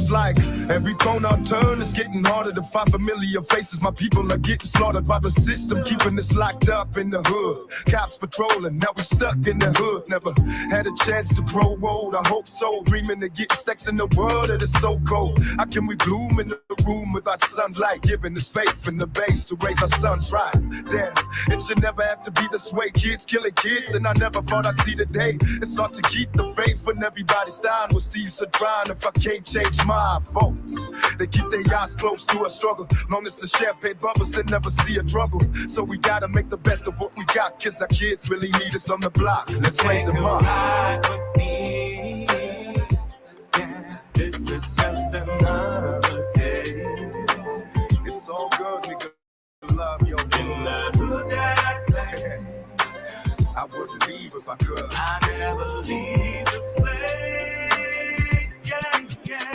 it's like every corner I turn is getting harder to find familiar faces. My people are getting slaughtered by the system, keeping us locked up in the hood. Cops patrolling, now we stuck in the hood. Never had a chance to grow old, I hope so. Dreaming of getting stacks in the world that is so cold. How can we bloom in the room without sunlight, giving us faith in the base to raise our sons right? Damn, it should never have to be this way. Kids killing kids, and I never thought I'd see the day. It's hard to keep the faith when everybody's dying. With Steve so trying if I can't change my folks. They keep their eyes close to a struggle. Long as the champagne bubbles, they never see a trouble. So we gotta make the best of what we got, cause our kids really need us on the block. Let's raise them up. With me. Yeah, this is just another day. It's all good, nigga. Love your in the hood that I play. I wouldn't leave if I could. I never leave this place. Yeah, yeah.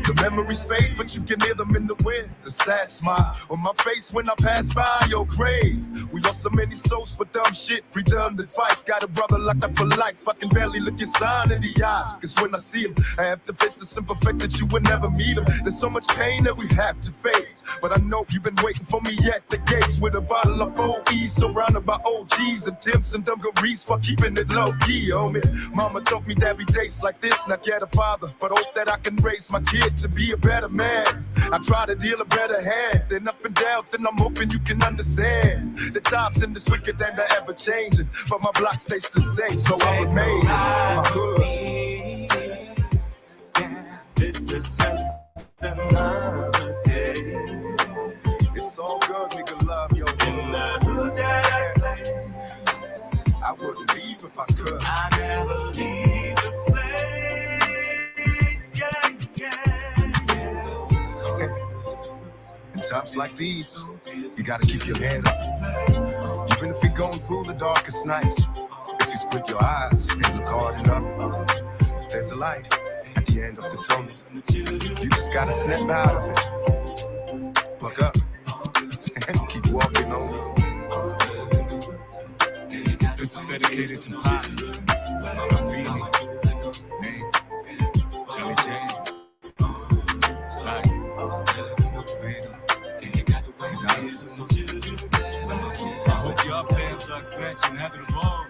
The memories fade, but you can hear them in the wind. The sad smile on my face when I pass by your grave. We lost so many souls for dumb shit, redundant fights. Got a brother locked up for life. I can barely look your sign in the eyes, cause when I see him, I have to face the simple fact that you would never meet him. There's so much pain that we have to face, but I know you've been waiting for me at the gates with a bottle of OE, surrounded by OGs and Tims and dungarees for keeping it low key, homie. Mama told me there'd be days like this, not yet a father, but hope that I can raise my kid to be a better man. I try to deal a better hand. Then up and down, then I'm hoping you can understand. The times in this wicked and they're ever changing, but my block stays the same, so I remain in my hood. Yeah, this is just another day. It's all good, nigga, love your in the hood that I play. I wouldn't leave if I could. I never leave this place. Yeah, yeah. In times like these, you gotta keep your head up. Even if you're going through the darkest nights, if you squint your eyes and look hard enough, there's a light at the end of the tunnel. You just gotta snap out of it. Buck up and keep walking on. This is dedicated to Pop, Name, Johnny J, Psych, I hope y'all fans are snatching having a ball.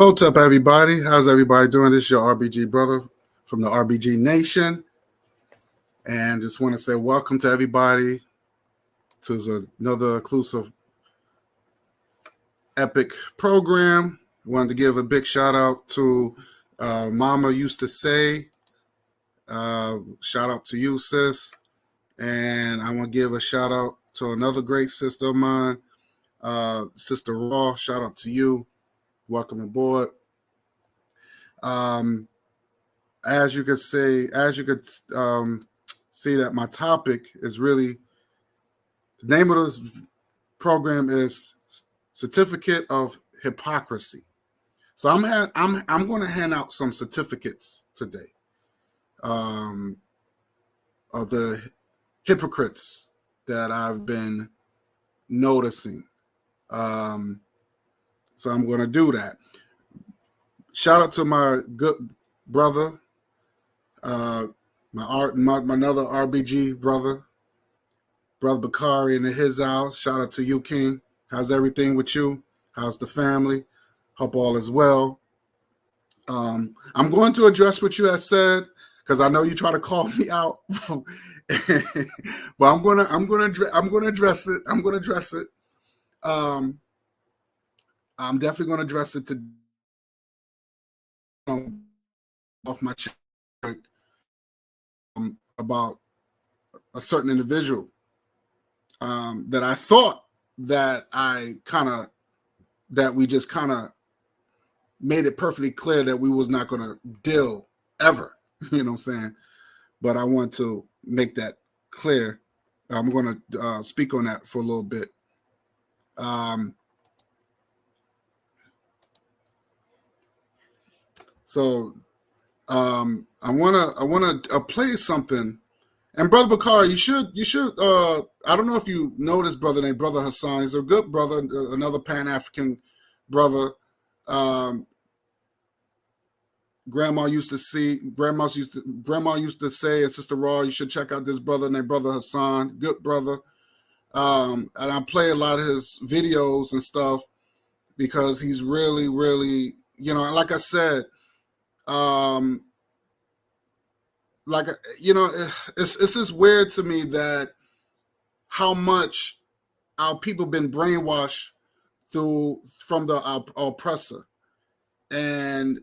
What's up, everybody? How's everybody doing? This is your RBG brother from the RBG Nation. And just want to say welcome to everybody to another inclusive epic program. Wanted to give a big shout out to Mama Used to Say. Shout out to you, sis. And I want to give a shout out to another great sister of mine, Sister Raw. Shout out to you. Welcome aboard. As you could see that my topic is really, the name of this program is Certificate of Hypocrisy. So I'm going to hand out some certificates today of the hypocrites that I've been noticing. So I'm going to do that. Shout out to my good brother, my another RBG brother Bakari in his house. Shout out to you, King. How's everything with you? How's the family? Hope all is well. I'm going to address what you have said because I know you try to call me out, but I'm gonna address it. I'm gonna address it. I'm definitely gonna address it to off my check about a certain individual that I thought that we just kind of made it perfectly clear that we was not going to deal ever. You know what I'm saying? But I want to make that clear. I'm going to speak on that for a little bit. So I want to play something. And Brother Bakar, you should. I don't know if you know this brother named Brother Hassan. He's a good brother, another Pan-African brother. Grandma used to say, and Sister Raw, you should check out this brother named Brother Hassan. Good brother. And I play a lot of his videos and stuff because he's really, really, like I said, it's just weird to me that how much our people been brainwashed from the oppressor, and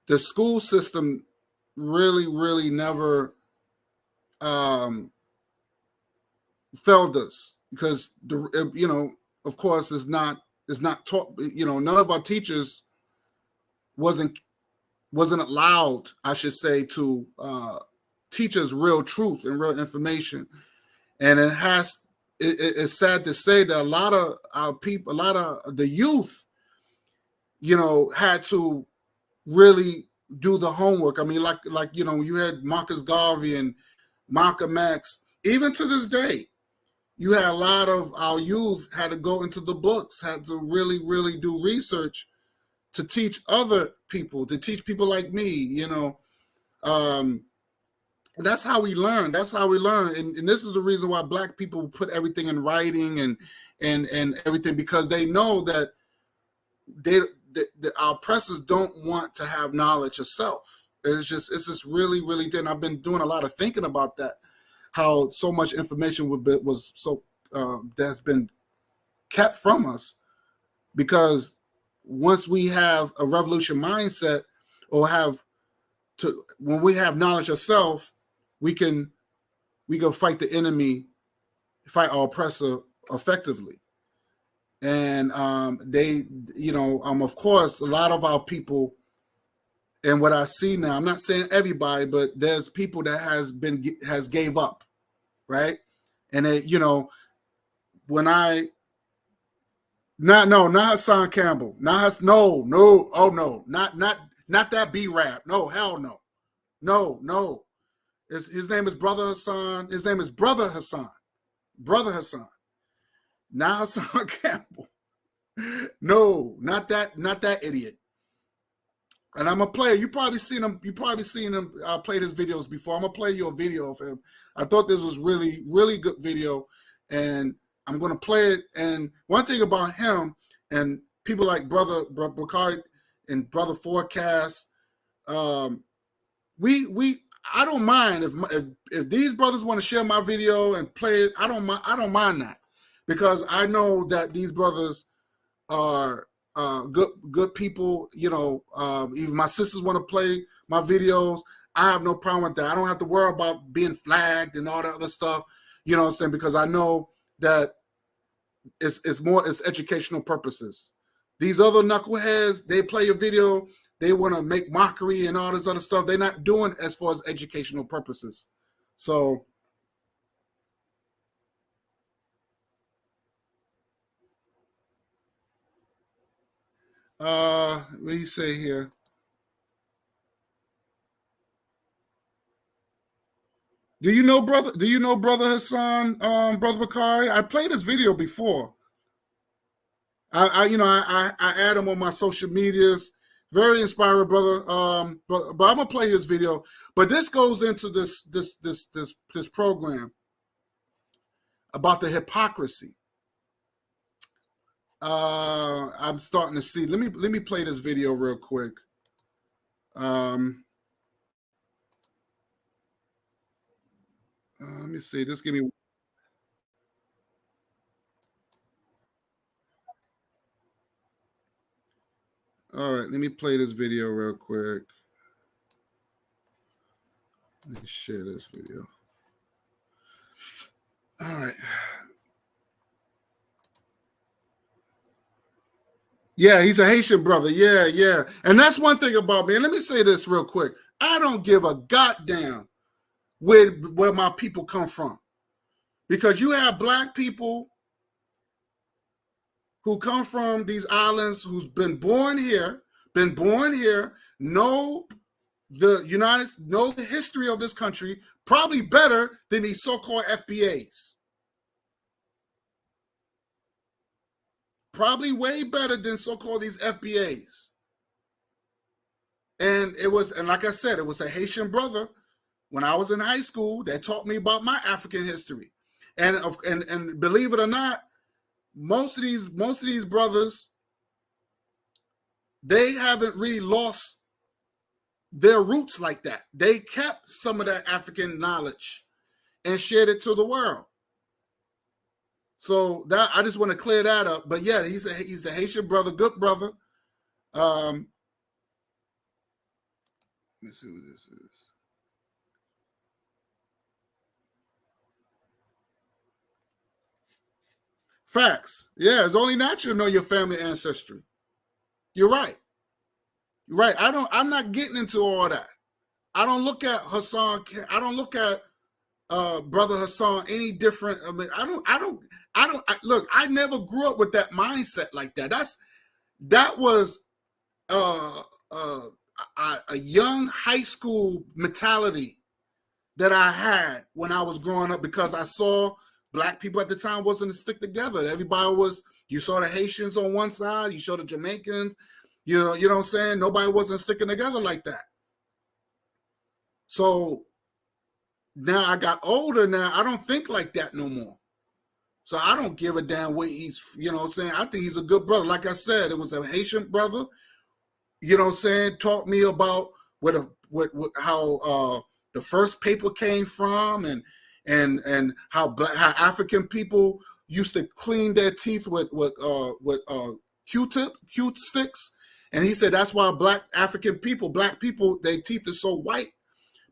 the school system really, really never failed us because of course, it's not taught. None of our teachers wasn't allowed, I should say, to teach us real truth and real information. And it's sad to say that a lot of our people, a lot of the youth, had to really do the homework. I mean, you had Marcus Garvey and Malcolm X. Even to this day, you had a lot of our youth had to go into the books, had to really, really do research to teach other people, to teach people like me, that's how we learn. That's how we learn. And this is the reason why Black people put everything in writing and everything, because they know that our oppressors don't want to have knowledge of self. It's just really, really thin. I've been doing a lot of thinking about that, how so much information that's been kept from us, because once we have a revolution mindset, or when we have knowledge of self, we can fight the enemy, fight our oppressor effectively. And of course, a lot of our people, and what I see now, I'm not saying everybody, but there's people that has gave up, right? And not Hassan Campbell, not that B-Rap, no, hell no. His name is Brother Hassan. His name is Brother Hassan. Not Hassan Campbell. No, not that idiot. And I'm gonna play. You probably seen him. Played his videos before. I'm gonna play you a video of him. I thought this was really, really good video, and I'm gonna play it. And one thing about him and people like Brother Bakari and Brother Forecast, I don't mind if these brothers want to share my video and play it. I don't mind that, because I know that these brothers are good people. Even my sisters want to play my videos. I have no problem with that. I don't have to worry about being flagged and all that other stuff. You know what I'm saying? Because I know that it's educational purposes. These other knuckleheads, they play your video, they want to make mockery and all this other stuff. They're not doing as far as educational purposes. So what do you say here? Do you know Brother Hassan, Brother Bakari? I played this video before. I add him on my social medias. Very inspiring brother. But I'm gonna play his video. But this goes into this program about the hypocrisy. I'm starting to see. Let me play this video real quick. Let me see. Just give me. All right, let me play this video real quick. Let me share this video. All right. Yeah, he's a Haitian brother. Yeah, yeah. And that's one thing about me. And let me say this real quick. I don't give a goddamn where my people come from. Because you have black people who come from these islands, who's been born here, know know the history of this country probably better than these so-called FBAs. Probably way better than so-called these FBAs. And like I said, it was a Haitian brother when I was in high school that taught me about my African history. And believe it or not, most of these brothers, they haven't really lost their roots like that. They kept some of that African knowledge and shared it to the world. So that I just want to clear that up. But yeah, he's a Haitian brother, good brother. Let me see what this is. Facts. Yeah, it's only natural to know your family ancestry. You're right. You're right. I'm not getting into all that. I don't look at Hassan. I don't look at brother Hassan any different. I mean, look, I never grew up with that mindset like that. That was a young high school mentality that I had when I was growing up, because I saw black people at the time wasn't to stick together. Everybody was, you saw the Haitians on one side, you saw the Jamaicans, you know what I'm saying? Nobody wasn't sticking together like that. So now I got older now, I don't think like that no more. So I don't give a damn what he's, you know what I'm saying? I think he's a good brother. Like I said, it was a Haitian brother, you know what I'm saying, taught me about how the first paper came from, and how African people used to clean their teeth with Q sticks. And he said that's why black people, their teeth are so white,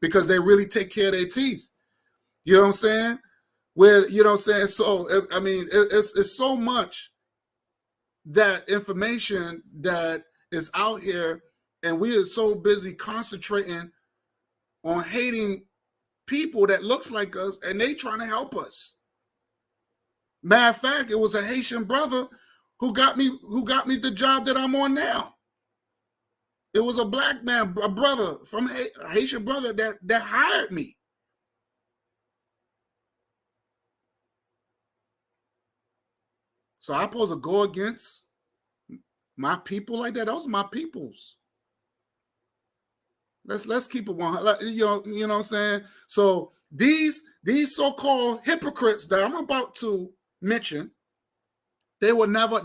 because they really take care of their teeth. You know what I'm saying? Where, you know what I'm saying? So, I mean, it's so much that information that is out here, and we are so busy concentrating on hating people that looks like us, and they trying to help us. Matter of fact, it was a Haitian brother who got me the job that I'm on now. It was a black man, a brother from a Haitian brother that hired me. So I'm supposed to go against my people like that? Those are my peoples. Let's keep it one. You know what I'm saying? So these so-called hypocrites that I'm about to mention, they would never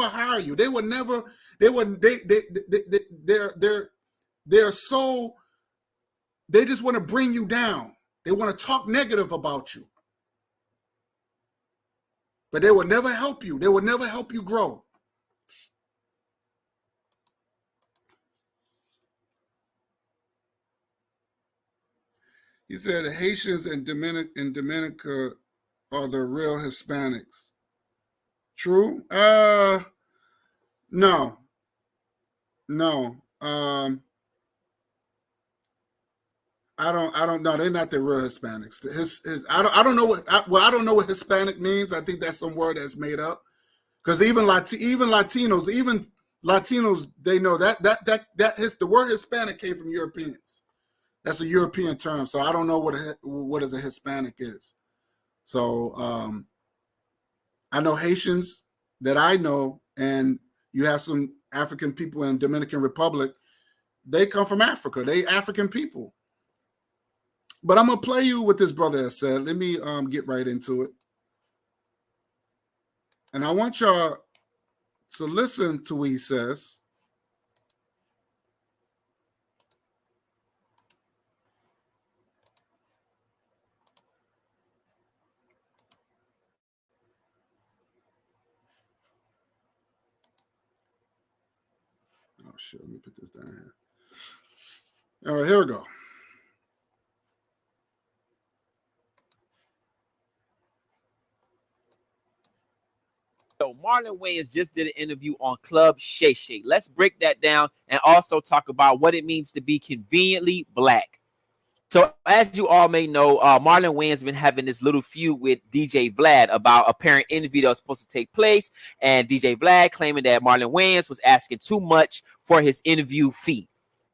hire you. They're so, they just want to bring you down. They want to talk negative about you. But they will never help you. They will never help you grow. He said the Haitians in Dominica are the real Hispanics. True? No. I don't know. They're not the real Hispanics. I don't know I don't know what Hispanic means. I think that's some word that's made up. Because even Latinos, they know the word Hispanic came from Europeans. That's a European term. So I don't know what is a Hispanic is. So I know Haitians that I know, and you have some African people in Dominican Republic. They come from Africa. They African people. But I'm gonna play you what this brother has said. Let me get right into it. And I want y'all to listen to what he says. Oh shit! Let me put this down here. All right, here we go. So Marlon Wayans just did an interview on Club Shay Shay. Let's break that down and also talk about what it means to be conveniently black. So as you all may know, Marlon Wayans has been having this little feud with DJ Vlad about a parent interview that was supposed to take place, and DJ Vlad claiming that Marlon Wayans was asking too much for his interview fee.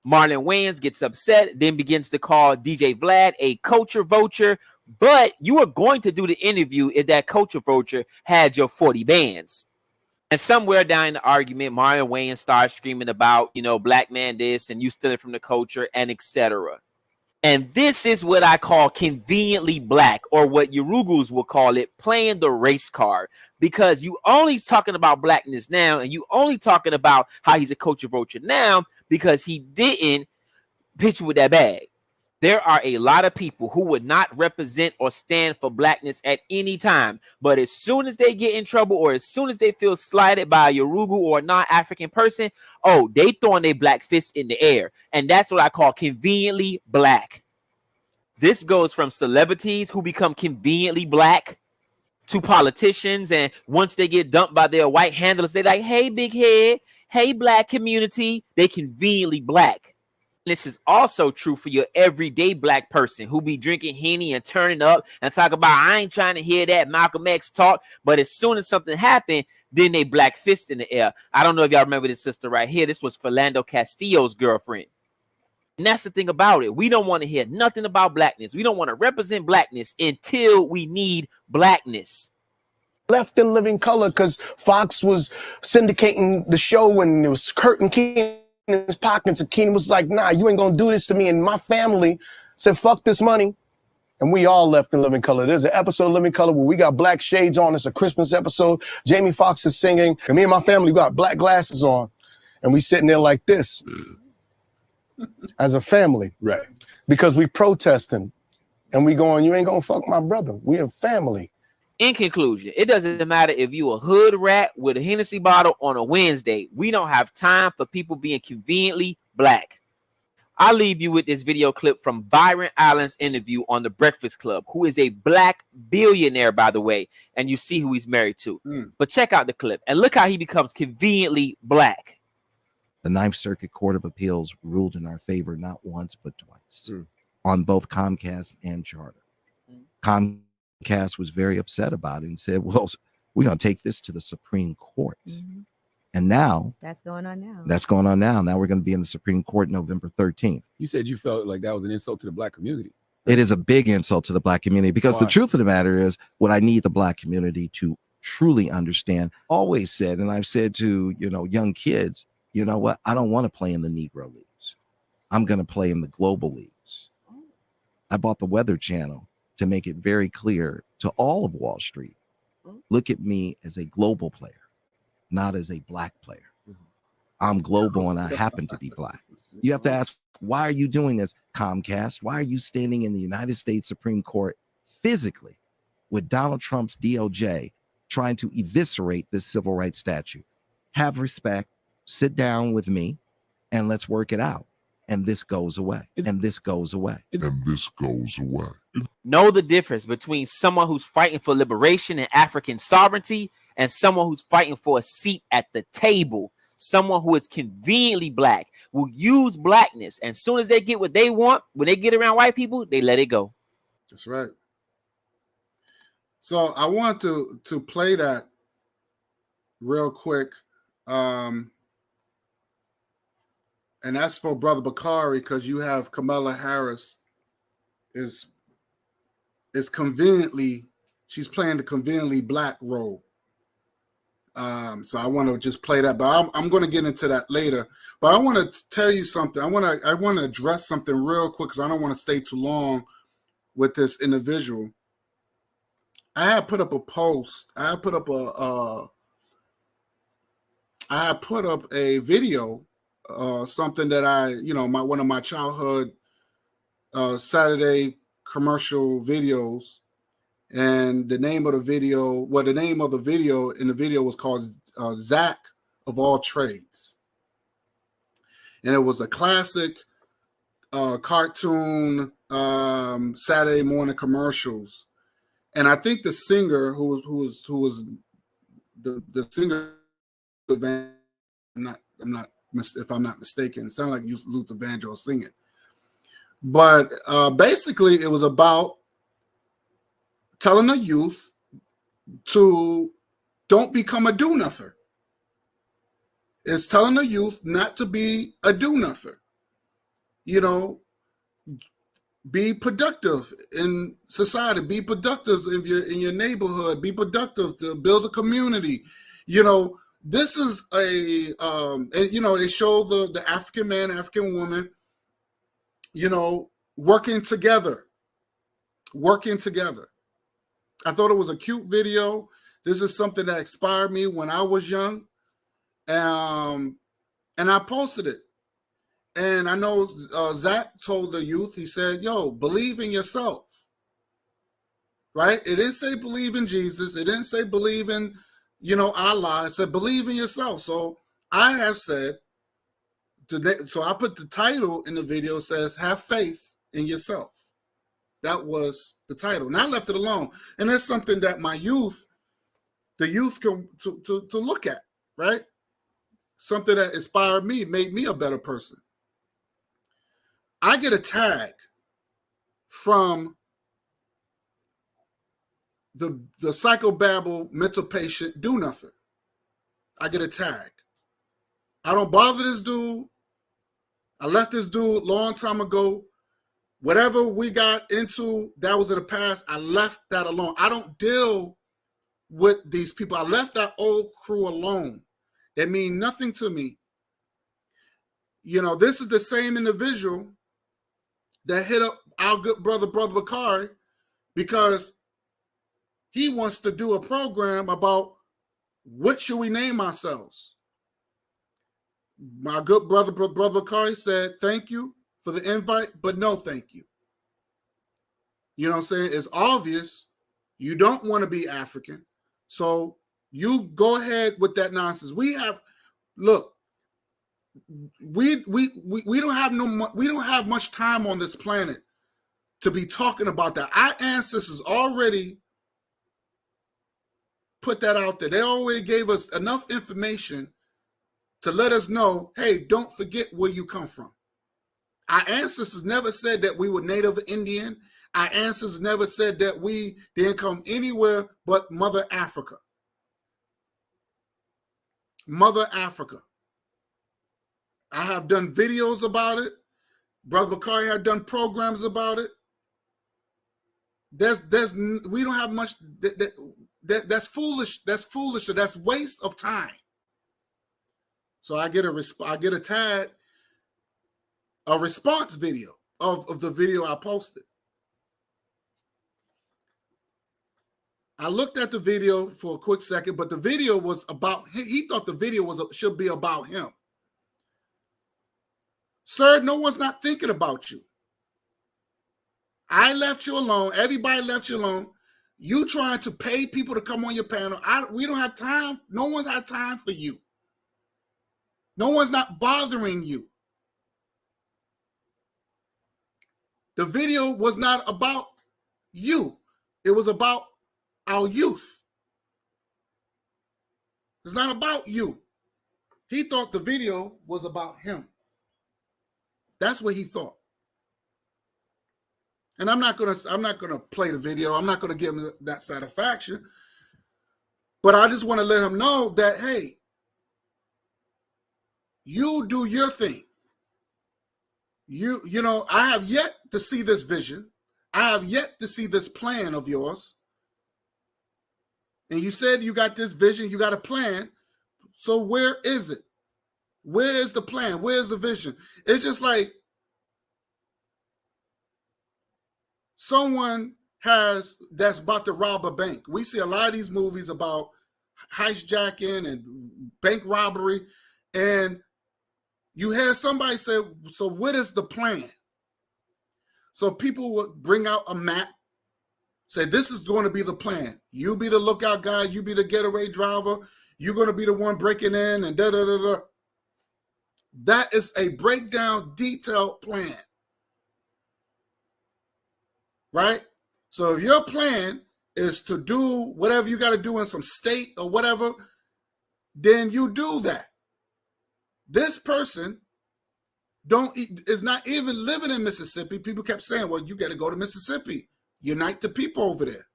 Marlon Wayans gets upset, then begins to call DJ Vlad a culture vulture, but you were going to do the interview if that culture vulture had your 40 bands. And somewhere down in the argument, Marlon Wayans starts screaming about, black man this and you stealing from the culture and etc. And this is what I call conveniently black, or what Urugus will call it, playing the race card. Because you only talking about blackness now, and you only talking about how he's a culture vulture now because he didn't pitch with that bag. There are a lot of people who would not represent or stand for blackness at any time. But as soon as they get in trouble, or as soon as they feel slighted by a Yoruba or a non-African person, they throwing their black fists in the air. And that's what I call conveniently black. This goes from celebrities who become conveniently black to politicians. And once they get dumped by their white handlers, they're like, hey, big head, hey, black community. They conveniently black. This is also true for your everyday black person who be drinking Henny and turning up and talk about, I ain't trying to hear that Malcolm X talk. But as soon as something happened, then they black fist in the air. I don't know if y'all remember this sister right here. This was Philando Castillo's girlfriend. And that's the thing about it. We don't want to hear nothing about blackness. We don't want to represent blackness until we need blackness. Left in living color because Fox was syndicating the show and it was Curtin King in his pockets, and Keenan was like, nah, you ain't gonna do this to me. And my family said, fuck this money. And we all left in living color. There's an episode of Living Color where we got black shades on. It's a Christmas episode. Jamie Foxx is singing, and me and my family got black glasses on. And we sitting there like this as a family. Right. Because we protesting and we going, you ain't gonna fuck my brother. We a family. In conclusion, it doesn't matter if you a hood rat with a Hennessy bottle on a Wednesday. We don't have time for people being conveniently black. I'll leave you with this video clip from Byron Allen's interview on The Breakfast Club, who is a black billionaire, by the way, and you see who he's married to. But check out the clip and look how he becomes conveniently black. The Ninth Circuit Court of Appeals ruled in our favor not once but twice on both Comcast and Charter. Comcast was very upset about it and said, well, we're going to take this to the Supreme Court. And now that's going on now. Now we're going to be in the Supreme Court November 13th. You said you felt like that was an insult to the black community. It is a big insult to the black community because Why? The truth of the matter is what I need the black community to truly understand. Always said, and I've said to, young kids, you know what? I don't want to play in the Negro Leagues. I'm going to play in the global leagues. I bought the Weather Channel to make it very clear to all of Wall Street. Look at me as a global player, not as a black player. I'm global and I happen to be black. You have to ask, why are you doing this, Comcast? Why are you standing in the United States Supreme Court physically with Donald Trump's DOJ trying to eviscerate this civil rights statute? Have respect, sit down with me, and let's work it out. And this goes away. And this goes away. And this goes away. Know the difference between someone who's fighting for liberation and African sovereignty and someone who's fighting for a seat at the table. Someone who is conveniently black will use blackness. And as soon as they get what they want, when they get around white people, they let it go. That's right. So I want to play that real quick. And that's for Brother Bakari, because you have Kamala Harris is conveniently, she's playing the conveniently black role. So I want to just play that, but I'm going to get into that later. But I want to tell you something. I want to address something real quick because I don't want to stay too long with this individual. I had put up a post. I had put up a video. Something that one of my childhood Saturday commercial videos, and the name of the video in the video was called Zach of All Trades. and it was a classic cartoon Saturday morning commercials. And I think the singer who was the singer, if I'm not mistaken, it sounded like Luther Vandross singing. But basically, it was about telling the youth to don't become a do-nother. It's telling the youth not to be a do-nother. You know, be productive in society. Be productive in your neighborhood. Be productive to build a community. You know, this is and, you know, they show the African man, African woman, you know, working together. I thought it was a cute video. This is something that inspired me when I was young. And I posted it. And I know Zach told the youth, he said, yo, believe in yourself. Right? It didn't say believe in Jesus. It didn't say believe in, you know, Allah. It said believe in yourself. So I have said, so I put the title in the video, says have faith in yourself. That was the title. And I left it alone. And that's something that the youth can to look at, right? Something that inspired me, made me a better person. I get a tag from the psychobabble mental patient do nothing. I get a tag. I don't bother this dude. I left this dude a long time ago. Whatever we got into, that was in the past. I left that alone. I don't deal with these people. I left that old crew alone. They mean nothing to me. You know, this is the same individual that hit up our good brother Bakari, because he wants to do a program about what should we name ourselves. My good brother Bakari said, thank you for the invite, but no thank you. You know what I'm saying? It's obvious you don't want to be African. So you go ahead with that nonsense. We don't have much time on this planet to be talking about that. Our ancestors already put that out there. They already gave us enough information to let us know, hey, don't forget where you come from. Our ancestors never said that we were Native Indian. Our ancestors never said that we didn't come anywhere but Mother Africa. Mother Africa. I have done videos about it. Brother Bakari had done programs about it. We don't have much. That's foolish. That's foolish. That's waste of time. So I get a tag, a response video of the video I posted. I looked at the video for a quick second, but the video was about him. He thought the video should be about him. Sir, no one's not thinking about you. I left you alone. Everybody left you alone. You trying to pay people to come on your panel. We don't have time. No one's had time for you. No one's not bothering you. The video was not about you. It was about our youth. It's not about you. He thought the video was about him. That's what he thought. And I'm not gonna play the video. I'm not gonna give him that satisfaction. But I just want to let him know that, hey, you do your thing. You know, I have yet to see this vision. I have yet to see this plan of yours. And you said you got this vision, you got a plan. So where is it? Where is the plan? Where's the vision? It's just like someone that's about to rob a bank. We see a lot of these movies about hijacking and bank robbery, and you hear somebody say, so what is the plan? So people would bring out a map, say, this is going to be the plan. You be the lookout guy, you be the getaway driver, you're going to be the one breaking in, and da-da-da-da. That is a breakdown, detailed plan. Right? So if your plan is to do whatever you got to do in some state or whatever, then you do that. This person is not even living in Mississippi. People kept saying, well, you got to go to Mississippi. Unite the people over there.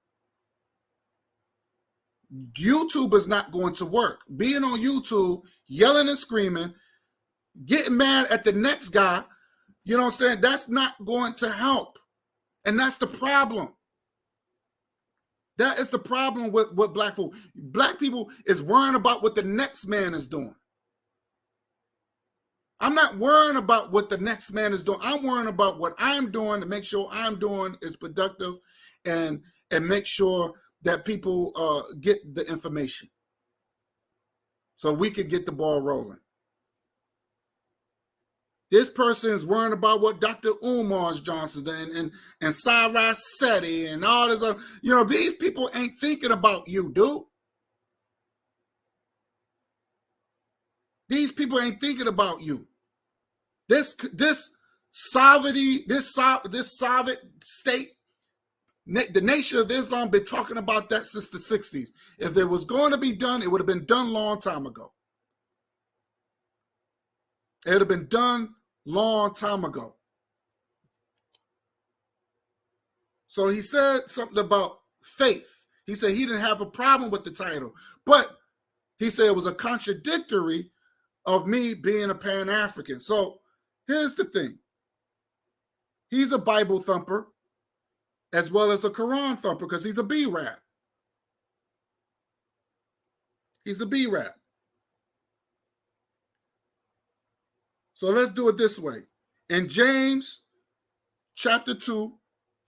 YouTube is not going to work. Being on YouTube, yelling and screaming, getting mad at the next guy, you know what I'm saying? That's not going to help. And that's the problem. That is the problem with black folk. Black people is worrying about what the next man is doing. I'm not worrying about what the next man is doing. I'm worrying about what I'm doing to make sure I'm doing is productive and make sure that people get the information so we can get the ball rolling. This person is worrying about what Dr. Umar Johnson and Cyrus Seti and all this other, these people ain't thinking about you, dude. These people ain't thinking about you. This sovereignty, this sovereign state, the Nation of Islam been talking about that since the 60s. If it was going to be done, it would have been done a long time ago. It would have been done long time ago. So he said something about faith. He said he didn't have a problem with the title, but he said it was a contradictory of me being a Pan-African. So here's the thing. He's a Bible thumper as well as a Quran thumper because he's a B-Rap. He's a B-Rap. So let's do it this way. In James chapter 2,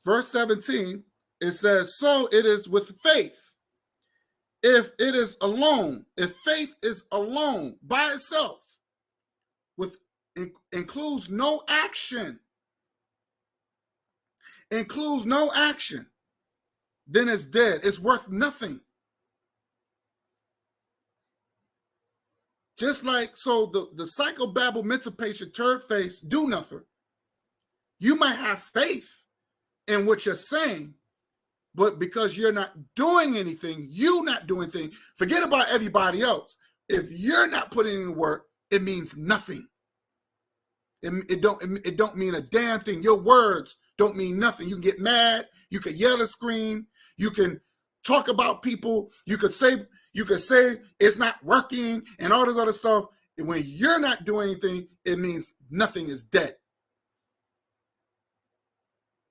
verse 17, it says, so it is with faith. If it is alone, if faith is alone by itself, includes no action, then it's dead. It's worth nothing. Just like, so the psychobabble mental patient, third face, do nothing. You might have faith in what you're saying, but because you're not doing anything, forget about everybody else. If you're not putting in work, it means nothing. It don't mean a damn thing. Your words don't mean nothing. You can get mad, you can yell and scream, you can talk about people, you could say it's not working and all this other stuff. When you're not doing anything, it means nothing is dead.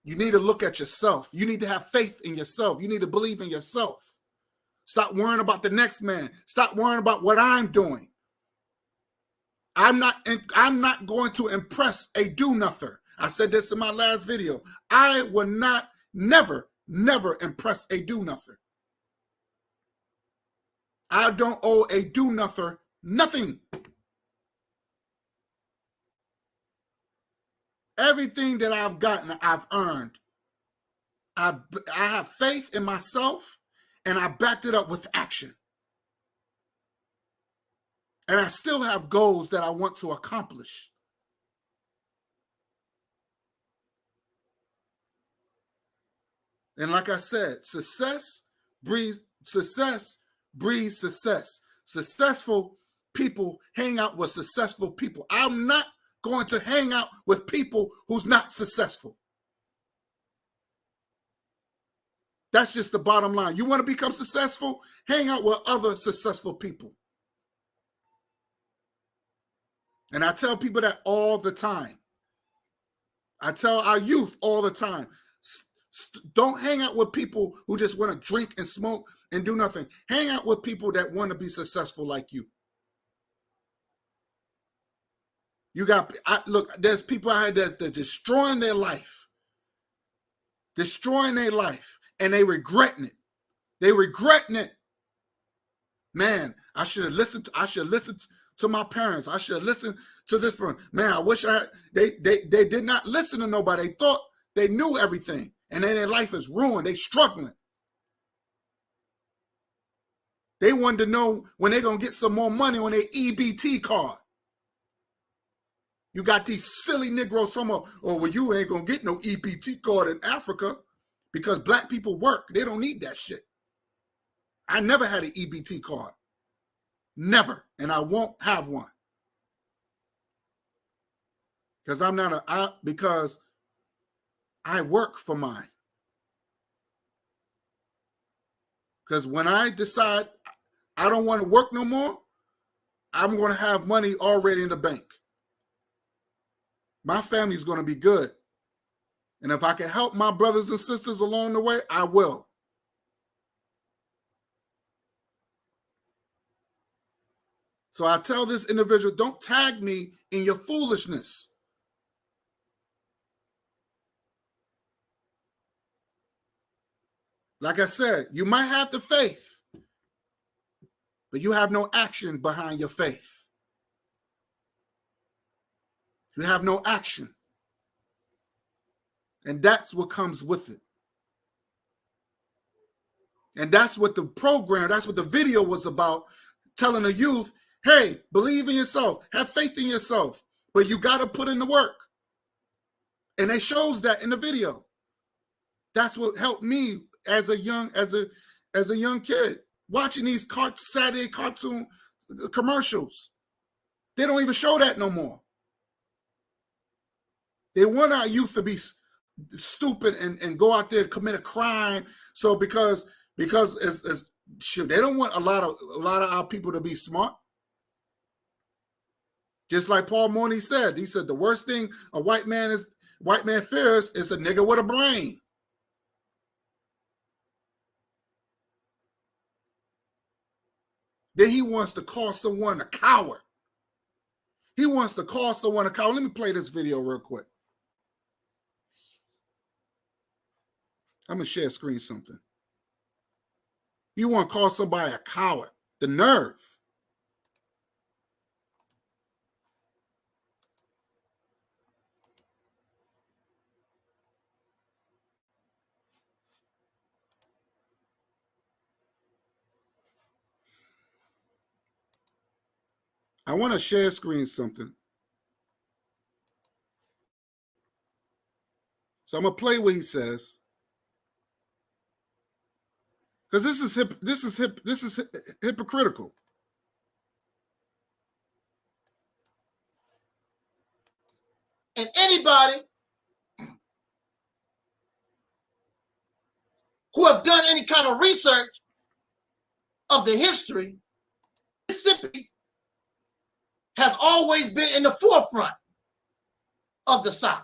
You need to look at yourself. You need to have faith in yourself. You need to believe in yourself. Stop worrying about the next man. Stop worrying about what I'm doing. I'm not going to impress a do-nother. I said this in my last video. I will never impress a do-nother. I don't owe a do-nother nothing. Everything that I've gotten, I've earned. I have faith in myself, and I backed it up with action. And I still have goals that I want to accomplish. And like I said, success breeds success. Successful people hang out with successful people. I'm not going to hang out with people who's not successful. That's just the bottom line. You want to become successful? Hang out with other successful people. And I tell people that all the time. I tell our youth all the time. Don't hang out with people who just want to drink and smoke and do nothing. Hang out with people that want to be successful like you. Look, there's people out here that are destroying their life. And they regretting it. Man, I should have listened to my parents. I should have listened to this person. Man, I wish they did not listen to nobody. They thought they knew everything. And then their life is ruined. They struggling. They wanted to know when they're going to get some more money on their EBT card. You got these silly Negroes talking about, oh, well, you ain't going to get no EBT card in Africa because black people work. They don't need that shit. I never had an EBT card. Never. And I won't have one. Because I work for mine. Because when I decide I don't want to work no more, I'm going to have money already in the bank. My family's going to be good. And if I can help my brothers and sisters along the way, I will. So I tell this individual, don't tag me in your foolishness. Like I said, you might have the faith, but you have no action behind your faith. You have no action. And that's what comes with it. And that's what the program, that's what the video was about, telling the youth, hey, believe in yourself, have faith in yourself, but you got to put in the work. And they shows that in the video. That's what helped me as a young kid, watching these Saturday cartoon commercials. They don't even show that no more. They want our youth to be stupid and go out there and commit a crime. So because they don't want a lot of our people to be smart. Just like Paul Mooney said, he said the worst thing a white man fears is a nigga with a brain. Then he wants to call someone a coward. He wants to call someone a coward. Let me play this video real quick. I'm going to share screen something. You want to call somebody a coward. The nerve. I want to share screen something. So I'm going to play what he says. Because this is hypocritical. And anybody who have done any kind of research of the history, Mississippi has always been in the forefront of the South.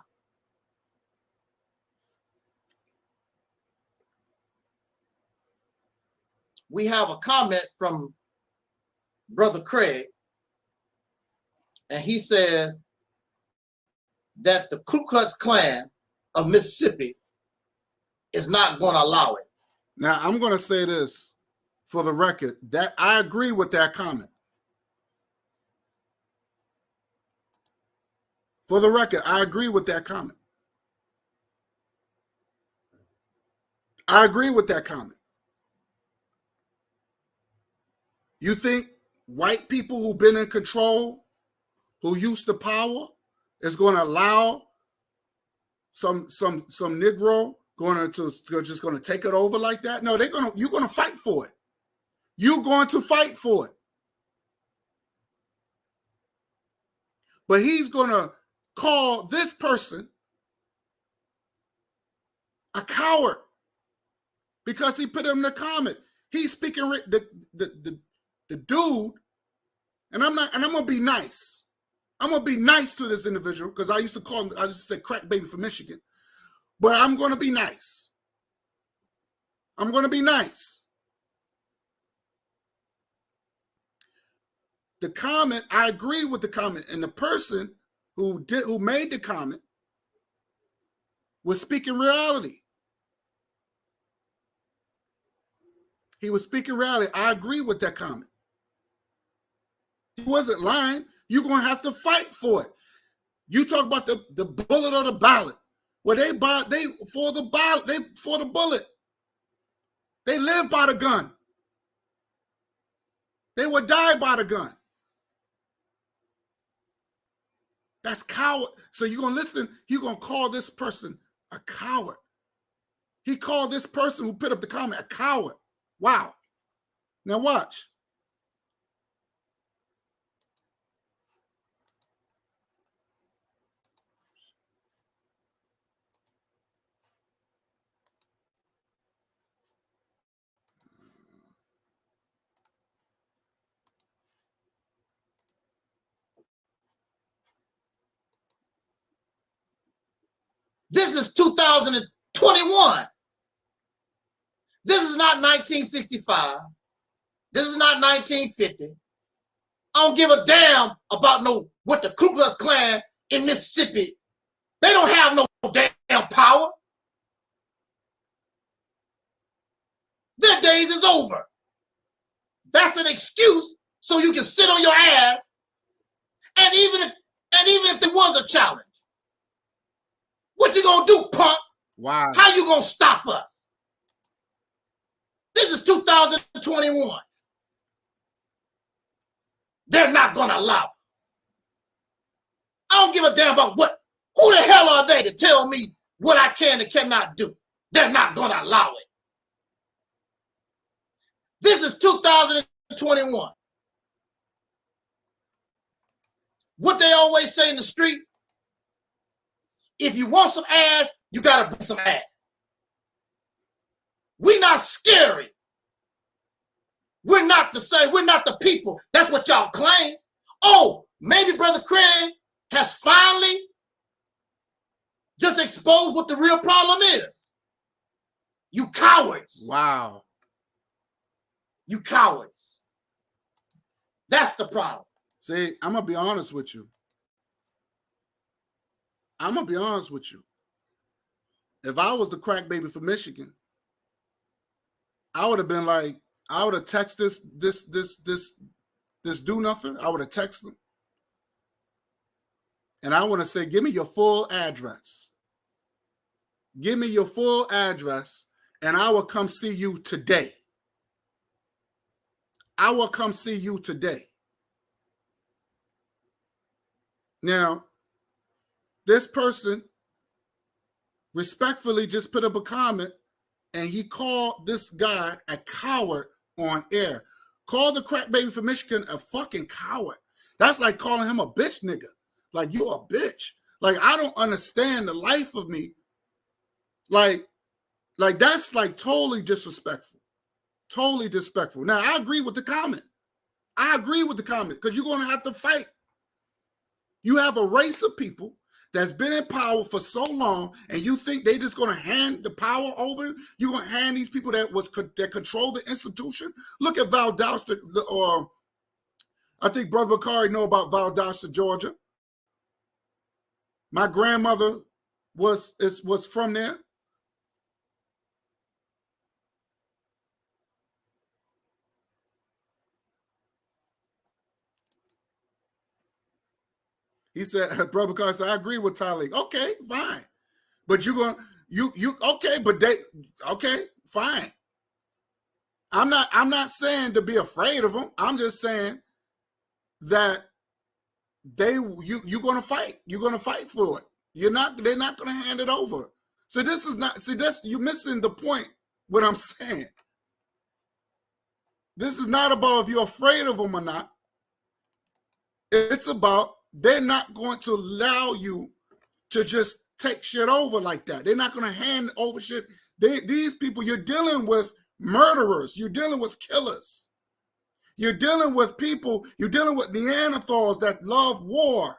We have a comment from Brother Craig, and he says that the Ku Klux Klan of Mississippi is not going to allow it. Now, I'm going to say this for the record, that I agree with that comment. For the record, I agree with that comment. I agree with that comment. You think white people who've been in control, who used the power, is going to allow some Negro just going to take it over like that? No, you're going to fight for it. You're going to fight for it. But he's going to call this person a coward because he put him in the comment. He's speaking the dude, and I'm gonna be nice. I'm gonna be nice to this individual because I used to say crack baby from Michigan. But I'm gonna be nice. I'm gonna be nice. The comment, I agree with the comment, and the person who made the comment was speaking reality. He was speaking reality. I agree with that comment. He wasn't lying. You're going to have to fight for it. You talk about the bullet or the ballot. Well, they for the bullet. They live by the gun. They would die by the gun. That's coward. So you're gonna listen, you're gonna call this person a coward. He called this person who put up the comment a coward. Wow. Now watch. This is 2021. This is not 1965. This is not 1950. I don't give a damn about what the Ku Klux Klan in Mississippi. They don't have no damn power. Their days is over. That's an excuse so you can sit on your ass. And even if there was a challenge, what you gonna do, punk? Wow. How you gonna stop us? This is 2021. They're not gonna allow it. I don't give a damn about who the hell are they to tell me what I can and cannot do? They're not gonna allow it. This is 2021. What they always say in the street, if you want some ass, you gotta bring some ass. We're not scary. We're not the same. We're not the people. That's what y'all claim. Oh, maybe Brother Craig has finally just exposed what the real problem is. You cowards. Wow. You cowards. That's the problem. See, I'm going to be honest with you. I'm going to be honest with you. If I was the crack baby from Michigan, I would have been like, I would have texted this do nothing. I would have texted him. And I want to say, give me your full address. Give me your full address, and I will come see you today. I will come see you today. Now, this person respectfully just put up a comment, and he called this guy a coward on air. Called the crack baby from Michigan a fucking coward. That's like calling him a bitch nigga. Like, you a bitch. Like, I don't understand the life of me. Like that's like totally disrespectful. Totally disrespectful. Now, I agree with the comment. I agree with the comment because you're going to have to fight. You have a race of people that's been in power for so long, and you think they just going to hand the power over? You're going to hand these people that control the institution? Look at Valdosta, or I think Brother Bakari know about Valdosta, Georgia. My grandmother was from there. He said, Brother Bakari said, I agree with Talik. Okay, fine. But okay, fine. I'm not saying to be afraid of them. I'm just saying that you're gonna fight. You're gonna fight for it. They're not gonna hand it over. So this is not, you're missing the point, what I'm saying. This is not about if you're afraid of them or not. It's about they're not going to allow you to just take shit over like that. They're not going to hand over shit. These people, you're dealing with murderers. You're dealing with killers. You're dealing with people. You're dealing with Neanderthals that love war.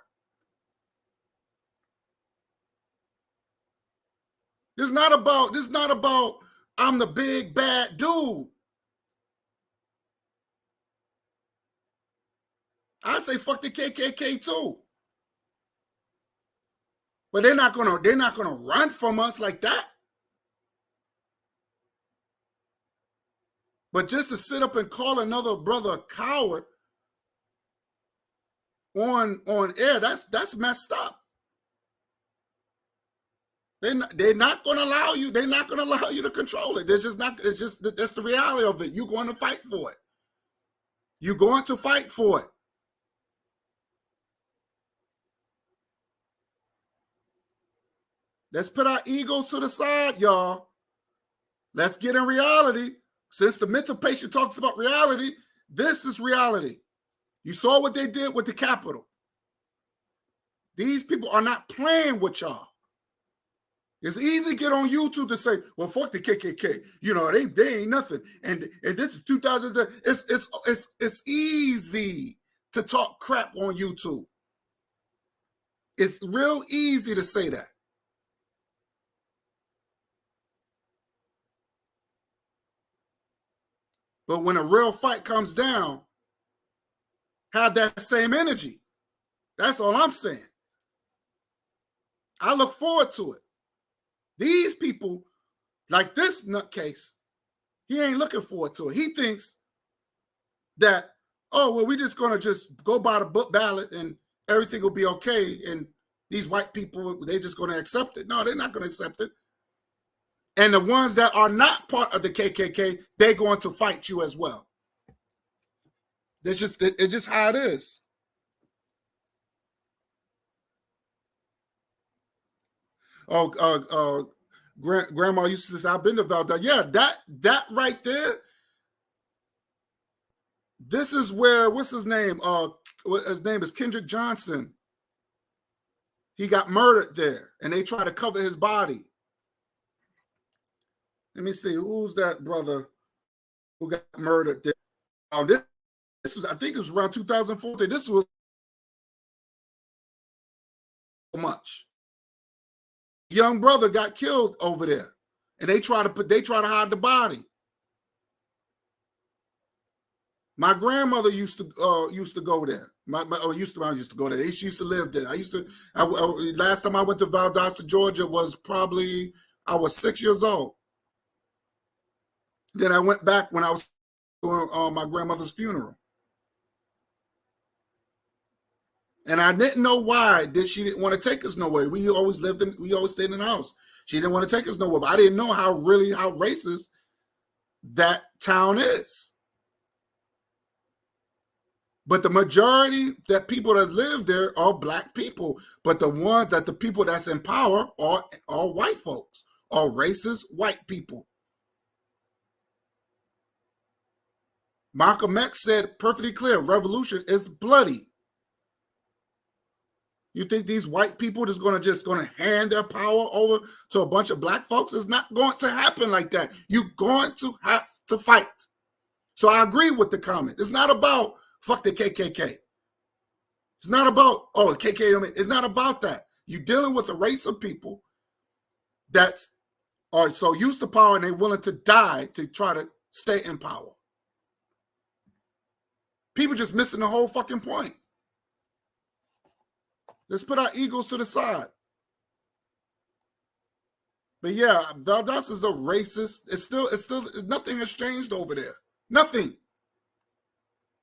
This is not about I'm the big bad dude. I say fuck the KKK too. But they're not gonna run from us like that. But just to sit up and call another brother a coward on air, that's messed up. They're not gonna allow you. They're not gonna allow you to control it. That's the reality of it. You're going to fight for it. You're going to fight for it. Let's put our egos to the side, y'all. Let's get in reality. Since the mental patient talks about reality, this is reality. You saw what they did with the Capitol. These people are not playing with y'all. It's easy to get on YouTube to say, well, fuck the KKK. You know, they ain't nothing. And this is 2000. It's easy to talk crap on YouTube. It's real easy to say that. But when a real fight comes down, have that same energy. That's all I'm saying. I look forward to it. These people, like this nutcase, he ain't looking forward to it. He thinks that, oh, well, we're just going to just go by the book ballot and everything will be okay. And these white people, they're just going to accept it. No, they're not going to accept it. And the ones that are not part of the KKK, they're going to fight you as well. It's just how it is. Grandma used to say, I've been to Valdosta. Yeah, that right there. This is where, what's his name? His name is Kendrick Johnson. He got murdered there, and they try to cover his body. Let me see, who's that brother who got murdered there? This was, I think it was around 2014. This was so much. Young brother got killed over there, and they try to hide the body. My grandmother used to go there. I used to go there. She used to live there. Last time I went to Valdosta, Georgia was probably, I was 6 years old. Then I went back when I was doing my grandmother's funeral. And I didn't know why she didn't want to take us nowhere. We always stayed in the house. She didn't want to take us nowhere. But I didn't know how racist that town is. But the majority that people that live there are black people. But the people that's in power are white folks, are racist white people. Malcolm X said perfectly clear, revolution is bloody. You think these white people just going to hand their power over to a bunch of black folks? It's not going to happen like that. You're going to have to fight. So I agree with the comment. It's not about fuck the KKK. It's not about, oh, the KKK. It's not about that. You're dealing with a race of people that are so used to power and they're willing to die to try to stay in power. People just missing the whole fucking point. Let's put our egos to the side. But yeah, Valdosta is a racist. It's still nothing has changed over there. Nothing.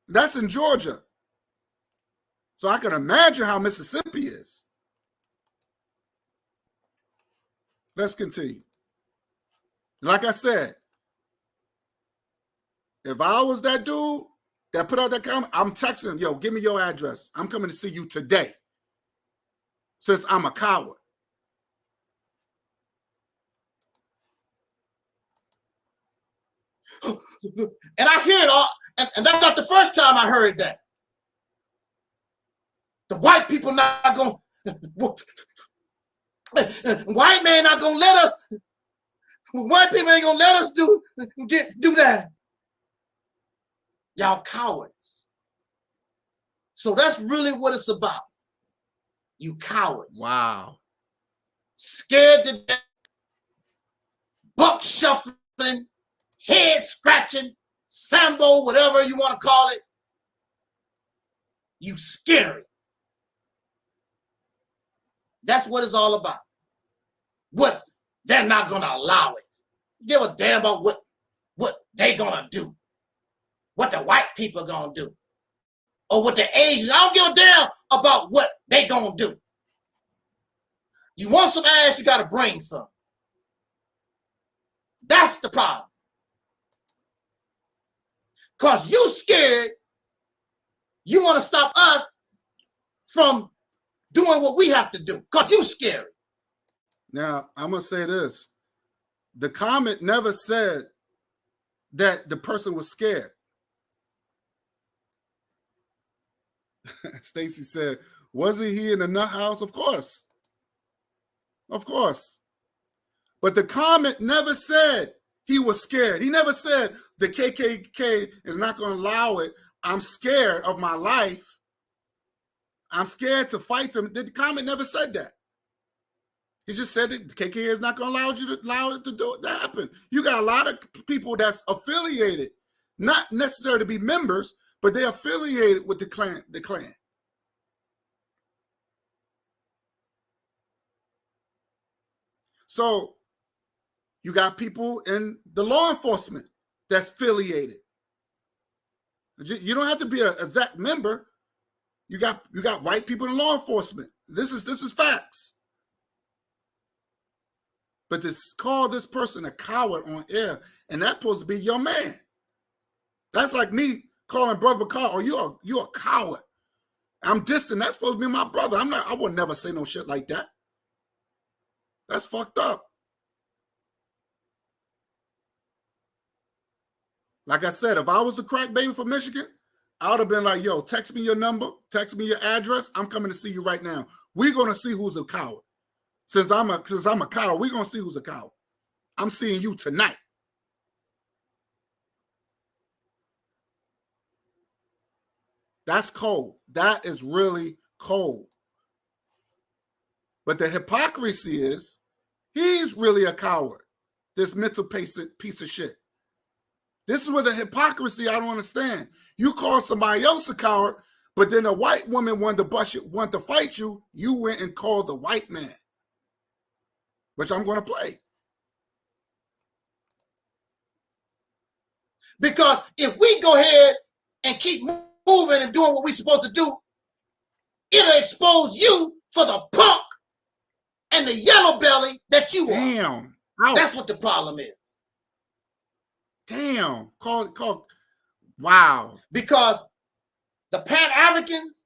That's in Georgia. So I can imagine how Mississippi is. Let's continue. Like I said, if I was that dude that put out that comment, I'm texting him, yo, give me your address. I'm coming to see you today. Since I'm a coward. And I hear it all, and that's not the first time I heard that. The white people not going, white man not going to let us, white people ain't going to let us do that. Y'all cowards. So that's really what it's about. You cowards. Wow. Scared to death, buck shuffling, head scratching, Sambo, whatever you want to call it. You scary. That's what it's all about. What they're not going to allow it. Give a damn about what they going to do. What the white people going to do. Or what the Asians. I don't give a damn about what they going to do. You want some ass, you got to bring some. That's the problem. Because you scared, you want to stop us from doing what we have to do. Because you scary. Now, I'm going to say this. The comment never said that the person was scared. Stacy said, wasn't he in the nut house? Of course. Of course. But the comment never said he was scared. He never said the KKK is not going to allow it. I'm scared of my life. I'm scared to fight them. The comment never said that. He just said that the KKK is not going to allow it to do it to happen. You got a lot of people that's affiliated, not necessarily to be members, but they're affiliated with the Klan. So you got people in the law enforcement that's affiliated. You don't have to be an exact member. You got white people in law enforcement. This is facts. But to call this person a coward on air, and that's supposed to be your man. That's like me calling Brother Carl, oh, you're a coward. I'm distant. That's supposed to be my brother. I would never say no shit like that. That's fucked up. Like I said, if I was the crack baby from Michigan, I would have been like, yo, text me your number, text me your address. I'm coming to see you right now. We're going to see who's a coward. Since I'm a coward, we're going to see who's a coward. I'm seeing you tonight. That's cold. That is really cold. But the hypocrisy is he's really a coward, this mental piece of shit. This is where the hypocrisy I don't understand. You call somebody else a coward, but then a white woman wanted to fight you. You went and called the white man, which I'm going to play. Because if we go ahead and keep moving and doing what we're supposed to do, it'll expose you for the punk and the yellow belly that you are. Damn. That's what the problem is. Damn. Wow. Because the Pan-Africans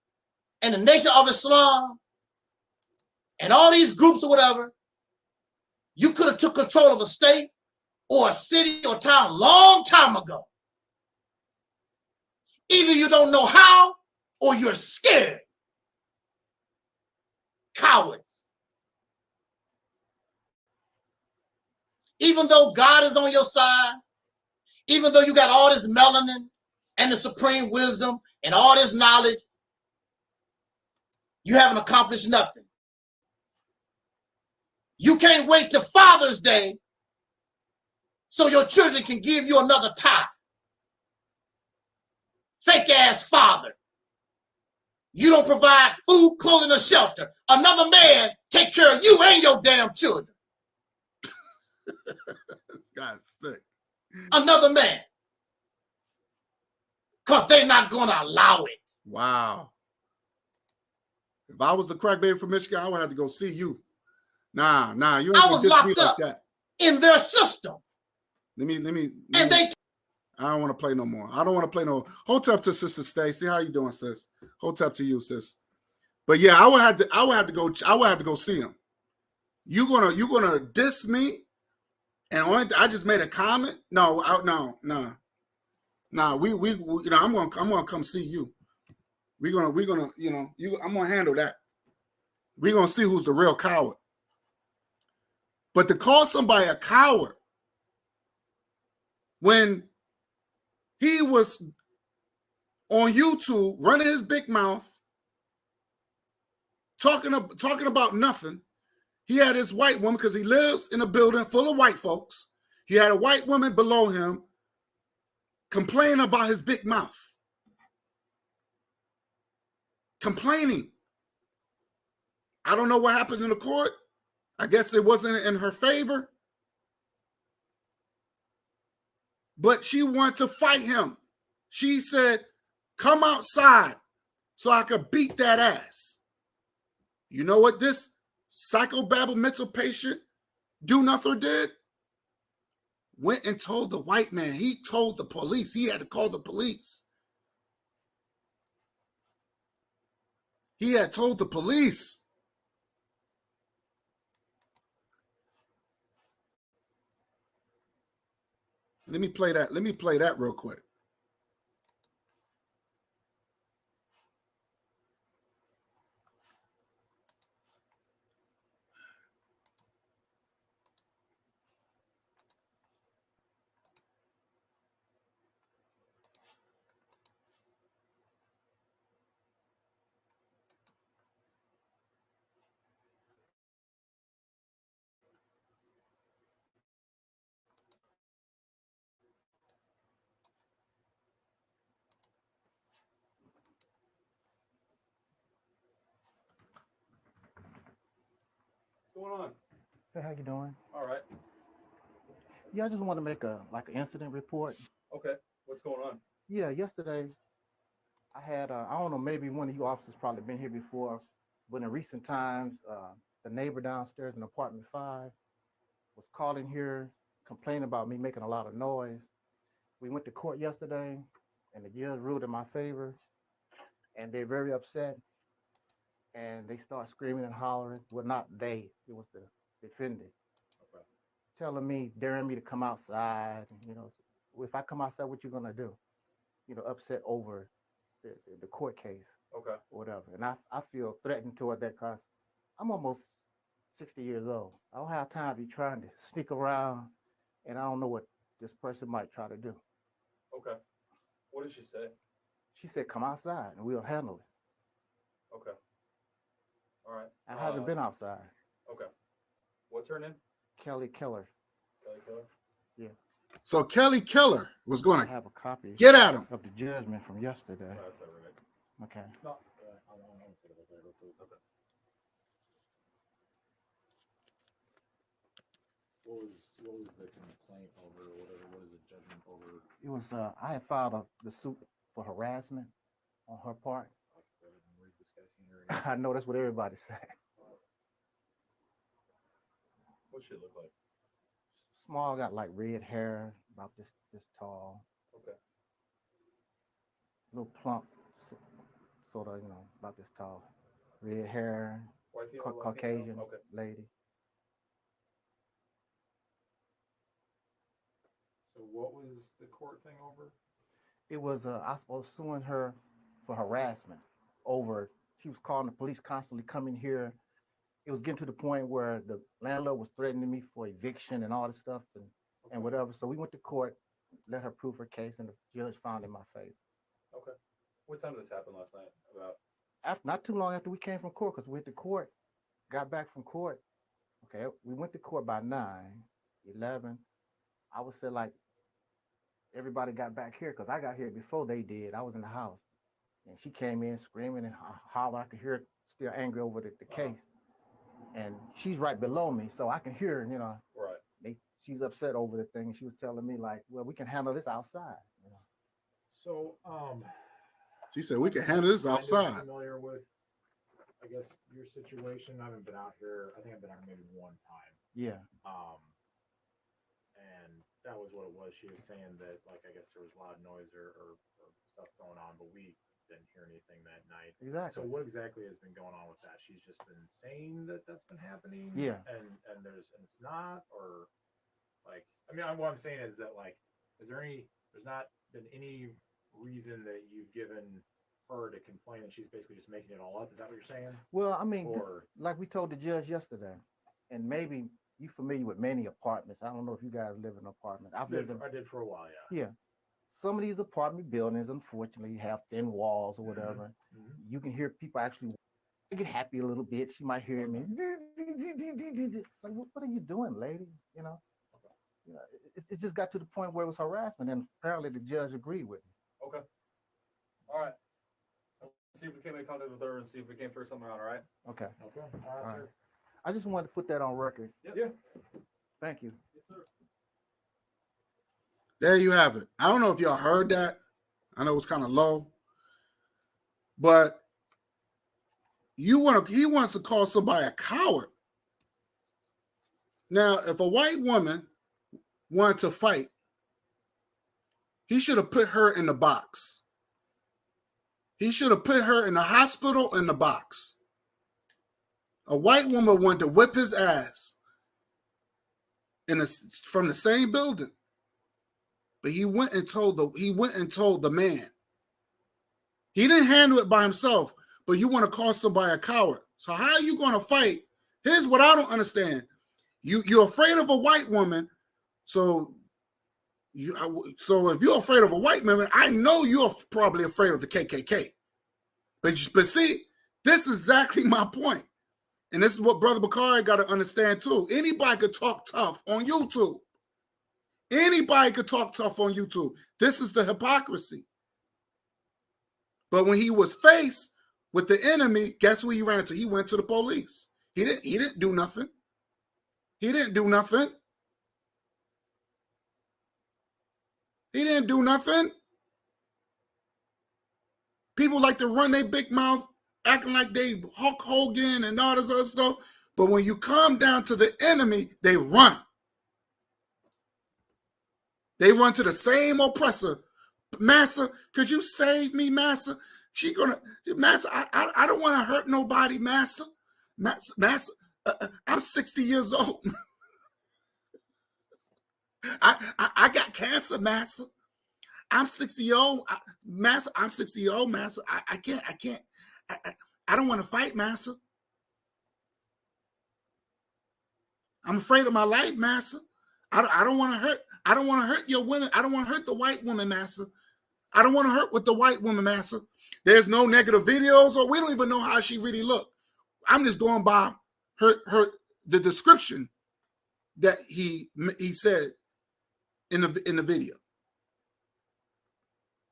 and the Nation of Islam and all these groups or whatever, you could have took control of a state or a city or town long time ago. Either you don't know how or you're scared. Cowards. Even though God is on your side, even though you got all this melanin and the supreme wisdom and all this knowledge, you haven't accomplished nothing. You can't wait till Father's Day so your children can give you another tie. Fake ass father. You don't provide food, clothing, or shelter. Another man take care of you and your damn children. This guy's sick. Another man. Because they're not going to allow it. Wow. If I was the crack baby from Michigan, I would have to go see you. Nah, you ain't I was locked up in their system. Let me. And they. I don't want to play no more. I don't want to play no. Hold up to Sister Stacy. How you doing, sis? Hold up to you, sis. But yeah, I would have to go see him. You gonna diss me? And I just made a comment. No. We I'm gonna come see you. We're gonna I'm gonna handle that. We're gonna see who's the real coward. But to call somebody a coward when he was on YouTube running his big mouth, talking about nothing. He had his white woman, because he lives in a building full of white folks. He had a white woman below him complaining about his big mouth. Complaining. I don't know what happened in the court. I guess it wasn't in her favor. But she wanted to fight him. She said, come outside so I could beat that ass. You know what this psychobabble mental patient do nothing did? Went and told the white man. He told the police. He had to call the police. He had told the police. Let me play that. Let me play that real quick. What's going on? Hey, how you doing? All right. Yeah, I just want to make an incident report. Okay. What's going on? Yeah, yesterday I had I don't know, maybe one of you officers probably been here before, but in recent times, the neighbor downstairs in apartment 5 was calling here complaining about me making a lot of noise. We went to court yesterday, and the judge ruled in my favor, and they're very upset, and they start screaming and hollering. Well, not they; it was the defendant. Okay. Telling me, daring me to come outside. You know, if I come outside, what you gonna do? You know, upset over the court case Okay. or whatever. And I feel threatened toward that because I'm almost 60 years old. I don't have time to be trying to sneak around, and I don't know what this person might try to do. Okay. What did she say? She said, "Come outside and we'll handle it." Okay. All right. I haven't been outside. Okay. What's her name? Kelly Keller. Kelly Killer. Yeah. So Kelly Keller was going I to have a copy get at him. of the judgment from yesterday. Oh, that's all right. Okay. No. I want to take a look at it real quick. Okay. What was the complaint over, or whatever? What is the judgment over? It was I had filed the suit for harassment on her part. Go ahead and read this guy's scenery. I know that's what everybody said. What should it look like? Small, got like red hair, about this tall, Okay. little plump, sort of, you know, about this tall, red hair, White female, black Caucasian female? Okay. lady. So what was the court thing over? It was I was suing her for harassment over. She was calling the police constantly, coming here. It was getting to the point where the landlord was threatening me for eviction and all this stuff and whatever. So we went to court, let her prove her case, and the judge found in my favor. Okay. What time did this happen last night? About? After, not too long after we came from court, because we went to court, got back from court. Okay, we went to court by 9, 11. I would say like everybody got back here because I got here before they did. I was in the house, and she came in screaming and hollering. I could hear her still angry over the case, and she's right below me, so I can hear her. You know, Right. She's upset over the thing. She was telling me like, "Well, we can handle this outside." You know. So, She said we can handle this kind of outside. familiar with, I guess, your situation. I haven't been out here. I think I've been out here maybe one time. Yeah. And that was what it was. She was saying that, like, I guess there was loud noise or stuff going on, but we didn't hear anything that night. Exactly. So what exactly has been going on with that? She's just been saying that that's been happening. Yeah. And it's not, or like, I mean, what I'm saying is that, like, there's not been any reason that you've given her to complain that she's basically just making it all up. Is that what you're saying? Well, I mean, Or like we told the judge yesterday, and maybe you familiar with many apartments. I don't know if you guys live in an apartment. I did for a while, yeah. Yeah. Some of these apartment buildings, unfortunately, have thin walls or whatever. Mhm. You can hear people actually get happy a little bit. She might hear me. Like, what are you doing, lady? You know? You know, it just got to the point where it was harassment, and apparently the judge agreed with me. Okay. All right. Let's see if we can make contact with her and see if we can figure something out. All right. Okay. Okay. All right. I just wanted to put that on record. Yeah. Thank you. Yes, sir. There you have it. I don't know if y'all heard that. I know it's kind of low, but he wants to call somebody a coward. Now, if a white woman wanted to fight, he should have put her in the box. He should have put her in the hospital in the box. A white woman wanted to whip his ass from the same building. but he went and told the man. He didn't handle it by himself, but you want to call somebody a coward. So how are you going to fight? Here's what I don't understand. You're afraid of a white woman, so if you're afraid of a white woman, I know you're probably afraid of the KKK. But see, this is exactly my point. And this is what Brother Bakari got to understand too. Anybody could talk tough on YouTube. Anybody could talk tough on YouTube. This is the hypocrisy. But when he was faced with the enemy, guess who he ran to? He went to the police. He didn't do nothing. He didn't do nothing. He didn't do nothing. People like to run their big mouth, acting like they Hulk Hogan and all this other stuff. But when you come down to the enemy, they run. They run to the same oppressor. Massa, could you save me, Massa? Massa, I don't want to hurt nobody, Massa. Massa, I'm 60 years old. I got cancer, Massa. I'm 60 old, Massa. I'm 60 old, Massa. I can't. I don't want to fight, Massa. I'm afraid of my life, Massa. I don't want to hurt. I don't want to hurt your women. I don't want to hurt the white woman, Massa. I don't want to hurt with the white woman, Massa. There's no negative videos, or we don't even know how she really looked. I'm just going by the description that he said in the video.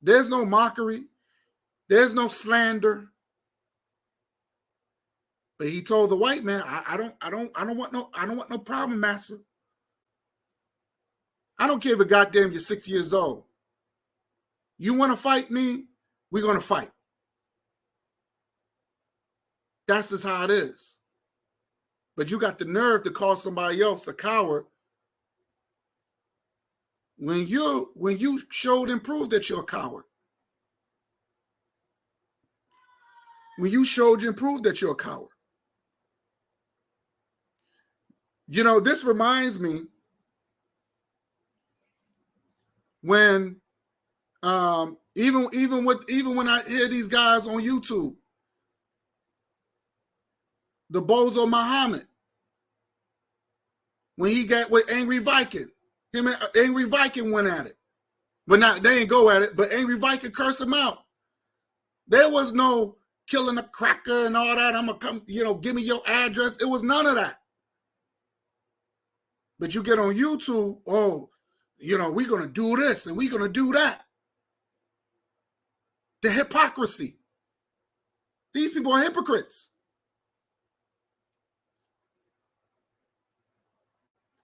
There's no mockery. There's no slander. But he told the white man, I don't want no problem, Massa. I don't care if goddamn you're 6 years old. You want to fight me? We're going to fight. That's just how it is. But you got the nerve to call somebody else a coward when you showed and proved that you're a coward. When you showed and proved that you're a coward. You know, this reminds me when even when I hear these guys on YouTube, the Bozo Muhammad, when he got with Angry Viking, him and Angry Viking went at it. But not they didn't go at it, but Angry Viking cursed him out. There was no killing a cracker and all that. I'm gonna come, give me your address. It was none of that. But you get on YouTube, we're gonna do this and we're gonna do that. The hypocrisy. These people are hypocrites.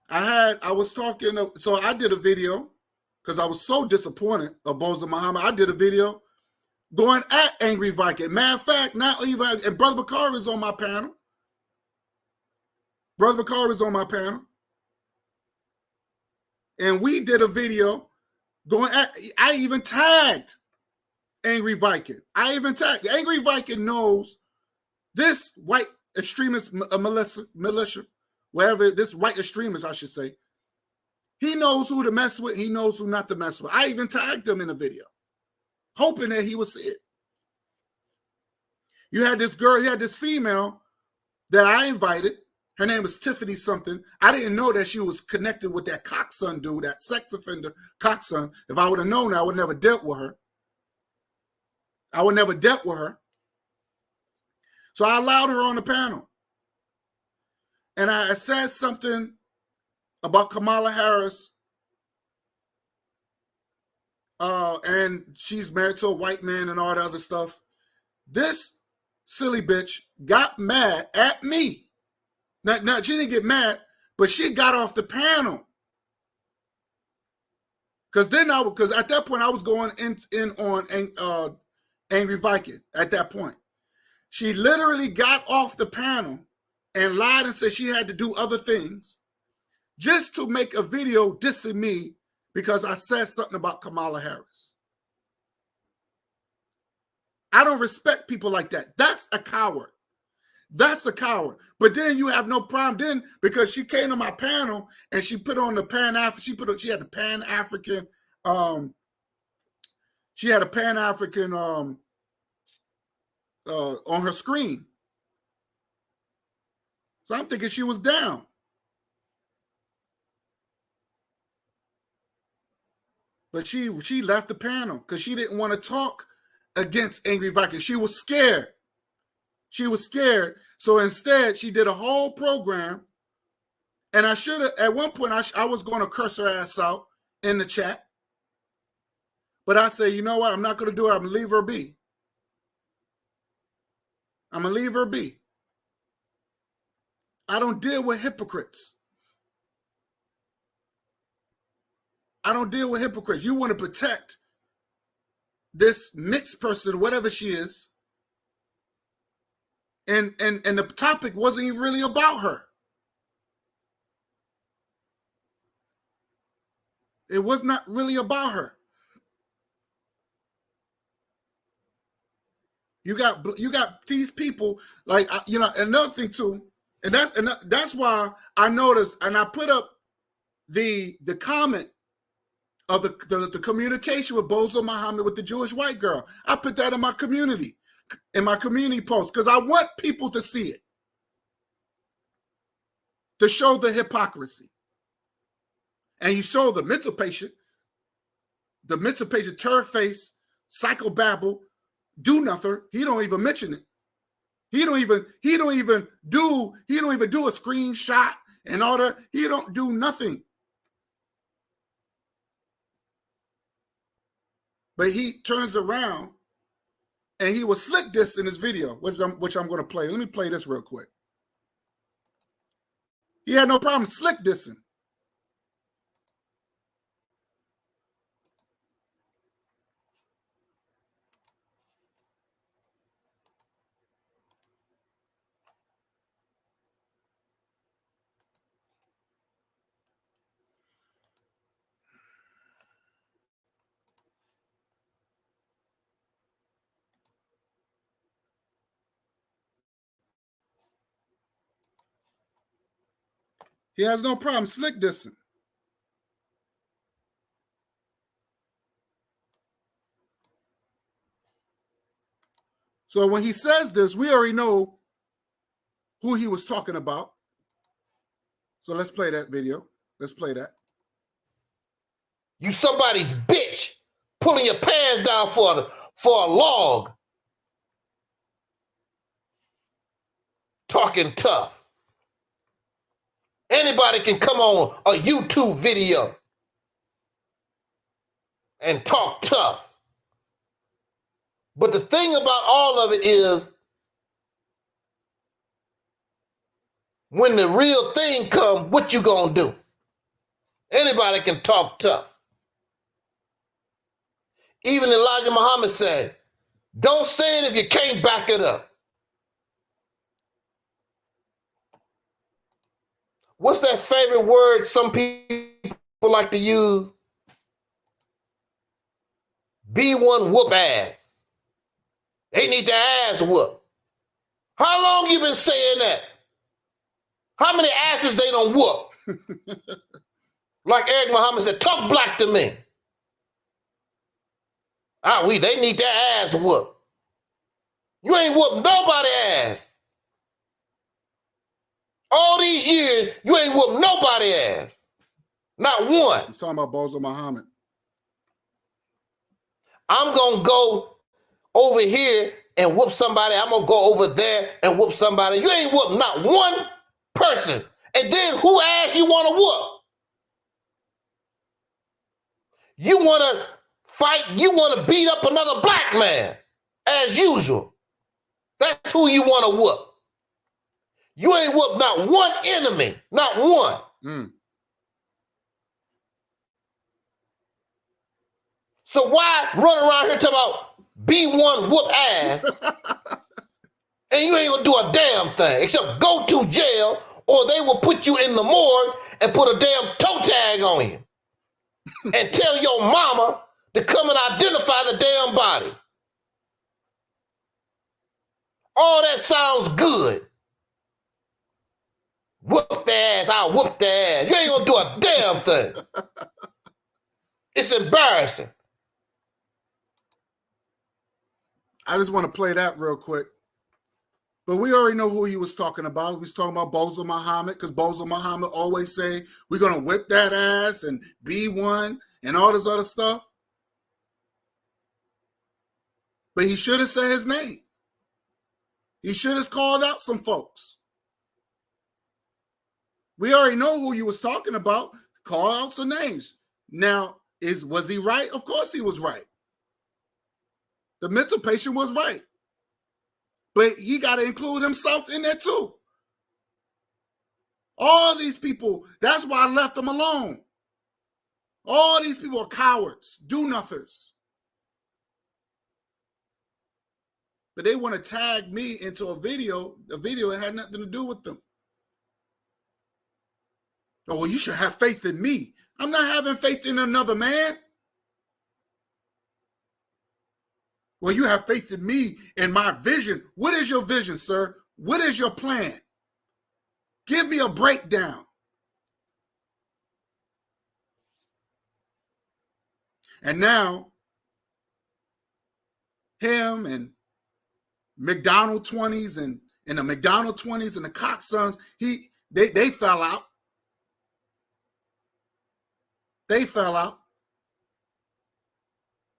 I was talking, so I did a video because I was so disappointed of Bozo Muhammad. I did a video going at Angry Viking. Matter of fact, not even, and Brother Bakari is on my panel. Brother Bakari is on my panel. And we did a video going at, I even tagged Angry Viking. Angry Viking knows this white extremist militia, wherever, this white extremist, I should say. He knows who to mess with. He knows who not to mess with. I even tagged him in the video, hoping that he would see it. You had this girl, you had this female that I invited. Her name was Tiffany something. I didn't know that she was connected with that cockson dude, that sex offender cockson. If I would have known that, I would never dealt with her. So I allowed her on the panel. And I said something about Kamala Harris. And she's married to a white man and all that other stuff. This silly bitch got mad at me. Now she didn't get mad, but she got off the panel. Because at that point I was going in on Angry Viking at that point. She literally got off the panel and lied and said she had to do other things just to make a video dissing me because I said something about Kamala Harris. I don't respect people like that. That's a coward. That's a coward. But then you have no problem then because she came to my panel and she put on the she had the Pan-African she had a Pan-African on her screen. So I'm thinking she was down. But she left the panel because she didn't want to talk against Angry Viking. She was scared. She was scared. So instead, she did a whole program. And I should have, at one point, I was going to curse her ass out in the chat. But I say, you know what? I'm not going to do it. I'm going to leave her be. I'm going to leave her be. I don't deal with hypocrites. I don't deal with hypocrites. You want to protect this mixed person, whatever she is. And the topic wasn't even really about her. It was not really about her. You got these people, like, you know, another thing too, and that's why I noticed, and I put up the comment of the communication with Bozo Muhammad with the Jewish white girl. I put that in my community post, because I want people to see it, to show the hypocrisy. And you show the mental patient, turd face, psychobabble, do nothing. He don't even mention it. He don't even do a screenshot and all that. He don't do nothing. But he turns around and he was slick this in his video, which I'm going to play. Let me play this real quick. He had no problem slick dissing. He has no problem slick dissing. So when he says this, we already know who he was talking about. So let's play that video. Let's play that. You somebody's bitch pulling your pants down for a log. Talking tough. Anybody can come on a YouTube video and talk tough. But the thing about all of it is, when the real thing comes, what you gonna do? Anybody can talk tough. Even Elijah Muhammad said, don't say it if you can't back it up. What's that favorite word some people like to use? Be one whoop ass. They need their ass whoop. How long you been saying that? How many asses they don't whoop? Like Eric Muhammad said, talk black to me. They need their ass whoop. You ain't whooped nobody ass. All these years, you ain't whooped nobody ass. Not one. He's talking about Bozo Muhammad. I'm going to go over here and whoop somebody. I'm going to go over there and whoop somebody. You ain't whooped not one person. And then who ass you want to whoop? You want to fight, you want to beat up another black man, as usual. That's who you want to whoop. You ain't whooped not one enemy, not one. So why run around here talking about B1 whoop ass and you ain't gonna do a damn thing except go to jail, or they will put you in the morgue and put a damn toe tag on you and tell your mama to come and identify the damn body. All that sounds good. Whoop their ass, I'll whoop their ass. You ain't gonna do a damn thing. It's embarrassing. I just want to play that real quick. But we already know who he was talking about. He was talking about Bozo Muhammad, because Bozo Muhammad always say, we're going to whip that ass and be one and all this other stuff. But he should have said his name. He should have called out some folks. We already know who you was talking about. Call out some names. Now, was he right? Of course he was right. The mental patient was right. But he got to include himself in there too. All these people, that's why I left them alone. All these people are cowards, do-nothers. But they want to tag me into a video that had nothing to do with them. Oh, well, you should have faith in me. I'm not having faith in another man. Well, you have faith in me and my vision. What is your vision, sir? What is your plan? Give me a breakdown. And now, him and McDonald 20s and the McDonald 20s and the Cox sons, they fell out. They fell out.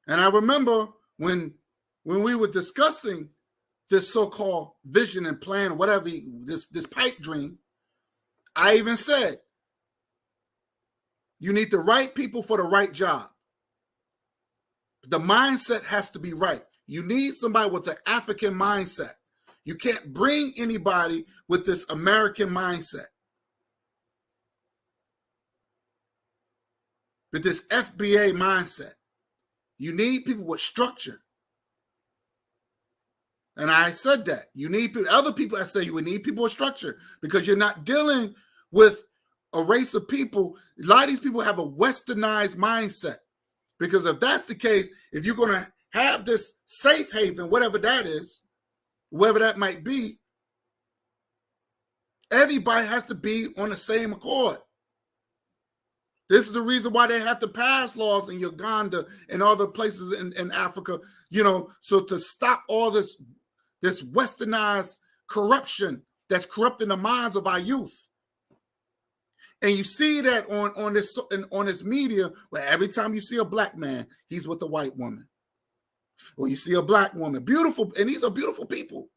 And I remember when we were discussing this so-called vision and plan, whatever, this pipe dream, I even said, you need the right people for the right job. The mindset has to be right. You need somebody with an African mindset. You can't bring anybody with this American mindset. With this FBA mindset. You need people with structure. And I said that. You need other people. I say you would need people with structure, because you're not dealing with a race of people. A lot of these people have a westernized mindset. Because if that's the case, if you're going to have this safe haven, whatever that is, whatever that might be, everybody has to be on the same accord. This is the reason why they have to pass laws in Uganda and other places in Africa, so to stop all this westernized corruption that's corrupting the minds of our youth. And you see that on this media, where every time you see a black man, he's with a white woman. Or you see a black woman, beautiful, and these are beautiful people.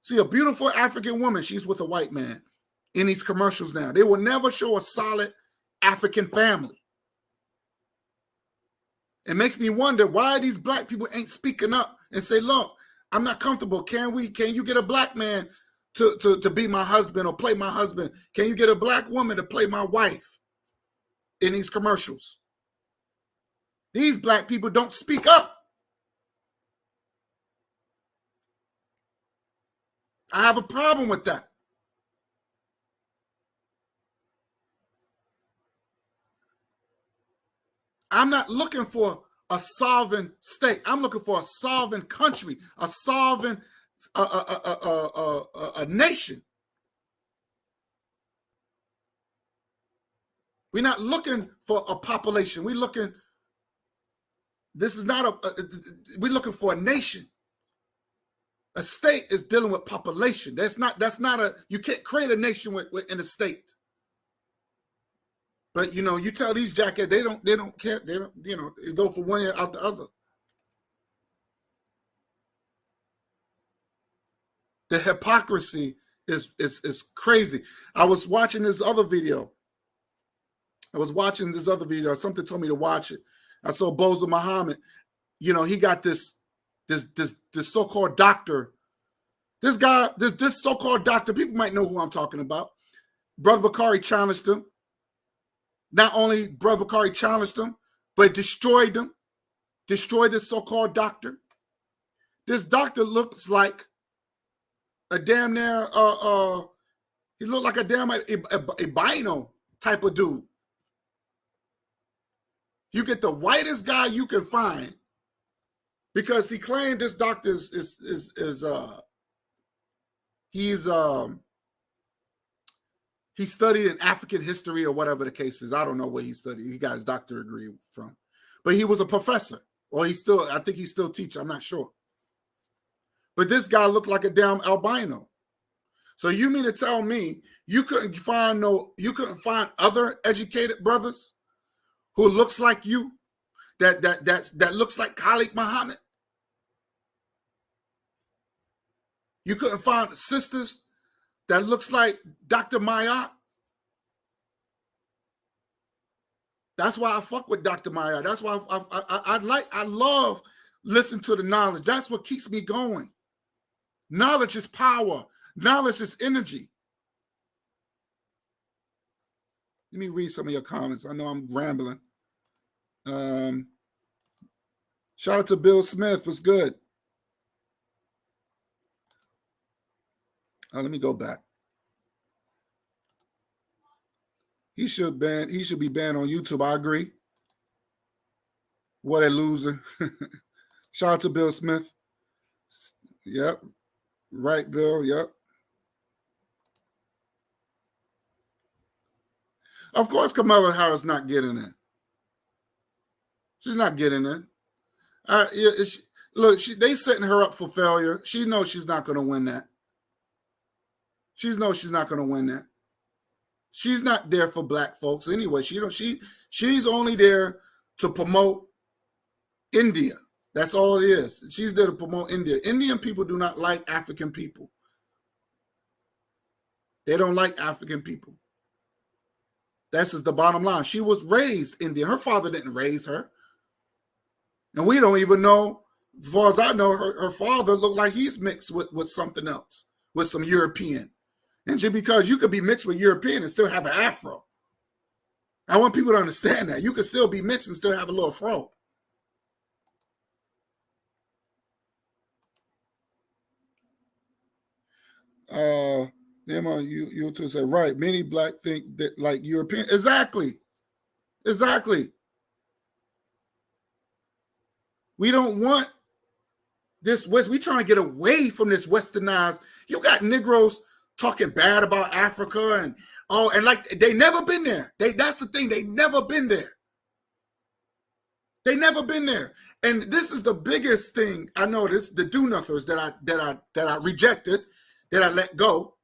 See a beautiful African woman, she's with a white man in these commercials now. They will never show a solid African family. It makes me wonder why these black people ain't speaking up and say, look, I'm not comfortable. Can you get a black man to be my husband or play my husband? Can you get a black woman to play my wife in these commercials? These black people don't speak up. I have a problem with that. I'm not looking for a sovereign state. I'm looking for a sovereign country, a sovereign a nation. We're not looking for a population. We're looking. This is not we're looking for a nation. A state is dealing with population. That's not you can't create a nation in a state. But you tell these jackets, they don't care. They don't, they go for one ear out the other. The hypocrisy is crazy. I was watching this other video. Something told me to watch it. I saw Bozo Muhammad. He got this so-called doctor. This guy, this so-called doctor, people might know who I'm talking about. Brother Bakari challenged him. Not only Brother Bakari challenged him, but destroyed him. Destroyed this so-called doctor. This doctor looks like a damn near, he looked like a damn albino type of dude. You get the whitest guy you can find, because he claimed this doctor he's He studied in African history or whatever the case is. I don't know where he studied. He got his doctorate degree from. But he was a professor. Or I think he still teaches. I'm not sure. But this guy looked like a damn albino. So you mean to tell me you couldn't find other educated brothers who looks like you, that looks like Khalid Muhammad? You couldn't find sisters that looks like Dr. Maya? That's why I fuck with Dr. Maya. That's why I love listening to the knowledge. That's what keeps me going. Knowledge is power. Knowledge is energy. Let me read some of your comments. I know I'm rambling. Shout out to Bill Smith. What's good? Let me go back. He should be banned on YouTube. I agree. What a loser. Shout out to Bill Smith. Yep. Right, Bill. Yep. Of course, Kamala Harris not getting it. She's not getting it. They setting her up for failure. She knows she's not going to win that. She knows she's not going to win that. She's not there for black folks anyway. She's only there to promote India. That's all it is. She's there to promote India. Indian people do not like African people. They don't like African people. That's just the bottom line. She was raised Indian. Her father didn't raise her. And we don't even know, as far as I know, her father looked like he's mixed with something else, with some European. And just because you could be mixed with European and still have an afro. I want people to understand that. You could still be mixed and still have a little fro. Them on YouTube say, right, many black think that like European. Exactly. We don't want this West. We trying to get away from this westernized. You got Negroes talking bad about Africa and like they never been there. That's the thing. They never been there. They never been there. And this is the biggest thing I noticed, the do-nothers that I rejected, that I let go.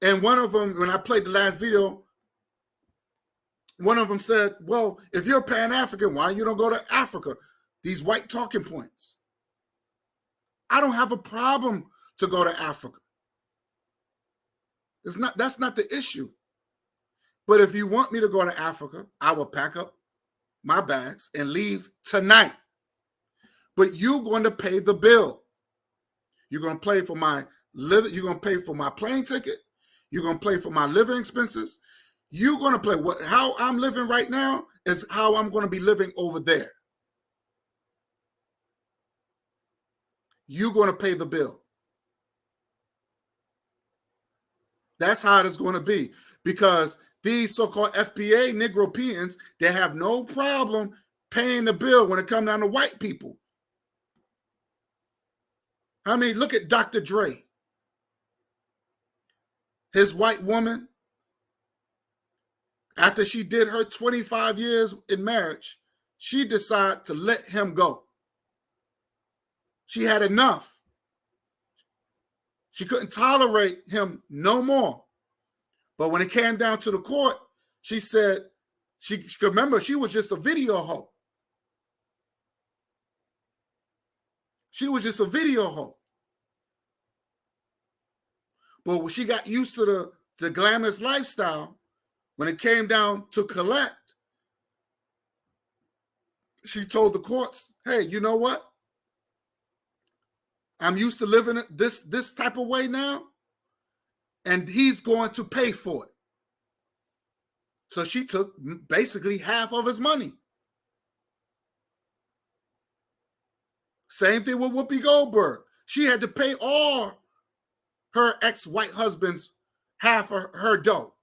And one of them, when I played the last video, one of them said, well, if you're Pan-African, why you don't go to Africa? These white talking points. I don't have a problem to go to Africa. That's not the issue. But if you want me to go to Africa, I will pack up my bags and leave tonight. But you're going to pay the bill. You're going to pay for my living. You're going to pay for my plane ticket. You're going to pay for my living expenses. You're going to play how I'm living right now is how I'm going to be living over there. You're going to pay the bill. That's how it's going to be, because these so-called FBA Negropeans, they have no problem paying the bill when it comes down to white people. I mean, look at Dr. Dre. His white woman, after she did her 25 years in marriage, she decided to let him go. She had enough. She couldn't tolerate him no more. But when it came down to the court, she said, she remember, she was just a video hoe. She was just a video hoe. But when she got used to the glamorous lifestyle, when it came down to collect, she told the courts, hey, you know what? I'm used to living this type of way now, and he's going to pay for it. So she took basically half of his money. Same thing with Whoopi Goldberg. She had to pay all her ex-white husband's half of her dough.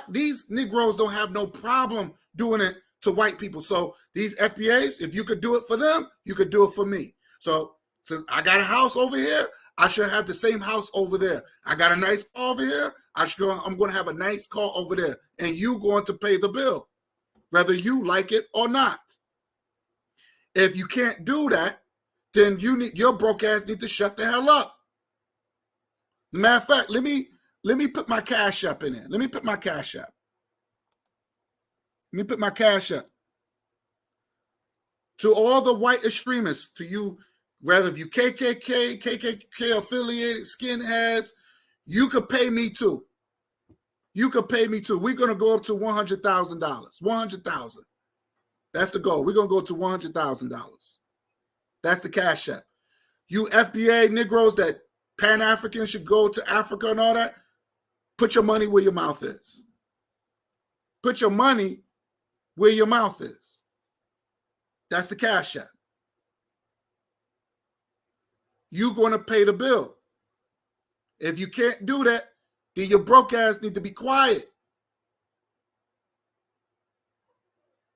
These Negroes don't have no problem doing it to white people. So these FBAs, if you could do it for them, you could do it for me. So since I got a house over here, I should have the same house over there. I got a nice car over here, I'm going to have a nice car over there, and you going to pay the bill, whether you like it or not. If you can't do that, then your broke ass need to shut the hell up. Matter of fact, let me put my Cash App in there. Let me put my Cash App. Let me put my Cash App. To all the white extremists, to you, whether if you KKK affiliated, skinheads, you could pay me too. You could pay me too. We're gonna go up to $100,000. $100,000. That's the goal. We're gonna go to $100,000. That's the Cash App. You FBA Negroes that Pan-Africans should go to Africa and all that, put your money where your mouth is. Put your money where your mouth is. That's the Cash App. You're going to pay the bill. If you can't do that, then your broke ass need to be quiet.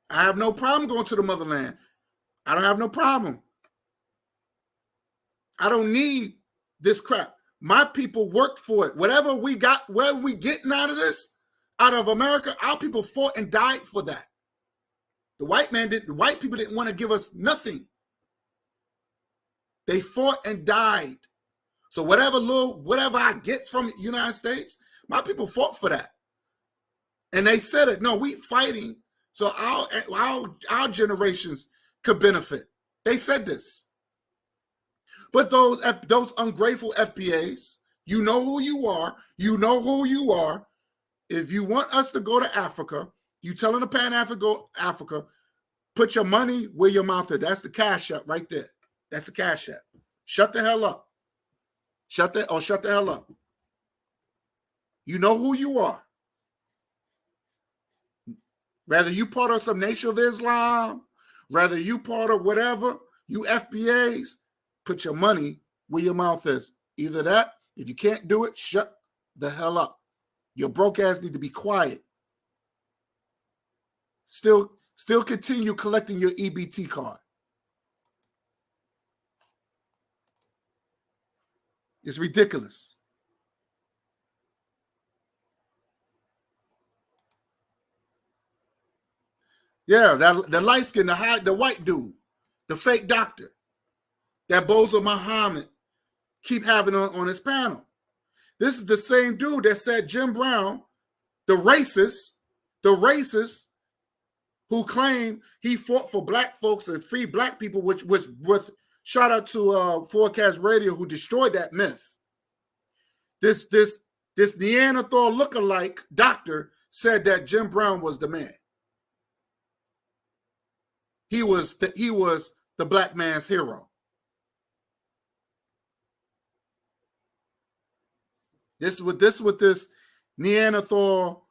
I have no problem going to the motherland. I don't have no problem. I don't need this crap. My people worked for it. Whatever we got, whatever we getting out of this, out of America, our people fought and died for that. The white people didn't want to give us nothing. They fought and died. So whatever I get from the United States, my people fought for that. And they said it. No, we fighting so our generations could benefit. They said this. But those ungrateful FBAs, you know who you are. You know who you are. If you want us to go to Africa, you telling the Pan-African go Africa, put your money where your mouth is. That's the Cash App right there. That's the Cash App. Shut the hell up. Shut the hell up. You know who you are. Whether you part of some Nation of Islam, whether you part of whatever, you FBAs, put your money where your mouth is. Either that, if you can't do it, shut the hell up. Your broke ass need to be quiet. Still continue collecting your EBT card. It's ridiculous. Yeah, the light skin, the white dude, the fake doctor, that Bozo Muhammad keep having on his panel. This is the same dude that said Jim Brown, the racist who claimed he fought for black folks and free black people, which was worth shout out to Forecast Radio who destroyed that myth. This Neanderthal lookalike doctor said that Jim Brown was the man. He was the black man's hero. This with this Neanderthal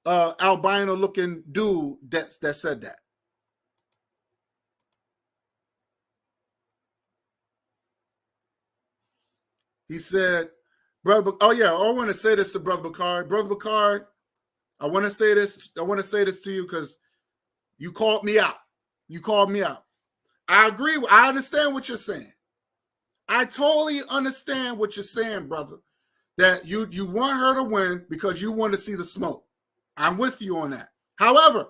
albino looking dude that said that. He said, brother, oh yeah, I want to say this to Brother Bakari. Brother Bakari, I want to say this to you because you called me out. You called me out. I agree. I understand what you're saying. I totally understand what you're saying, brother. That you want her to win because you want to see the smoke. I'm with you on that. However,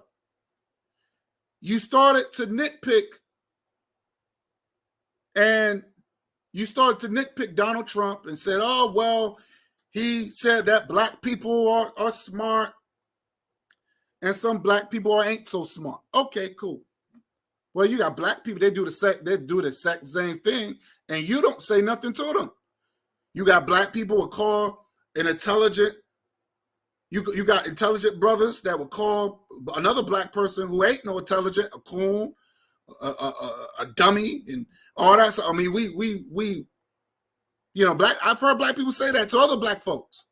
you started to nitpick Donald Trump and said, oh, well, he said that black people are smart and some black people ain't so smart. Okay, cool. Well, you got black people, they do the exact same thing, and you don't say nothing to them. You got black people who call an intelligent, you got intelligent brothers that would call another black person who ain't no intelligent, a coon, a dummy, and all that. So, I mean, we I've heard black people say that to other black folks.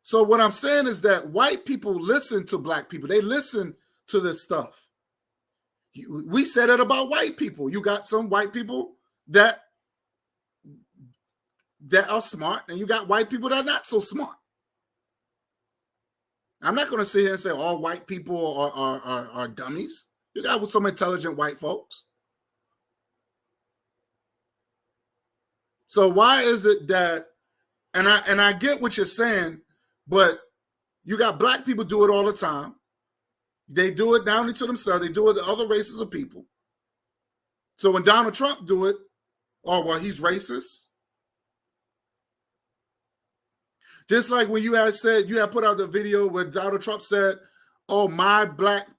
So what I'm saying is that white people listen to black people. They listen to this stuff. We said it about white people. You got some white people that are smart, and you got white people that are not so smart. I'm not going to sit here and say all white people are dummies. You got some intelligent white folks. So why is it that, and I get what you're saying, but you got black people do it all the time. They do it down to themselves. They do it to other races of people. So when Donald Trump do it, oh, well, he's racist. Just like when you had put out the video where Donald Trump said, oh, my black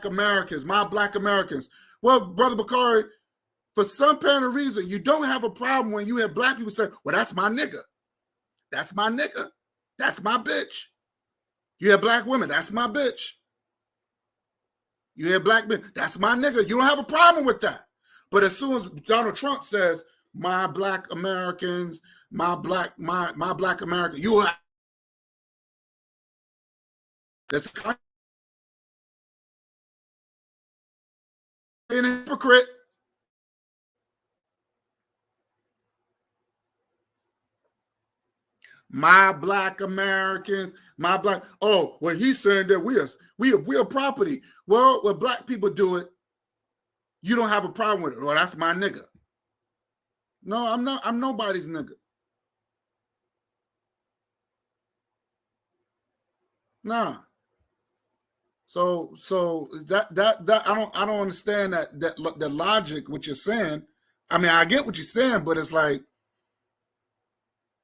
Americans, my black Americans. Well, Brother Bakari, for some apparent reason, you don't have a problem when you have black people say, well, that's my nigga. That's my nigga. That's my bitch. You have black women, that's my bitch. You have black men, that's my nigga. You don't have a problem with that. But as soon as Donald Trump says, my black Americans, my black American, you have that's being a hypocrite. My black Americans, my black. Oh, well, he's saying that we are property. Well, when black people do it, you don't have a problem with it. Well, that's my nigga. No, I'm not. I'm nobody's nigga. Nah. So that I don't understand that the logic what you're saying. I mean, I get what you're saying, but it's like,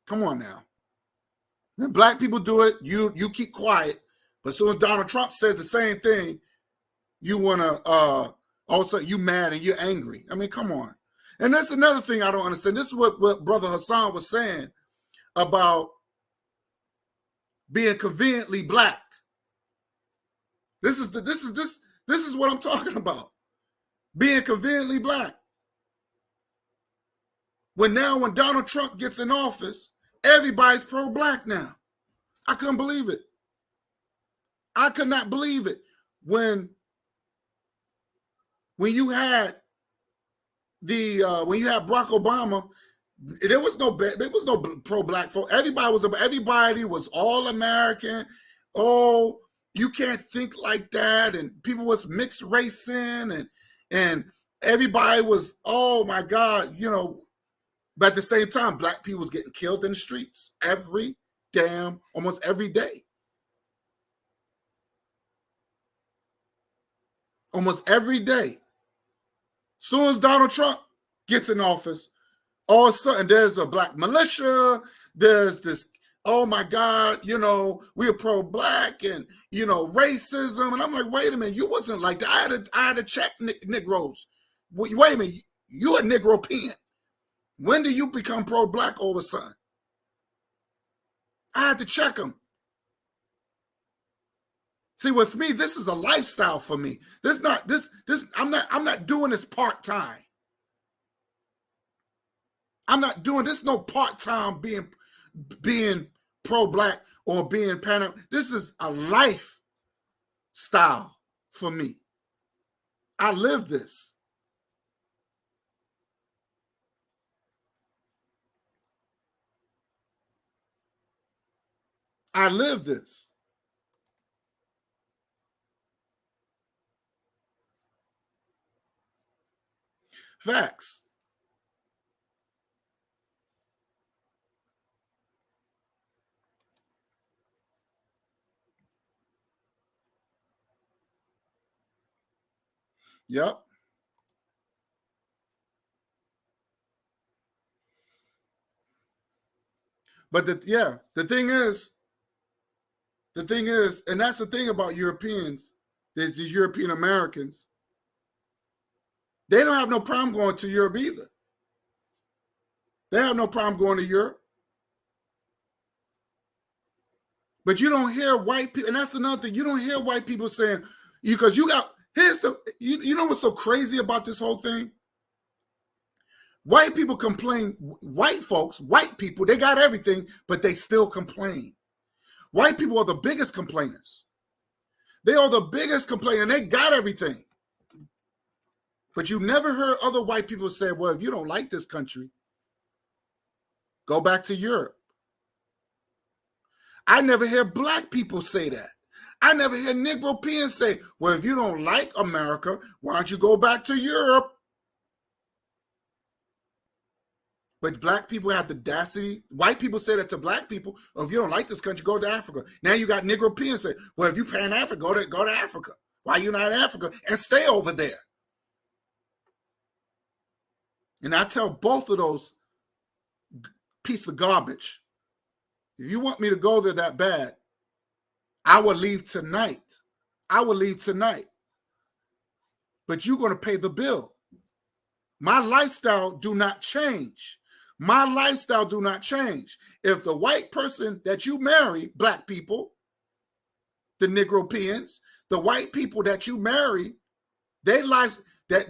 come on now. When black people do it, you keep quiet. But as soon as Donald Trump says the same thing, you want to also you mad and you're angry. I mean, come on. And that's another thing I don't understand. This is what Brother Hassan was saying about being conveniently black. This is what I'm talking about. Being conveniently black. When Donald Trump gets in office, everybody's pro-black now. I couldn't believe it. I could not believe it. When you had when you had Barack Obama, there was no pro-black folk. Everybody was all American. Oh, you can't think like that, and people was mixed racing, and everybody was, oh my God, But at the same time, black people was getting killed in the streets almost every day. Almost every day. Soon as Donald Trump gets in office, all of a sudden there's a black militia, there's this, oh my God, we're pro-black and, racism. And I'm like, wait a minute, you wasn't like that. I had to check Negroes. Wait a minute, you a Negropean. When do you become pro-black all of a sudden? I had to check them. See, with me, this is a lifestyle for me. I'm not doing this part-time. I'm not doing this no part-time being pro-black or being pan. This is a lifestyle for me. I live this. I live this. Facts. Yep. But the thing is, and that's the thing about Europeans, these European Americans, they don't have no problem going to Europe either. They have no problem going to Europe. But you don't hear white people, and that's another thing, you don't hear white people saying, because you know what's so crazy about this whole thing? White people complain, white people, they got everything, but they still complain. White people are the biggest complainers. They are the biggest complainers, and they got everything. But you never heard other white people say, well, if you don't like this country, go back to Europe. I never hear black people say that. I never hear Negropeans say, well, if you don't like America, why don't you go back to Europe? But black people have the audacity. White people say that to black people. Oh, if you don't like this country, go to Africa. Now you got Negro Europeans say, well, if you pan Africa, go to Africa. Why you not in Africa? And stay over there. And I tell both of those piece of garbage, if you want me to go there that bad, I will leave tonight. I will leave tonight. But you're going to pay the bill. My lifestyle do not change. My lifestyle do not change. If the white person that you marry, black people, the Negro Europeans, the white people that you marry, they life that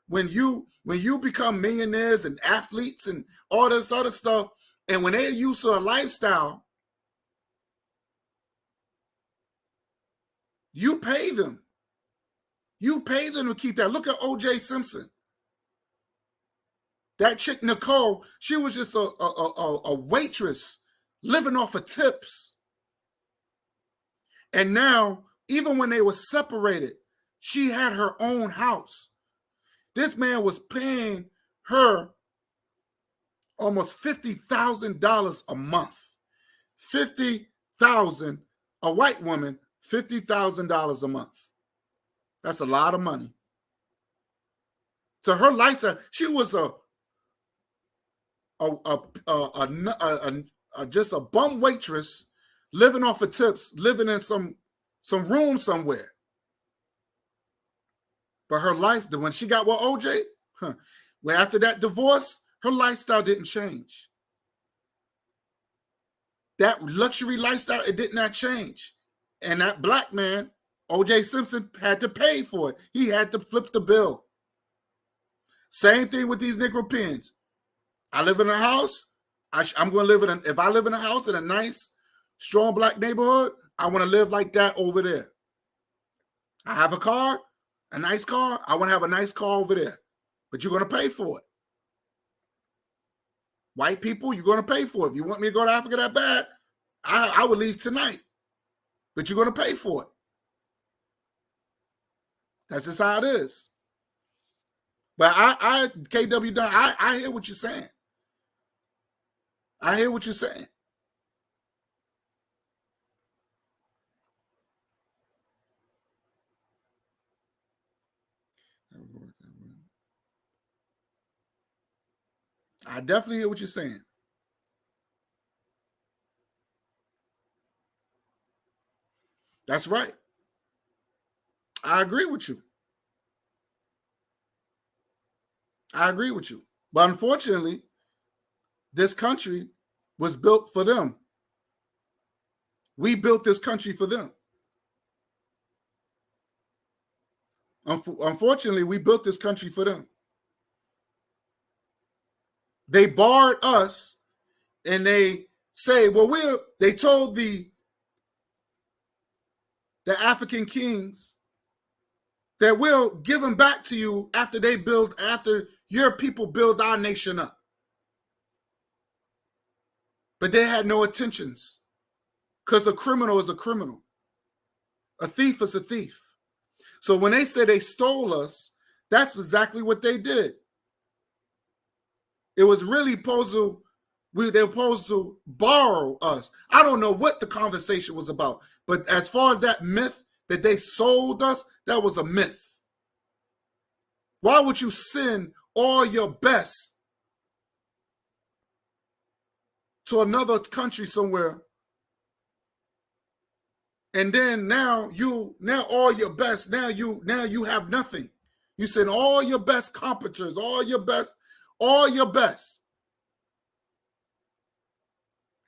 when you become millionaires and athletes and all this other stuff, and when they're used to a lifestyle, you pay them. You pay them to keep that. Look at O.J. Simpson. That chick, Nicole, she was just a waitress living off of tips. And now, even when they were separated, she had her own house. This man was paying her almost $50,000 a month. $50,000, a white woman, $50,000 a month. That's a lot of money. So her lifestyle, she was just a bum waitress living off of tips, living in some room somewhere. But her life, when she got with OJ, well, after that divorce, her lifestyle didn't change. That luxury lifestyle, it did not change. And that black man, O.J. Simpson, had to pay for it. He had to flip the bill. Same thing with these Negro Europeans. I live in a house. I'm going to live in if I live in a house in a nice, strong black neighborhood, I want to live like that over there. I have a car, a nice car. I want to have a nice car over there. But you're going to pay for it. White people, you're going to pay for it. If you want me to go to Africa that bad, I would leave tonight. But you're going to pay for it. That's just how it is. But KW Dunn, I hear what you're saying. I hear what you're saying. I definitely hear what you're saying. That's right. I agree with you. I agree with you. But unfortunately, this country was built for them. We built this country for them. Unfortunately, we built this country for them. They barred us and they say, well, they told the African kings that we'll give them back to you after your people build our nation up. But they had no intentions, because a criminal is a criminal. A thief is a thief. So when they say they stole us, that's exactly what they did. It was really they were supposed to borrow us. I don't know what the conversation was about, but as far as that myth that they sold us, that was a myth. Why would you send all your best to another country somewhere, and then now all your best, now you have nothing? You send all your best competitors, all your best.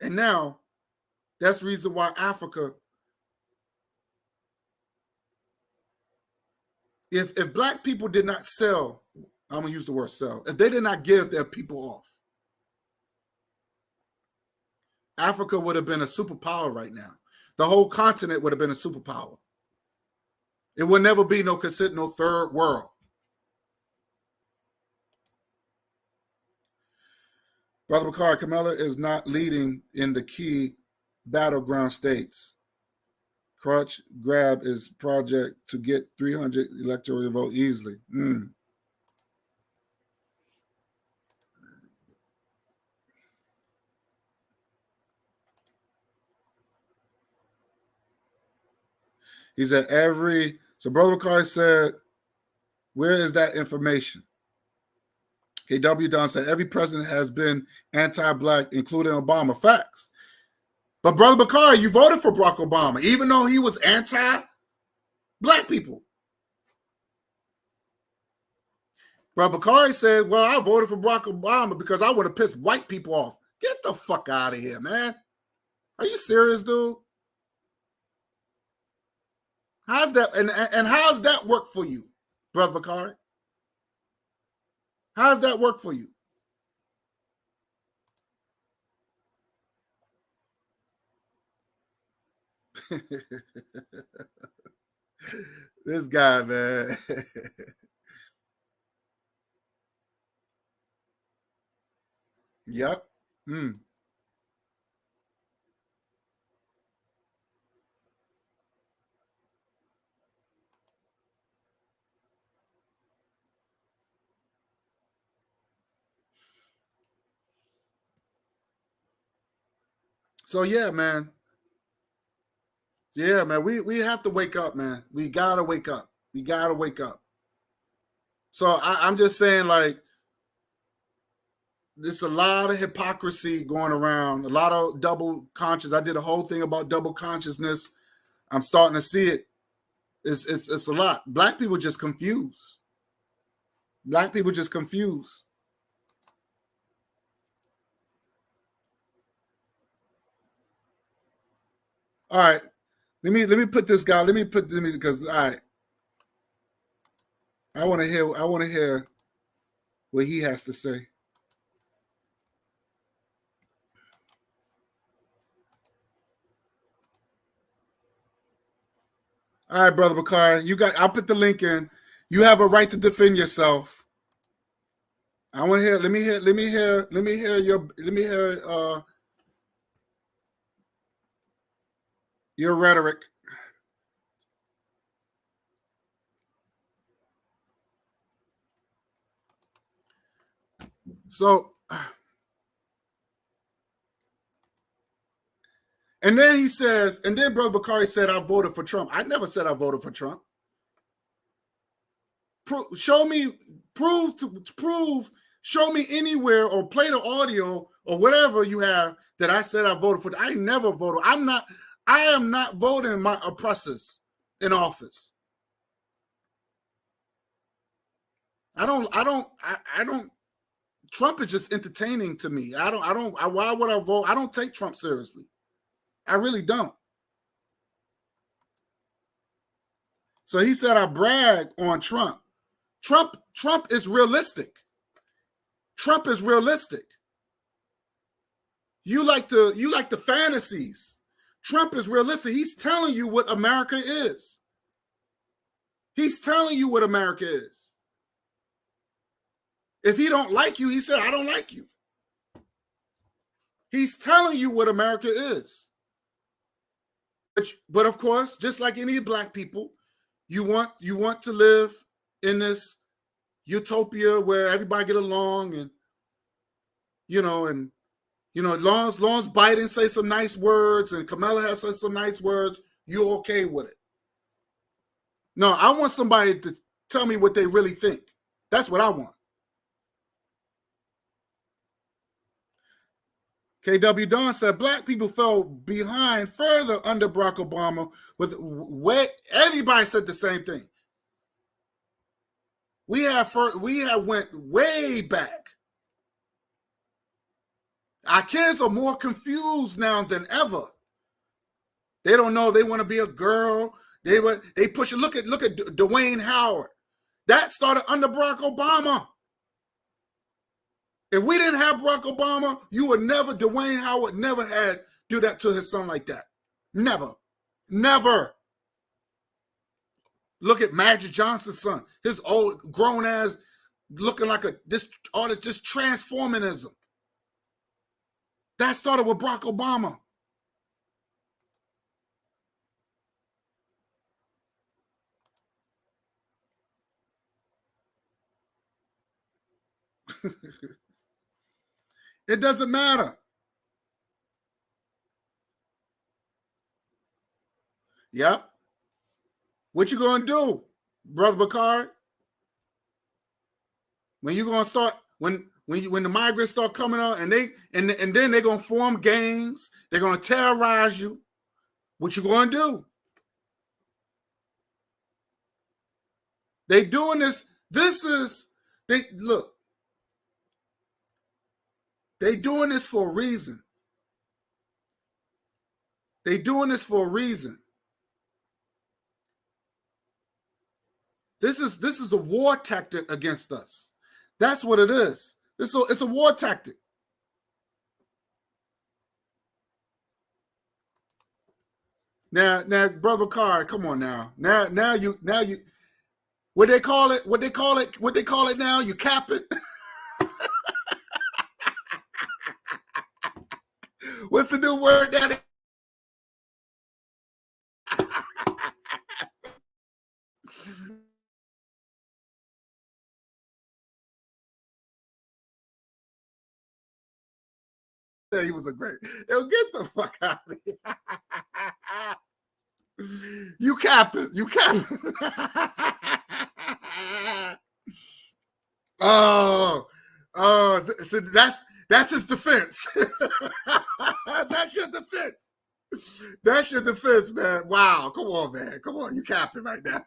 And now that's the reason why Africa, if black people did not sell, I'm going to use the word sell, if they did not give their people off, Africa would have been a superpower right now. The whole continent would have been a superpower. It would never be no third world. Brother Bakari, Kamala is not leading in the key battleground states. Crutch grab is project to get 300 electoral vote easily. He said so Brother McCarty said, where is that information? KW Don said, every president has been anti-black, including Obama. Facts. But Brother Bakari, you voted for Barack Obama, even though he was anti-black people. Brother Bakari said, well, I voted for Barack Obama because I want to piss white people off. Get the fuck out of here, man. Are you serious, dude? How's that? And how's that work for you, Brother Bakari? How's that work for you? This guy, man. Yep. So yeah, man. Yeah, man. We have to wake up, man. We gotta wake up. We gotta wake up. So I'm just saying, like, there's a lot of hypocrisy going around, a lot of double conscious. I did a whole thing about double consciousness. I'm starting to see it. It's a lot. Black people just confused. Black people just confused. All right. Let me put this guy. Because all right. I want to hear what he has to say. All right, Brother Bakari, I'll put the link in. You have a right to defend yourself. I want to hear. Let me hear your rhetoric. So, and then he says, and then Brother Bakari said, I voted for Trump. I never said I voted for Trump. Show me anywhere or play the audio or whatever you have that I said I voted for. I never voted. I am not voting my oppressors in office. I don't. Trump is just entertaining to me. Why would I vote? I don't take Trump seriously. I really don't. So he said I brag on Trump. Trump is realistic. Trump is realistic. You like the fantasies. Trump is realistic. He's telling you what America is. He's telling you what America is. If he don't like you, he said, I don't like you. He's telling you what America is. But of course, just like any black people, you want to live in this utopia where everybody get along and as long as Biden say some nice words and Kamala has said some nice words, you're okay with it. No, I want somebody to tell me what they really think. That's what I want. KW Don said black people fell behind further under Barack Obama. Everybody said the same thing. We have went way back. Our kids are more confused now than ever. They don't know if they want to be a girl. They push it. Look at Dwayne Howard. That started under Barack Obama. If we didn't have Barack Obama, Dwayne Howard never had do that to his son like that. Never. Look at Magic Johnson's son. His old grown ass looking like this transformism. That started with Barack Obama. It doesn't matter. Yep. What you gonna do, Brother Bakari? When you gonna start when the migrants start coming out and then they're gonna form gangs, they're gonna terrorize you. What you gonna do? They doing this. They doing this for a reason. They doing this for a reason. This is a war tactic against us. That's what it is. It's a war tactic. Now, Brother Carr, come on now. Now you what they call it now? You cap it. What's the new word that he was a great. He'll get the fuck out of here. You cap it. You cap it. So that's his defense. That's your defense. That's your defense, man. Wow. Come on, man. Come on. You capping right now.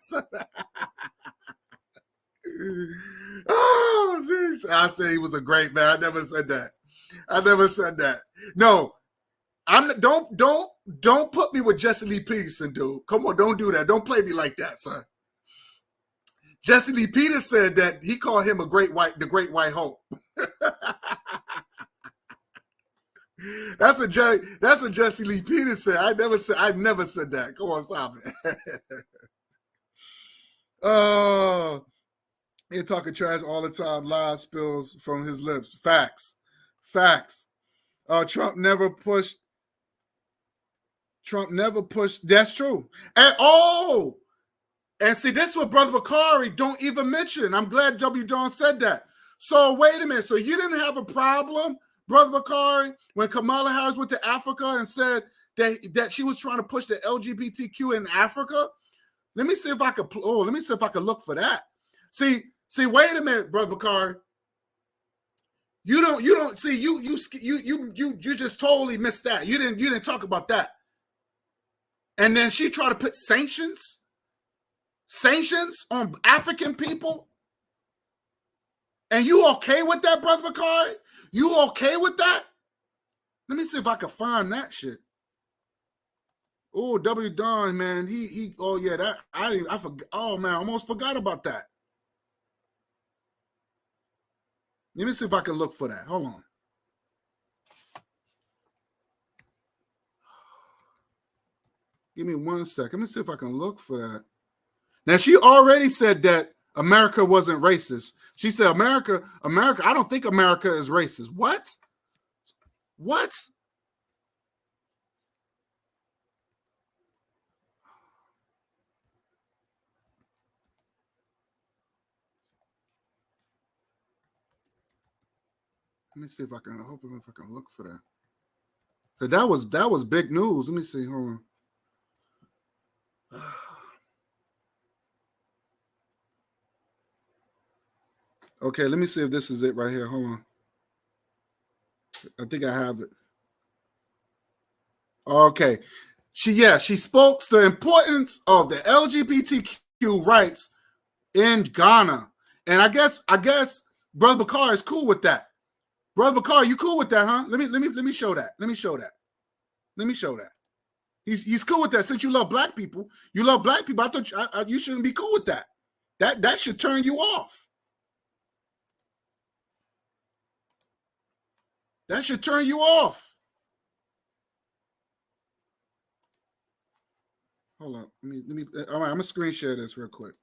Oh, I say he was a great man. I never said that. No, don't put me with Jesse Lee Peterson, dude. Come on, don't do that. Don't play me like that, son. Jesse Lee Peterson said that he called him the great white hope. That's what Jesse Lee Peterson said. I never said that. Come on, stop it. Oh, he's talking trash all the time. Lies spills from his lips. Facts. Trump never pushed. That's true. And see, this is what Brother Bakari don't even mention. I'm glad W. Dawn said that. So wait a minute. So you didn't have a problem, Brother Bakari, when Kamala Harris went to Africa and said that she was trying to push the LGBTQ in Africa? Let me see if I could. Let me see if I could look for that. See. Wait a minute, Brother Bakari. You don't see. You just totally missed that. You didn't talk about that. And then she tried to put sanctions on African people. And you okay with that, Brother Bakari? You okay with that? Let me see if I can find that shit. Oh, W. Don, man, he. Oh yeah, that I forgot. Oh man, I almost forgot about that. Let me see if I can look for that. Hold on. Give me 1 second. Let me see if I can look for that. Now, she already said that America wasn't racist. She said, America, I don't think America is racist. What? Let me see if I can, hopefully if I can look for that. That was big news. Let me see. Hold on. Okay, let me see if this is it right here. Hold on. I think I have it. Okay. She spoke to the importance of the LGBTQ rights in Ghana. And I guess Brother Bakar is cool with that. Brother Bakar, you cool with that, huh? Let me show that. Let me show that. He's cool with that. Since you love black people, I thought you shouldn't be cool with that. That should turn you off. That should turn you off. Hold on. Let me. All right, I'm gonna screen share this real quick.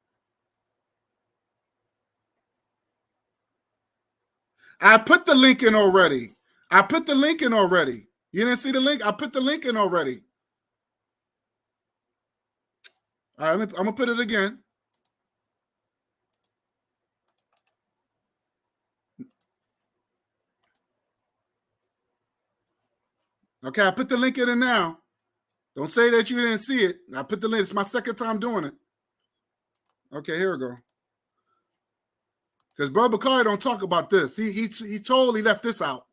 I put the link in already. You didn't see the link? I put the link in already. All right, I'm gonna put it again. Okay, I put the link in now. Don't say that you didn't see it. I put the link. It's my second time doing it. Okay, here we go. Because Brother Bakari don't talk about this. He totally left this out.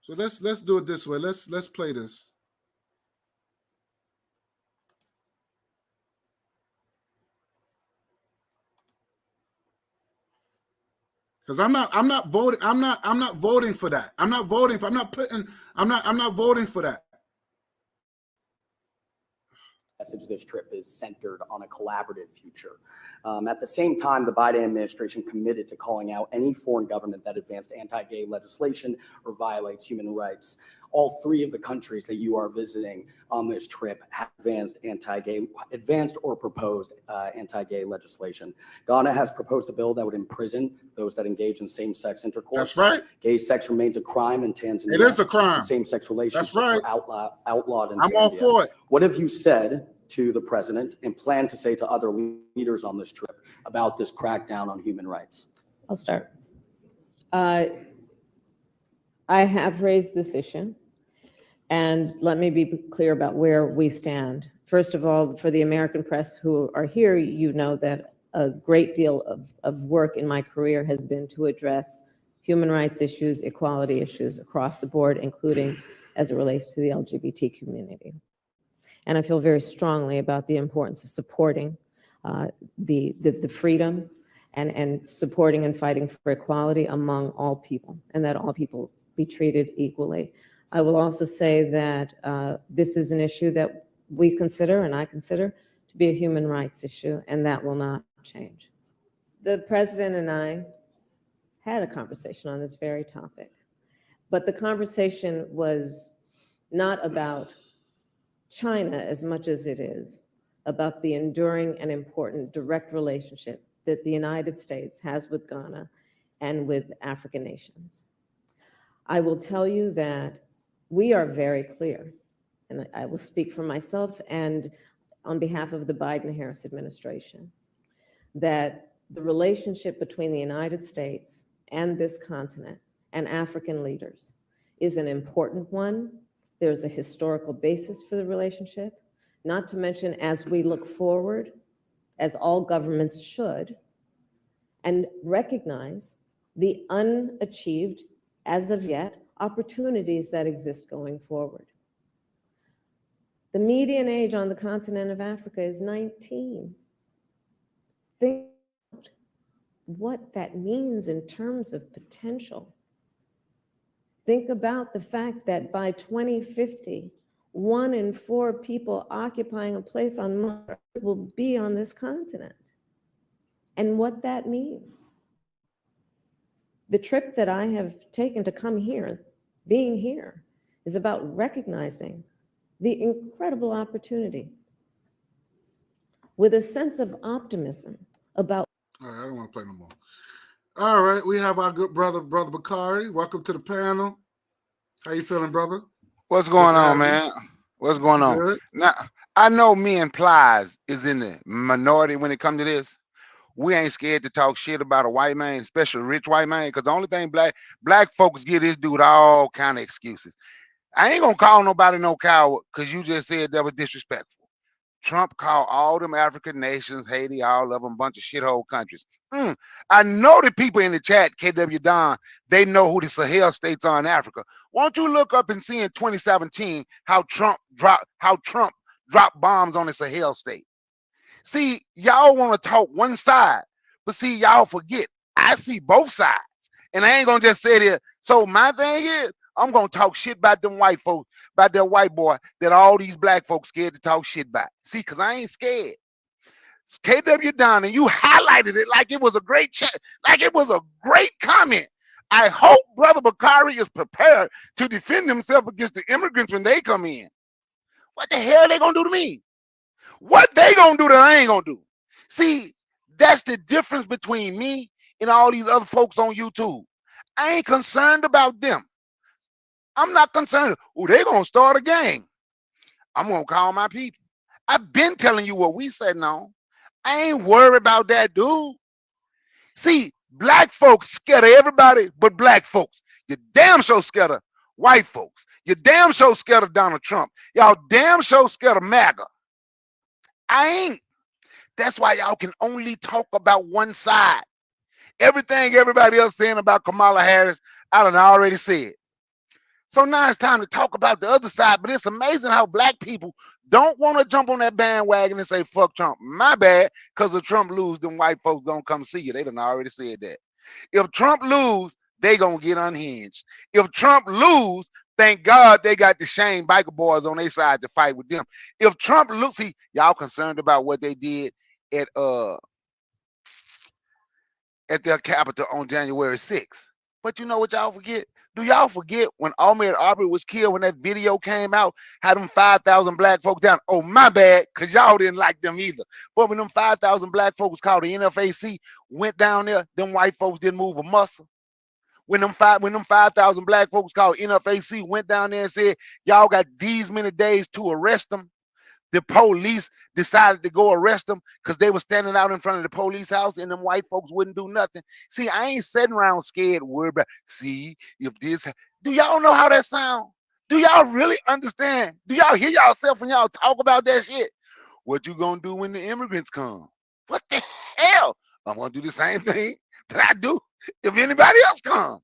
So let's do it this way. Let's play this. Because I'm not voting for that. I'm not voting for that. Message this trip is centered on a collaborative future. At the same time, the Biden administration committed to calling out any foreign government that advanced anti-gay legislation or violates human rights. All three of the countries that you are visiting on this trip have advanced or proposed anti-gay legislation. Ghana has proposed a bill that would imprison those that engage in same-sex intercourse. That's right. Gay sex remains a crime in Tanzania. It is a crime. Same-sex relationships That's right. are outlawed in I'm Zambia. all for it. What have you said to the president and plan to say to other leaders on this trip about this crackdown on human rights? I'll start. I have raised this issue, and let me be clear about where we stand. First of all, for the American press who are here, you know that a great deal of work in my career has been to address human rights issues, equality issues across the board, including as it relates to the LGBT community. And I feel very strongly about the importance of supporting the freedom and supporting and fighting for equality among all people, and that all people be treated equally. I will also say that this is an issue that we consider, and I consider, to be a human rights issue, and that will not change. The president and I had a conversation on this very topic, but the conversation was not about China as much as it is about the enduring and important direct relationship that the United States has with Ghana and with African nations. I will tell you that we are very clear, and I will speak for myself and on behalf of the Biden-Harris administration, that the relationship between the United States and this continent and African leaders is an important one. There's a historical basis for the relationship, not to mention as we look forward, as all governments should, and recognize the unachieved, as of yet, opportunities that exist going forward. The median age on the continent of Africa is 19. Think about what that means in terms of potential. Think about the fact that by 2050, 1 in 4 people occupying a place on Mars will be on this continent, and what that means. The trip that I have taken to come here, being here, is about recognizing the incredible opportunity with a sense of optimism about. All right, I don't want to play no more. All right, we have our good brother Bakari. Welcome to the panel. How you feeling, brother? What's going on, man? What's going on? Good. Now, I know me and Plies is in the minority when it comes to this. We ain't scared to talk shit about a white man, especially a rich white man, because the only thing black folks give this dude all kind of excuses. I ain't gonna call nobody no coward because you just said that was disrespectful. Trump called all them African nations, Haiti, all of them, bunch of shithole countries. I know the people in the chat, KW Don, they know who the Sahel states are in Africa. Won't you look up and see in 2017 how Trump dropped bombs on the Sahel state? See, y'all want to talk one side, but see, y'all forget I see both sides, and I ain't gonna just say it. So my thing is, I'm gonna talk shit about them white folks, about that white boy that all these black folks scared to talk shit about. See, because I ain't scared. It's KW Don, and you highlighted it like it was a great chat, like it was a great comment. I hope Brother Bakari is prepared to defend himself against the immigrants when they come in. What the hell they gonna do to me? What they gonna do that I ain't gonna do? See, that's the difference between me and all these other folks on YouTube. I ain't concerned about them. I'm not concerned. Oh, they gonna start a gang. I'm gonna call my people. I've been telling you what we said now. I ain't worried about that, dude. See, black folks scared of everybody but black folks. You damn sure scared of white folks. You're damn sure scared of Donald Trump. Y'all damn sure scared of MAGA. I ain't. That's why y'all can only talk about one side. Everything everybody else saying about Kamala Harris, I done already said. So now it's time to talk about the other side. But it's amazing how black people don't want to jump on that bandwagon and say, fuck Trump. My bad, because if Trump lose, them white folks don't come see you. They done already said that. If Trump lose, they gonna get unhinged. If Trump lose, thank God they got the Shane biker boys on their side to fight with them. If Trump lose, see, y'all concerned about what they did at their capital on January 6th. But you know what y'all forget? Do y'all forget when Ahmaud Arbery was killed, when that video came out, had them 5,000 black folks down? Oh, my bad, because y'all didn't like them either. But when them 5,000 black folks called the NFAC went down there, them white folks didn't move a muscle. When them 5,000 black folks called NFAC went down there and said, y'all got these many days to arrest them, the police decided to go arrest them because they were standing out in front of the police house and them white folks wouldn't do nothing. See, I ain't sitting around scared, worried about, see, if this, do y'all know how that sound? Do y'all really understand? Do y'all hear yourself when y'all talk about that shit? What you gonna do when the immigrants come? What the hell? I'm gonna do the same thing that I do if anybody else comes.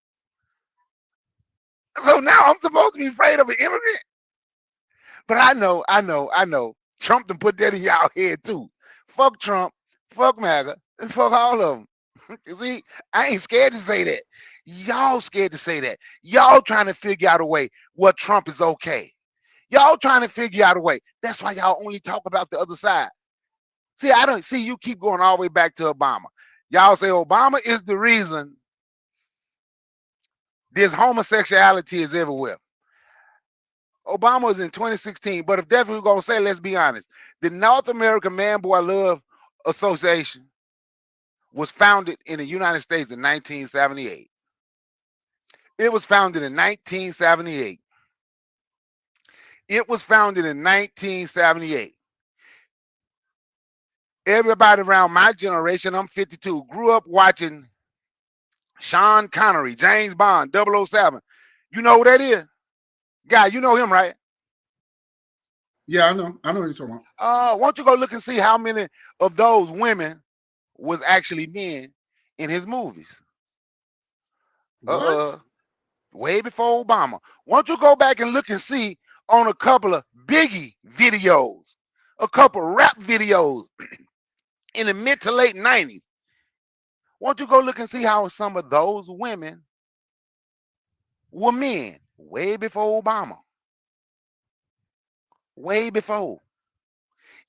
So now I'm supposed to be afraid of an immigrant? But I know. Trump done put that in y'all head too. Fuck Trump, fuck MAGA, and fuck all of them. You see, I ain't scared to say that. Y'all scared to say that. Y'all trying to figure out a way what Trump is okay. Y'all trying to figure out a way. That's why y'all only talk about the other side. See, I don't see you keep going all the way back to Obama. Y'all say Obama is the reason this homosexuality is everywhere. Obama was in 2016, but if definitely gonna say, let's be honest, the North American Man Boy Love Association was founded in the United States in 1978. It was founded in 1978. It was founded in 1978. Everybody around my generation, I'm 52, grew up watching Sean Connery, James Bond, 007. You know who that is? Guy, you know him, right? Yeah, I know what you're talking about. Why don't you go look and see how many of those women was actually men in his movies? What? Way before Obama. Why don't you go back and look and see on a couple of Biggie videos, a couple rap videos in the mid to late 90s. Why don't you go look and see how some of those women were men way before Obama? Way before.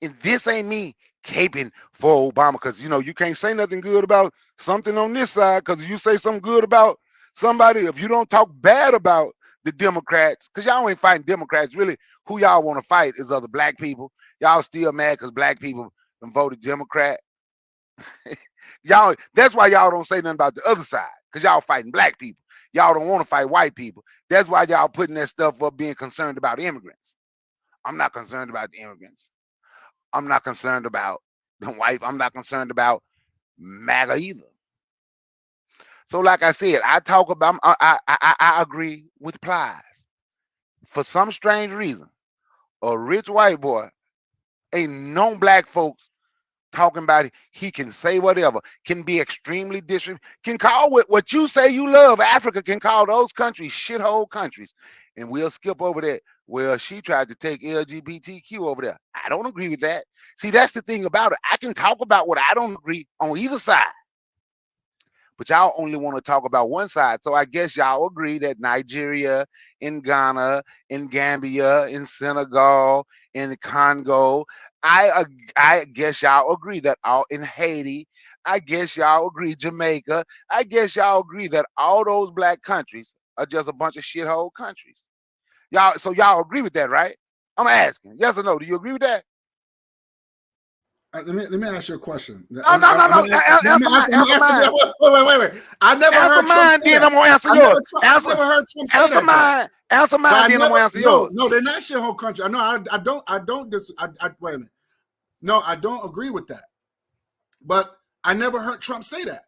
And this ain't me caping for Obama, because you know you can't say nothing good about something on this side, because if you say something good about somebody, if you don't talk bad about the Democrats, because y'all ain't fighting Democrats, really who y'all want to fight is other black people. Y'all still mad because black people voted Democrat. Y'all, that's why y'all don't say nothing about the other side, because y'all fighting black people. Y'all don't want to fight white people. That's why y'all putting that stuff up, being concerned about immigrants. I'm not concerned about the immigrants. I'm not concerned about the white. I'm not concerned about MAGA either. So, like I said, I talk about. I agree with Plies. For some strange reason, a rich white boy ain't no black folks talking about it. He can say whatever. Can be extremely disrespectful. Can call what you say you love. Africa can call those countries shithole countries, and we'll skip over that. Well, she tried to take LGBTQ over there. I don't agree with that. See, that's the thing about it. I can talk about what I don't agree on either side, but y'all only want to talk about one side. So I guess y'all agree that Nigeria, in Ghana, in Gambia, in Senegal, in Congo, I guess y'all agree that all in Haiti, I guess y'all agree Jamaica, I guess y'all agree that all those black countries are just a bunch of shithole countries. Y'all, so y'all agree with that, right? I'm asking, yes or no? Do you agree with that? Let me ask you a question. No. Answer mine. Wait. I never heard Trump say then that. I'm gonna answer yours. I never heard Trump say answer that. Mine. Answer mine, then I'm gonna answer yours. No, they're not shithole country. I don't wait a minute. No, I don't agree with that. But I never heard Trump say that.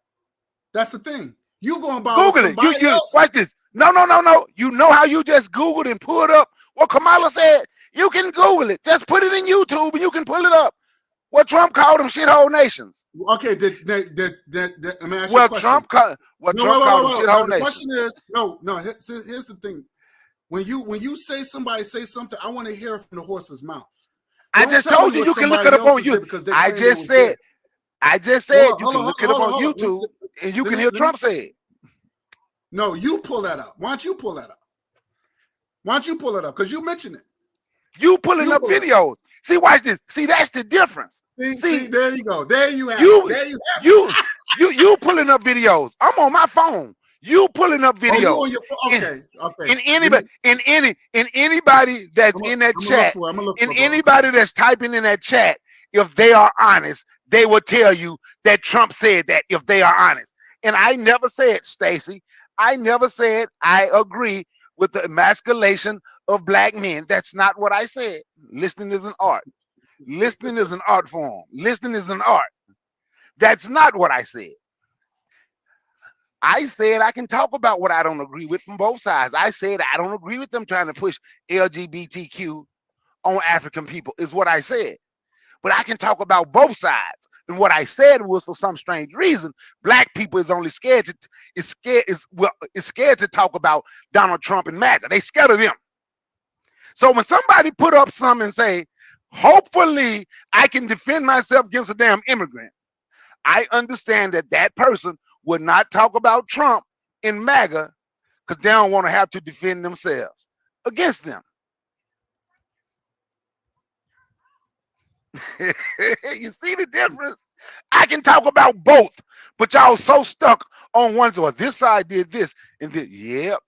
That's the thing. You going by Google it. You else. watch this. No. You know how you just Googled and pulled up what Kamala said? You can Google it. Just put it in YouTube and you can pull it up. What Trump called them shithole nations. Okay, let me ask you a Well, question. Trump called them shithole The nations. question is, here's the thing. When you say something, I want to hear it from the horse's mouth. I just told you can look it up on YouTube. I just said you can look it up on YouTube and you can hear Trump say it. No, you pull that up. Why don't you pull that up? Why don't you pull it up? Because you mentioned it. You pulling up videos. See, watch this. See, that's the difference. See, there you go. There you have it. There you have it. You pulling up videos. I'm on my phone. You pulling up videos. Oh, you on your phone. Okay. In anybody that's in that chat, anybody that's typing in that chat, if they are honest, they will tell you that Trump said that if they are honest. And I never said, Stacy, I never said I agree with the emasculation of black men. That's not what I said. Listening is an art. Listening is an art form. Listening is an art. That's not what I said. I said I can talk about what I don't agree with from both sides. I said I don't agree with them trying to push LGBTQ on African people is what I said. But I can talk about both sides. And what I said was, for some strange reason, black people is only scared to talk about Donald Trump and MAGA. They scared of them. So when somebody put up something and say, hopefully I can defend myself against a damn immigrant, I understand that that person would not talk about Trump and MAGA because they don't want to have to defend themselves against them. You see the difference? I can talk about both, but y'all so stuck on one side. This side did this and this. Yep.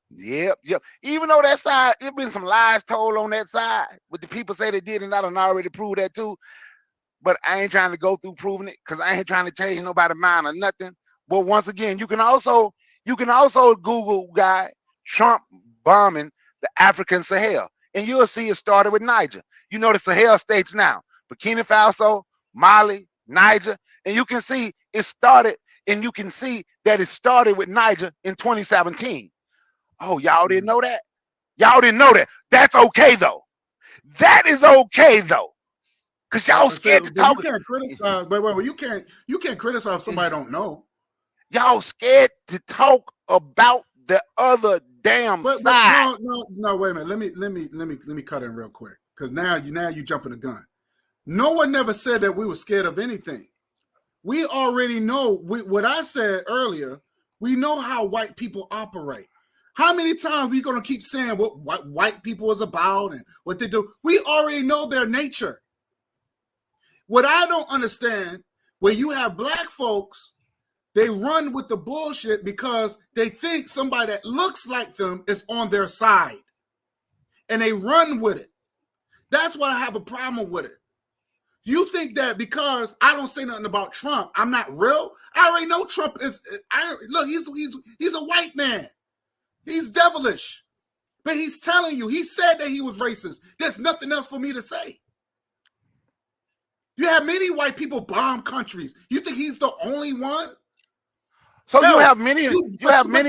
Even though that side, it been some lies told on that side, but the people say they did, and I done already proved that too. But I ain't trying to go through proving it because I ain't trying to change nobody's mind or nothing. But once again, you can also Google guy Trump bombing the African Sahel, and you'll see it started with Niger. You know the Sahel states now, Burkina Faso, Mali, Niger, and you can see it started, and you can see that it started with Niger in 2017. Oh, y'all didn't know that? Y'all didn't know that. That's okay though. That is okay though. Cause y'all scared to talk. You can't criticize, but you can't criticize if somebody don't know. Y'all scared to talk about the other damn side. No, wait a minute. Let me cut in real quick. Because now you jumping the gun. No one never said that we were scared of anything. We already know what I said earlier. We know how white people operate. How many times we gonna keep saying what white people is about and what they do? We already know their nature. What I don't understand, where you have black folks, they run with the bullshit because they think somebody that looks like them is on their side. And they run with it. That's why I have a problem with it. You think that because I don't say nothing about Trump, I'm not real? I already know Trump is, look, he's a white man. He's devilish. But he's telling you, he said that he was racist. There's nothing else for me to say. You have many white people bomb countries. You think he's the only one? So you have many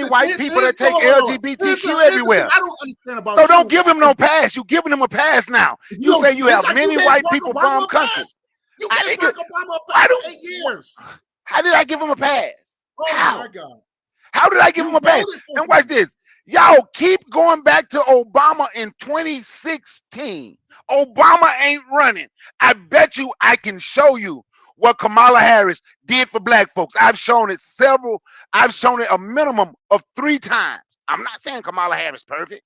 white people that take LGBTQ everywhere. I don't understand about so don't give him no pass. You giving him a pass now. You say you have many white people bomb countries. You gave Barack Obama a pass for 8 years. How did I give him a pass? Oh my God. How did I give him a pass? And watch this. Y'all keep going back to Obama in 2016. Obama ain't running. I bet you I can show you what Kamala Harris did for black folks. I've shown it a minimum of 3 times. I'm not saying Kamala Harris perfect.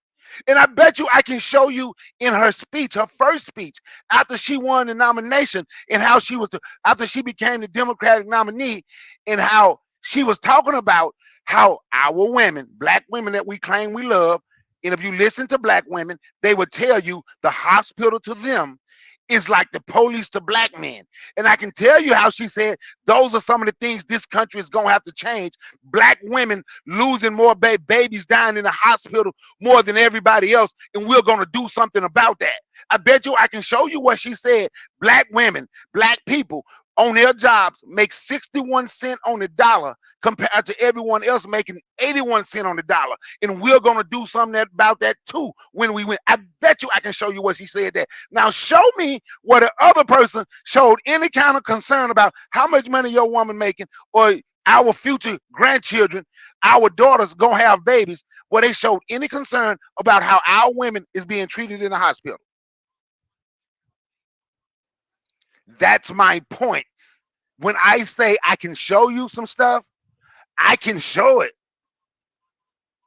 And I bet you I can show you in her speech, her first speech, after she won the nomination, and how she was, after she became the Democratic nominee, and how she was talking about how our women, black women that we claim we love, and if you listen to black women, they would tell you the hospital to them is like the police to black men. And I can tell you how she said those are some of the things this country is going to have to change. Black women losing more babies dying in the hospital more than everybody else, and we're going to do something about that. I bet you I can show you what she said. Black women, black people on their jobs make 61 cents on the dollar compared to everyone else making 81 cents on the dollar. And we're going to do something about that too when we win. I bet you I can show you what he said that. Now show me where the other person showed any kind of concern about how much money your woman making, or our future grandchildren, our daughters gonna have babies, where they showed any concern about how our women is being treated in the hospital. That's my point. When I say I can show you some stuff, I can show it.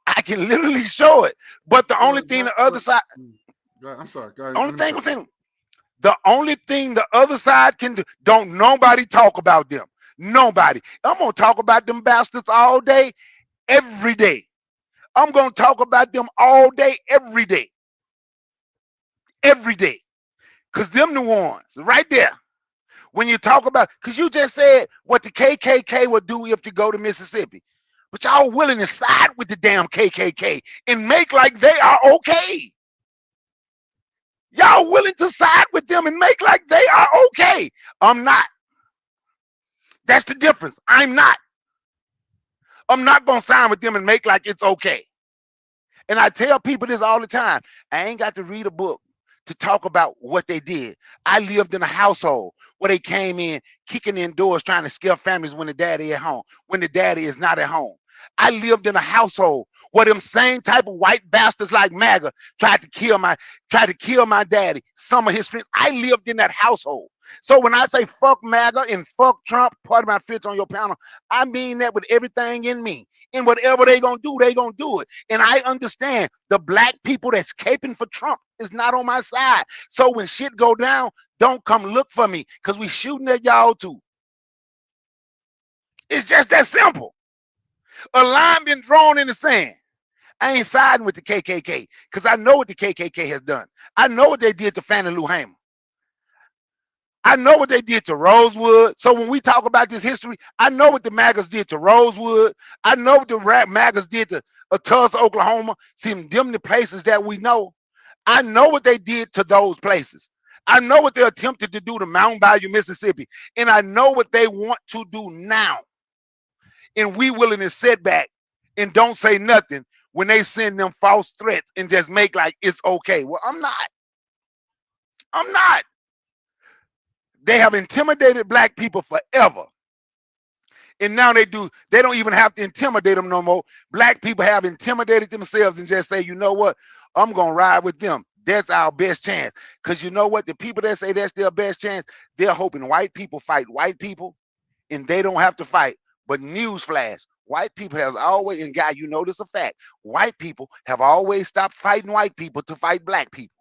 I can literally show it. But the only thing the other side, I'm sorry. Go ahead. only thing I'm saying, the only thing the other side can do, don't nobody talk about them. Nobody. I'm gonna talk about them bastards all day, every day. I'm gonna talk about them all day, every day. Every day. Cause them the ones right there. When you talk about, because you just said what the KKK would do if you go to Mississippi. But y'all willing to side with the damn KKK and make like they are okay. Y'all willing to side with them and make like they are okay. I'm not. That's the difference. I'm not. I'm not going to sign with them and make like it's okay. And I tell people this all the time. I ain't got to read a book to talk about what they did. I lived in a household where they came in kicking in doors trying to scare families when the daddy at home, when the daddy is not at home. I lived in a household where them same type of white bastards like MAGA tried to kill my daddy, some of his friends. I lived in that household. So when I say fuck MAGA and fuck Trump, part of my fits on your panel, I mean that with everything in me. And whatever they gonna do, they gonna do it. And I understand the black people that's caping for Trump is not on my side. So when shit go down, don't come look for me, because we shooting at y'all too. It's just that simple. A line been drawn in the sand. I ain't siding with the KKK because I know what the KKK has done. I know what they did to Fannie Lou Hamer. I know what they did to Rosewood. So when we talk about this history, I know what the MAGAs did to Rosewood. I know what the MAGAs did to Tulsa, Oklahoma. See, them the places that we know. I know what they did to those places. I know what they attempted to do to Mountain Bayou, Mississippi. And I know what they want to do now. And we willing to sit back and don't say nothing when they send them false threats and just make like it's okay. Well, I'm not. I'm not. They have intimidated black people forever. And now they don't even have to intimidate them no more. Black people have intimidated themselves and just say, you know what? I'm going to ride with them. That's our best chance. Because you know what? The people that say that's their best chance, they're hoping white people fight white people and they don't have to fight. But newsflash, white people has always, and guy, you know this a fact, white people have always stopped fighting white people to fight black people.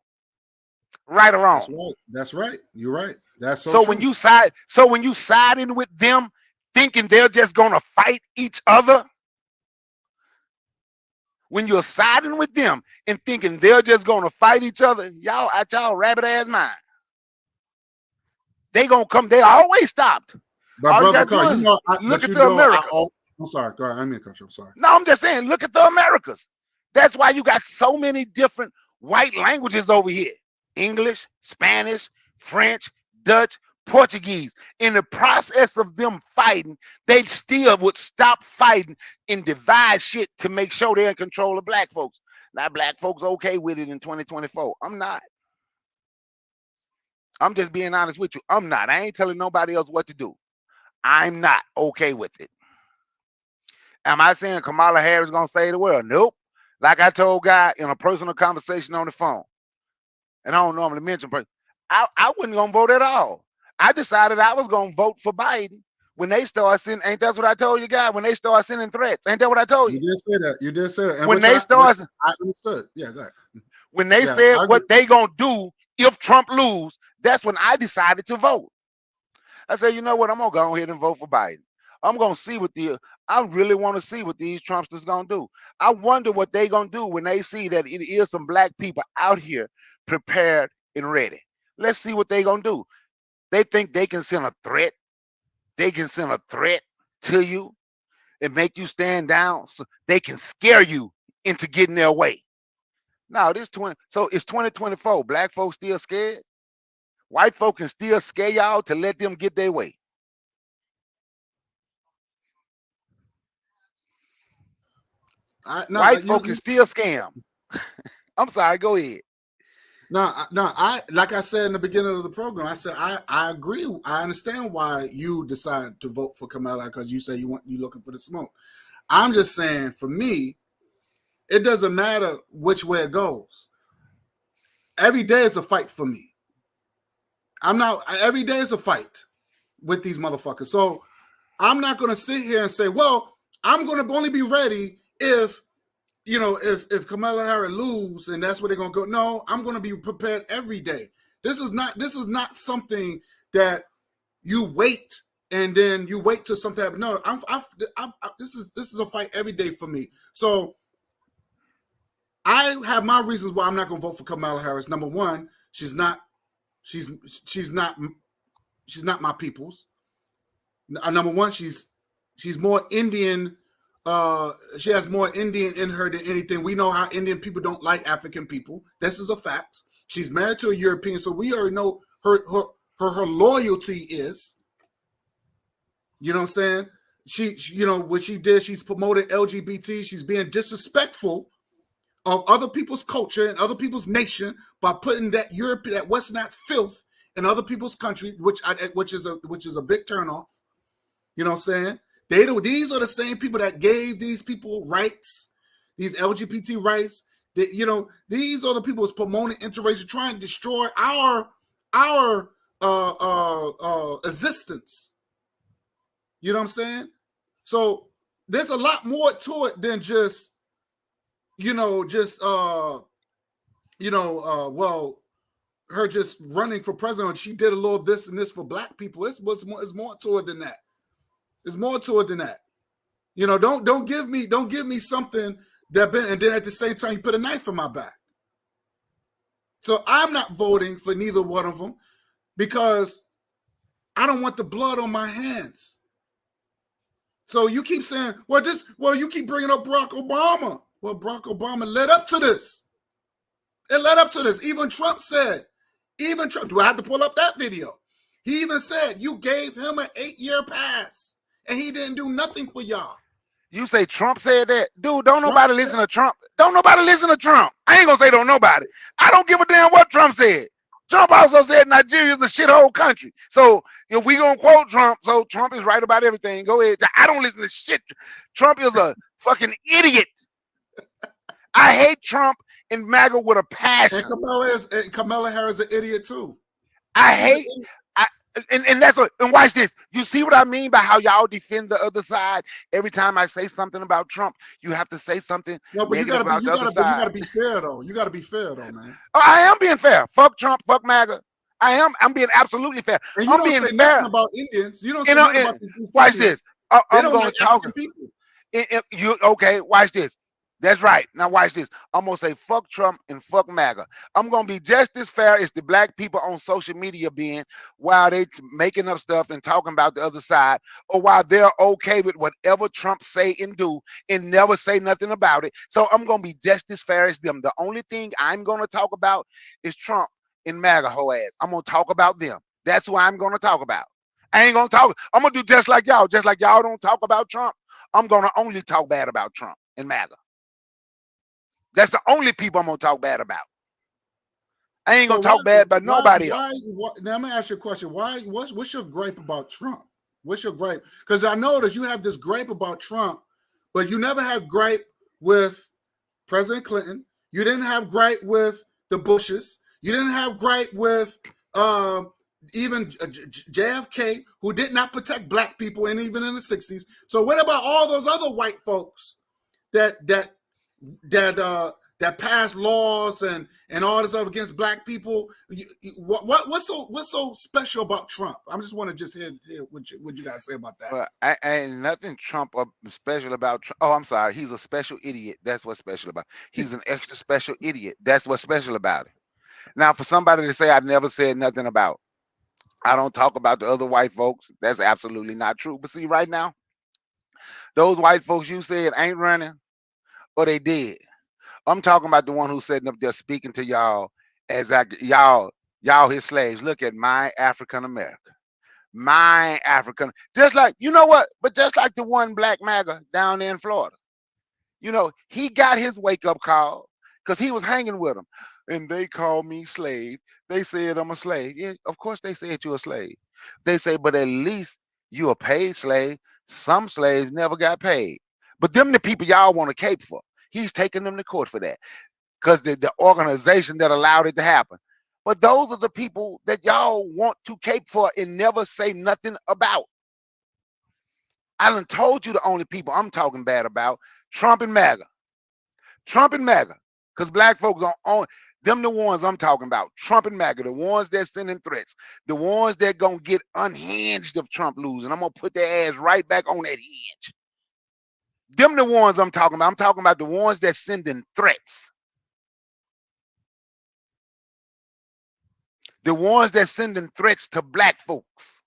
Right or wrong? That's right. That's right. You're right. That's so true. when you siding with them, thinking they're just gonna fight each other, when you're siding with them and thinking they're just gonna fight each other, y'all at y'all rabbit ass mind. They gonna come. They always stopped. But all brother you gotta do is look at the Americas. I'm sorry. Go ahead. I'm in control. I'm sorry. No, I'm just saying, look at the Americas. That's why you got so many different white languages over here. English, Spanish, French, Dutch, Portuguese. In the process of them fighting, they still would stop fighting and divide shit to make sure they're in control of black folks. Now, black folks okay with it in 2024. I'm not. I'm just being honest with you. I'm not. I ain't telling nobody else what to do. I'm not okay with it. Am I saying Kamala Harris gonna save the world? Nope. Like I told guy in a personal conversation on the phone, and I don't normally mention, but I wasn't gonna vote at all. I decided I was gonna vote for Biden when they start sending. Ain't that what I told you, guy? When they start sending threats, ain't that what I told you? You did say that. You did say that. And when they start, I understood. Yeah, go ahead. When they said what they gonna do if Trump lose, that's when I decided to vote. I said, you know what? I'm gonna go ahead and vote for Biden. I'm gonna see I really want to see what these Trumpsters gonna do. I wonder what they gonna do when they see that it is some black people out here prepared and ready. Let's see what they gonna do. They think they can send a threat. They can send a threat to you and make you stand down so they can scare you into getting their way. Now so it's 2024. Black folks still scared. White folk can still scare y'all to let them get their way. White folk can still scam. I'm sorry, go ahead. I like I said in the beginning of the program, I said I agree. I understand why you decided to vote for Kamala, because you say you looking for the smoke. I'm just saying, for me, it doesn't matter which way it goes. Every day is a fight for me. Every day is a fight with these motherfuckers. So I'm not going to sit here and say, well, I'm going to only be ready if Kamala Harris lose and that's where they're going to go. No, I'm going to be prepared every day. This is not something that you wait and then you wait till something happens. No, this is a fight every day for me. So I have my reasons why I'm not going to vote for Kamala Harris. Number one, she's not my people's. Number one, she's more Indian. She has more Indian in her than anything. We know how Indian people don't like African people. This is a fact. She's married to a European, so we already know her loyalty is. You know what I'm saying? What she did, she's promoted LGBT. She's being disrespectful of other people's culture and other people's nation by putting that Westernized filth in other people's country, which is a big turnoff. You know what I'm saying? These are the same people that gave these people rights, these LGBT rights. These are the people who's promoting interracial, trying to destroy our existence. You know what I'm saying? So there's a lot more to it than just her just running for president. She did a little this and this for black people. It's more to it than that. There's more to it than that. Don't give me something and then at the same time you put a knife in my back. So I'm not voting for neither one of them because I don't want the blood on my hands. So you keep saying, you keep bringing up Barack Obama. Well, Barack Obama led up to this. It led up to this. Even Trump, do I have to pull up that video? He even said, you gave him an 8-year pass and he didn't do nothing for y'all. You say Trump said that? Dude, don't nobody listen to Trump. Don't nobody listen to Trump. I ain't gonna say don't nobody. I don't give a damn what Trump said. Trump also said Nigeria is a shithole country. So if we gonna quote Trump, so Trump is right about everything. Go ahead. I don't listen to shit. Trump is a fucking idiot. I hate Trump and MAGA with a passion. And Kamala Harris is an idiot too. And watch this. You see what I mean by how y'all defend the other side? Every time I say something about Trump, you have to say something. No, but you gotta be fair though. You gotta be fair though, man. Oh, I am being fair. Fuck Trump, fuck MAGA. I'm being absolutely fair. And you I'm don't being say fair nothing about Indians. You don't say nothing about these watch this. I'm don't gonna like talk. people. Okay, watch this. That's right. Now watch this. I'm gonna say fuck Trump and fuck MAGA. I'm gonna be just as fair as the black people on social media being while they making up stuff and talking about the other side, or while they're okay with whatever Trump say and do and never say nothing about it. So I'm gonna be just as fair as them. The only thing I'm gonna talk about is Trump and MAGA hoe ass. I'm gonna talk about them. That's who I'm gonna talk about. I ain't gonna talk. I'm gonna do just like y'all. Just like y'all don't talk about Trump, I'm gonna only talk bad about Trump and MAGA. That's the only people I'm gonna talk bad about. I ain't gonna talk bad about nobody else. Now I'm gonna ask you a question. What's your gripe about Trump? What's your gripe? Because I noticed you have this gripe about Trump, but you never have gripe with President Clinton. You didn't have gripe with the Bushes. You didn't have gripe with even JFK, who did not protect black people, and even in the 60s. So what about all those other white folks that passed laws and all this stuff against black people? What's so special about Trump? I just want to hear what you guys say about that. Well, I ain't nothing Trump special about Trump. Oh, I'm sorry. He's a special idiot. That's what's special about it. He's an extra special idiot. That's what's special about it. Now, for somebody to say I've never said nothing about, I don't talk about the other white folks, that's absolutely not true. But see, right now, those white folks you said ain't running, or they did. I'm talking about the one who's sitting up there speaking to y'all as y'all his slaves. Look at my African America. My African, just like, you know what? But just like the one black MAGA down there in Florida. You know, he got his wake up call because he was hanging with them. And they called me slave. They said I'm a slave. Yeah, of course they said you're a slave. They say, but at least you a paid slave. Some slaves never got paid. But them the people y'all want to cape for. He's taking them to court for that because the organization that allowed it to happen. But those are the people that y'all want to cape for and never say nothing about. I done told you the only people I'm talking bad about, Trump and MAGA. Trump and MAGA. Because black folks on them the ones I'm talking about. Trump and MAGA, the ones that sending threats, the ones that gonna get unhinged if Trump loses. I'm gonna put their ass right back on that hinge. Them the ones I'm talking about. I'm talking about the ones that sending threats. The ones that sending threats to black folks.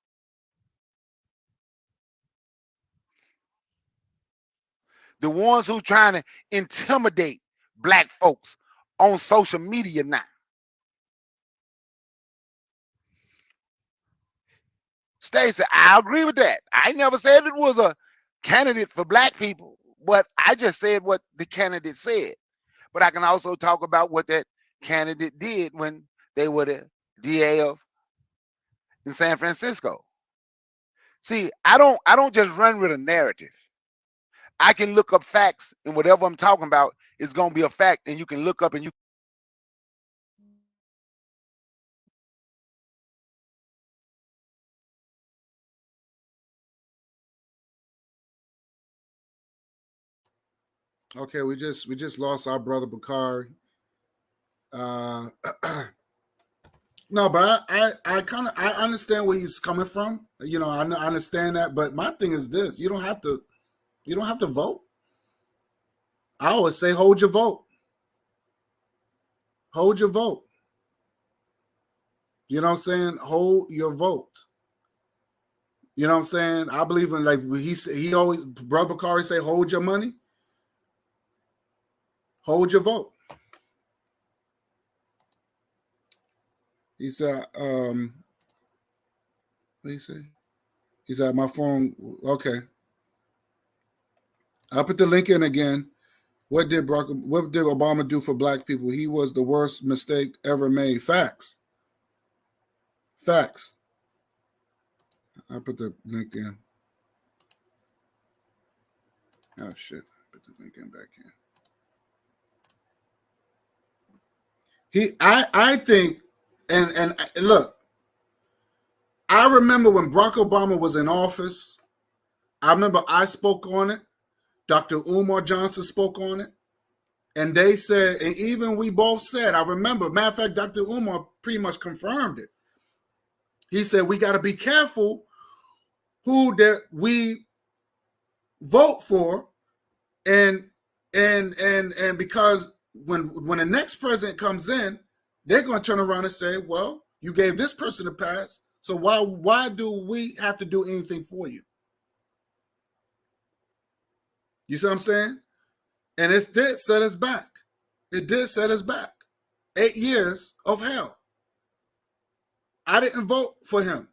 The ones who trying to intimidate black folks on social media now. Stacey, I agree with that. I never said it was a candidate for black people, but I just said what the candidate said. But I can also talk about what that candidate did when they were the DA of in San Francisco. See, I don't just run with a narrative. I can look up facts, and whatever I'm talking about is going to be a fact, and you can look up and you. Okay, we just lost our brother Bakari. No, but I kind of I understand where he's coming from. You know, I understand that, but my thing is this: you don't have to vote. I always say, hold your vote. Hold your vote. You know what I'm saying? Hold your vote. You know what I'm saying? I believe in, like he always, Brother Bakari say, hold your money. Hold your vote. He said, what did he say? He said, my phone, okay. I'll put the link in again. What did Obama do for black people? He was the worst mistake ever made. Facts. Facts. I'll put the link in. Oh shit. Put the link in back in. I think, and look, I remember when Barack Obama was in office, I remember I spoke on it. Dr. Umar Johnson spoke on it. And they said, and even we both said, I remember, matter of fact, Dr. Umar pretty much confirmed it. He said, we got to be careful who that we vote for. And because when the next president comes in, they're going to turn around and say, well, you gave this person a pass, so why do we have to do anything for you? You see what I'm saying? And it did set us back. It did set us back. 8 years of hell. I didn't vote for him.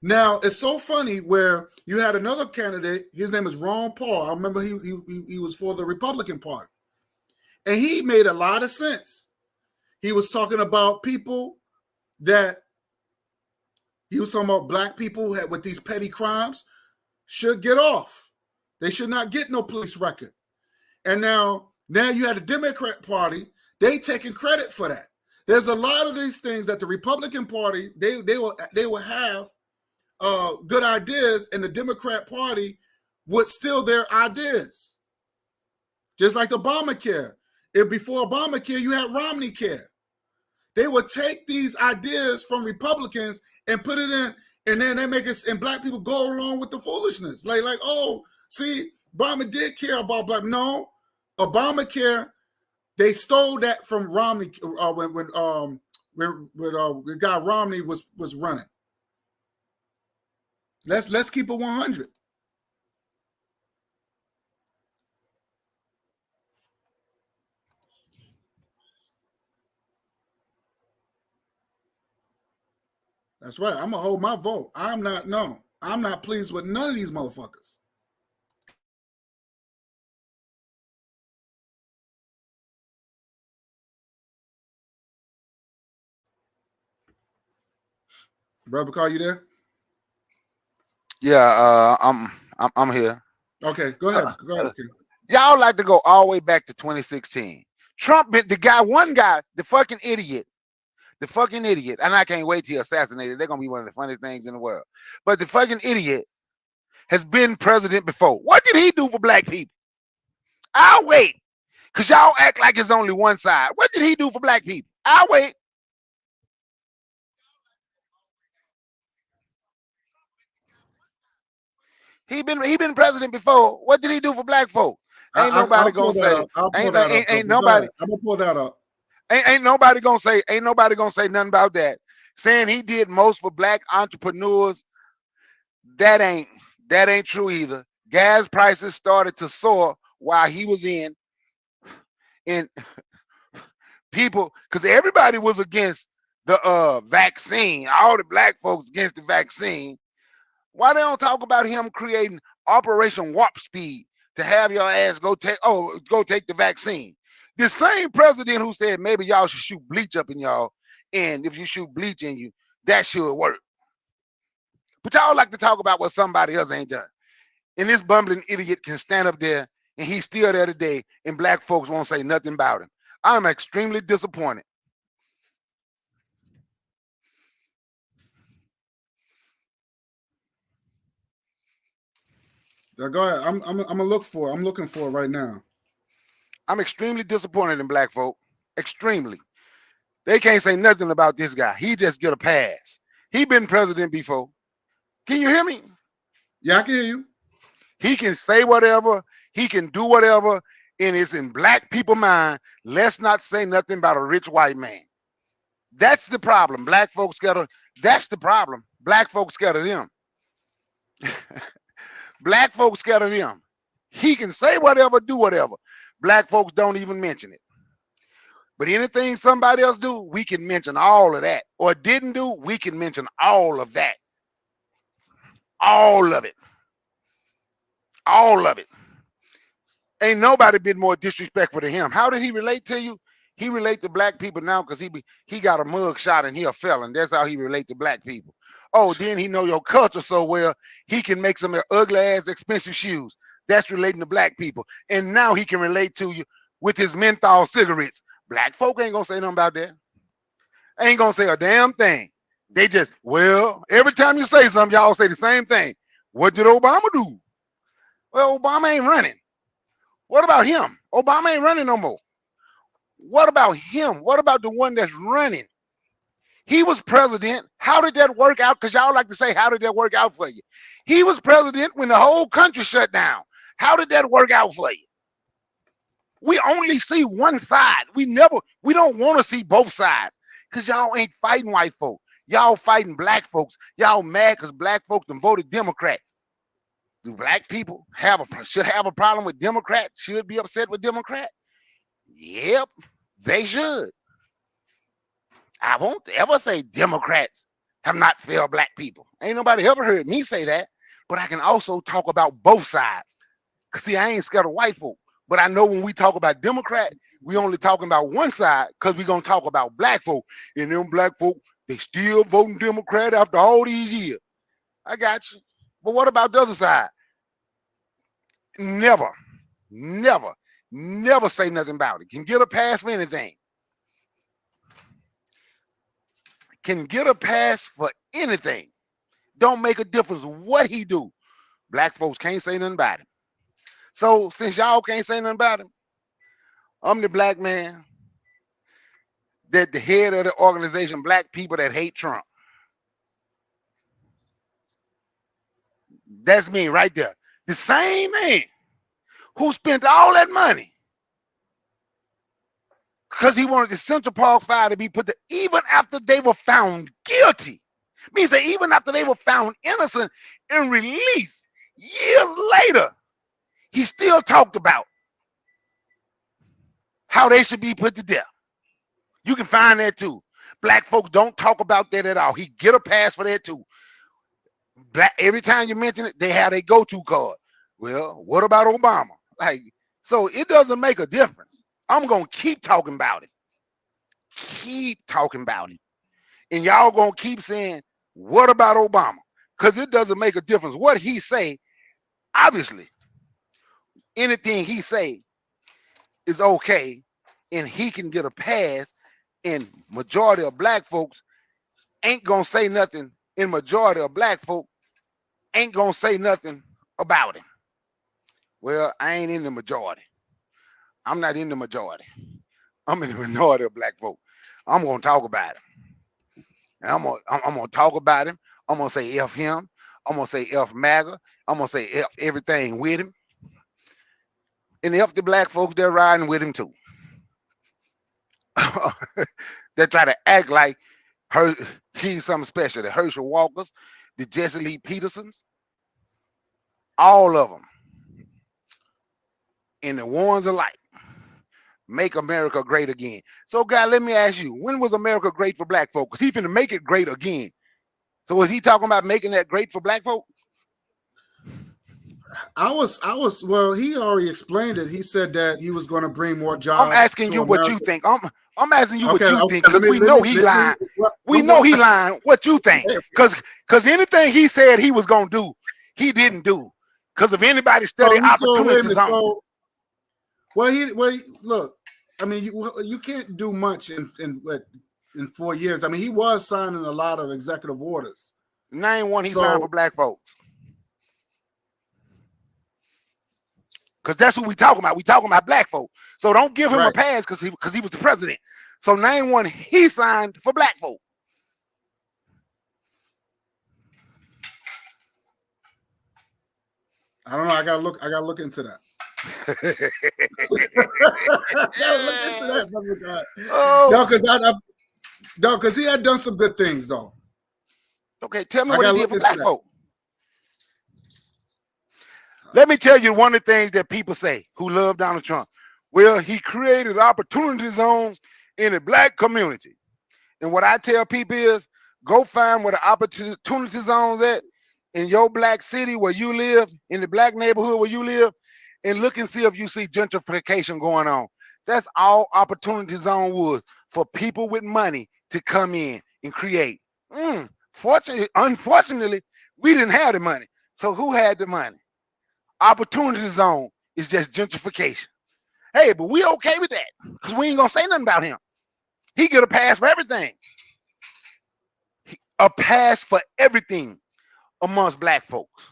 Now, it's so funny where you had another candidate, his name is Ron Paul. I remember he was for the Republican Party. And he made a lot of sense. He was talking about people that, he was talking about black people with these petty crimes should get off. They should not get no police record. And now you had the Democrat Party, they taking credit for that. There's a lot of these things that the Republican Party, they will have good ideas, and the Democrat Party would steal their ideas. Just like Obamacare. If before Obamacare, you had Romney Care. They would take these ideas from Republicans and put it in, and then they make us, and black people go along with the foolishness. Like, oh, see, Obama did care about black. No, Obamacare, they stole that from Romney when the guy Romney was running. Let's keep it 100. That's right. I'm gonna hold my vote. I'm not pleased with none of these motherfuckers. Brother Carl, you there? Yeah, I'm here. Okay, go ahead. Go ahead. Okay. Y'all like to go all the way back to 2016. Trump, the guy, one guy, the fucking idiot, and I can't wait till he assassinated. They're gonna be one of the funniest things in the world. But the fucking idiot has been president before. What did he do for black people? I'll wait. Because y'all act like it's only one side. What did he do for black people? I'll wait. He been president before. What did he do for black folk? Ain't nobody I'll gonna pull that say. up. I'll pull Ain't that up. ain't, ain't But go ahead. nobody. I'm gonna pull that up. Ain't nobody gonna say. Ain't nobody gonna say nothing about that. Saying he did most for black entrepreneurs. That ain't true either. Gas prices started to soar while he was in people, because everybody was against the vaccine. All the black folks against the vaccine. Why they don't talk about him creating Operation Warp Speed to have your ass go take the vaccine? The same president who said maybe y'all should shoot bleach up in y'all, and if you shoot bleach in you, that should work. But y'all like to talk about what somebody else ain't done. And this bumbling idiot can stand up there and he's still there today, and black folks won't say nothing about him. I'm extremely disappointed. Go ahead. I'm gonna look for it. I'm looking for it right now. I'm extremely disappointed in black folk. Extremely. They can't say nothing about this guy. He just get a pass. He been president before. Can you hear me? Yeah, I can hear you. He can say whatever. He can do whatever. And it's in black people's mind. Let's not say nothing about a rich white man. That's the problem. Black folks scared of. That's the problem. Black folks scared of them. Black folks scared of them. He can say whatever, do whatever. Black folks don't even mention it. But anything somebody else do, we can mention all of that. Or didn't do, we can mention all of that. All of it. All of it. Ain't nobody been more disrespectful to him. How did he relate to you? He relate to black people now because he got a mug shot and he a felon. That's how he relate to black people. Oh, then he know your culture so well, he can make some ugly ass expensive shoes. That's relating to black people. And now he can relate to you with his menthol cigarettes. Black folk ain't gonna say nothing about that. Ain't gonna say a damn thing. They just, well, every time you say something, y'all say the same thing. What did Obama do? Well, Obama ain't running. What about him? Obama ain't running no more. What about him? What about the one that's running? He was president. How did that work out? Because y'all like to say, how did that work out for you? He was president when the whole country shut down. How did that work out for you? We only see one side. We don't want to see both sides because y'all ain't fighting white folk. Y'all fighting black folks. Y'all mad because black folks done voted Democrat. Do black people should have a problem with Democrat? Should be upset with Democrat? Yep, they should. I won't ever say Democrats have not failed black people. Ain't nobody ever heard me say that. But I can also talk about both sides. Cause see, I ain't scared of white folk. But I know when we talk about Democrat, we only talking about one side because we gonna talk about black folk. And them black folk, they still voting Democrat after all these years. I got you. But what about the other side? Never, never, never say nothing about it. Can get a pass for anything. Can get a pass for anything. Don't make a difference what he do. Black folks can't say nothing about him. So since y'all can't say nothing about him, I'm the black man that the head of the organization, Black People That Hate Trump. That's me right there. The same man who spent all that money because he wanted the Central Park fire to be put to, even after they were found guilty. Means that even after they were found innocent and released years later, he still talked about how they should be put to death. You can find that too. Black folks don't talk about that at all. He get a pass for that too. Every time you mention it, they have a go-to card. Well, what about Obama? Like, so it doesn't make a difference. I'm gonna keep talking about it. Keep talking about it. And y'all gonna keep saying, What about Obama? Because it doesn't make a difference what he say. Obviously, anything he say is okay, and he can get a pass. And majority of black folks ain't gonna say nothing. And majority of black folk ain't gonna say nothing about him. Well, I ain't in the majority. I'm not in the majority. I'm in the minority of black folk. I'm gonna talk about him. And I'm gonna talk about him. I'm gonna say F him. I'm gonna say F MAGA. I'm gonna say F everything with him. And F the black folks they're riding with him too. They try to act like he's something special. The Herschel Walkers, the Jesse Lee Petersons, all of them. And the ones alike. Make America great again. So, God, let me ask you, when was America great for black folk? Because he finna make it great again. So was he talking about making that great for black folk? Well, he already explained it. He said that he was going to bring more jobs. I'm asking you what you think. I'm asking you what you think, because we know he lying. We know he lying. What you think? Because anything he said he was gonna do, he didn't do. Because if anybody studied opportunities on. Look. I mean, you can't do much in 4 years. I mean, he was signing a lot of executive orders. Name one he signed for black folks. Because that's who we talking about. We talking about black folk. So don't give him a pass because he was the president. So name one he signed for black folk. I don't know. I gotta look into that. Look into that, brother God. No, because he had done some good things though. Okay, tell me what he did for black folk. Let me tell you one of the things that people say who love Donald Trump. Well, he created opportunity zones in the black community. And what I tell people is go find where the opportunity zones at in your black city where you live, in the black neighborhood where you live, and look and see if you see gentrification going on. That's all opportunity zone was for people with money to come in and create. Unfortunately, we didn't have the money. So who had the money? Opportunity zone is just gentrification. Hey, but we okay with that because we ain't gonna say nothing about him. He get a pass for everything. A pass for everything amongst black folks.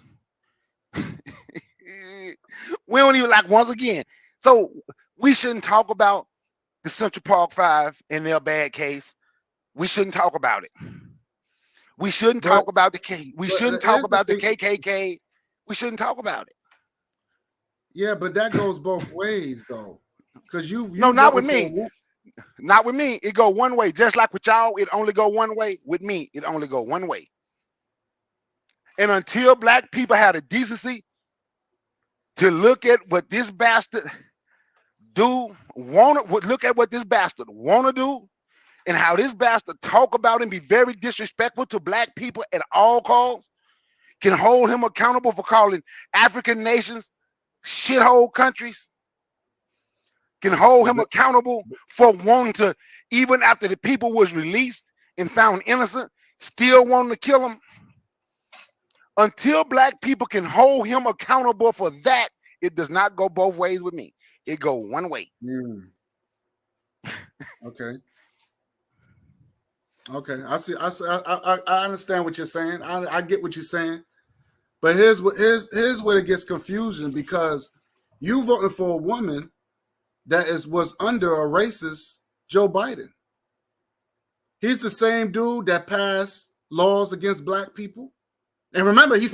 We don't even like once again. So we shouldn't talk about the Central Park Five and their bad case. We shouldn't talk about it. We shouldn't talk about the K. We shouldn't talk about the KKK. We shouldn't talk about it. Yeah, but that goes both ways though. Because you no, not with me. Not with me. It go one way. Just like with y'all, it only go one way. With me, it only go one way. And until black people had a decency to look at what this bastard look at what this bastard wanna do, and how this bastard talk about and be very disrespectful to black people at all costs, can hold him accountable for calling African nations shithole countries, can hold him accountable for wanting to, even after the people was released and found innocent, still wanting to kill him. Until black people can hold him accountable for that, it does not go both ways with me. It go one way. Okay. Okay. I understand what you're saying. I get what you're saying. But here's where it gets confusing, because you voting for a woman that was under a racist Joe Biden. He's the same dude that passed laws against black people. And remember, he's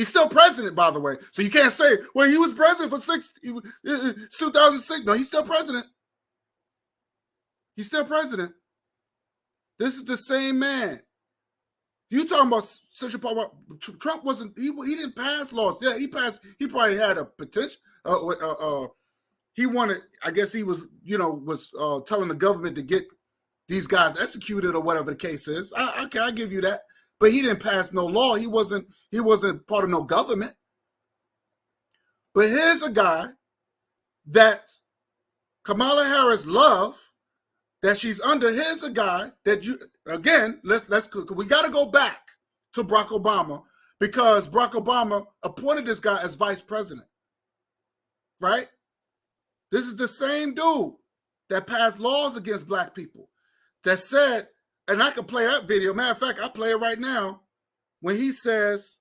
still president, by the way. So you can't say, well, he was president for 2006. No, he's still president. He's still president. This is the same man. You talking about Central Park? Trump wasn't. He didn't pass laws. Yeah, he passed. He probably had a potential. He wanted. I guess he was. Telling the government to get these guys executed or whatever the case is. I give you that. But he didn't pass no law. He wasn't part of no government. But here's a guy that Kamala Harris loved, that she's under. Here's a guy that we got to go back. to Barack Obama because Barack Obama appointed this guy as vice president, right? This is the same dude that passed laws against black people that said, and I can play that video. Matter of fact, I'll play it right now when he says,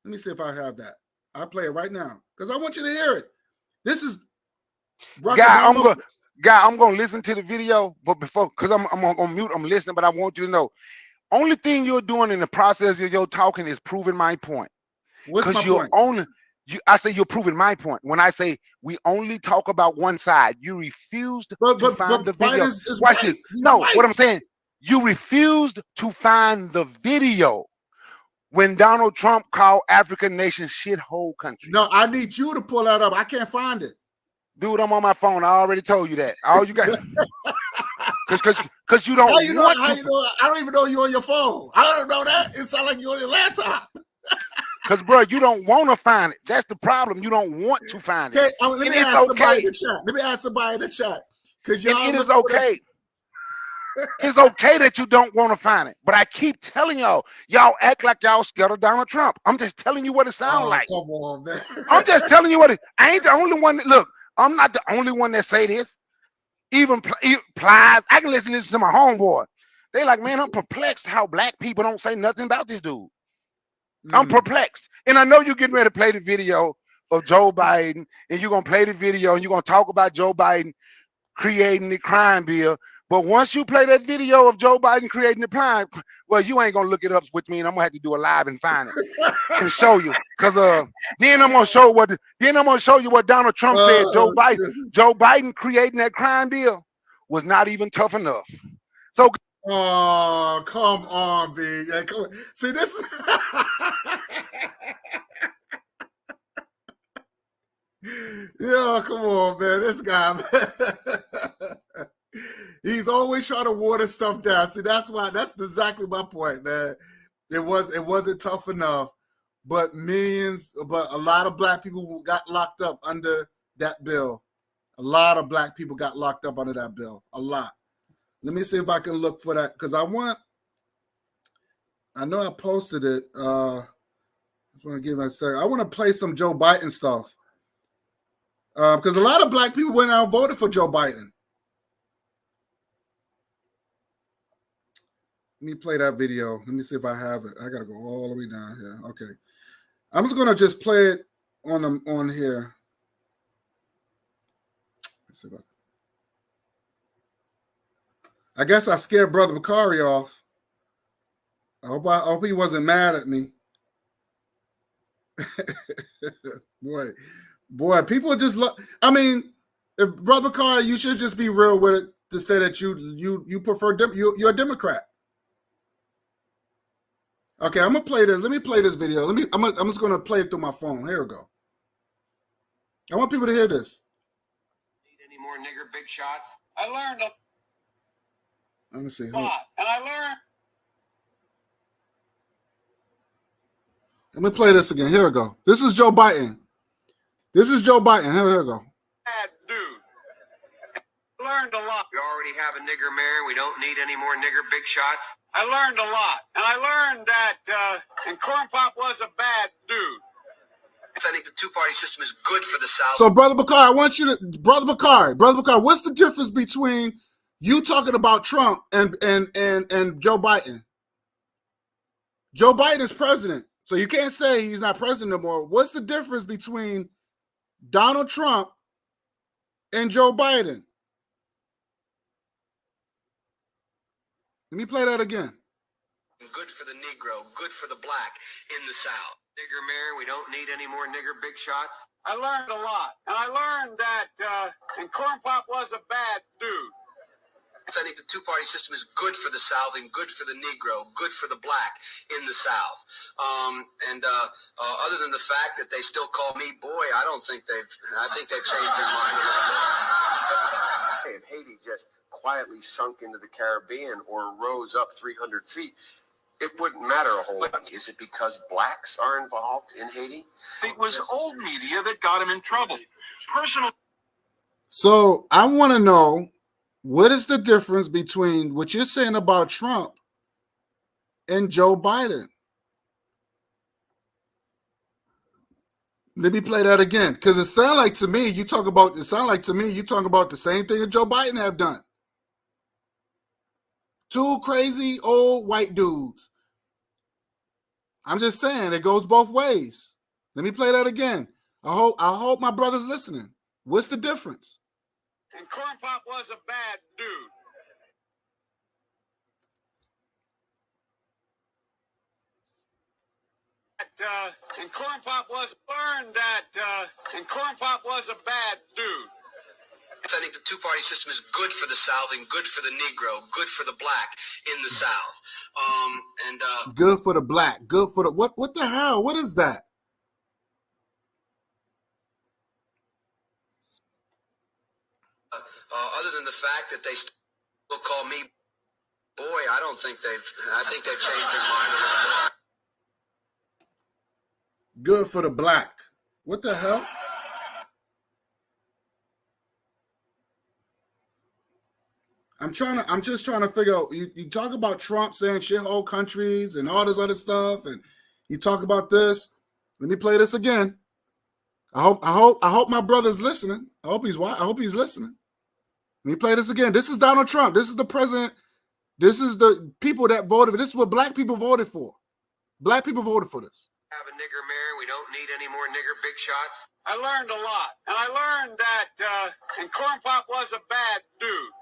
let me see if I have that. I'll play it right now because I want you to hear it. This is Barack Obama. I'm gonna listen to the video, but before, because I'm on mute, I'm listening, but I want you to know, only thing you're doing in the process of your talking is proving my point. What's my you're point? I say you're proving my point. When I say we only talk about one side, you refused to find the video. Watch this. No, what I'm saying, you refused to find the video when Donald Trump called African nations shithole countries. No, I need you to pull that up. I can't find it. Dude, I'm on my phone. I already told you that. All you got, because you don't how you know, want how to. You know, I don't even know you're on your phone. I don't know that. It sounds like you're on your laptop. Because, bro, you don't want to find it. That's the problem. You don't want to find it. Okay, let me ask somebody in the chat. Let me ask somebody in the chat. Because it is okay. It's okay that you don't want to find it. But I keep telling y'all act like y'all scared of Donald Trump. I'm just telling you what it sounds like. Come on, man. I'm just telling you what I ain't the only one. Look, I'm not the only one that say this. Even Plies, I can listen to this to my homeboy. They like, man, I'm perplexed how black people don't say nothing about this dude. I'm perplexed. And I know you're getting ready to play the video of Joe Biden, and you're going to play the video, and you're going to talk about Joe Biden creating the crime bill. But once you play that video of Joe Biden creating the crime, well, you ain't going to look it up with me, and I'm going to have to do a live and find it and show you. Because then I'm going to show you what Donald Trump said. Joe Biden creating that crime bill was not even tough enough. So oh, come on, B. Yeah, come on. See, this yeah, come on, man. This guy, man. He's always trying to water stuff down. See, that's exactly my point, man. It wasn't tough enough, but a lot of black people got locked up under that bill. A lot of black people got locked up under that bill. A lot. Let me see if I can look for that because I know I posted it. I just want to give it a second. I want to play some Joe Biden stuff because a lot of black people went out and voted for Joe Biden. Let me play that video. Let me see if I have it. I got to go all the way down here. Okay. I'm just going to play it on here. Let's see if I guess I scared Brother Bakari off. I hope he wasn't mad at me. Boy, people just look. I mean, if Brother Bakari, you should just be real with it to say that you prefer you're a Democrat. Okay, I'm gonna play this. Let me play this video. I'm just gonna play it through my phone. Here we go. I want people to hear this. Need any more nigger big shots? I learned a Let me see. lot, and I learned. Let me play this again. Here we go. This is Joe Biden. Here we go. Bad dude. Learned a lot. We already have a nigger mayor. We don't need any more nigger big shots. I learned a lot, and I learned that and Corn Pop was a bad dude. I think the two-party system is good for the South. So, Brother Bakari, I want you to, Brother Bakari, what's the difference between you talking about Trump and Joe Biden? Joe Biden is president, so you can't say he's not president anymore. What's the difference between Donald Trump and Joe Biden? Let me play that again. Good for the Negro, good for the black in the South. Nigger mayor, we don't need any more nigger big shots. I learned a lot, and I learned that and Corn Pop was a bad dude. I think the two-party system is good for the South and good for the Negro, good for the black in the South. Other than the fact that they still call me boy, I think they've changed their mind. Hey, if Haiti just quietly sunk into the Caribbean or rose up 300 feet, it wouldn't matter a whole lot. Is it because blacks are involved in Haiti? It was old media that got him in trouble. So I want to know, what is the difference between what you're saying about Trump and Joe Biden? Let me play that again, because it sound like to me you talk about the same thing that Joe Biden have done. Two crazy old white dudes. I'm just saying it goes both ways. Let me play that again. I hope my brother's listening. What's the difference? And Corn Pop was a bad dude. And Corn Pop was learned that and Corn Pop was a bad dude. I think the two-party system is good for the South and good for the Negro, good for the black in the South. Good for the black, good for the what the hell? What is that? Other than the fact that they still call me boy, I think they've changed their mind a little bit. Good for the black. What the hell? I'm just trying to figure out. You talk about Trump saying shithole countries and all this other stuff, and you talk about this. Let me play this again. I hope my brother's listening. I hope he's listening. Let me play this again. This is Donald Trump. This is the president. This is the people that voted. This is what black people voted for. Black people voted for this. Have a nigger mayor. We don't need any more nigger big shots. I learned a lot. And I learned that and Corn Pop was a bad dude.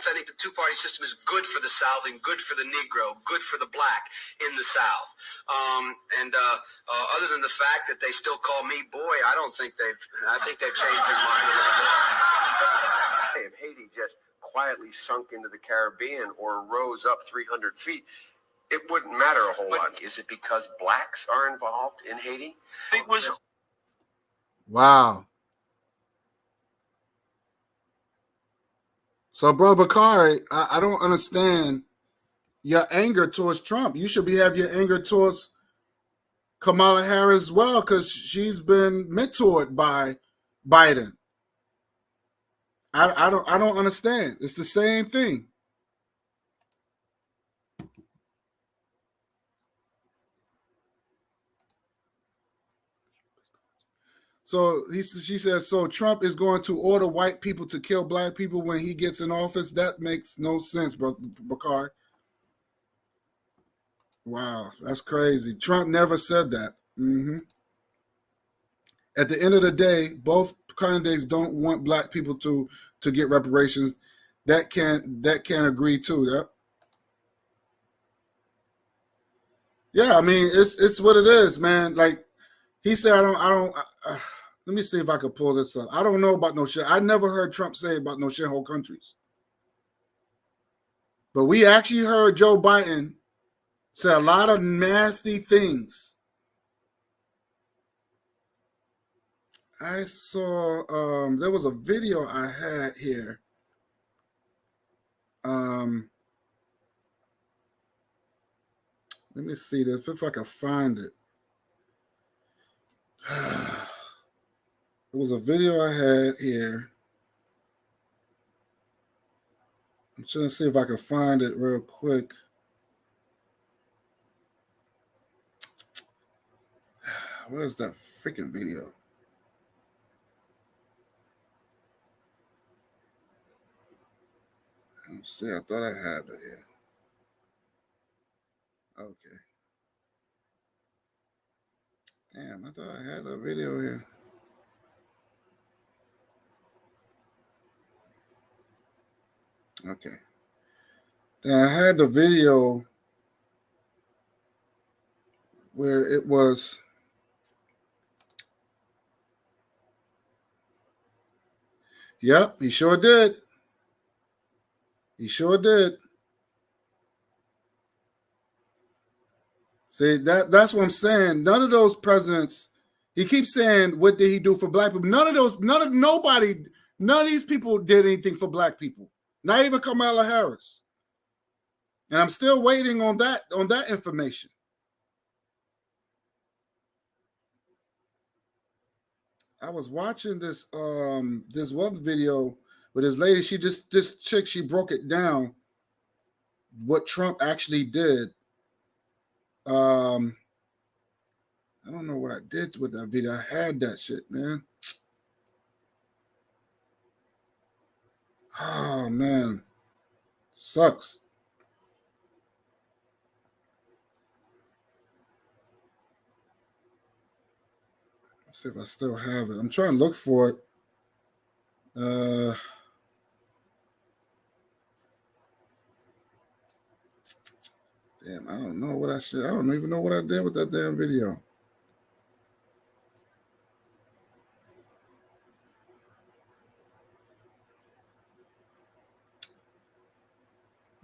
I think the two-party system is good for the South and good for the Negro, good for the black in the South. Other than the fact that they still call me boy, I think they've changed their mind a little bit. If Haiti just quietly sunk into the Caribbean or rose up 300 feet, it wouldn't matter a whole lot. Is it because blacks are involved in Haiti? It was. Wow. So, Brother Bakari, I don't understand your anger towards Trump. You should have your anger towards Kamala Harris as well, because she's been mentored by Biden. I don't understand. It's the same thing. So she says, so Trump is going to order white people to kill black people when he gets in office? That makes no sense, Brother Bakari. Wow, that's crazy. Trump never said that. At the end of the day, both candidates don't want black people to get reparations. That can't agree to that. Yeah, I mean it's what it is, man. Like he said, I don't. Let me see if I could pull this up. I don't know about no shit. I never heard Trump say about no shithole countries. But we actually heard Joe Biden say a lot of nasty things. I saw there was a video I had here. Let me see this if I can find it. There was a video I had here. I'm trying to see if I can find it real quick. Where's that freaking video? Let's see, I thought I had it here. Okay. Damn, I thought I had the video here. Okay. Then I had the video where it was. Yep, he sure did. He sure did. See, that's what I'm saying. None of those presidents, he keeps saying, what did he do for black people? None of these people did anything for black people. Not even Kamala Harris. And I'm still waiting on that information. I was watching this one video with this lady. This chick, she broke it down what Trump actually did. I don't know what I did with that video. I had that shit, man. Oh man, sucks. Let's see if I still have it. I'm trying to look for it. Damn, I don't know what I should. I don't even know what I did with that damn video.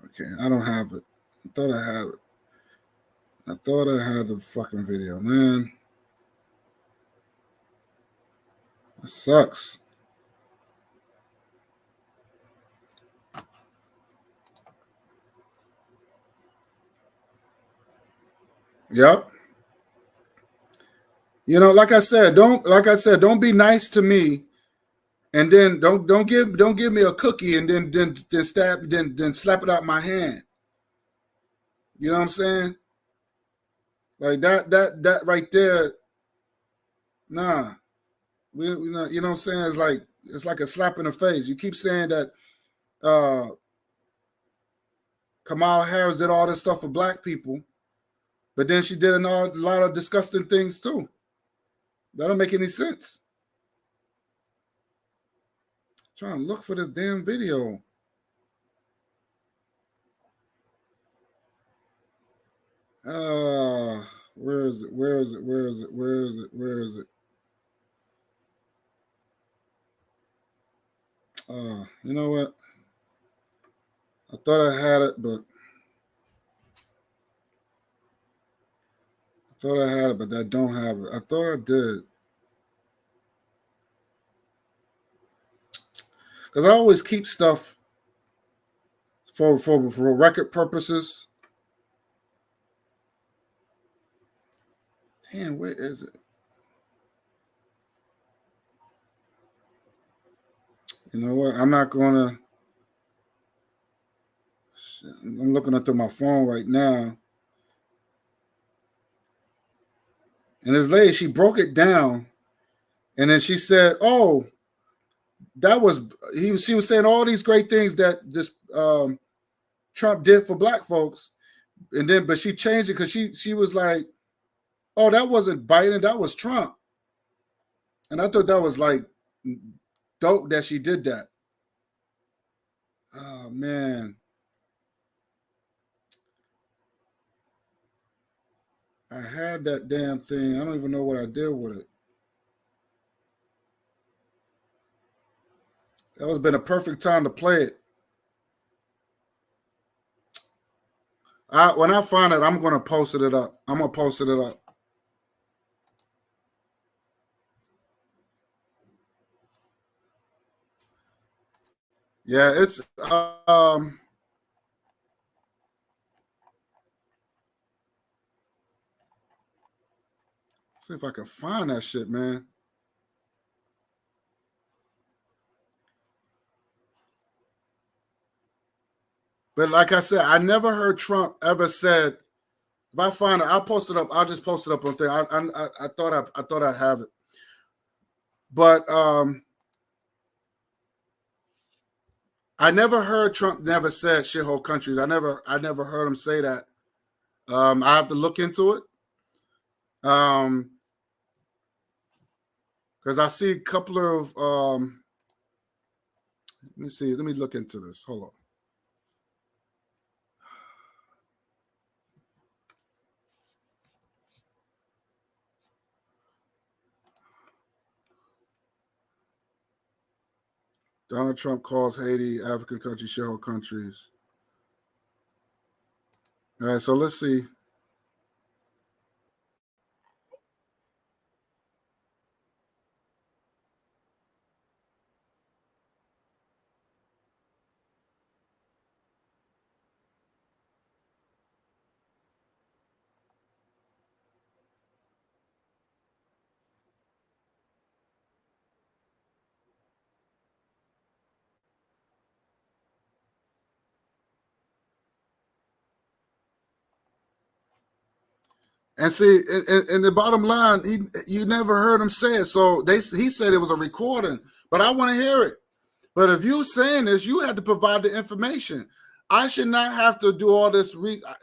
Okay, I don't have it. I thought I had it. I thought I had the fucking video, man. That sucks. Yep. You know, like I said, don't be nice to me, and then don't give me a cookie and then slap it out my hand. You know what I'm saying? Like that right there. Nah, we not, you know what I'm saying? It's like a slap in the face. You keep saying that Kamala Harris did all this stuff for black people, but then she did a lot of disgusting things too. That don't make any sense. I'm trying to look for this damn video. Where is it? Where is it? Where is it? Where is it? Where is it? You know what? I thought I had it, but I don't have it. I thought I did. Because I always keep stuff for record purposes. Damn, where is it? You know what? I'm not gonna. I'm looking up through my phone right now. And this lady, she broke it down, and then she said, "Oh, she was saying all these great things that this Trump did for black folks, and then but she changed it because she was like, oh, that wasn't Biden, that was Trump." And I thought that was like dope that she did that. Oh man. I had that damn thing. I don't even know what I did with it. That would have been a perfect time to play it. When I find it, I'm gonna post it up. I'm gonna post it up. Yeah, it's see if I can find that shit, man. But like I said, I never heard Trump ever said, if I find it, I'll post it up. I'll just post it up on thing. I thought I'd have it. But I never heard Trump never said shithole countries. I never heard him say that. I have to look into it. Because I see a couple of let me see. Let me look into this. Hold on. Donald Trump calls Haiti, African countries, shithole countries. All right, so let's see. And see, in the bottom line, you never heard him say it. So he said it was a recording, but I want to hear it. But if you're saying this, you have to provide the information. I should not have to do all this.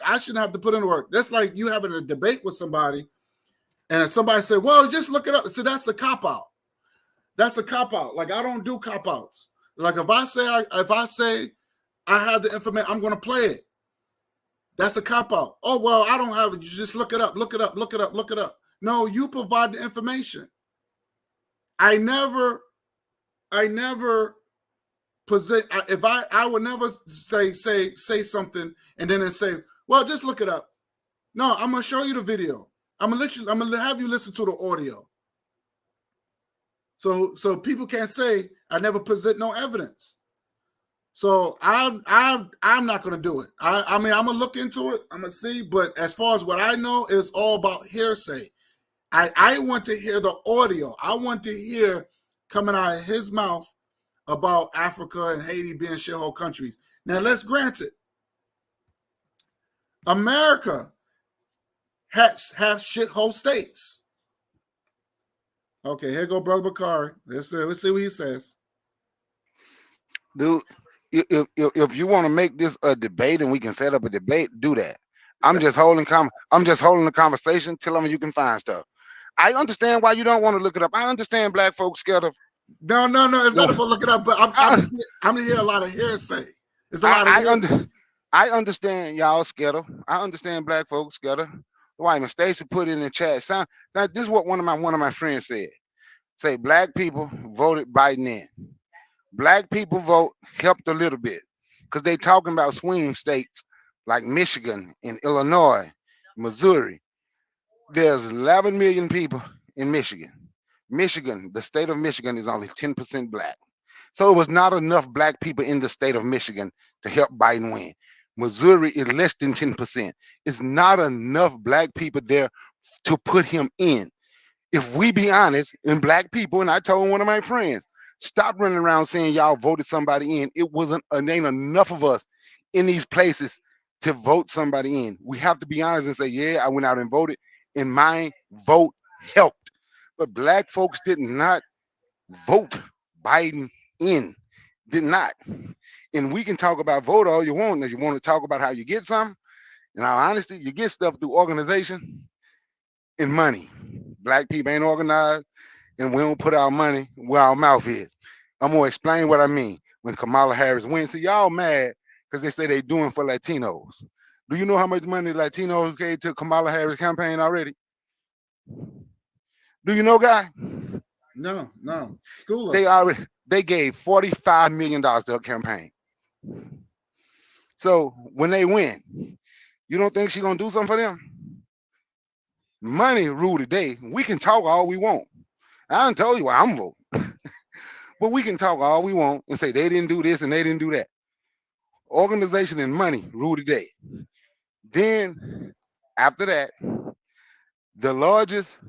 I shouldn't have to put in the work. That's like you having a debate with somebody, and if somebody said, "Well, just look it up." So that's the cop out. That's a cop out. Like I don't do cop outs. Like if I say I have the information, I'm going to play it. That's a cop out. Oh, well, I don't have it. You just look it up, look it up, look it up, look it up. No, you provide the information. I never present. If I would never say something and then say, well, just look it up. No, I'm gonna show you the video. I'm gonna have you listen to the audio. So people can't say I never present no evidence. So I'm not gonna do it. I mean I'm gonna look into it. I'm gonna see, but as far as what I know, it's all about hearsay. I want to hear the audio. I want to hear coming out of his mouth about Africa and Haiti being shithole countries. Now let's grant it. America has shithole states. Okay, here go Brother Bakari. Let's see what he says. Dude, if you want to make this a debate and we can set up a debate, do that. I'm just holding the conversation. Tell them you can find stuff. I understand why you don't want to look it up. I understand black folks scared of. No. It's not about looking up, but I'm hear a lot of hearsay. It's a lot of hearsay. I understand y'all scared of. I understand black folks scared of. Why? When Stacy put in the chat, now this is what one of my friends said. Say black people voted Biden in. Black people vote helped a little bit because they talking about swing states like Michigan and Illinois, Missouri. There's 11 million people in Michigan. Michigan, the state of Michigan is only 10% black. So it was not enough black people in the state of Michigan to help Biden win. Missouri is less than 10%. It's not enough black people there to put him in. If we be honest, and black people, and I told one of my friends, stop running around saying y'all voted somebody in. It ain't enough of us in these places to vote somebody in. We have to be honest and say, yeah, I went out and voted, and my vote helped. But black folks did not vote Biden in. Did not. And we can talk about vote all you want. If you want to talk about how you get something, in all honesty, you get stuff through organization and money. Black people ain't organized, and we don't put our money where our mouth is. I'm gonna explain what I mean when Kamala Harris wins. See, y'all mad because they say they doing for Latinos. Do you know how much money Latinos gave to Kamala Harris campaign already? Do you know, guy? No. School us. They gave $45 million to her campaign. So when they win, you don't think she's gonna do something for them? Money rule today. We can talk all we want. I done told you why I'm voting. But we can talk all we want and say they didn't do this and they didn't do that. Organization and money rule today. Then after that, the largest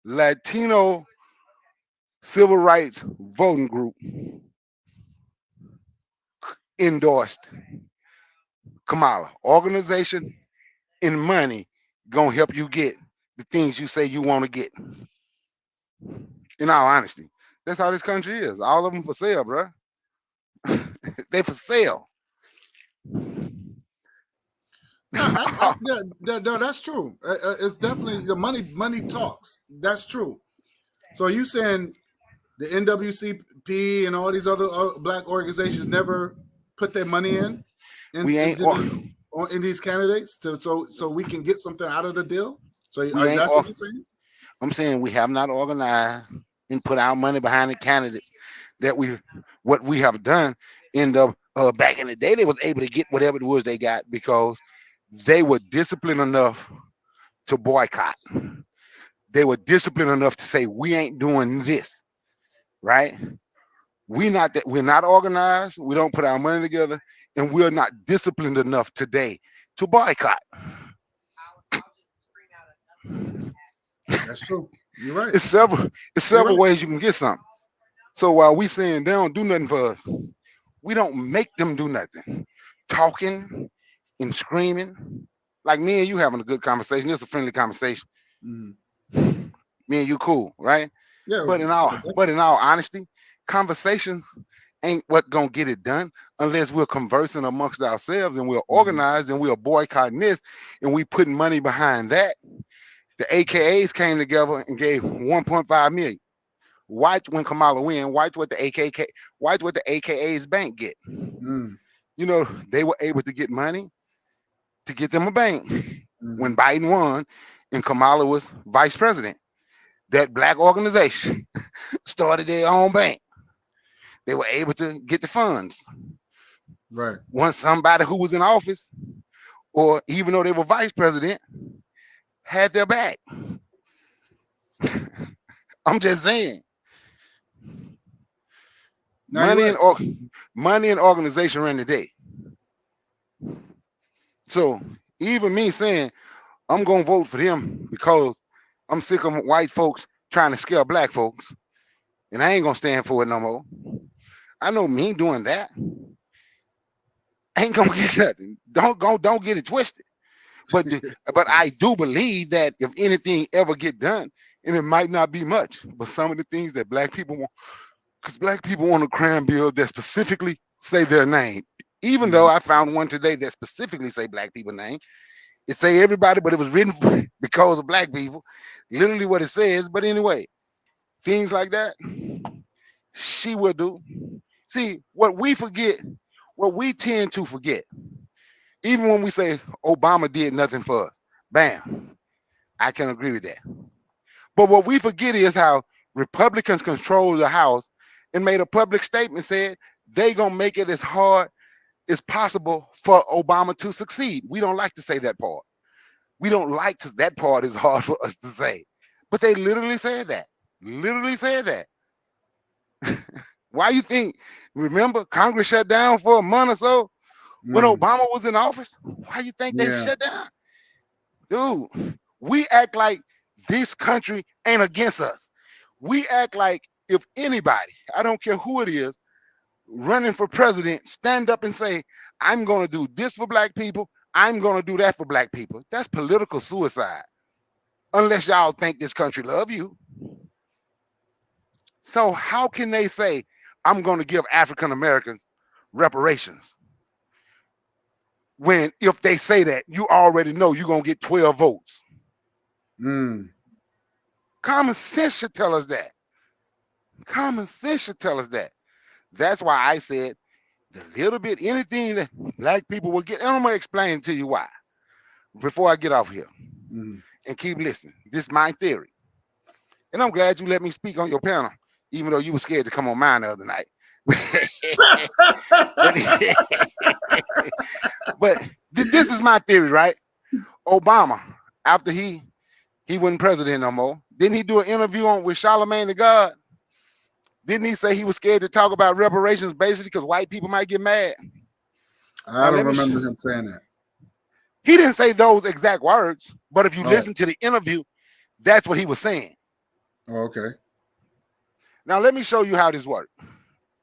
Latino civil rights voting group endorsed Kamala. Organization and money gonna help you get the things you say you want to get. In all honesty, that's how this country is. All of them for sale, bro. They for sale. No, that's true. It's definitely the money talks. That's true. So you saying the NWCP and all these other black organizations never put their money in these candidates so we can get something out of the deal? So that's what you're saying? I'm saying we have not organized and put our money behind the candidates that what we have done in the back in the day. They was able to get whatever it was they got because they were disciplined enough to boycott. They were disciplined enough to say we ain't doing this, right? We're not organized. We don't put our money together, and we're not disciplined enough today to boycott. That's true. You're right. It's several ways you can get something. So while we saying they don't do nothing for us, we don't make them do nothing. Talking and screaming, like me and you having a good conversation. It's a friendly conversation. Mhm. Me and you cool, right? Yeah. But in all honesty, conversations ain't what gonna get it done unless we're conversing amongst ourselves and we're Mhm. organized and we're boycotting this and we putting money behind that. The AKAs came together and gave 1.5 million. Watch when Kamala win. Watch what the AKA's bank get. Mm. You know, they were able to get money to get them a bank when Mhm. Biden won and Kamala was vice president. That black organization started their own bank. They were able to get the funds. Right. Once somebody who was in office, or even though they were vice president, had their back. I'm just saying, Now you're right. money and organization ran the day. So even me saying I'm gonna vote for them because I'm sick of white folks trying to scare black folks, and I ain't gonna stand for it no more. I know me doing that ain't gonna get nothing. Don't get it twisted. But but I do believe that if anything ever get done, and it might not be much, but some of the things that black people want, because black people want a crime bill that specifically say their name. Even though Mhm. I found one today that specifically say black people name, it say everybody, but it was written because of black people. Literally what it says. But anyway, things like that, she will do. See, what we forget, what we tend to forget, even when we say Obama did nothing for us, bam, I can agree with that. But what we forget is how Republicans control the House and made a public statement said they gonna make it as hard as possible for Obama to succeed. We don't like to say that part. We don't like to, that part is hard for us to say. But they literally said that. Literally said that. Why you think, remember, Congress shut down for a month or so when Mm. Obama was in office? Why you think they Yeah. shut down? Dude, we act like this country ain't against us. We act like if anybody, I don't care who it is, running for president, stand up and say, I'm going to do this for black people, I'm going to do that for black people. That's political suicide. Unless y'all think this country love you. So how can they say, I'm going to give African Americans reparations? When if they say that, you already know you're going to get 12 votes. Mm. Common sense should tell us that. Common sense should tell us that. That's why I said the little bit, anything that black people will get, and I'm going to explain to you why before I get off here. Mm. And keep listening. This is my theory. And I'm glad you let me speak on your panel, even though you were scared to come on mine the other night. But this is my theory, right? Obama, after he wasn't president no more, didn't he do an interview on with Charlemagne the God? Didn't he say he was scared to talk about reparations basically because white people might get mad? I Now don't let me. remember him saying that. He didn't say those exact words, but if you Oh. listen to the interview, that's what he was saying. Oh, okay. Now let me show you how this works.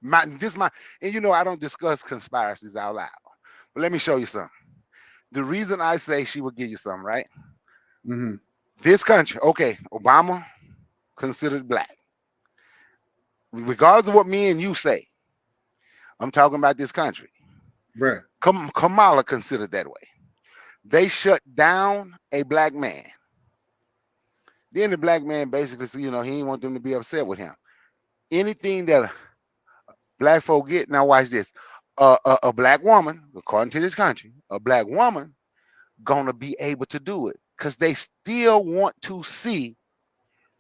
And you know I don't discuss conspiracies out loud, but let me show you something. The reason I say she will give you something, right? Mm-hmm. This country, okay, Obama considered black. Regardless of what me and you say, I'm talking about this country. Right. Kamala considered that way. They shut down a black man. Then the black man basically said, he didn't want them to be upset with him. Anything that black folk get, now watch this. A black woman, according to this country, a black woman gonna be able to do it because they still want to see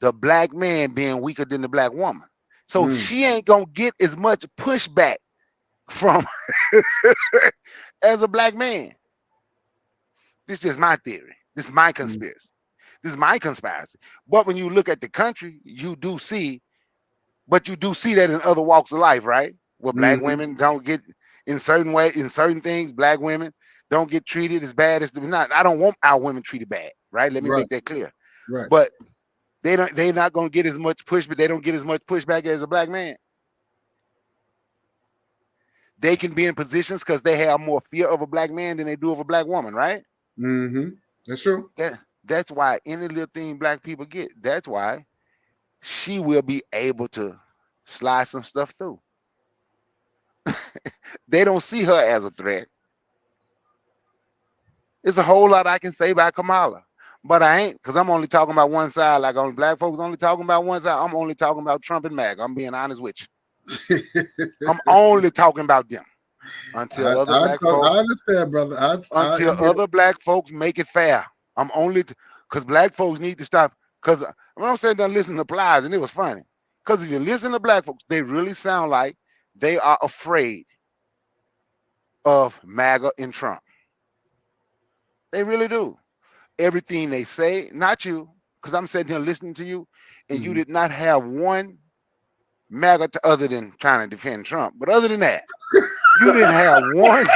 the black man being weaker than the black woman. So she ain't gonna get as much pushback from as a black man. This is just my theory. This is my conspiracy. This is my conspiracy. But when you look at the country, you do see that in other walks of life, right? Where black Mm-hmm. women don't get in certain things, black women don't get treated as bad as not. I don't want our women treated bad, right? Let me Right. make that clear. Right. But they're not gonna get as much push, but they don't get as much pushback as a black man. They can be in positions because they have more fear of a black man than they do of a black woman, right? Mm-hmm. That's true. That's why any little thing black people get, that's why she will be able to slide some stuff through. They don't see her as a threat. It's a whole lot I can say about Kamala, but I ain't, because I'm only talking about one side. Like only black folks only talking about one side. I'm only talking about Trump and MAG. I'm being honest with you. I'm only talking about them until other black folks. I understand, brother. Until other black folks make it fair. I'm only because black folks need to stop. Because when I'm saying, don't listen to Plies, and it was funny. Because if you listen to black folks, they really sound like they are afraid of MAGA and Trump. They really do. Everything they say, not you, because I'm sitting here listening to you, and you did not have one MAGA other than trying to defend Trump. But other than that, you didn't have one.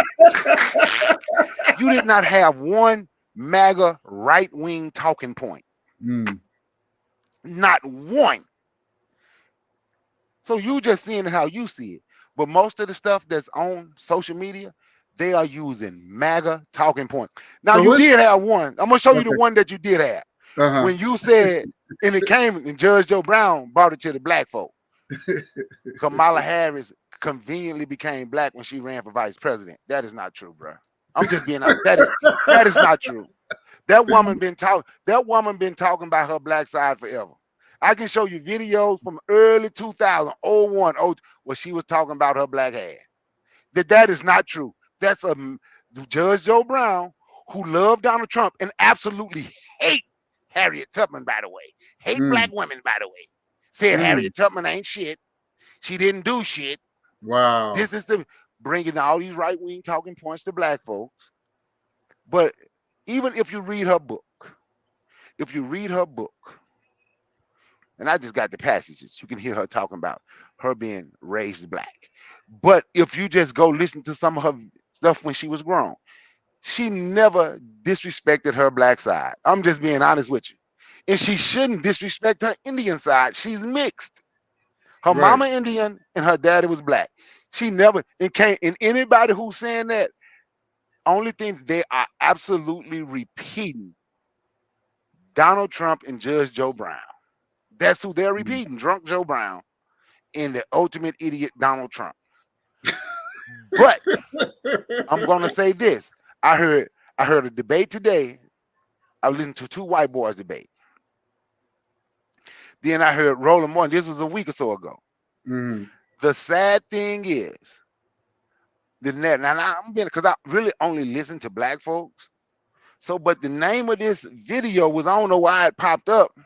You did not have one MAGA right-wing talking point. Not one. So you just seeing it how you see it. But most of the stuff that's on social media, they are using MAGA talking points. Now so you did have one. I'm gonna show you the one that you did have. When you said, and it came, and Judge Joe Brown brought it to the black folk. Kamala Harris conveniently became black when she ran for vice president. That is not true, bro. I'm just being honest. That is not true. That woman been talking about her black side forever. I can show you videos from early 2000, 01, where she was talking about her black hair. That is not true. That's a Judge Joe Brown who loved Donald Trump and absolutely hate Harriet Tubman, by the way. Hate black women, by the way. Said Harriet Tubman ain't shit. She didn't do shit. Wow. This is the bringing all these right-wing talking points to black folks. But even if you read her book, and I just got the passages, you can hear her talking about her being raised black. But if you just go listen to some of her stuff when she was grown, she never disrespected her black side. I'm just being honest with you. And she shouldn't disrespect her Indian side. She's mixed. Her mama Indian and her daddy was black. She never, and anybody who's saying that, only thing they are absolutely repeating Donald Trump and Judge Joe Brown. That's who they're repeating, drunk Joe Brown and the ultimate idiot Donald Trump. But I'm gonna say this. I heard a debate today. I listened to two white boys debate. Then I heard Roland Martin. This was a week or so ago. The sad thing is, because I really only listen to black folks. So, but the name of this video was, I don't know why it popped up,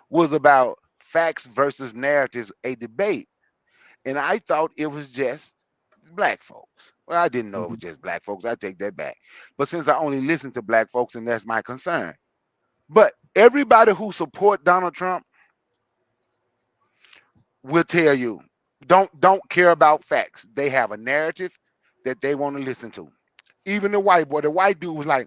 was about facts versus narratives, a debate. And I thought it was just black folks. Well, I didn't know it was just black folks. I take that back. But since I only listen to black folks, and that's my concern. But everybody who support Donald Trump will tell you, don't care about facts. They have a narrative that they want to listen to. Even the white boy, the white dude was like,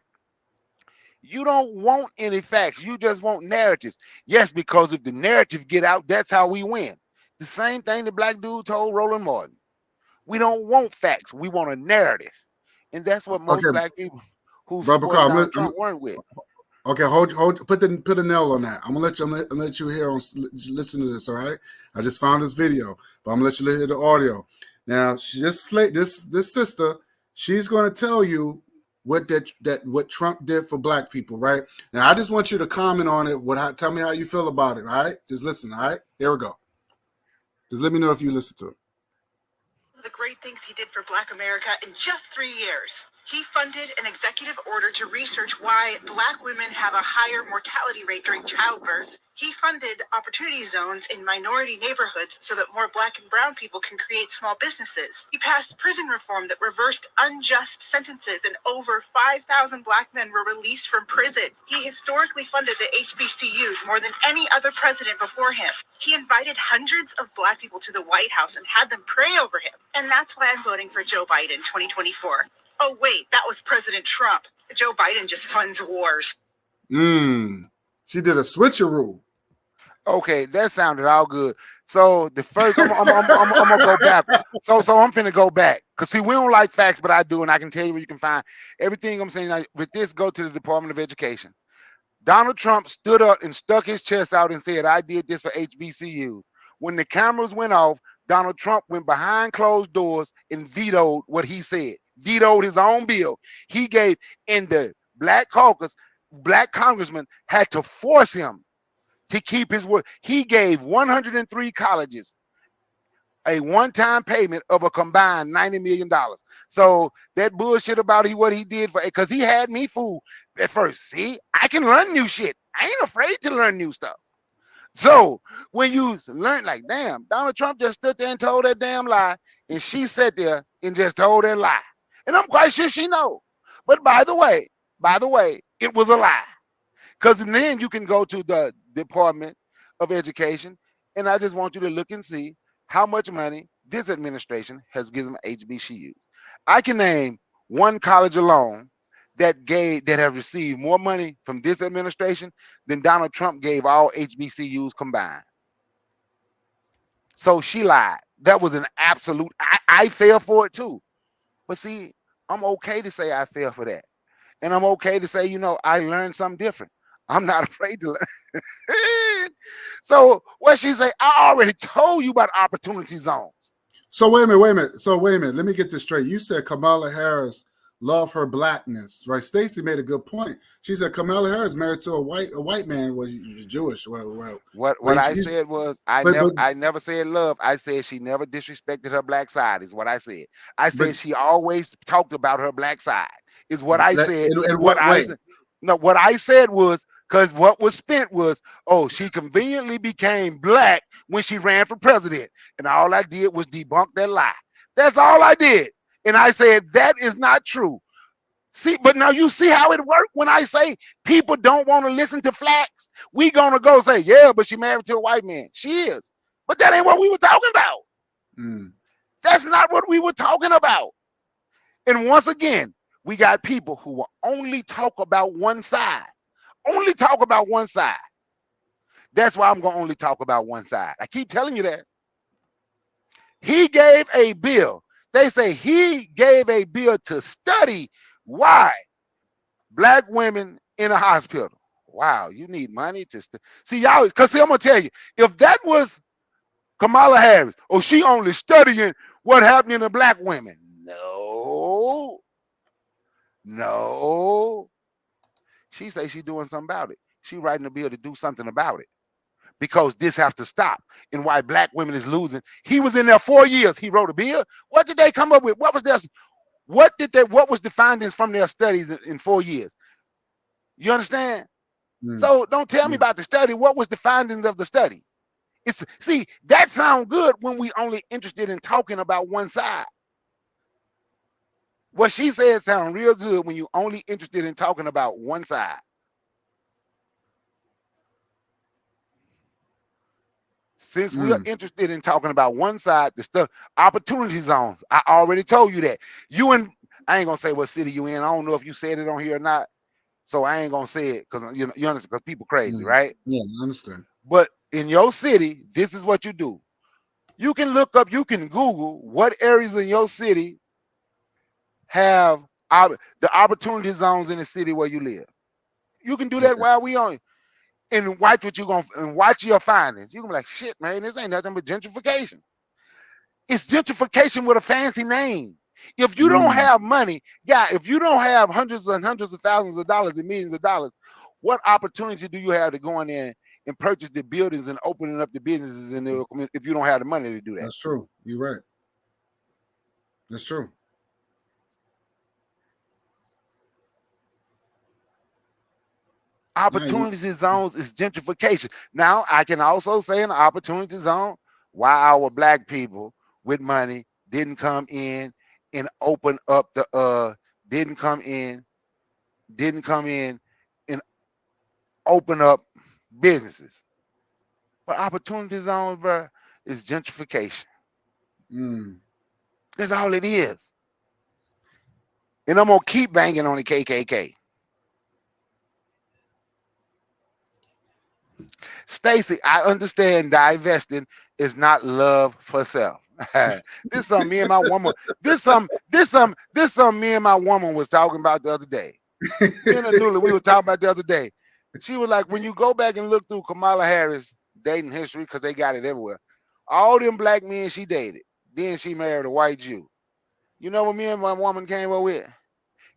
you don't want any facts. You just want narratives. Yes, because if the narrative get out, that's how we win. The same thing the black dude told Roland Martin. We don't want facts. We want a narrative. And that's what most black people who support Donald Trump weren't with. Okay, hold, put a nail on that. I'm gonna let you hear listen to this. All right, I just found this video, but I'm gonna let you hear the audio. Now, this sister, she's gonna tell you what Trump did for black people, right? Now, I just want you to comment on it. Tell me how you feel about it. All right, just listen. All right, here we go. Just let me know if you listen to it. The great things he did for Black America in just 3 years. He funded an executive order to research why Black women have a higher mortality rate during childbirth. He funded opportunity zones in minority neighborhoods so that more Black and brown people can create small businesses. He passed prison reform that reversed unjust sentences, and over 5,000 Black men were released from prison. He historically funded the HBCUs more than any other president before him. He invited hundreds of Black people to the White House and had them pray over him. And that's why I'm voting for Joe Biden 2024. Oh, wait, that was President Trump. Joe Biden just funds wars. She did a switcheroo. Okay, that sounded all good. So the first, I'm gonna go back. So I'm finna go back. Cause see, we don't like facts, but I do, and I can tell you where you can find everything I'm saying. Like, with this, go to the Department of Education. Donald Trump stood up and stuck his chest out and said, I did this for HBCUs. When the cameras went off, Donald Trump went behind closed doors and vetoed what he said, vetoed his own bill. He gave, in the black caucus, black congressmen had to force him to keep his word. He gave 103 colleges a one-time payment of a combined $90 million. So that bullshit about what he did for, because he had me fooled at first. See, I can learn new shit. I ain't afraid to learn new stuff. So when you learn, like, damn, Donald Trump just stood there and told that damn lie, and she sat there and just told that lie. And I'm quite sure she know. But by the way, it was a lie. Because then you can go to the Department of Education, and I just want you to look and see how much money this administration has given HBCUs. I can name one college alone that have received more money from this administration than Donald Trump gave all HBCUs combined. So she lied. That was an absolute. I fell for it too. But see, I'm okay to say I fell for that. And I'm okay to say, I learned something different. I'm not afraid to learn. So what she say, I already told you about opportunity zones. So wait a minute. So wait a minute. Let me get this straight. You said Kamala Harris loved her blackness, right? Stacey made a good point. She said Kamala Harris married to a white man, was Jewish. What I said was I never said love. I said she never disrespected her black side, is what I said. I said she always talked about her black side, is what I said. What I said was, because what was spent was, she conveniently became black when she ran for president. And all I did was debunk that lie. That's all I did. And I said, that is not true. See, but now you see how it worked when I say people don't want to listen to facts. We gonna go say, yeah, but she married to a white man. She is. But that ain't what we were talking about. That's not what we were talking about. And once again, we got people who will only talk about one side. Only talk about one side. That's why I'm going to only talk about one side. I keep telling you that. He gave a bill. They say he gave a bill to study why black women in a hospital. Wow, you need money to see y'all. Because I'm going to tell you, if that was Kamala Harris, she only studying what happened in the black women. No. She say she's doing something about it. She writing a bill to do something about it, because this has to stop. And why black women is losing. He was in there 4 years. He wrote a bill. What did they come up with? What was this? What was the findings from their studies in 4 years? You understand? So don't tell me about the study. What was the findings of the study? See, that sounds good when we only interested in talking about one side. What she said sounds real good when you only interested in talking about one side. Since we are interested in talking about one side, the stuff, opportunity zones. I already told you that. I ain't gonna say what city you in. I don't know if you said it on here or not. So I ain't gonna say it because you understand, because people crazy, right? Yeah, I understand. But in your city, this is what you do. You can look up, you can Google what areas in your city have the opportunity zones in the city where you live. You can do that while we on it. And watch what you're going to, and watch your findings. You're going to be like, shit, man, this ain't nothing but gentrification. It's gentrification with a fancy name. If you don't have money, if you don't have hundreds and hundreds of thousands of dollars and millions of dollars, what opportunity do you have to go in there and purchase the buildings and opening up the businesses in the community if you don't have the money to do that? That's true. You're right. That's true. Opportunity zones is gentrification. Now, I can also say in the opportunity zone, why our black people with money didn't come in and open up didn't come in and open up businesses. But opportunity zones, bro, is gentrification. That's all it is. And I'm gonna keep banging on the KKK. Stacey, I understand divesting is not love for self. This something me and my woman. This something me and my woman was talking about the other day. Me and Anula, we were talking about the other day. She was like, when you go back and look through Kamala Harris dating history, because they got it everywhere, all them black men she dated, then she married a white Jew. You know what me and my woman came up with?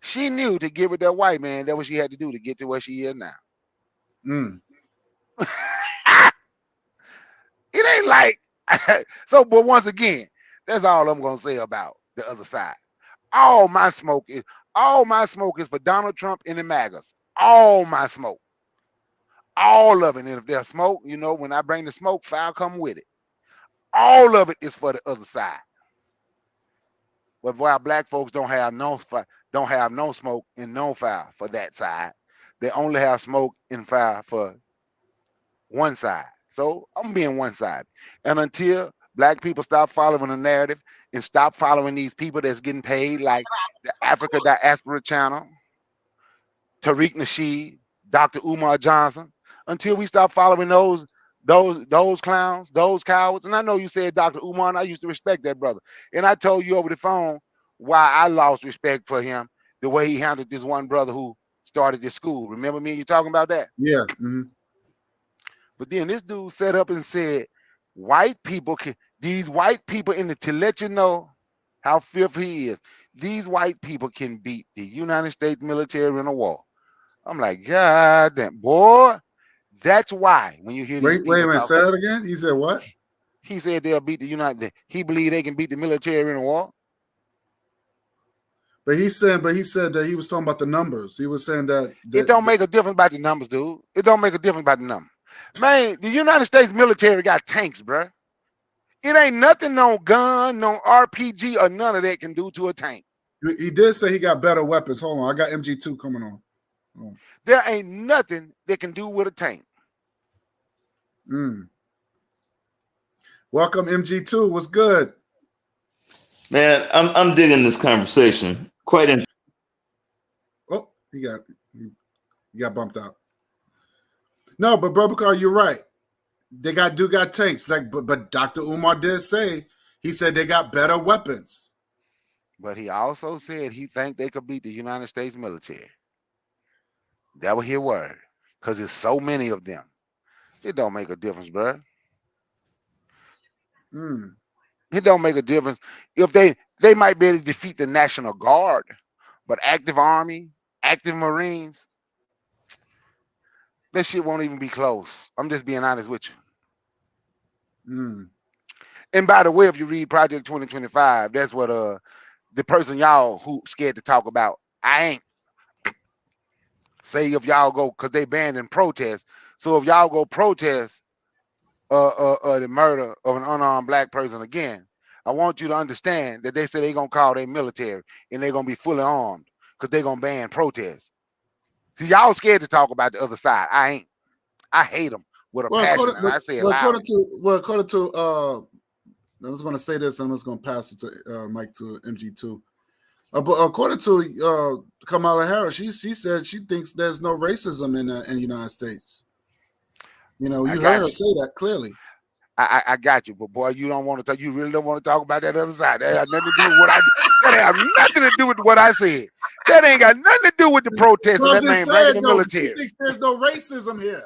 She knew to give it that white man. That's what she had to do to get to where she is now. Mm. It ain't like so. But once again, that's all I'm gonna say about the other side. All my smoke is for Donald Trump and the MAGAs. All my smoke, all of it. And if there's smoke, you know, when I bring the smoke, fire come with it. All of it is for the other side. But while black folks don't have no smoke and no fire for that side, they only have smoke and fire for one side. So I'm being one side. And until black people stop following the narrative and stop following these people that's getting paid, like the Africa Diaspora Channel, Tariq Nasheed, Dr. Umar Johnson, until we stop following those clowns, those cowards. And I know you said Dr. Umar, and I used to respect that brother. And I told you over the phone why I lost respect for him, the way he handled this one brother who started this school. Remember me and you talking about that? Yeah. Mm-hmm. But then this dude set up and said, these white people to let you know how fearful he is. These white people can beat the United States military in a war. I'm like, God damn, boy. That's why when you hear these people Wait a minute, talk, say that again. He said what? he said they'll beat the United. He believe they can beat the military in a war. But he said that he was talking about the numbers. He was saying that It don't make a difference about the numbers, dude. It don't make a difference about the numbers. Man, the United States military got tanks, bruh. It ain't nothing no gun, no RPG, or none of that can do to a tank. He did say he got better weapons. Hold on, I got MG2 coming on. There ain't nothing that can do with a tank. Welcome, MG2. What's good? Man, I'm digging this conversation. Quite interesting. Oh, he got bumped out. No, but Brother Carl, you're right. They got tanks. But Dr. Umar did say, he said they got better weapons. But he also said he think they could beat the United States military. That was his word. Because there's so many of them. It don't make a difference, bro. It don't make a difference. If they might be able to defeat the National Guard, but active Army, active Marines, that shit won't even be close. I'm just being honest with you. And by the way, if you read Project 2025, that's what the person y'all who scared to talk about, I ain't. Say if y'all go, because they banned in protest. So if y'all go protest the murder of an unarmed black person again, I want you to understand that they say they're going to call their military and they're going to be fully armed because they're going to ban protests. See, y'all scared to talk about the other side. I ain't. I hate them with a passion. And I say it loud. According to I was going to say this, and I'm just going to pass it to Mike to MG2. But according to Kamala Harris, she said she thinks there's no racism in the United States. You know, you heard her say that clearly. I got you, but boy, you don't want to talk. You really don't want to talk about that other side. That has nothing to do with what I. That have nothing to do with what I said. That ain't got nothing to do with the protests and that man breaking the military. She thinks there's no racism here.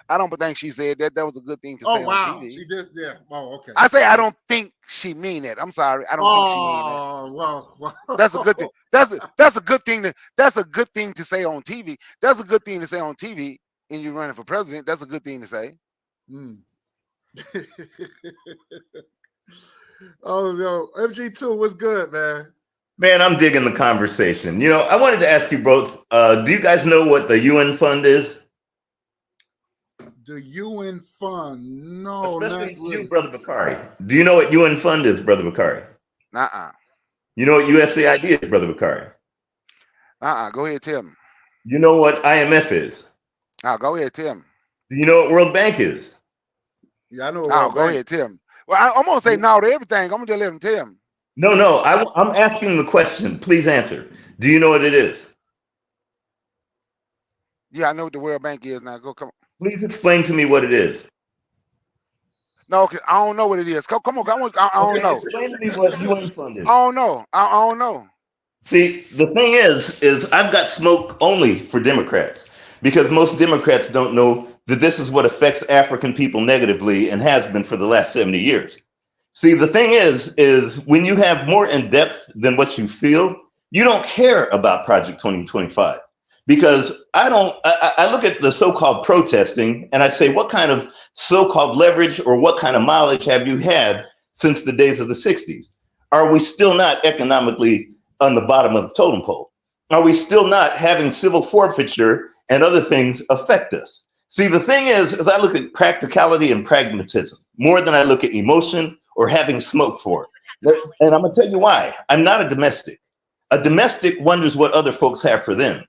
I don't think she said that. That was a good thing to say on TV. She did, yeah. Oh, okay. I say I don't think she mean that. I'm sorry. I don't think she mean that. Well. That's a good thing. That's a good thing. That's a good thing to say on TV. That's a good thing to say on TV. And you're running for president. That's a good thing to say. Oh no, MG2 was good, man. Man, I'm digging the conversation. You know, I wanted to ask you both, do you guys know what the UN fund is? The UN fund? No, especially not really. you, Brother Bakari. Do you know what UN fund is, Brother Bakari? You know what USAID is, Brother Bakari? Go ahead, tell me. You know what IMF is? Go ahead, tell me. Do you know what World Bank is? Yeah, I know. Go ahead, tell me. Well, I'm gonna say no to everything. I'm gonna just let him tell me. No, I'm asking the question. Please answer. Do you know what it is? Yeah, I know what the World Bank is now. Come on. Please explain to me what it is. No, cause I don't know what it is. Come on, I don't know. Explain to me what UN fund is. I don't know. I don't know. See, the thing is I've got smoke only for Democrats because most Democrats don't know that this is what affects African people negatively and has been for the last 70 years. See, the thing is when you have more in depth than what you feel, you don't care about Project 2025. Because I look at the so-called protesting and I say, what kind of so-called leverage or what kind of mileage have you had since the days of the 60s? Are we still not economically on the bottom of the totem pole? Are we still not having civil forfeiture and other things affect us? See, the thing is I look at practicality and pragmatism more than I look at emotion or having smoke for it. And I'm gonna tell you why. I'm not a domestic. A domestic wonders what other folks have for them.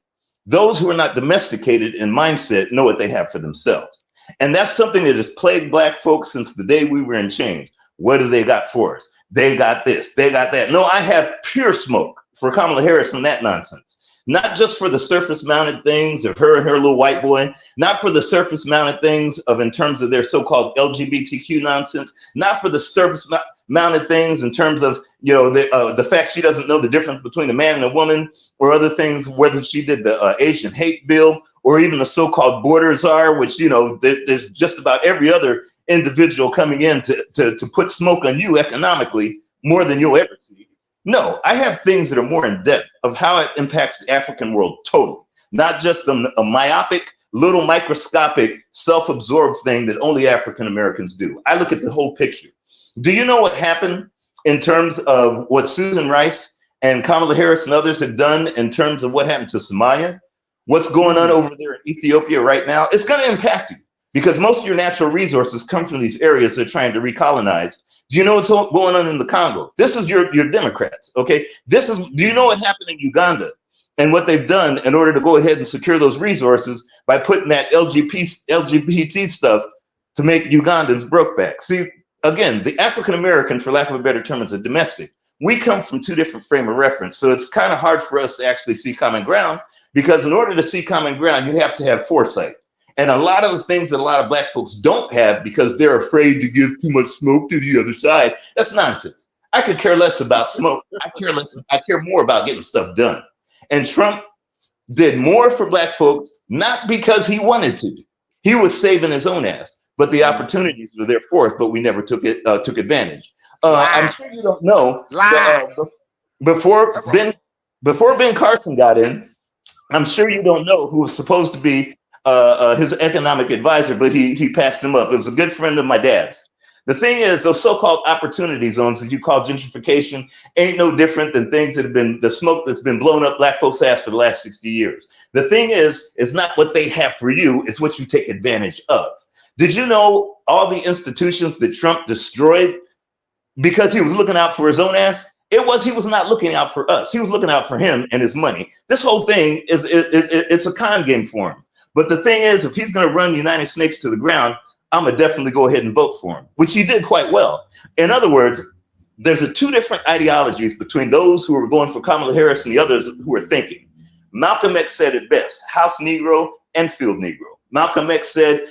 Those who are not domesticated in mindset know what they have for themselves. And that's something that has plagued Black folks since the day we were in chains. What do they got for us? They got this, they got that. No, I have pure smoke for Kamala Harris and that nonsense. Not just for the surface mounted things of her and her little white boy, not for the surface mounted things of in terms of their so-called LGBTQ nonsense, not for the surface mounted things in terms of, you know, the fact she doesn't know the difference between a man and a woman or other things, whether she did the Asian hate bill or even the so-called border czar, which, you know, there's just about every other individual coming in to put smoke on you economically more than you'll ever see. No, I have things that are more in depth of how it impacts the African world totally, not just a myopic, little microscopic, self-absorbed thing that only African Americans do. I look at the whole picture. Do you know what happened in terms of what Susan Rice and Kamala Harris and others have done in terms of what happened to Somalia? What's going on over there in Ethiopia right now? It's going to impact you because most of your natural resources come from these areas they're trying to recolonize. Do you know what's going on in the Congo? This is your Democrats, okay? Do you know what happened in Uganda and what they've done in order to go ahead and secure those resources by putting that LGBT stuff to make Ugandans broke back? See, again, the African American, for lack of a better term, is a domestic. We come from two different frame of reference, so it's kind of hard for us to actually see common ground because in order to see common ground, you have to have foresight. And a lot of the things that a lot of Black folks don't have because they're afraid to give too much smoke to the other side, that's nonsense. I could care less about smoke. I care more about getting stuff done. And Trump did more for Black folks, not because he wanted to. He was saving his own ass, but the opportunities were there for us, but we never took advantage. I'm sure you don't know. Before Ben Carson got in, I'm sure you don't know who was supposed to be his economic advisor, but he passed him up. It was a good friend of my dad's. The thing is, those so-called opportunity zones that you call gentrification ain't no different than things that have been the smoke that's been blown up Black folks' ass for the last 60 years. The thing is not what they have for you, it's what you take advantage of. Did you know all the institutions that Trump destroyed because he was looking out for his own ass? He was not looking out for us. He was looking out for him and his money. This whole thing it's a con game for him. But the thing is, if he's going to run United Snakes to the ground, I'm going to definitely go ahead and vote for him, which he did quite well. In other words, there's two different ideologies between those who are going for Kamala Harris and the others who are thinking. Malcolm X said it best, House Negro and Field Negro. Malcolm X said,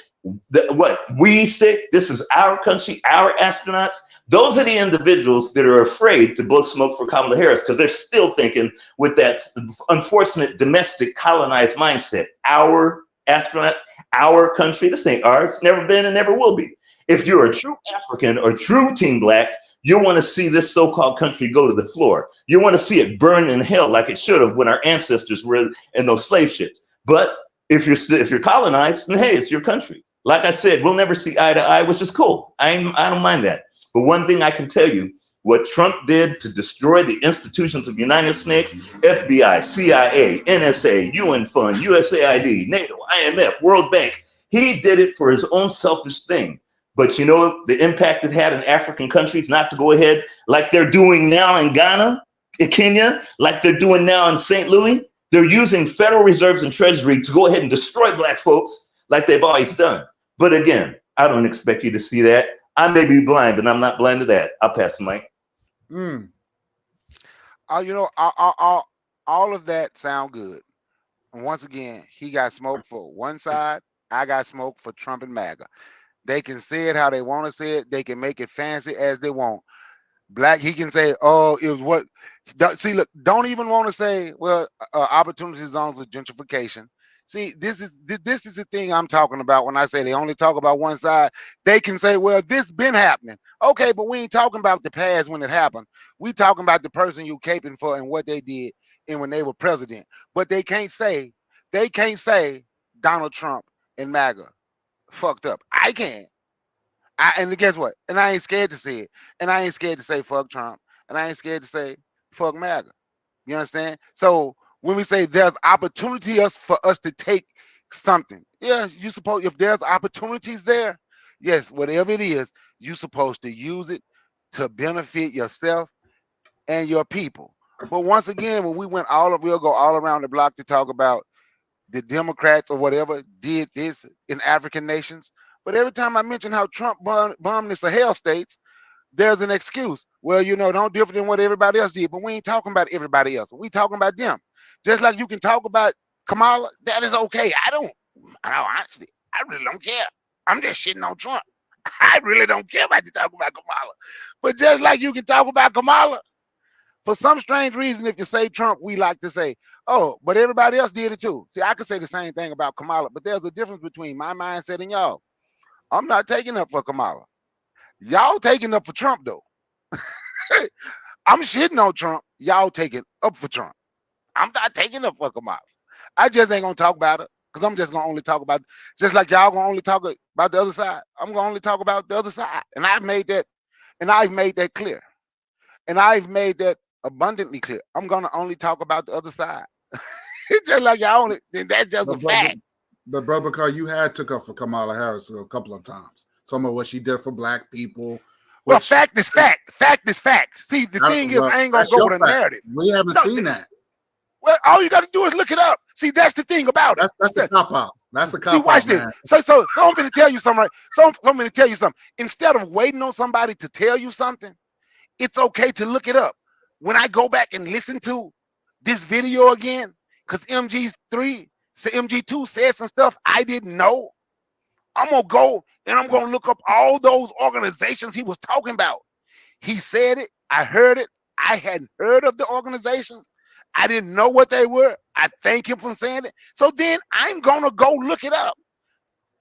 we stick, this is our country, our astronauts. Those are the individuals that are afraid to blow smoke for Kamala Harris because they're still thinking with that unfortunate domestic colonized mindset, our astronauts, our country. This ain't ours, never been and never will be. If you're a true African or true Team Black, you want to see this so-called country go to the floor. You want to see it burn in hell like it should have when our ancestors were in those slave ships. But if you're colonized, then hey, it's your country. Like I said, we'll never see eye to eye, which is cool. I don't mind that. But one thing I can tell you, what Trump did to destroy the institutions of United Snakes, FBI, CIA, NSA, UN Fund, USAID, NATO, IMF, World Bank, he did it for his own selfish thing. But you know the impact it had in African countries not to go ahead like they're doing now in Ghana, in Kenya, like they're doing now in St. Louis? They're using federal reserves and treasury to go ahead and destroy Black folks like they've always done. But again, I don't expect you to see that. I may be blind, but I'm not blind to that. I'll pass the mic. You know, all of that sound good. And once again, he got smoke for one side. I got smoke for Trump and MAGA. They can say it how they want to say it. They can make it fancy as they want. Black, he can say, oh, it was what. See, look, don't even want to say, well, opportunity zones with gentrification. See, this is the thing I'm talking about when I say they only talk about one side. They can say, well, this been happening. Okay, but we ain't talking about the past when it happened. We talking about the person you caping for and what they did and when they were president. But they can't say Donald Trump and MAGA fucked up. I can. And guess what? And I ain't scared to say it. And I ain't scared to say fuck Trump. And I ain't scared to say fuck MAGA. You understand? So when we say there's opportunity for us to take something, yeah, you suppose if there's opportunities there, yes, whatever it is, you supposed to use it to benefit yourself and your people. But once again, when we'll go all around the block to talk about the Democrats or whatever did this in African nations. But every time I mention how Trump bombed the Sahel states, there's an excuse. Well, don't different than what everybody else did, but we ain't talking about everybody else. We talking about them. Just like you can talk about Kamala, that is okay. Honestly, I really don't care. I'm just shitting on Trump. I really don't care about you talking about Kamala. But just like you can talk about Kamala, for some strange reason, if you say Trump, we like to say, oh, but everybody else did it too. See, I could say the same thing about Kamala, but there's a difference between my mindset and y'all. I'm not taking up for Kamala. Y'all taking up for Trump, though. I'm shitting on Trump. Y'all taking up for Trump. I'm not taking up for Kamala. I just ain't going to talk about it because I'm just going to only talk about, just like y'all going to only talk about the other side. I'm going to only talk about the other side. And I've made that clear. And I've made that abundantly clear. I'm going to only talk about the other side. It's just like y'all only, that's just a fact. But brother, because you had took up for Kamala Harris a couple of times. Talking about what she did for black people. Well, fact is fact. Fact is fact. See, the thing is, I ain't going to go with a narrative. We haven't seen that. Well, all you got to do is look it up. See, that's the thing about it. That's a cop-out. That's a cop-out. See, watch this. So I'm going to tell you something, right? So I'm going to tell you something. Instead of waiting on somebody to tell you something, it's okay to look it up. When I go back and listen to this video again, because MG2 said some stuff I didn't know, I'm going to go and I'm going to look up all those organizations he was talking about. He said it. I heard it. I hadn't heard of the organizations. I didn't know what they were. I thank him for saying it. So then I'm going to go look it up.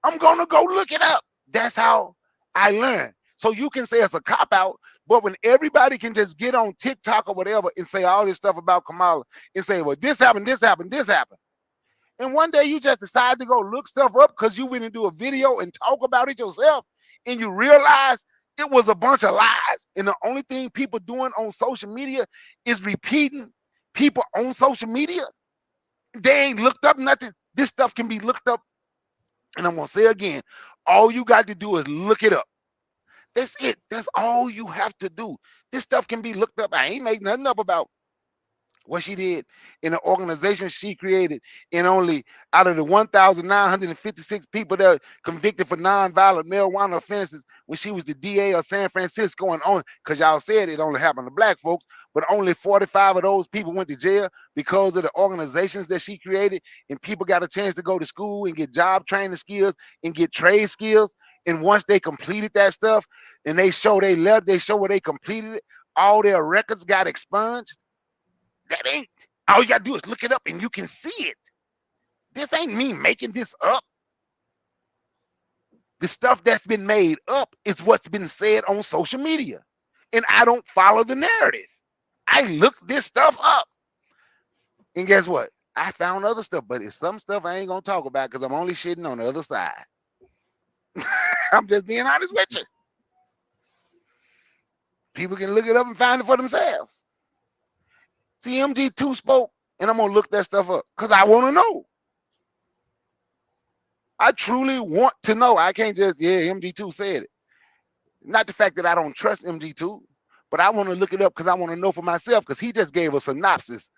I'm going to go look it up. That's how I learn. So you can say it's a cop-out, but when everybody can just get on TikTok or whatever and say all this stuff about Kamala and say, well, this happened, this happened, this happened. And one day you just decide to go look stuff up because you went and do a video and talk about it yourself and you realize it was a bunch of lies. And the only thing people doing on social media is repeating people on social media. They ain't looked up nothing. This stuff can be looked up. And I'm going to say again, all you got to do is look it up. That's it. That's all you have to do. This stuff can be looked up. I ain't make nothing up about what she did in the organization she created, and only out of the 1,956 people that are convicted for nonviolent marijuana offenses when she was the DA of San Francisco and on, because y'all said it only happened to black folks, but only 45 of those people went to jail because of the organizations that she created, and people got a chance to go to school and get job training skills and get trade skills. And once they completed that stuff and they show they left, they show where they completed it, all their records got expunged. That ain't, all you gotta do is look it up and you can see it. This ain't me making this up. The stuff that's been made up is what's been said on social media. And I don't follow the narrative. I look this stuff up. And guess what? I found other stuff, but it's some stuff I ain't gonna talk about because I'm only shitting on the other side. I'm just being honest with you. People can look it up and find it for themselves. See, MG2 spoke, and I'm going to look that stuff up because I want to know. I truly want to know. I can't just, MG2 said it. Not the fact that I don't trust MG2, but I want to look it up because I want to know for myself because he just gave a synopsis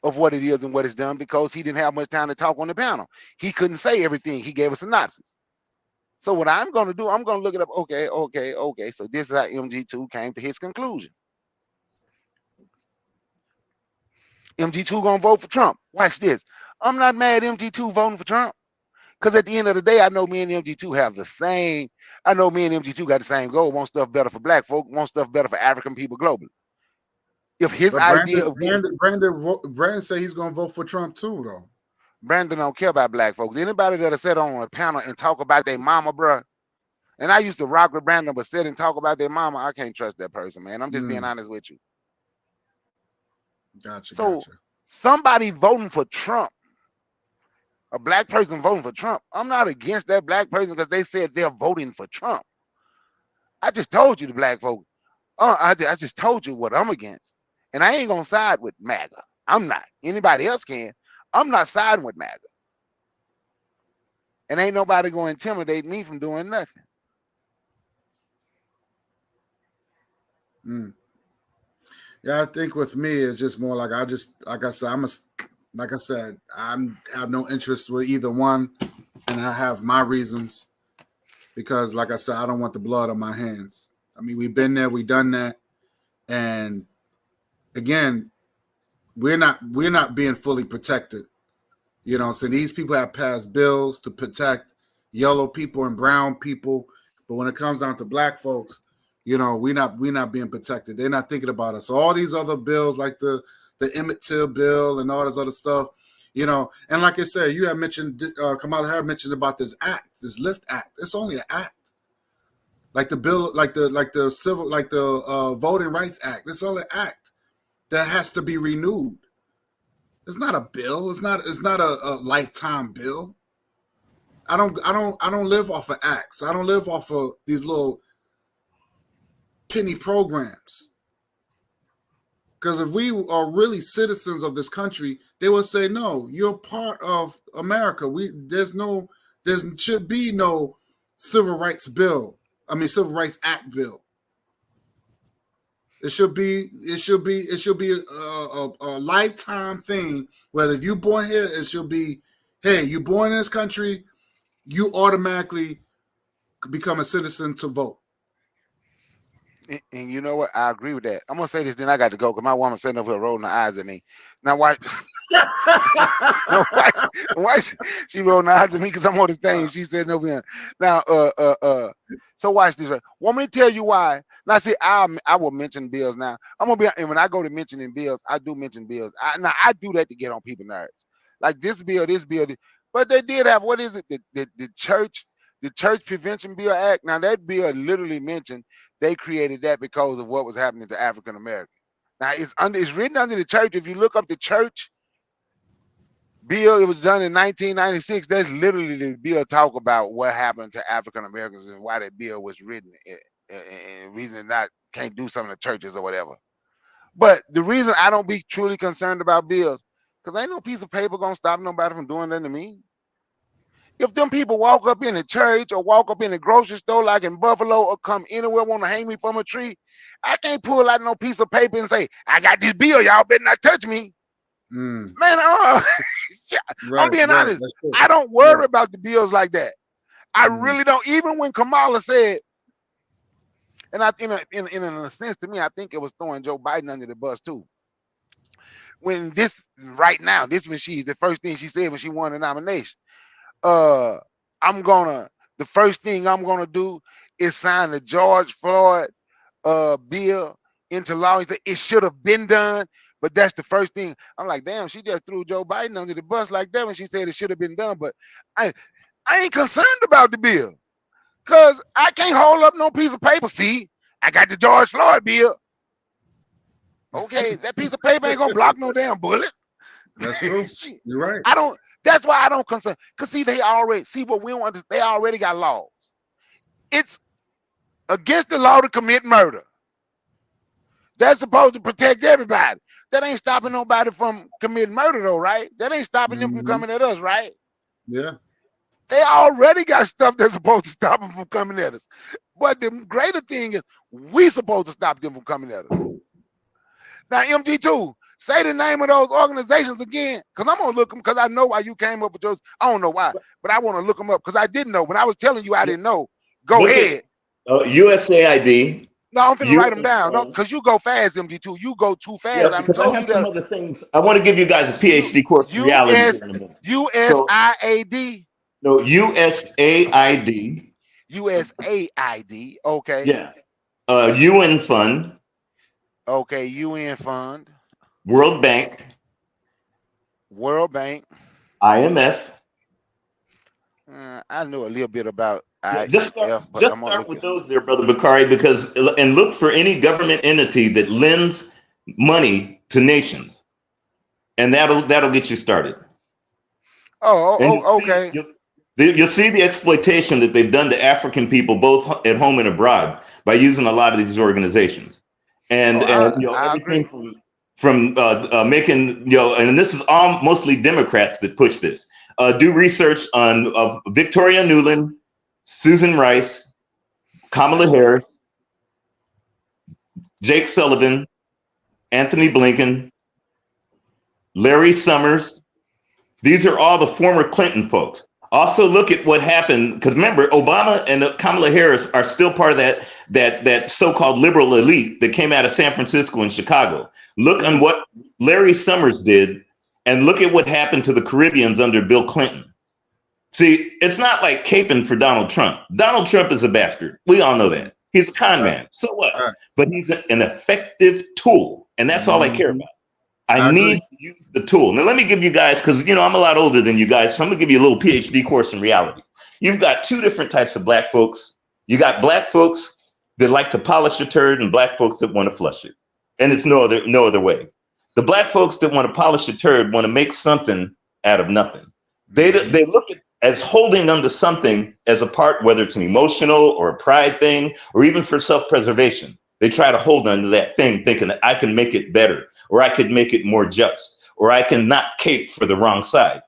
of what it is and what it's done because he didn't have much time to talk on the panel. He couldn't say everything. He gave a synopsis. So what I'm going to do, I'm going to look it up. Okay. So this is how MG2 came to his conclusion. MG2 gonna vote for Trump. Watch this. I'm not mad at MG2 voting for Trump. Because at the end of the day, I know me and MG2 have the same, I know me and MG2 got the same goal. Want stuff better for black folk, want stuff better for African people globally. If his idea of Brandon say he's gonna vote for Trump too, though. Brandon don't care about black folks. Anybody that'll sit on a panel and talk about their mama, bro. And I used to rock with Brandon, but sit and talk about their mama, I can't trust that person, man. I'm just being honest with you. Gotcha. So somebody voting for Trump, a black person voting for Trump, I'm not against that black person because they said they're voting for Trump. I just told you the black folk. I just told you what I'm against. And I ain't gonna side with MAGA. I'm not. Anybody else can. I'm not siding with MAGA. And ain't nobody gonna intimidate me from doing nothing. Yeah, I think with me it's just more like like I said, I have no interest with either one, and I have my reasons because, like I said, I don't want the blood on my hands. I mean, we've been there, we've done that, and again, we're not being fully protected. You know, so these people have passed bills to protect yellow people and brown people, but when it comes down to black folks, you know, we're not being protected. They're not thinking about us. So all these other bills, like the Emmett Till bill and all this other stuff, you know, and like I said, you have mentioned Kamala Harris mentioned about this act, this LIFT Act. It's only an act. Like the bill, like the civil, like the Voting Rights Act. It's only an act that has to be renewed. It's not a bill. It's not a lifetime bill. I don't live off of acts. I don't live off of these little penny programs. Because if we are really citizens of this country, they will say, no, you're part of America. There should be no civil rights act bill. It should be a lifetime thing. Whether if you're born here, it should be, hey, you're born in this country, you automatically become a citizen to vote. And you know what? I agree with that. I'm gonna say this, then I got to go because my woman sitting over here rolling her eyes at me. Now why? why she rolling her eyes at me because I'm on this thing? She said over here. Now, so watch this. Right? Want me to tell you why? Now, see, I will mention bills. Now, I'm gonna be, and when I go to mentioning bills, I do mention bills. I do that to get on people's nerves. Like this bill. But they did have, what is it? The Church Prevention Bill Act. Now that bill literally mentioned they created that because of what was happening to African Americans. Now it's written under the church. If you look up the church bill, it was done in 1996. That's literally the bill talk about what happened to African Americans and why that bill was written and reason that can't do some of the churches or whatever. But the reason I don't be truly concerned about bills, because ain't no piece of paper gonna stop nobody from doing that to me. If them people walk up in the church or walk up in the grocery store like in Buffalo or come anywhere want to hang me from a tree, I can't pull out no piece of paper and say, I got this bill, y'all better not touch me. Man, I'm being honest. I don't worry about the bills like that. I really don't. Even when Kamala said, and in a sense to me, I think it was throwing Joe Biden under the bus too. When the first thing she said when she won the nomination. The first thing I'm gonna do is sign the George Floyd bill into law. It should have been done, but that's the first thing. I'm like, damn, she just threw Joe Biden under the bus like that when she said it should have been done. But I ain't concerned about the bill because I can't hold up no piece of paper. See, I got the George Floyd bill. Okay, that piece of paper ain't gonna block no damn bullet. That's true. You're right. That's why I don't concern. Cause see, they already what we don't understand. They already got laws. It's against the law to commit murder. That's supposed to protect everybody. That ain't stopping nobody from committing murder, though, right? That ain't stopping them from coming at us, right? Yeah. They already got stuff that's supposed to stop them from coming at us. But the greater thing is, we supposed to stop them from coming at us. Now, MG2. Say the name of those organizations again, because I'm gonna look them because I know why you came up with those. I don't know why, but I want to look them up because I didn't know. When I was telling you I didn't know, go ahead. USAID. No, I'm finna write them down. Don't, because you go fast, MG2. You go too fast. Yeah, because I have some other things. I want to give you guys a PhD course in reality here in a minute. USAID. No, USAID. USAID. Okay. Yeah. UN Fund. Okay, UN Fund. World Bank. World Bank. IMF. I know a little bit about Yeah, IMF, but just I'm gonna start look with at. those there, Brother Bakari, because and look for any government entity that lends money to nations, and that'll get you started. And Okay. you'll see the exploitation that they've done to African people, both at home and abroad, by using a lot of these organizations, and I everything agree. from making and this is all mostly Democrats that push this. Do research on Victoria Nuland, Susan Rice, Kamala Harris, Jake Sullivan, Anthony Blinken, Larry Summers. These are all the former Clinton folks. Also, look at what happened because remember, Obama and Kamala Harris are still part of that so-called liberal elite that came out of San Francisco and Chicago. Look on what Larry Summers did, and look at what happened to the Caribbeans under Bill Clinton. See, it's not like caping for Donald Trump. Donald Trump is a bastard. We all know that. He's a con man. So what? But he's an effective tool, and that's all I care about. I need to use the tool. Now, let me give you guys, because, I'm a lot older than you guys, so I'm going to give you a little PhD course in reality. You've got two different types of black folks. You got black folks that like to polish a turd and black folks that want to flush it. And it's no other way. The black folks that want to polish a turd want to make something out of nothing. They look at as holding onto something as a part, whether it's an emotional or a pride thing, or even for self-preservation. They try to hold onto that thing thinking that I can make it better, or I could make it more just, or I can not cape for the wrong side.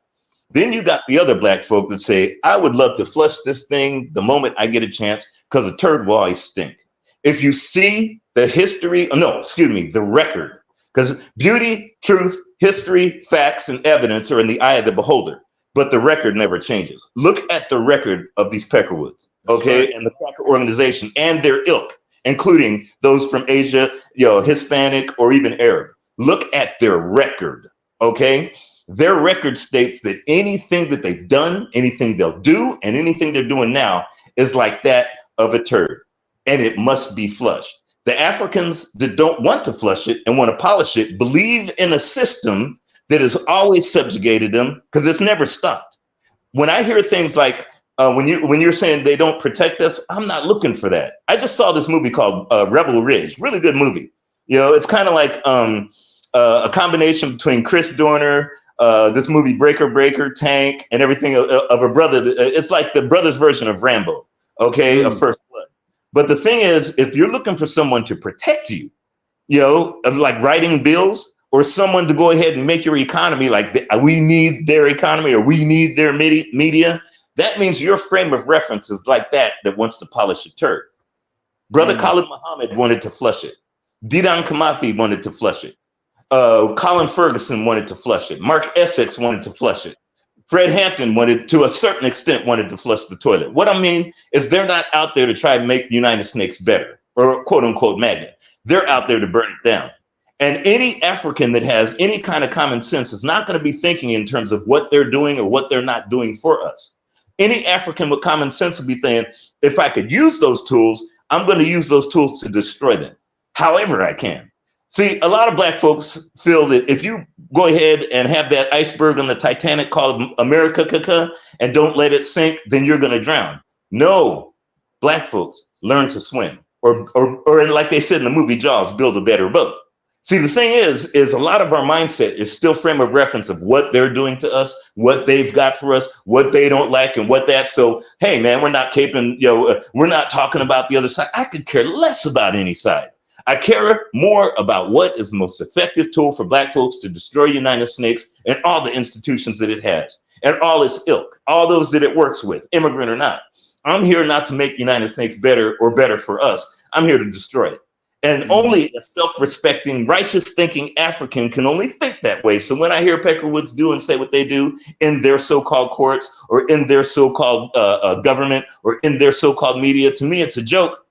Then you got the other black folk that say, I would love to flush this thing the moment I get a chance because a turd will always stink. If you see the record, because beauty, truth, history, facts, and evidence are in the eye of the beholder, but the record never changes. Look at the record of these Peckerwoods, okay, and the Packer organization and their ilk, including those from Asia, Hispanic, or even Arab. Look at their record, okay? Their record states that anything that they've done, anything they'll do, and anything they're doing now is like that of a turd, and it must be flushed. The Africans that don't want to flush it and want to polish it believe in a system that has always subjugated them because it's never stopped. When I hear things like, when you're saying they don't protect us, I'm not looking for that. I just saw this movie called Rebel Ridge, really good movie. It's kind of like a combination between Chris Dorner, this movie Breaker, Tank, and everything of a brother. It's like the brother's version of Rambo, okay, of First Blood. But the thing is, if you're looking for someone to protect you, like writing bills, or someone to go ahead and make your economy like we need their economy or we need their media, that means your frame of reference is like that wants to polish a turd. Brother Khalid Muhammad wanted to flush it. Didan Kamathi wanted to flush it. Colin Ferguson wanted to flush it. Mark Essex wanted to flush it. Fred Hampton to a certain extent, wanted to flush the toilet. What I mean is they're not out there to try and make United Snakes better or quote unquote magnet. They're out there to burn it down. And any African that has any kind of common sense is not going to be thinking in terms of what they're doing or what they're not doing for us. Any African with common sense would be saying, if I could use those tools, I'm going to use those tools to destroy them however I can. See, a lot of black folks feel that if you go ahead and have that iceberg on the Titanic called America and don't let it sink, then you're going to drown. No, black folks learn to swim or like they said in the movie Jaws, build a better boat. See, the thing is a lot of our mindset is still frame of reference of what they're doing to us, what they've got for us, what they don't like, and what that. So, hey, man, we're not caping, we're not talking about the other side. I could care less about any side. I care more about what is the most effective tool for black folks to destroy United Snakes and all the institutions that it has and all its ilk, all those that it works with, immigrant or not. I'm here not to make United Snakes better or better for us. I'm here to destroy it. And only a self-respecting, righteous thinking African can only think that way. So when I hear Peckerwoods do and say what they do in their so-called courts or in their so-called government or in their so-called media, to me, it's a joke.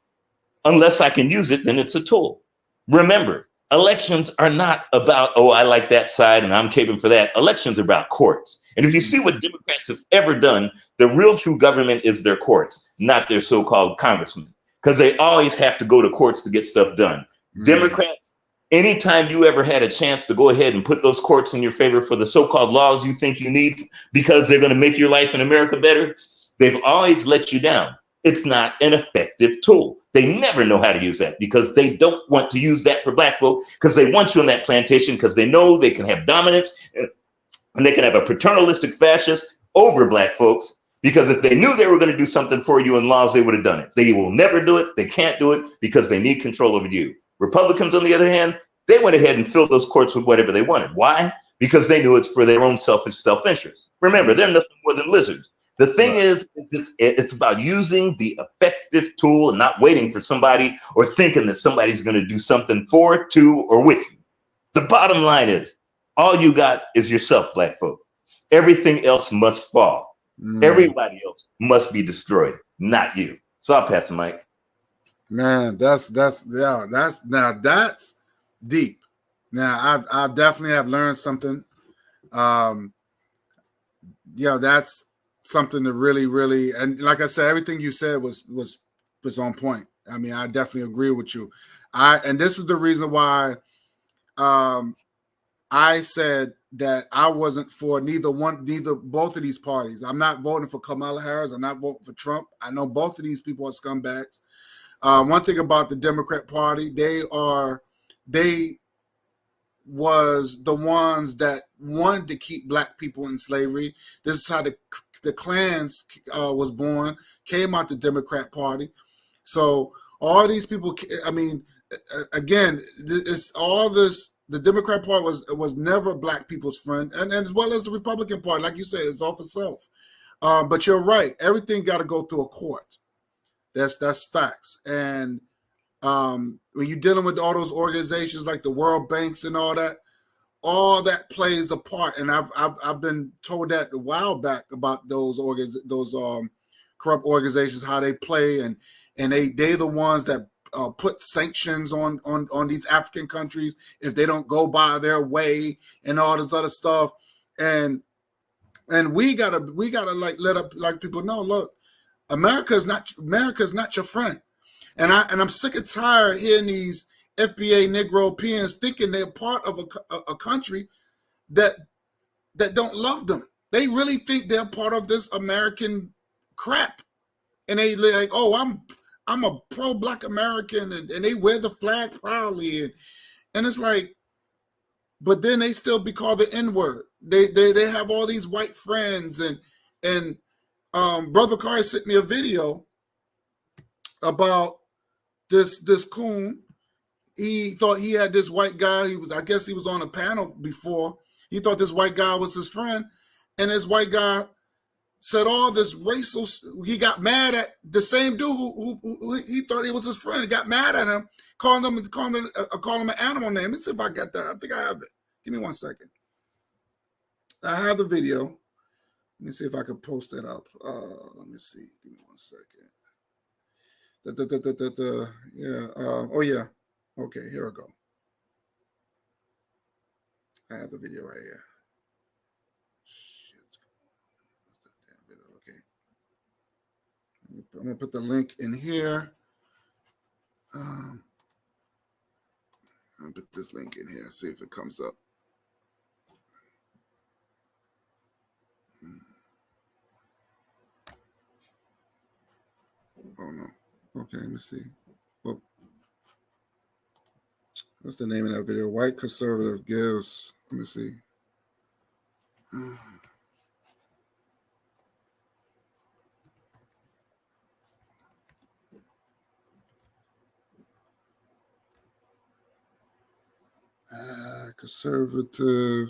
Unless I can use it, then it's a tool. Remember, elections are not about, oh, I like that side and I'm caping for that. Elections are about courts. And if you see what Democrats have ever done, the real true government is their courts, not their so-called congressmen. Because they always have to go to courts to get stuff done. Democrats, Anytime you ever had a chance to go ahead and put those courts in your favor for the so-called laws you think you need because they're going to make your life in America better, they've always let you down. It's not an effective tool. They never know how to use that because they don't want to use that for black folk because they want you on that plantation because they know they can have dominance and they can have a paternalistic fascist over black folks because if they knew they were going to do something for you in laws, they would have done it. They will never do it. They can't do it because they need control over you. Republicans, on the other hand, they went ahead and filled those courts with whatever they wanted. Why? Because they knew it's for their own selfish self-interest. Remember, they're nothing more than lizards. The thing is it's about using the effective tool and not waiting for somebody or thinking that somebody's going to do something for, to, or with you. The bottom line is, all you got is yourself, black folk. Everything else must fall. Everybody else must be destroyed, not you. So I'll pass the mic. Man, that's deep. Now I definitely have learned something. That's something to really, and like I said, everything you said was on point. I mean, I definitely agree with you. And this is the reason why I said that I wasn't for both of these parties. I'm not voting for Kamala Harris. I'm not voting for Trump. I know both of these people are scumbags. One thing about the Democrat Party, they was the ones that wanted to keep black people in slavery. This is how the Klans was born, came out the Democrat Party. So all these people, I mean, again, it's all this. The Democrat Party was never black people's friend, and as well as the Republican Party, like you said, it's all for self. But you're right. Everything got to go through a court. That's facts. And when you're dealing with all those organizations like the World Banks and all that plays a part. And I've been told that a while back about those corrupt organizations, how they play, and they're the ones that put sanctions on these African countries if they don't go by their way and all this other stuff. And we gotta like let people know, look, America's not your friend. And I'm sick and tired hearing these FBA Negro Europeans thinking they're part of a country that don't love them. They really think they're part of this American crap. And they like, oh, I'm a pro-black American, and they wear the flag proudly. And it's like, but then they still be called the N-word. They have all these white friends, and Brother Carr sent me a video about this coon. He thought he had this white guy. I guess he was on a panel before. He thought this white guy was his friend, and this white guy said all this racial. He got mad at the same dude who he thought he was his friend. He got mad at him, calling him an animal name. Let's see if I got that. I think I have it. Give me 1 second. I have the video. Let me see if I can post it up. Let me see. Give me 1 second. Yeah. Oh yeah. Okay, here we go. I have the video right here. Shit. Okay. I'm gonna put the link in here. I'll put this link in here. See if it comes up. Oh no. Okay, let me see. Oh. What's the name of that video? White conservative gives. Let me see. Conservative.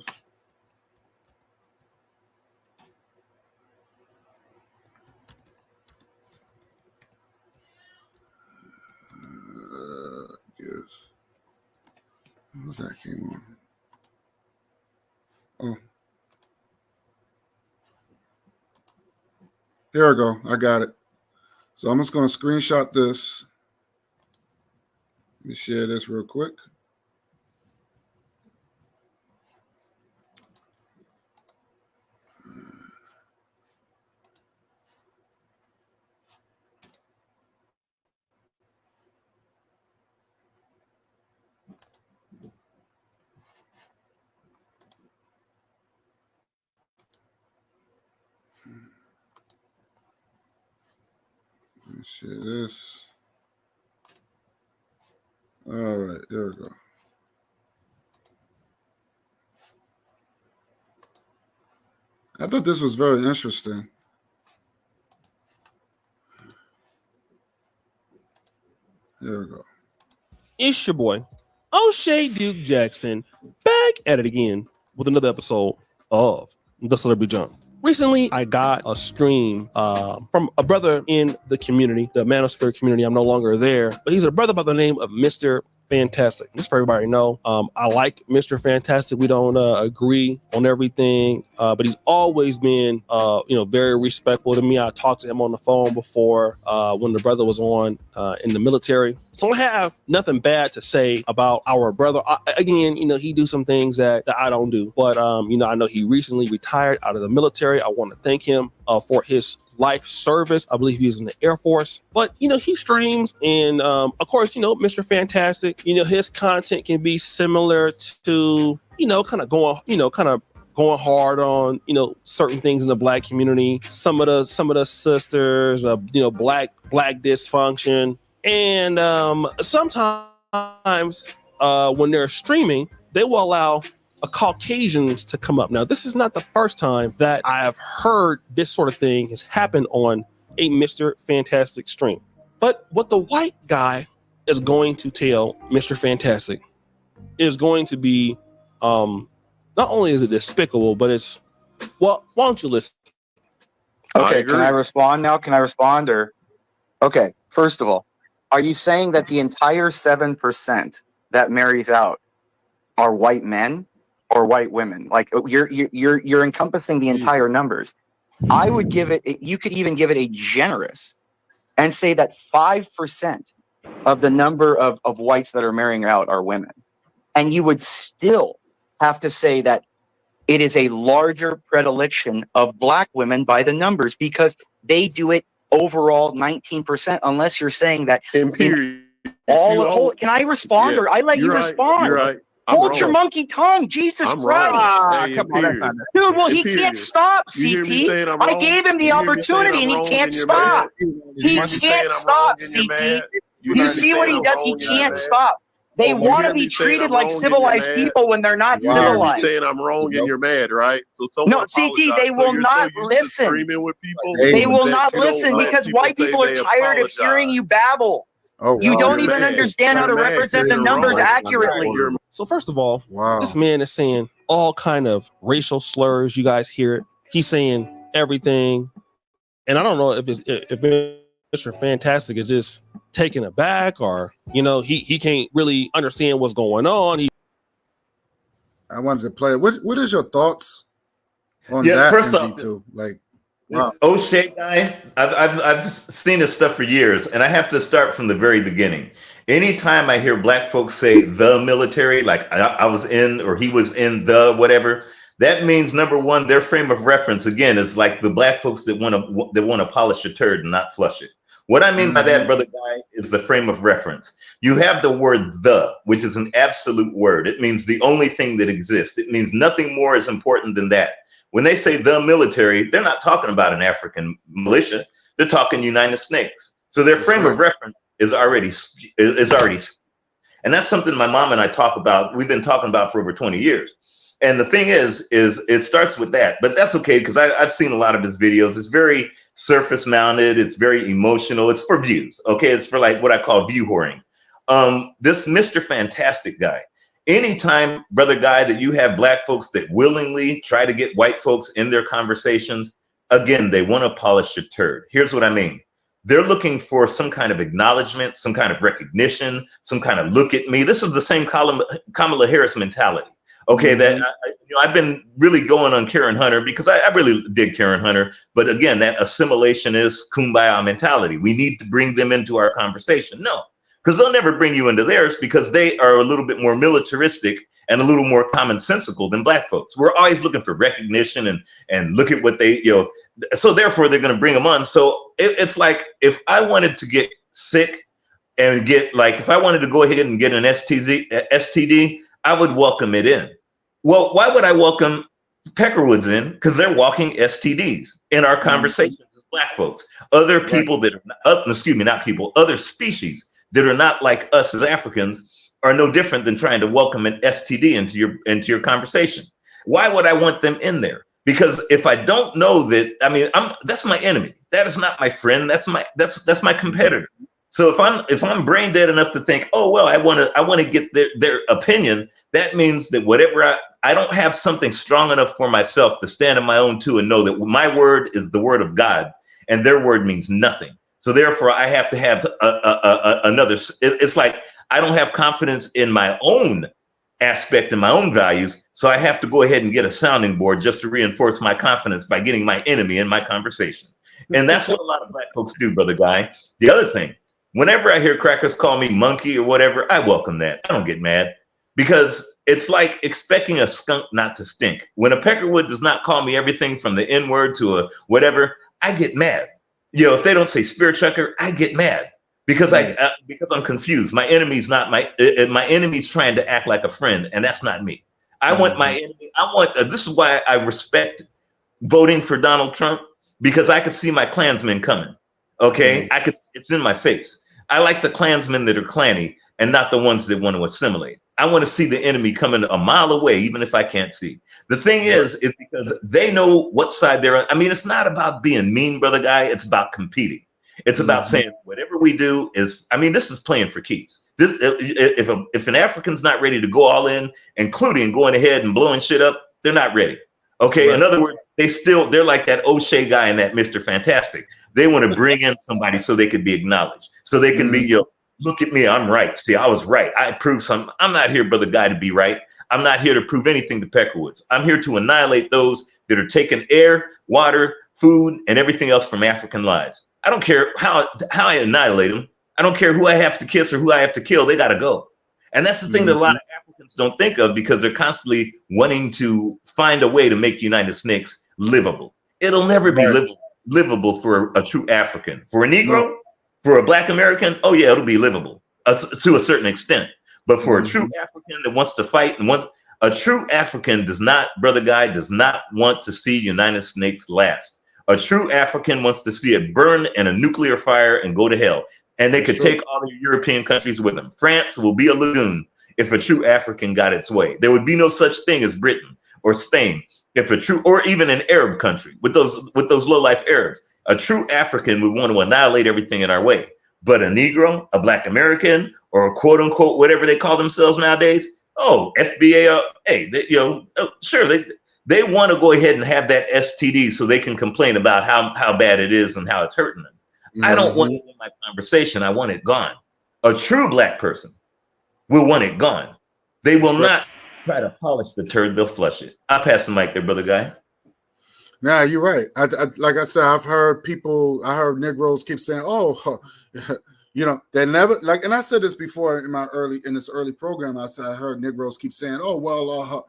Gives. What was that came on? Oh. Here we go. I got it. So I'm just going to screenshot this. Let me share this real quick. Shit, this. All right, there we go. I thought this was very interesting. There we go. It's your boy, O'Shea Duke Jackson, back at it again with another episode of The Celebrity Jump. Recently, I got a stream from a brother in the community, the Manosphere community. I'm no longer there, but he's a brother by the name of Mr. Fantastic. Just for everybody to know, I like Mr. Fantastic. We don't agree on everything, but he's always been, very respectful to me. I talked to him on the phone before when the brother was on in the military. So I have nothing bad to say about our brother. Again, he do some things that I don't do, but I know he recently retired out of the military. I want to thank him for his life service. I believe he was in the Air Force, but he streams, and of course, Mr. Fantastic, his content can be similar to, kind of going hard on, certain things in the Black community, some of the sisters, black dysfunction. And sometimes when they're streaming, they will allow Caucasians to come up. Now, this is not the first time that I have heard this sort of thing has happened on a Mr. Fantastic stream. But what the white guy is going to tell Mr. Fantastic is going to be, not only is it despicable, but it's, well, why don't you listen? Okay, can I respond now? Can I respond or? Okay, first of all, are you saying that the entire 7% that marries out are white men or white women? Like you're encompassing the entire numbers. I would give it, you could even give it a generous and say that 5% of the number of whites that are marrying out are women. And you would still have to say that it is a larger predilection of Black women by the numbers because they do it overall 19%, unless you're saying that can I respond or I let you respond? You're right. Hold your monkey tongue, Jesus Christ. Come on, dude, well, he can't stop, CT. I gave him the opportunity and he can't stop. He can't stop, CT. You see what he does? He can't stop. They want to be treated like civilized people when they're not civilized. You're saying I'm wrong and you're mad, right? So no, CT, they will not listen. They will not listen because white people are tired of hearing you babble. You don't even understand how to represent the numbers accurately. So first of all, this man is saying all kind of racial slurs. You guys hear it. He's saying everything. And I don't know if Mr. Fantastic is just taken aback or, he can't really understand what's going on. I wanted to play. What is your thoughts on that? First off, G2? Like, this O'Shea guy, I've seen his stuff for years, and I have to start from the very beginning. Anytime I hear Black folks say the military, like I was in or he was in the whatever, that means number one, their frame of reference again is like the Black folks that want to polish a turd and not flush it. What I mean by that, brother guy, is the frame of reference. You have the word the, which is an absolute word. It means the only thing that exists. It means nothing more is important than that. When they say the military, they're not talking about an African militia. They're talking United Snakes. So their frame of reference is already, and that's something my mom and I talk about. We've been talking about for over 20 years. And the thing is it starts with that, but that's okay because I've seen a lot of his videos. It's very surface mounted. It's very emotional. It's for views. Okay. It's for like what I call view whoring. This Mr. Fantastic guy, anytime, brother guy, that you have Black folks that willingly try to get white folks in their conversations, again, they want to polish a turd. Here's what I mean. They're looking for some kind of acknowledgement, some kind of recognition, some kind of look at me. This is the same Kamala Harris mentality. Okay, that I've been really going on Karen Hunter because I really dig Karen Hunter. But again, that assimilationist kumbaya mentality. We need to bring them into our conversation. No, because they'll never bring you into theirs because they are a little bit more militaristic and a little more commonsensical than Black folks. We're always looking for recognition and look at what they, so therefore they're going to bring them on. So it's like if I wanted to get sick and if I wanted to go ahead and get an STD, I would welcome it in. Well, why would I welcome Peckerwood's in because they're walking STDs in our conversations as Black folks. Other people that are not people, other species that are not like us as Africans are no different than trying to welcome an STD into your conversation. Why would I want them in there? Because if I don't know that, I mean, that's my enemy. That is not my friend. That's my competitor. So if I'm brain dead enough to think, oh well, I want to get their opinion, that means that whatever I don't have something strong enough for myself to stand on my own too and know that my word is the word of God and their word means nothing. So therefore, I have to have another. It's like I don't have confidence in my own aspect and my own values, so I have to go ahead and get a sounding board just to reinforce my confidence by getting my enemy in my conversation. And that's what a lot of Black folks do, Brother Guy. The other thing, whenever I hear crackers call me monkey or whatever, I welcome that. I don't get mad because it's like expecting a skunk not to stink. When a Peckerwood does not call me everything from the N word to a whatever, I get mad. You know, if they don't say spirit chucker, I get mad because because I'm confused. My enemy's not my enemy's trying to act like a friend, and that's not me. I want my enemy. This is why I respect voting for Donald Trump, because I could see my Klansmen coming. Okay, it's in my face. I like the Klansmen that are clanny and not the ones that want to assimilate. I want to see the enemy coming a mile away, even if I can't see. The thing is because they know what side they're on. I mean, it's not about being mean, Brother Guy. It's about competing. It's about saying whatever we do is, I mean, this is playing for keeps. This, if an African's not ready to go all in, including going ahead and blowing shit up, they're not ready. Okay. In other words, they're like that O'Shea guy and that Mr. Fantastic. They want to bring in somebody so they can be acknowledged, so they can be, look at me, I'm right. See, I was right. I proved something. I'm not here, Brother Guy, to be right. I'm not here to prove anything to Peckerwoods. I'm here to annihilate those that are taking air, water, food, and everything else from African lives. I don't care how I annihilate them. I don't care who I have to kiss or who I have to kill. They got to go. And that's the thing that a lot of Africans don't think of, because they're constantly wanting to find a way to make United Snakes livable. It'll never be livable for a true African. For a Negro, for a Black American, oh yeah, it'll be livable to a certain extent. But for a true African that wants to fight and a true African does not, Brother Guy, does not want to see United Snakes last. A true African wants to see it burn in a nuclear fire and go to hell. And they could take all the European countries with them. France will be a lagoon if a true African got its way. There would be no such thing as Britain or Spain if a true, or even an Arab country with those low-life Arabs. A true African would want to annihilate everything in our way. But a Negro, a Black American, or a quote unquote whatever they call themselves nowadays, oh, FBA, hey, sure, they want to go ahead and have that STD so they can complain about how bad it is and how it's hurting them. I don't want it in my conversation. I want it gone. A true Black person will want it gone. They will not try to polish the turd. They'll flush it. I'll pass the mic there, Brother Guy. Nah, you're right. Like I said, I heard Negroes keep saying, "Oh, they never like." And I said this before in this early program. I said I heard Negroes keep saying, "Oh, well,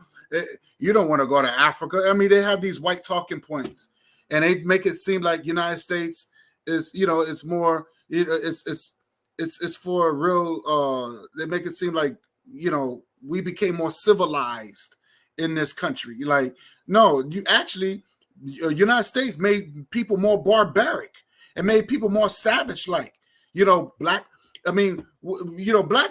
you don't want to go to Africa." I mean, they have these white talking points, and they make it seem like United States is, it's more, it's for a real. They make it seem like we became more civilized in this country. Like, no, United States made people more barbaric and made people more savage-like. Black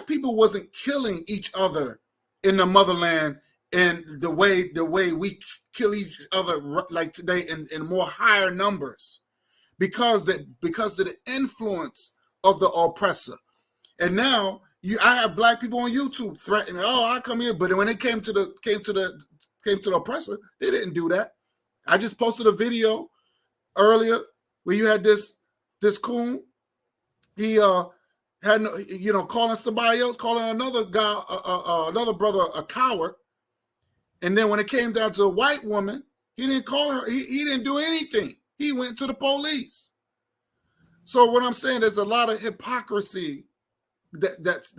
people wasn't killing each other in the motherland in the way we kill each other like today in more higher numbers because of the influence of the oppressor. And now I have Black people on YouTube threatening, "Oh, I come here," but when it came to the oppressor, they didn't do that. I just posted a video earlier where you had this coon. He had calling somebody else, calling another guy, another brother, a coward. And then when it came down to a white woman, he didn't call her. He didn't do anything. He went to the police. So what I'm saying, there's a lot of hypocrisy that's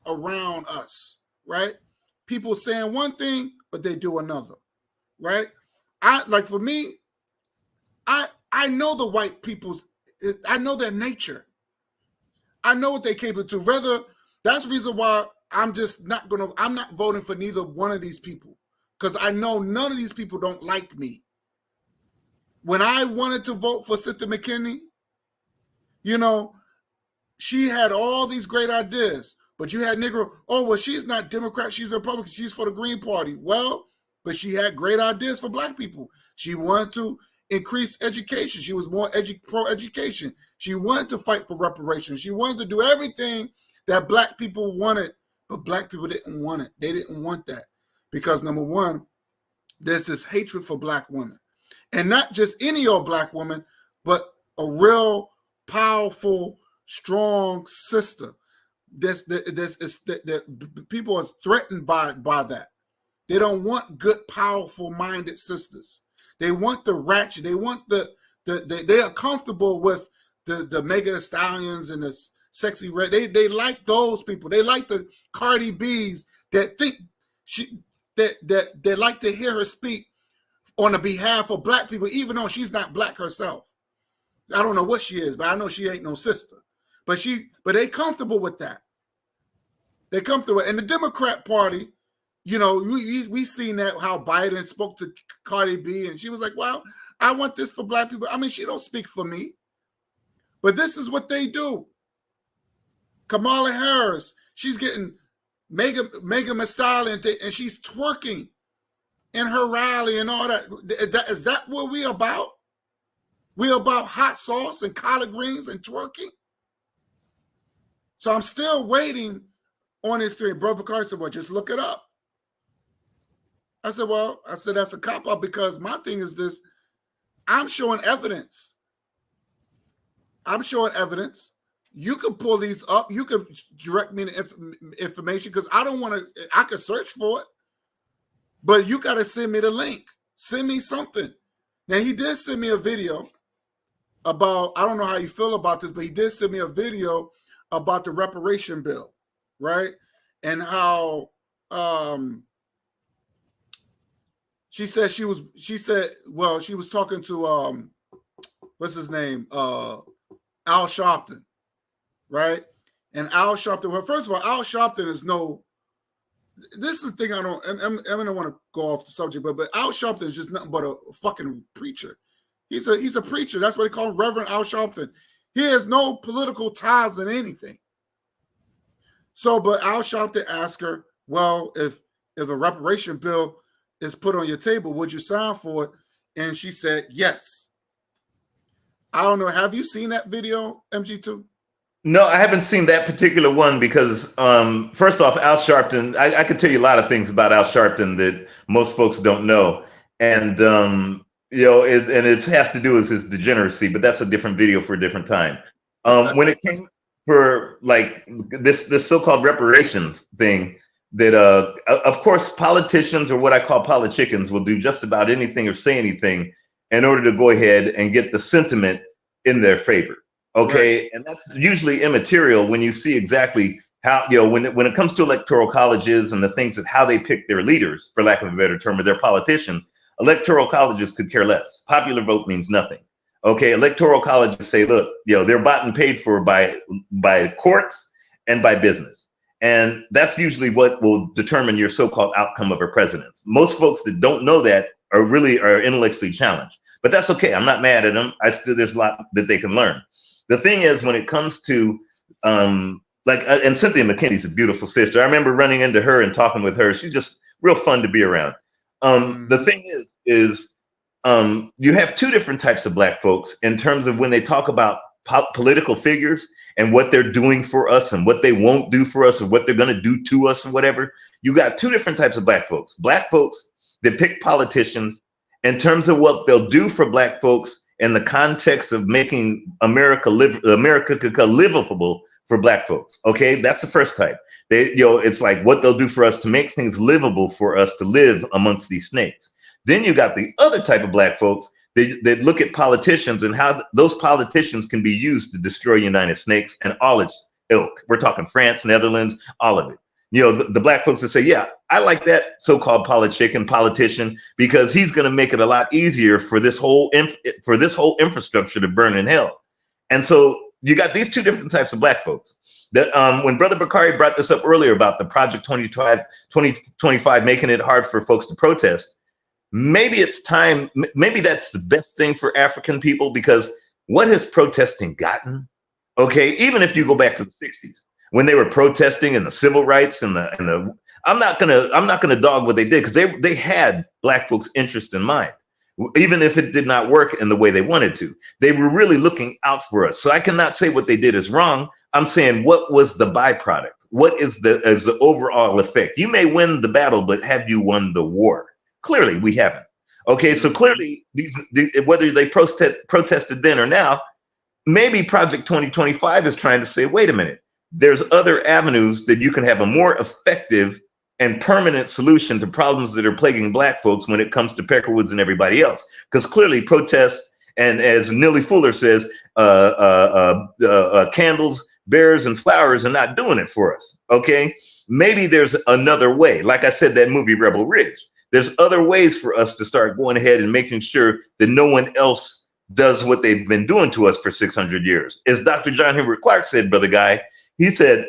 around us, right? People saying one thing, but they do another, right? For me, I know the white people's, I know their nature. I know what they're capable to. That's the reason why I'm not voting for neither one of these people. because I know none of these people don't like me. When I wanted to vote for Cynthia McKinney, you know, she had all these great ideas, but you had Negro, oh, well, she's not Democrat, she's Republican, she's for the Green Party. Well, but she had great ideas for black people. She wanted to increase education. She was more pro-education. She wanted to fight for reparations. She wanted to do everything that black people wanted, but black people didn't want it. They didn't want that because, number one, there's this hatred for black women. And not just any old black woman, but a real powerful, strong sister. People are threatened by that. They don't want good, powerful-minded sisters. They want the ratchet. They want they are comfortable with the Megan Thee Stallions and the sexy red. They like those people. They like the Cardi B's that think they like to hear her speak on the behalf of black people, even though she's not black herself. I don't know what she is, but I know she ain't no sister. But they comfortable with that. They comfortable. And the Democrat Party, you know, we seen that how Biden spoke to Cardi B, and she was like, well, I want this for black people. I mean, she don't speak for me. But this is what they do. Kamala Harris, she's getting Megan Thee Stallion, and she's twerking in her rally and all that. Is that what we about? We about hot sauce and collard greens and twerking? So I'm still waiting on this thing. Brother Carter said, well, just look it up. I said, that's a cop-out because my thing is this. I'm showing evidence. You can pull these up. You can direct me the information because I don't want to. I can search for it. But you got to send me the link. Send me something. Now, he did send me a video about, I don't know how you feel about this, but he did send me a video about the reparation bill, right? And how she said she was talking to, what's his name? Al Sharpton, right? And Al Sharpton, well, first of all, Al Sharpton is this is the thing I don't want to go off the subject, but Al Sharpton is just nothing but a fucking preacher. He's a preacher. That's what they call him, Reverend Al Sharpton. He has no political ties in anything. So, but Al Sharpton asked her, well, if a reparation bill is put on your table, would you sign for it? And she said, yes. I don't know. Have you seen that video, MG2? No, I haven't seen that particular one because, first off, Al Sharpton, I could tell you a lot of things about Al Sharpton that most folks don't know. And, it has to do with his degeneracy, but that's a different video for a different time. When it came for like this so-called reparations thing, that, of course, politicians or what I call politicians will do just about anything or say anything in order to go ahead and get the sentiment in their favor. Okay, right. And that's usually immaterial when you see exactly how, when it comes to electoral colleges and the things that how they pick their leaders, for lack of a better term, or their politicians, electoral colleges could care less. Popular vote means nothing. Okay, electoral colleges say, look, they're bought and paid for by courts and by business. And that's usually what will determine your so-called outcome of a presidency. Most folks that don't know that are intellectually challenged, but that's okay. I'm not mad at them. There's a lot that they can learn. The thing is, when it comes to and Cynthia McKinney's a beautiful sister. I remember running into her and talking with her. She's just real fun to be around. The thing is you have two different types of black folks in terms of when they talk about political figures and what they're doing for us and what they won't do for us or what they're going to do to us or whatever. You got two different types of black folks. Black folks that pick politicians in terms of what they'll do for black folks in the context of making America livable for black folks. Okay, that's the first type. It's like what they'll do for us to make things livable for us to live amongst these snakes. Then you got the other type of black folks that look at politicians and how those politicians can be used to destroy United Snakes and all its ilk. We're talking France, Netherlands, all of it. The black folks that say, yeah, I like that so-called politician because he's going to make it a lot easier for this whole infrastructure to burn in hell. And so, You got these two different types of black folks. When Brother Bakari brought this up earlier about the Project 2025 making it hard for folks to protest, maybe it's time, maybe that's the best thing for African people, because what has protesting gotten? Okay, even if you go back to the 60s, when they were protesting and the civil rights and the I'm not gonna dog what they did, because they had black folks' interest in mind. Even if it did not work in the way they wanted to, they were really looking out for us. So I cannot say what they did is wrong. I'm saying, what was the byproduct? What is the overall effect? You may win the battle, but have you won the war? Clearly, we haven't. Okay, so clearly, whether they protested then or now, maybe Project 2025 is trying to say, wait a minute, there's other avenues that you can have a more effective and permanent solution to problems that are plaguing black folks when it comes to Peckerwoods and everybody else. Because clearly protests, and as Nilly Fuller says, candles, bears, and flowers are not doing it for us, okay? Maybe there's another way. Like I said, that movie Rebel Ridge. There's other ways for us to start going ahead and making sure that no one else does what they've been doing to us for 600 years. As Dr. John Henrik Clarke said, Brother Guy, he said,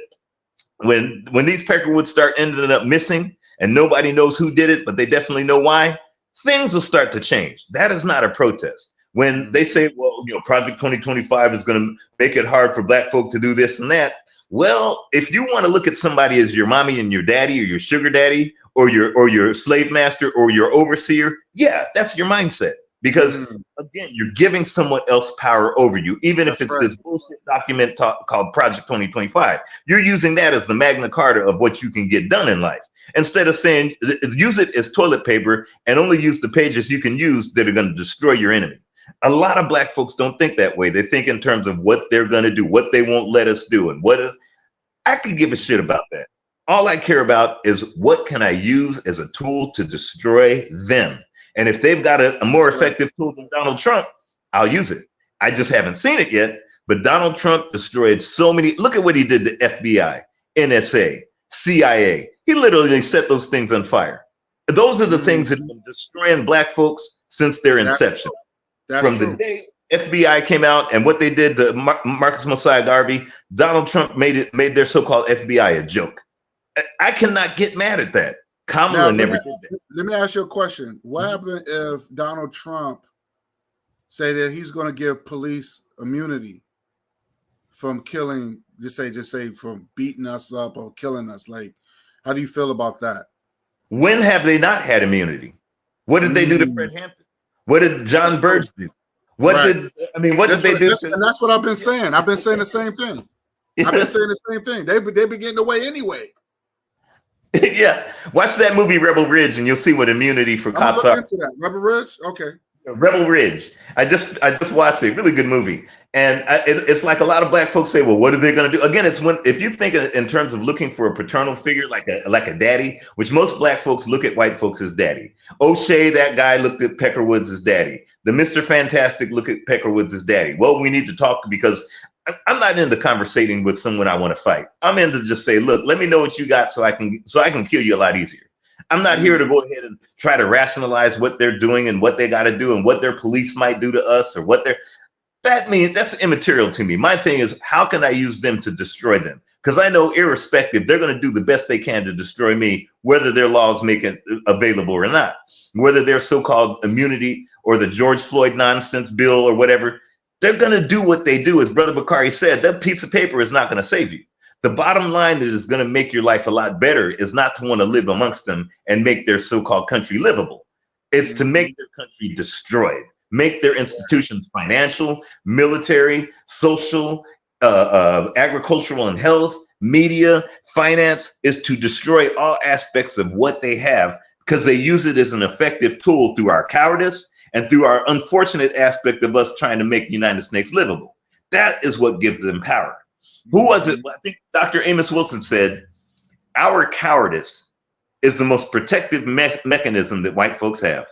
when these Peckerwoods start ending up missing and nobody knows who did it, but they definitely know why, things will start to change. That is not a protest. When they say, well, Project 2025 is going to make it hard for black folk to do this and that. Well, if you want to look at somebody as your mommy and your daddy, or your sugar daddy, or your slave master, or your overseer, yeah, that's your mindset. Because again, you're giving someone else power over you, even if it's this bullshit document called Project 2025. You're using that as the Magna Carta of what you can get done in life. Instead of saying, use it as toilet paper and only use the pages you can use that are going to destroy your enemy. A lot of black folks don't think that way. They think in terms of what they're going to do, what they won't let us do, and what is. I could give a shit about that. All I care about is what can I use as a tool to destroy them. And if they've got a more effective tool than Donald Trump, I'll use it. I just haven't seen it yet. But Donald Trump destroyed so many. Look at what he did to FBI, NSA, CIA. He literally set those things on fire. Those are the things that have been destroying black folks since their inception. From the day FBI came out and what they did to Marcus Mosiah Garvey, Donald Trump made their so-called FBI a joke. I cannot get mad at that. Kamala never did that. Let me ask you a question. What happened if Donald Trump say that he's going to give police immunity from killing, just say from beating us up or killing us? Like, how do you feel about that? When have they not had immunity? What did they do to Fred Hampton? What did John Burge do? What did they do? And that's what I've been saying. I've been saying the same thing. I've been saying the same thing. They've been getting away anyway. Yeah, watch that movie Rebel Ridge, and you'll see what immunity for cops are. Into that. Rebel Ridge, okay. Rebel Ridge. I just watched it. Really good movie. And it's like a lot of black folks say, well, what are they going to do? Again, it's if you think in terms of looking for a paternal figure, like a daddy, which most black folks look at white folks as daddy. O'Shea, that guy, looked at Peckerwoods as daddy. The Mr. Fantastic look at Peckerwoods as daddy. Well, we need to talk, because I'm not into conversating with someone I want to fight. I'm into just say, look, let me know what you got so I can kill you a lot easier. I'm not here to go ahead and try to rationalize what they're doing and what they got to do and what their police might do to us or what that's immaterial to me. My thing is, how can I use them to destroy them? Because I know irrespective, they're going to do the best they can to destroy me, whether their laws make it available or not, whether their so-called immunity or the George Floyd nonsense bill or whatever. They're going to do what they do. As Brother Bakari said, that piece of paper is not going to save you. The bottom line that is going to make your life a lot better is not to want to live amongst them and make their so-called country livable. It's to make their country destroyed, make their institutions financial, military, social, agricultural and health, media, finance, is to destroy all aspects of what they have, because they use it as an effective tool through our cowardice and through our unfortunate aspect of us trying to make the United States livable. That is what gives them power. Who was it? I think Dr. Amos Wilson said, our cowardice is the most protective mechanism that white folks have.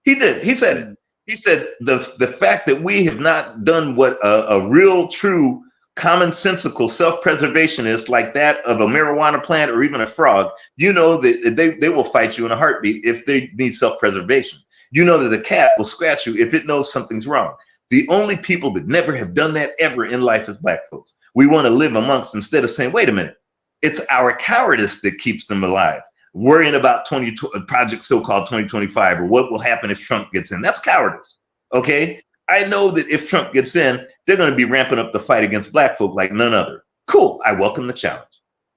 He did. He said it. He said the fact that we have not done what a real, true, commonsensical self-preservationist like that of a marijuana plant or even a frog, you know that they will fight you in a heartbeat if they need self-preservation. You know that a cat will scratch you if it knows something's wrong. The only people that never have done that ever in life is black folks. We want to live amongst them instead of saying, wait a minute, it's our cowardice that keeps them alive. Worrying about Project so-called 2025 or what will happen if Trump gets in. That's cowardice. Okay. I know that if Trump gets in, they're going to be ramping up the fight against black folk like none other. Cool. I welcome the challenge.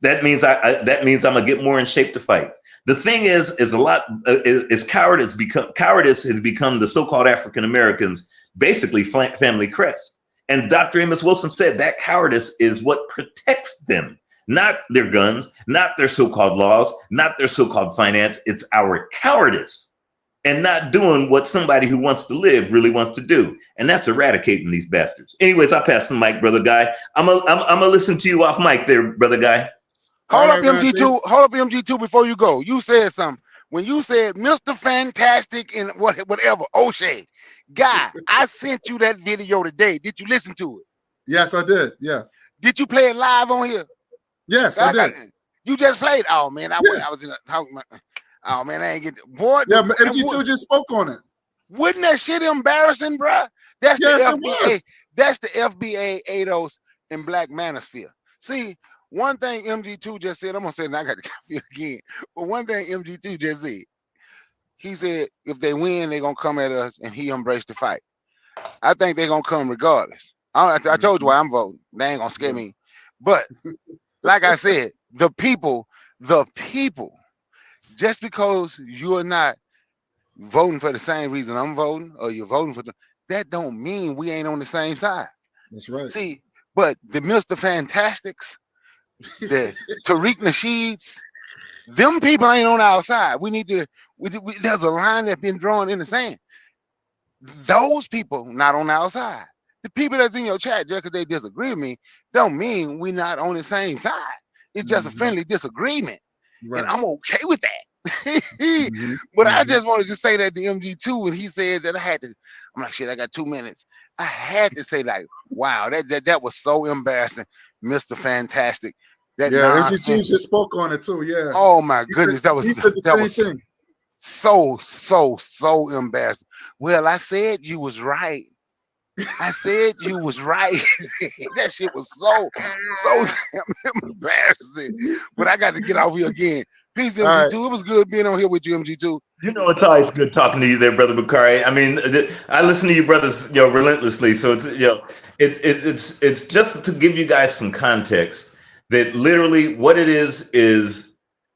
That means that means I'm gonna get more in shape to fight. The thing is cowardice has become the so-called African Americans basically family crest. And Dr. Amos Wilson said that cowardice is what protects them, not their guns, not their so-called laws, not their so-called finance. It's our cowardice and not doing what somebody who wants to live really wants to do. And that's eradicating these bastards. Anyways, I'll pass the mic, brother Guy. I'm gonna listen to you off mic there, brother Guy. Hold up, MG2. Hold up, MG2, before you go. You said something. When you said Mr. Fantastic and whatever, O'Shea, Guy, I sent you that video today. Did you listen to it? Yes, I did. Yes. Did you play it live on here? Yes, I did. You just played? Oh, man. I was in a... Oh, man, I ain't get... Boy, yeah, but MG2 just spoke on it. Wouldn't that shit embarrassing, bruh? That's yes, the FBA. That's the FBA ADOS in Black Manosphere. See, one thing MG2 just said, I'm going to say it, and I got to copy it again. But one thing MG2 just said, he said, if they win, they're going to come at us, and he embraced the fight. I think they're going to come regardless. I told you why I'm voting. They ain't going to scare me. But like I said, the people, just because you're not voting for the same reason I'm voting, or you're voting for that don't mean we ain't on the same side. That's right. See, but the Mr. Fantastics, the Tariq Nasheeds, them people ain't on our side. We need to, there's a line that's been drawn in the sand. Those people not on our side. The people that's in your chat, just because they disagree with me, don't mean we not on the same side. It's just a friendly disagreement. Right. And I'm okay with that. But I just wanted to say that to MG2 when he said that I'm like, shit, I got 2 minutes. I had to say, like, wow, that was so embarrassing, Mr. Fantastic. That MG2 just spoke on it too. Yeah. Oh my goodness, that was thing. so embarrassing. Well, I said you was right. I said you was right. That shit was so embarrassing. But I got to get out here again. Peace, MG2. Right. It was good being on here with you, MG2. You know, it's always good talking to you there, brother Bakari. I mean, I listen to you brothers, relentlessly. So it's, it's just to give you guys some context that literally what it is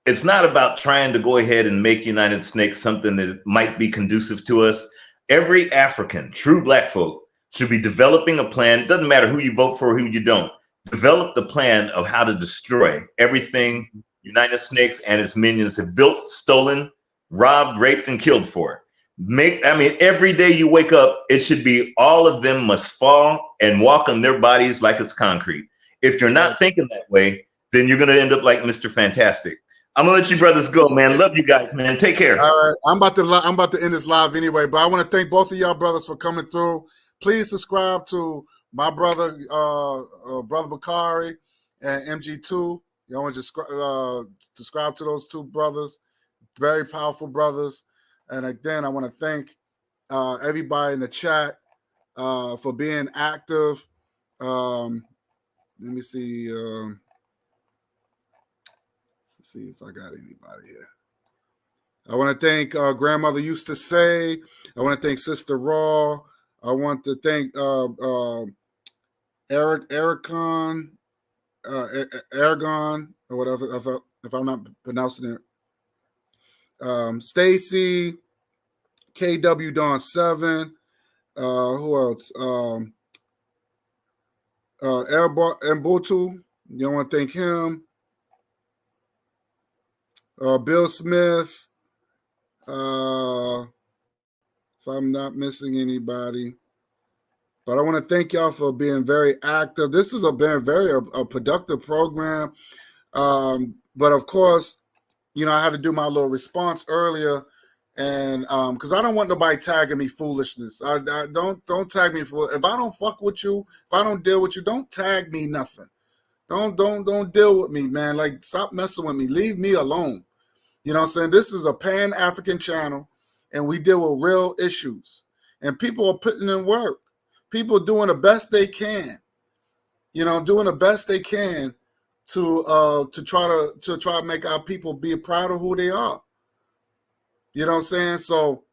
it's not about trying to go ahead and make United Snakes something that might be conducive to us. Every African, true black folk, should be developing a plan. It doesn't matter who you vote for or who you don't. Develop the plan of how to destroy everything United Snakes and its minions have built, stolen, robbed, raped, and killed for. Every day you wake up, it should be all of them must fall and walk on their bodies like it's concrete. If you're not thinking that way, then you're going to end up like Mr. Fantastic. I'm gonna let you brothers go, man. Love you guys, man. Take care. All right, I'm about to end this live anyway, but I want to thank both of y'all brothers for coming through. Please subscribe to my brother, brother Bakari, and MG2. You want to subscribe to those two brothers, very powerful brothers. And again, I want to thank everybody in the chat for being active. Let me see. See if I got anybody here. I want to thank Grandmother Used to Say. I want to thank Sister Raw. I want to thank Aragon, or whatever, if I'm not pronouncing it. Stacy, KW Dawn 7. Who else? Mbutu. You want to thank him. Bill Smith, if I'm not missing anybody. But I want to thank y'all for being very active. This has been a productive program. But of course, I had to do my little response earlier, and because I don't want nobody tagging me foolishness. I don't tag me for. If I don't fuck with you, if I don't deal with you, don't tag me nothing. Don't deal with me, man. Like, stop messing with me. Leave me alone. You know what I'm saying? This is a Pan-African channel, and we deal with real issues. And people are putting in work. people doing the best they can, doing the best they can to try to make our people be proud of who they are. You know what I'm saying? So,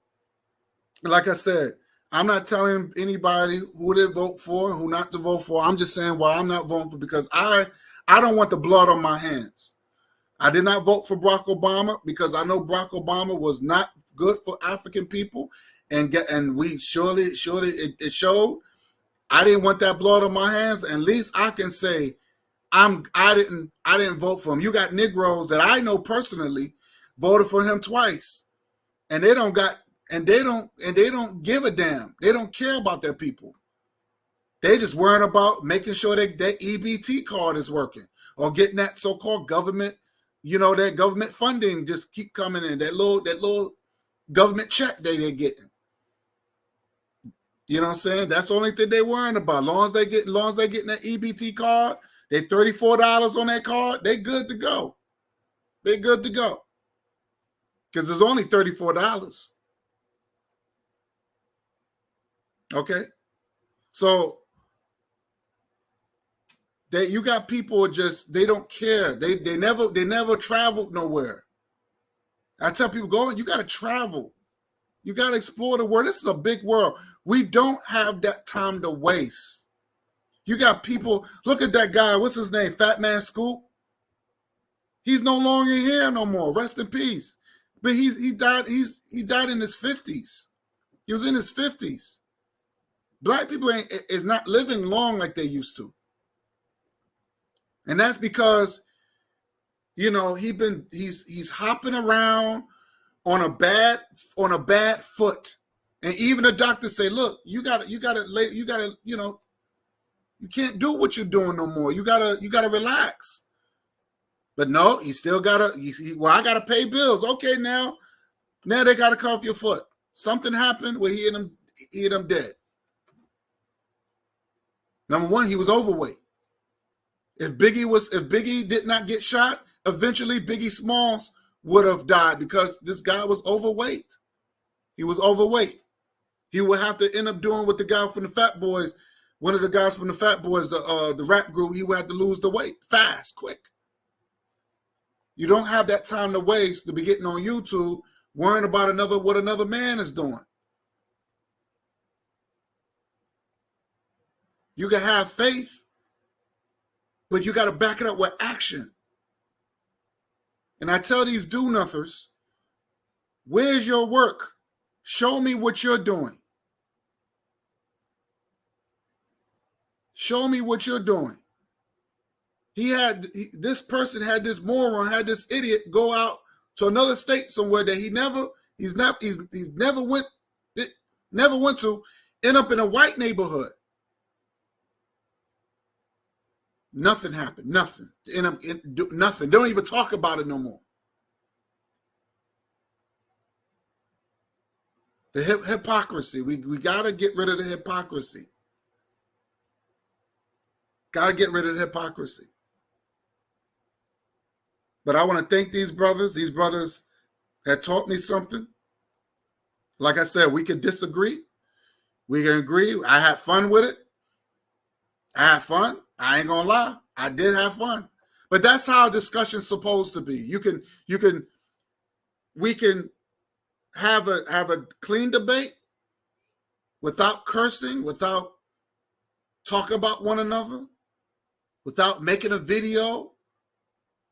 like I said, I'm not telling anybody who to vote for, who not to vote for. I'm just saying why I'm not voting for, because I don't want the blood on my hands. I did not vote for Barack Obama because I know Barack Obama was not good for African people, and we surely it showed. I didn't want that blood on my hands, and at least I can say I didn't vote for him. You got Negroes that I know personally voted for him twice, and they don't give a damn. They don't care about their people. They just worrying about making sure that EBT card is working, or getting that so-called government, that government funding just keep coming in, that little government check they're getting. You know what I'm saying? That's the only thing they're worrying about. As long as they getting that EBT card, they $34 on that card, they good to go. They good to go. Because it's only $34. Okay? So you got people they don't care. They never traveled nowhere. I tell people, you gotta travel. You gotta explore the world. This is a big world. We don't have that time to waste. You got people, look at that guy, what's his name? Fat Man Scoop. He's no longer here no more. Rest in peace. But he died in his 50s. He was in his 50s. Black people is not living long like they used to. And that's because, he's hopping around on a bad foot. And even the doctors say, look, you can't do what you're doing no more. You gotta relax. But no, he still gotta, I gotta pay bills. Okay, now they gotta cuff your foot. Something happened where he hit him dead. Number one, he was overweight. If Biggie did not get shot, eventually Biggie Smalls would have died because this guy was overweight. He was overweight. He would have to end up doing what the guy from the Fat Boys, one of the guys from the Fat Boys, the rap group, he would have to lose the weight fast, quick. You don't have that time to waste to be getting on YouTube worrying about what another man is doing. You can have faith, but you got to back it up with action. And I tell these do-nothers, where's your work? Show me what you're doing. Show me what you're doing. This person had this moron, had this idiot go out to another state somewhere that he's never went to, end up in a white neighborhood. Nothing happened. Nothing. Nothing. Don't even talk about it no more. The hypocrisy. We got to get rid of the hypocrisy. Got to get rid of the hypocrisy. But I want to thank these brothers. These brothers had taught me something. Like I said, we can disagree. We can agree. I had fun with it. I had fun. I ain't gonna lie. I did have fun. But that's how a discussion's supposed to be. We can have a clean debate without cursing, without talking about one another, without making a video,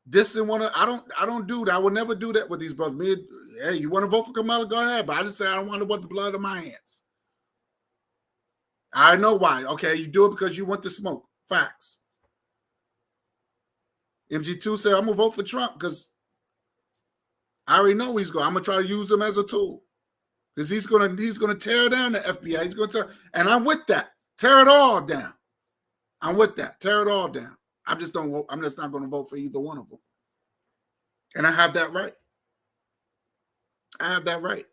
dissing one another. I don't do that. I will never do that with these brothers. Hey, you want to vote for Kamala? Go ahead. But I just say I don't want to want the blood on my hands. I know why. Okay, you do it because you want the smoke. Facts. MG2 said, I'm going to vote for Trump because I already know I'm going to try to use him as a tool. Because he's going to tear down the FBI. He's going to tear, and I'm with that. Tear it all down. I'm with that. Tear it all down. I'm just not going to vote for either one of them. And I have that right. I have that right.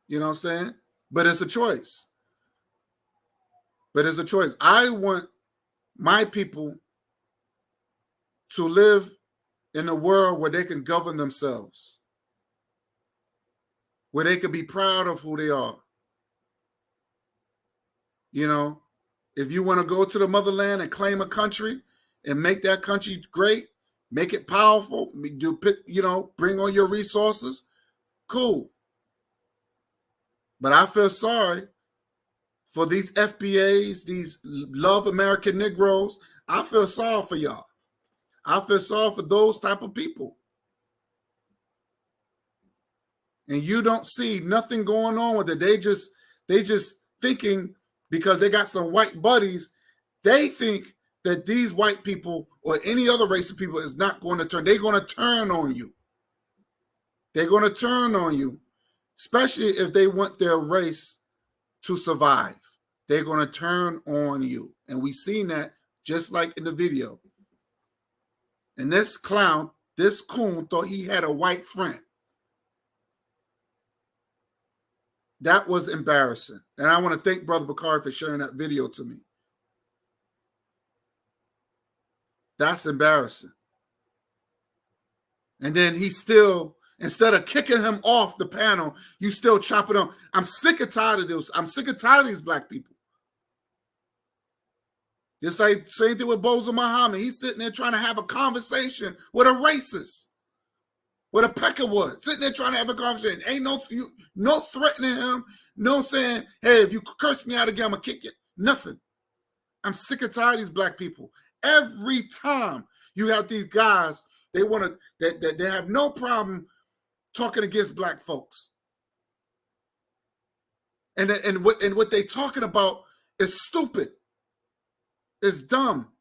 You know what I'm saying? But it's a choice. I want my people to live in a world where they can govern themselves, where they can be proud of who they are, You know, if you want to go to the motherland and claim a country and make that country great, make it powerful, bring on your resources, cool. But I feel sorry for these FBAs, these love American Negroes. I feel sorry for y'all. I feel sorry for those type of people. And you don't see nothing going on with it. They just thinking because they got some white buddies, they think that these white people or any other race of people is not going to turn. They're going to turn on you. They're going to turn on you, especially if they want their race to survive. They're going to turn on you. And we seen that just like in the video. And this clown, this coon, thought he had a white friend. That was embarrassing. And I want to thank Brother Bakari for sharing that video to me. That's embarrassing. And then he still, instead of kicking him off the panel, you still chop it on. I'm sick and tired of this. I'm sick and tired of these black people. Just like same thing with Bozo Muhammad. He's sitting there trying to have a conversation with a racist, with a peckerwood, sitting there trying to have a conversation. Ain't no threatening him, no saying, hey, if you curse me out again, I'm gonna kick you. Nothing. I'm sick and tired of these black people. Every time you have these guys, they have no problem talking against black folks. And what they talking about is stupid. It's dumb.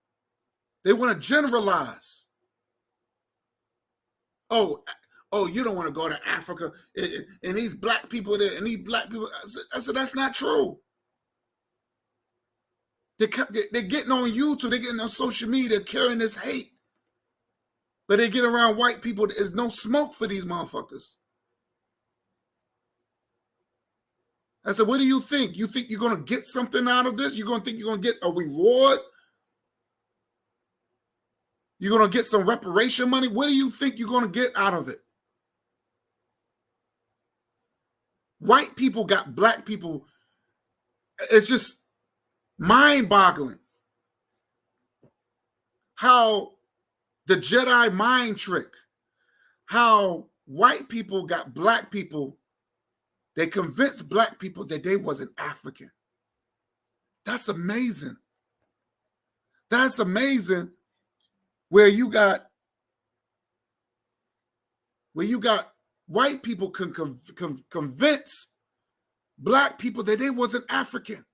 They want to generalize. Oh, you don't want to go to Africa and these black people there and these black people. I said that's not true. They're getting on YouTube. They're getting on social media carrying this hate. But they get around white people. There's no smoke for these motherfuckers. I said, what do you think? You think you're going to get something out of this? You're going to think you're going to get a reward? You're going to get some reparation money? What do you think you're going to get out of it? White people got black people. It's just mind-boggling how the Jedi mind trick, how white people got black people. They convinced black people that they wasn't African. That's amazing. That's amazing. Where you got white people can convince black people that they wasn't African.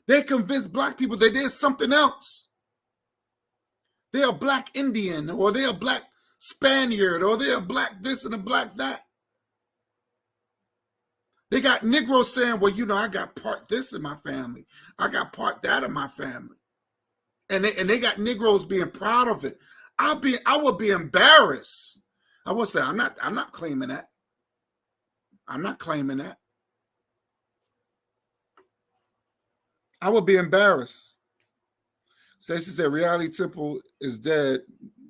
They convinced black people that there's something else. They're a black Indian, or they're a black Spaniard, or they're a black this and a black that. They got Negroes saying, well, I got part this in my family. I got part that in my family. And they got Negroes being proud of it. I would be embarrassed. I would say, I'm not claiming that. I'm not claiming that. I would be embarrassed. Stacey said, Reality Temple is dead.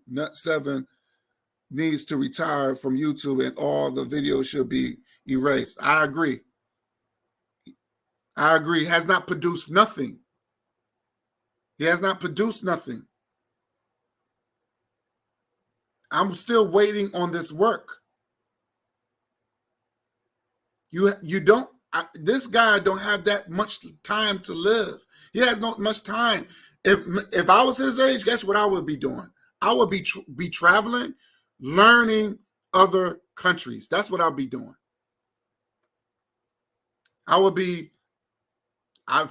Nut 7 needs to retire from YouTube and all the videos should be erased. I agree. I agree. He has not produced nothing. He has not produced nothing. I'm still waiting on this work. This guy don't have that much time to live. He has not much time. If I was his age, guess what I would be doing? I would be traveling, learning other countries. That's what I'll be doing. If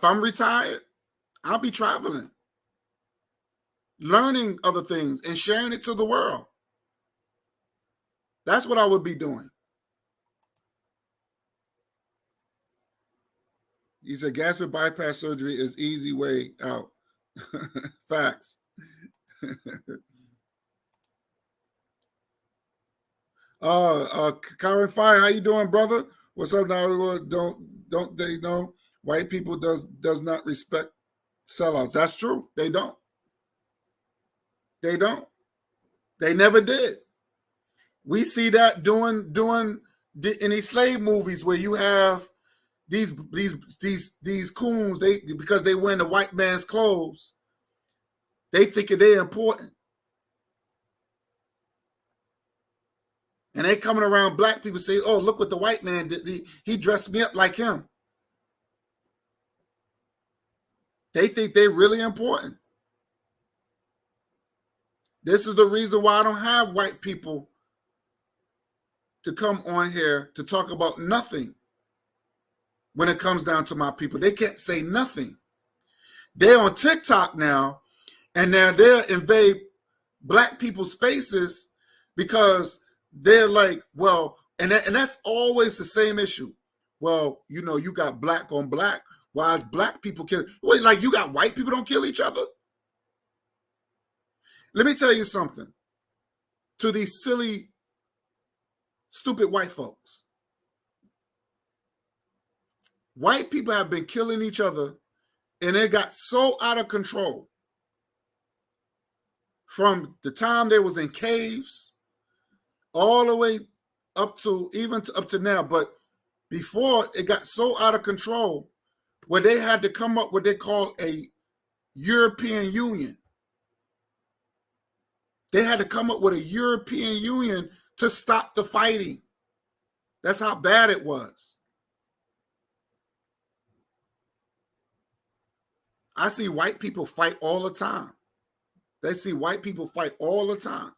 I'm retired, I'll be traveling, learning other things and sharing it to the world. That's what I would be doing. He said gastric bypass surgery is easy way out. Facts. Karen Fire, how you doing, brother? What's up now? Don't they know white people does not respect sellouts? That's true. They don't. They don't. They never did. We see that doing in these slave movies where you have these coons, because they wearing the white man's clothes, they thinking they're important. And they coming around black people say, oh, look what the white man did. He dressed me up like him. They think they're really important. This is the reason why I don't have white people to come on here to talk about nothing when it comes down to my people. They can't say nothing. They're on TikTok now, and now they'll invade black people's spaces because they're like, well, and that's always the same issue. Well, you know, you got black on black. Why is black people killing? Wait, like you got white people don't kill each other? Let me tell you something. To these silly, stupid white folks. White people have been killing each other, and it got so out of control from the time they was in caves all the way up to up to now. But before, it got so out of control where they had to come up with what they call a European Union. They had to come up with a European Union to stop the fighting. That's how bad it was. I see white people fight all the time. They see white people fight all the time.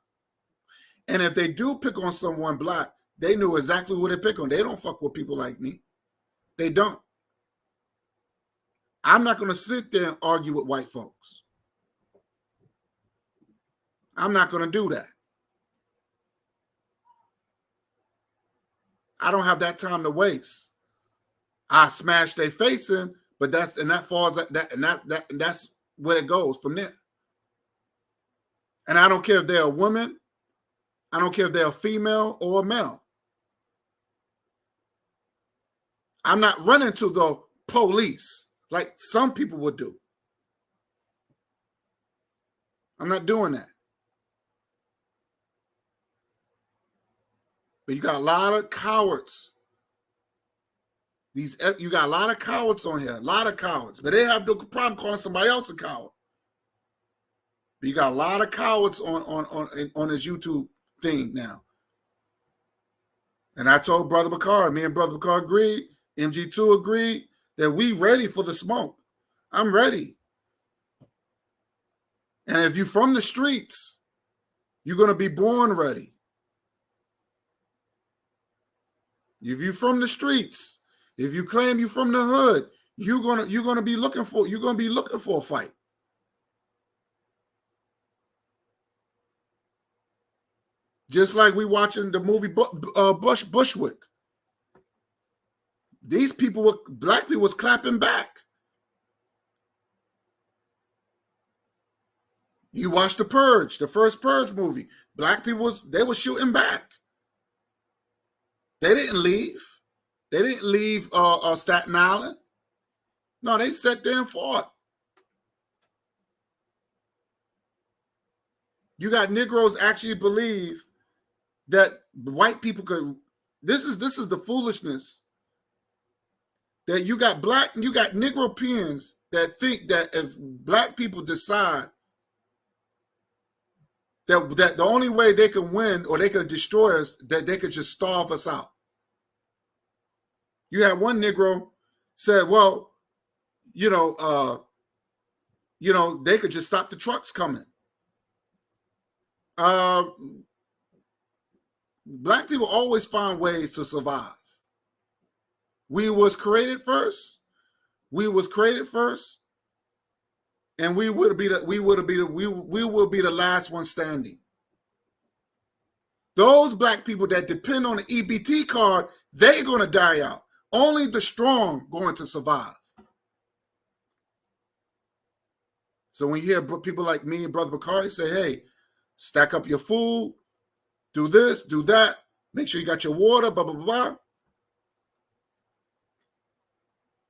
And if they do pick on someone black, they know exactly who they pick on. They don't fuck with people like me. They don't. I'm not going to sit there and argue with white folks. I'm not going to do that. I don't have that time to waste. I smash their face in, but that's where it goes from there. And I don't care if they're a woman. I don't care if they're a female or a male. I'm not running to the police like some people would do. I'm not doing that. But you got a lot of cowards. You got a lot of cowards on here, a lot of cowards. But they have no problem calling somebody else a coward. But you got a lot of cowards on this YouTube thing now. And I told Brother Bakar, me and Brother Bakar agreed, MG2 agreed, that we ready for the smoke. I'm ready. And if you're from the streets, you're going to be born ready. If you're from the streets, if you claim you're from the hood, you're gonna be looking for a fight. Just like we watching the movie Bushwick. These people black people was clapping back. You watch The Purge, the first Purge movie. Black people they were shooting back. They didn't leave. They didn't leave Staten Island. No, they sat there and fought. You got Negroes actually believe that white people could. This is the foolishness that you got Negropeans that think that if black people decide that the only way they can win or they can destroy us, that they could just starve us out. You had one Negro said, well, they could just stop the trucks coming. Black people always find ways to survive. We will be the last one standing. Those black people that depend on the EBT card, they're going to die out. Only the strong going to survive. So when you hear people like me and Brother Bakari say, hey, stack up your food, do this, do that, make sure you got your water, blah, blah, blah.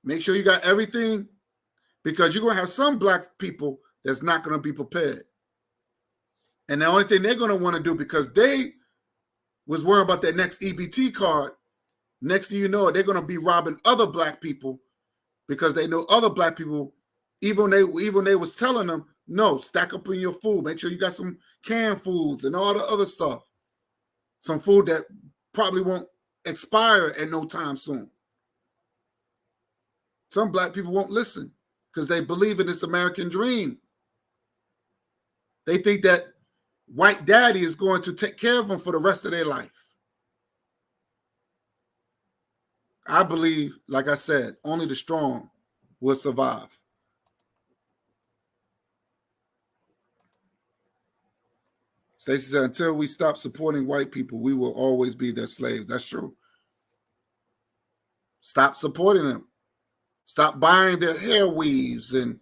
Make sure you got everything, because you're going to have some black people that's not going to be prepared. And the only thing they're going to want to do, because they was worried about that next EBT card, Next thing you know, they're going to be robbing other black people because they know other black people, even they was telling them, no, stack up in your food. Make sure you got some canned foods and all the other stuff. Some food that probably won't expire at no time soon. Some black people won't listen because they believe in this American dream. They think that white daddy is going to take care of them for the rest of their life. I believe, like I said, only the strong will survive. Stacey said, until we stop supporting white people, we will always be their slaves. That's true. Stop supporting them. Stop buying their hair weaves and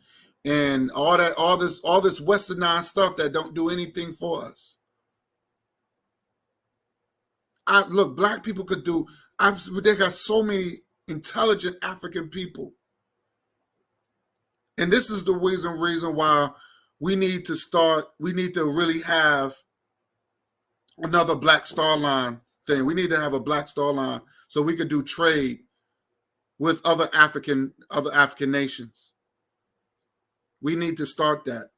all this westernized stuff that don't do anything for us. Look, black people could do. They got so many intelligent African people, and this is the reason why we need to start. We need to really have another Black Star Line thing. We need to have a Black Star Line so we could do trade with other African nations. We need to start that,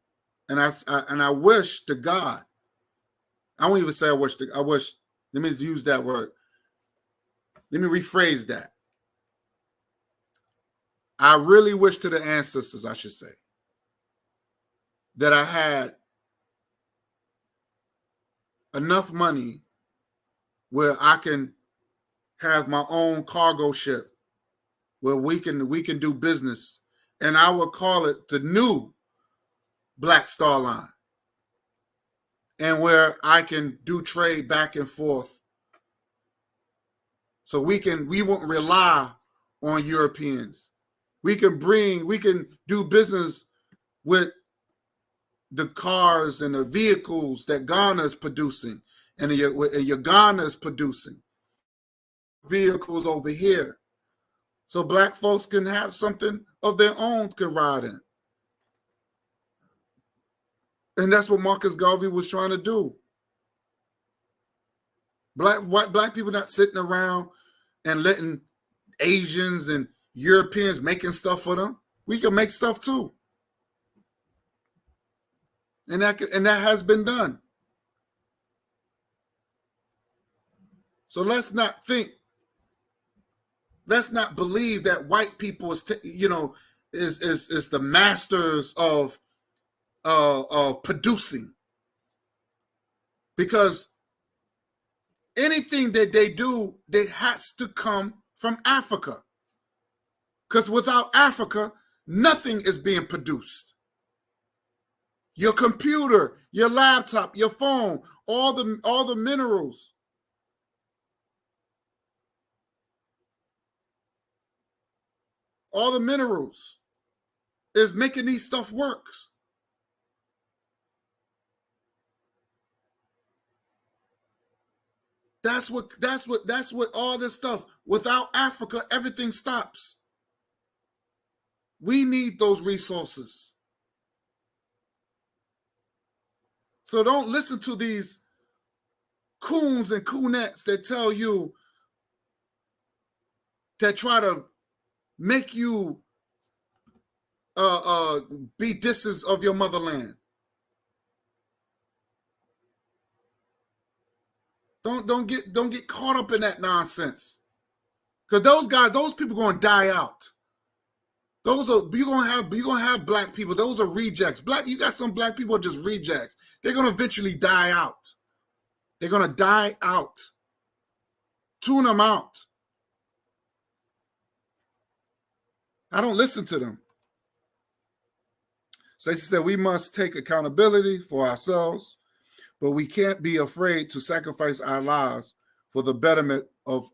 and I wish to God. I won't even say I wish. Let me use that word. Let me rephrase that. I really wish to the ancestors, I should say, that I had enough money where I can have my own cargo ship where we can do business, and I would call it the new Black Star Line, and where I can do trade back and forth. So we won't rely on Europeans. We can do business with the cars and the vehicles that Ghana is producing and Uganda is producing. Vehicles over here. So black folks can have something of their own to ride in. And that's what Marcus Garvey was trying to do. Black people not sitting around and letting Asians and Europeans making stuff for them. We can make stuff too. And that has been done. So let's not believe that white people is the masters of producing. Because anything that they do, they has to come from Africa. Because without Africa, nothing is being produced. Your computer, your laptop, your phone, all the minerals. All the minerals is making these stuff works. That's what all this stuff. Without Africa, everything stops. We need those resources. So don't listen to these coons and coonettes that tell you, that try to make you be distant of your motherland. Don't get caught up in that nonsense. Because those people are gonna die out. You're gonna have black people. Those are rejects. You got some black people are just rejects. They're gonna eventually die out. They're gonna die out. Tune them out. I don't listen to them. Stacey said we must take accountability for ourselves, but we can't be afraid to sacrifice our lives for the betterment of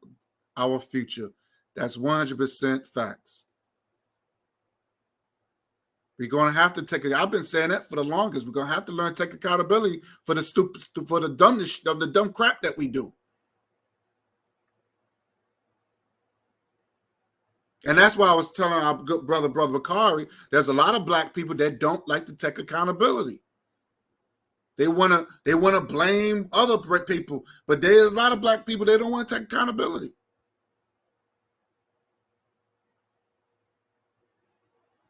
our future. That's 100% facts. We're going to have to take it. I've been saying that for the longest. We're going to have to learn to take accountability for the dumb crap that we do. And that's why I was telling our good brother Bakari, there's a lot of black people that don't like to take accountability. They want to blame other people, but there's a lot of black people that don't want to take accountability.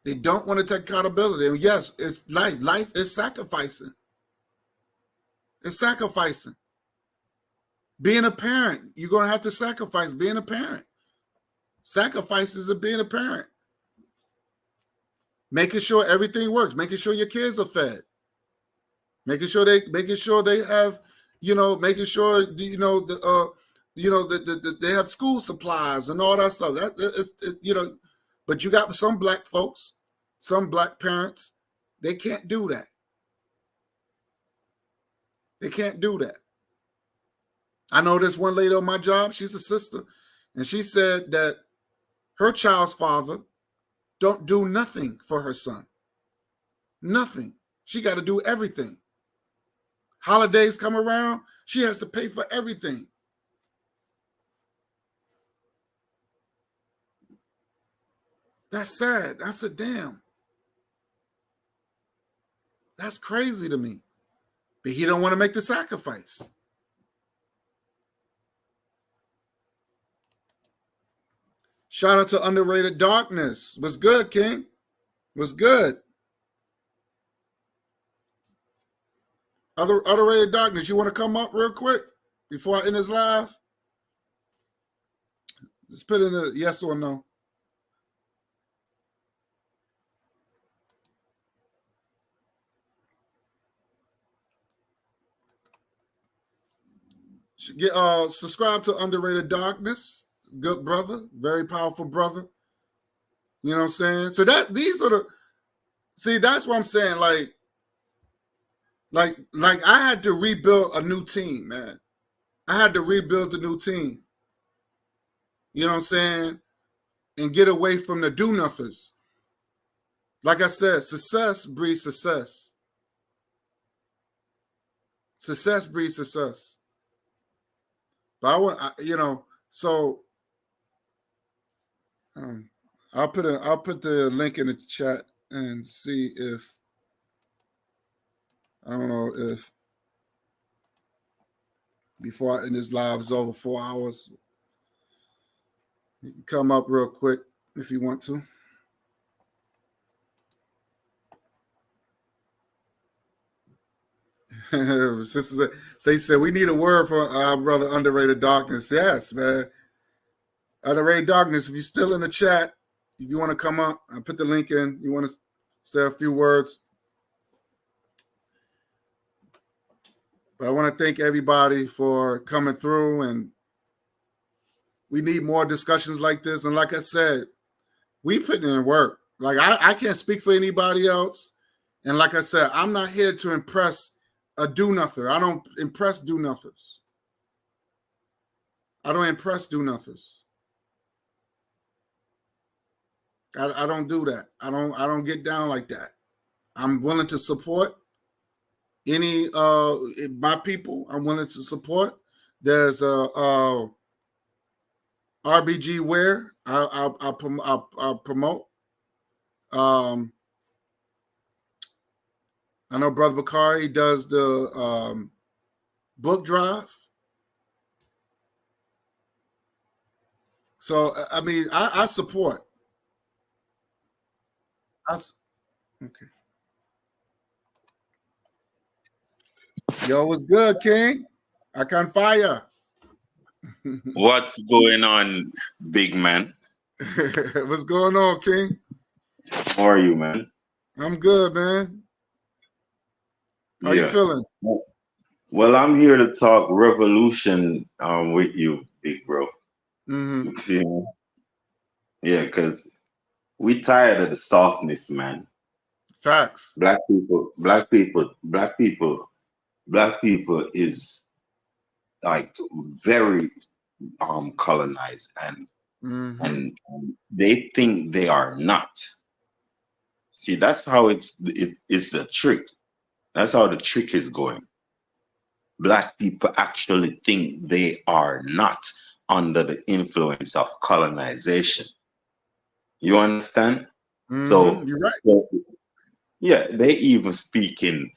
They don't want to take accountability. And yes, it's life. Life is sacrificing. It's sacrificing. Being a parent, you're going to have to sacrifice being a parent. Sacrifices of being a parent. Making sure everything works. Making sure your kids are fed. Making sure they have, making sure they have school supplies and all that stuff. But you got some black folks, some black parents, they can't do that. They can't do that. I know this one lady on my job, she's a sister, and she said that her child's father don't do nothing for her son. Nothing. She got to do everything. Holidays come around, she has to pay for everything. That's sad. I said, damn. That's crazy to me. But he don't want to make the sacrifice. Shout out to Underrated Darkness. What's good, King? What's good? Underrated Darkness, you want to come up real quick before I end this live? Let's put in a yes or no. Subscribe to Underrated Darkness. Good brother, very powerful brother. You know what I'm saying? So that's what I'm saying. Like I had to rebuild a new team, man. I had to rebuild the new team. You know what I'm saying? And get away from the do-nothers. Like I said, success breeds success. Success breeds success. But I'll put the link in the chat and see if, I don't know if before I end this live is over 4 hours. You can come up real quick if you want to. Sister said we need a word for our brother Underrated Darkness. Yes, man. Underrated Darkness, if you're still in the chat, if you want to come up, I put the link in. You want to say a few words. But I want to thank everybody for coming through, and we need more discussions like this. And like I said, we put in work. Like I can't speak for anybody else. And like I said, I'm not here to impress a do-nother. I don't impress do-nothers. I don't impress do-nothers. I don't do that. I don't get down like that. I'm willing to support any my people. I'm willing to support. There's RBG Wear. I'll promote. I know Brother Bakari does the book drive. So I mean, I support. Okay. Yo, what's good, King? I can fire. What's going on, big man? What's going on, King? How are you, man? I'm good, man. How you feeling? Well, I'm here to talk revolution with you, big bro. Mm-hmm. You feel me? Yeah, because we tired of the softness, man. Facts. Black people is like very colonized and they think they are not. See, that's how it's the trick. That's how the trick is going. Black people actually think they are not under the influence of colonization. You understand? So you're right. Yeah, they even speak in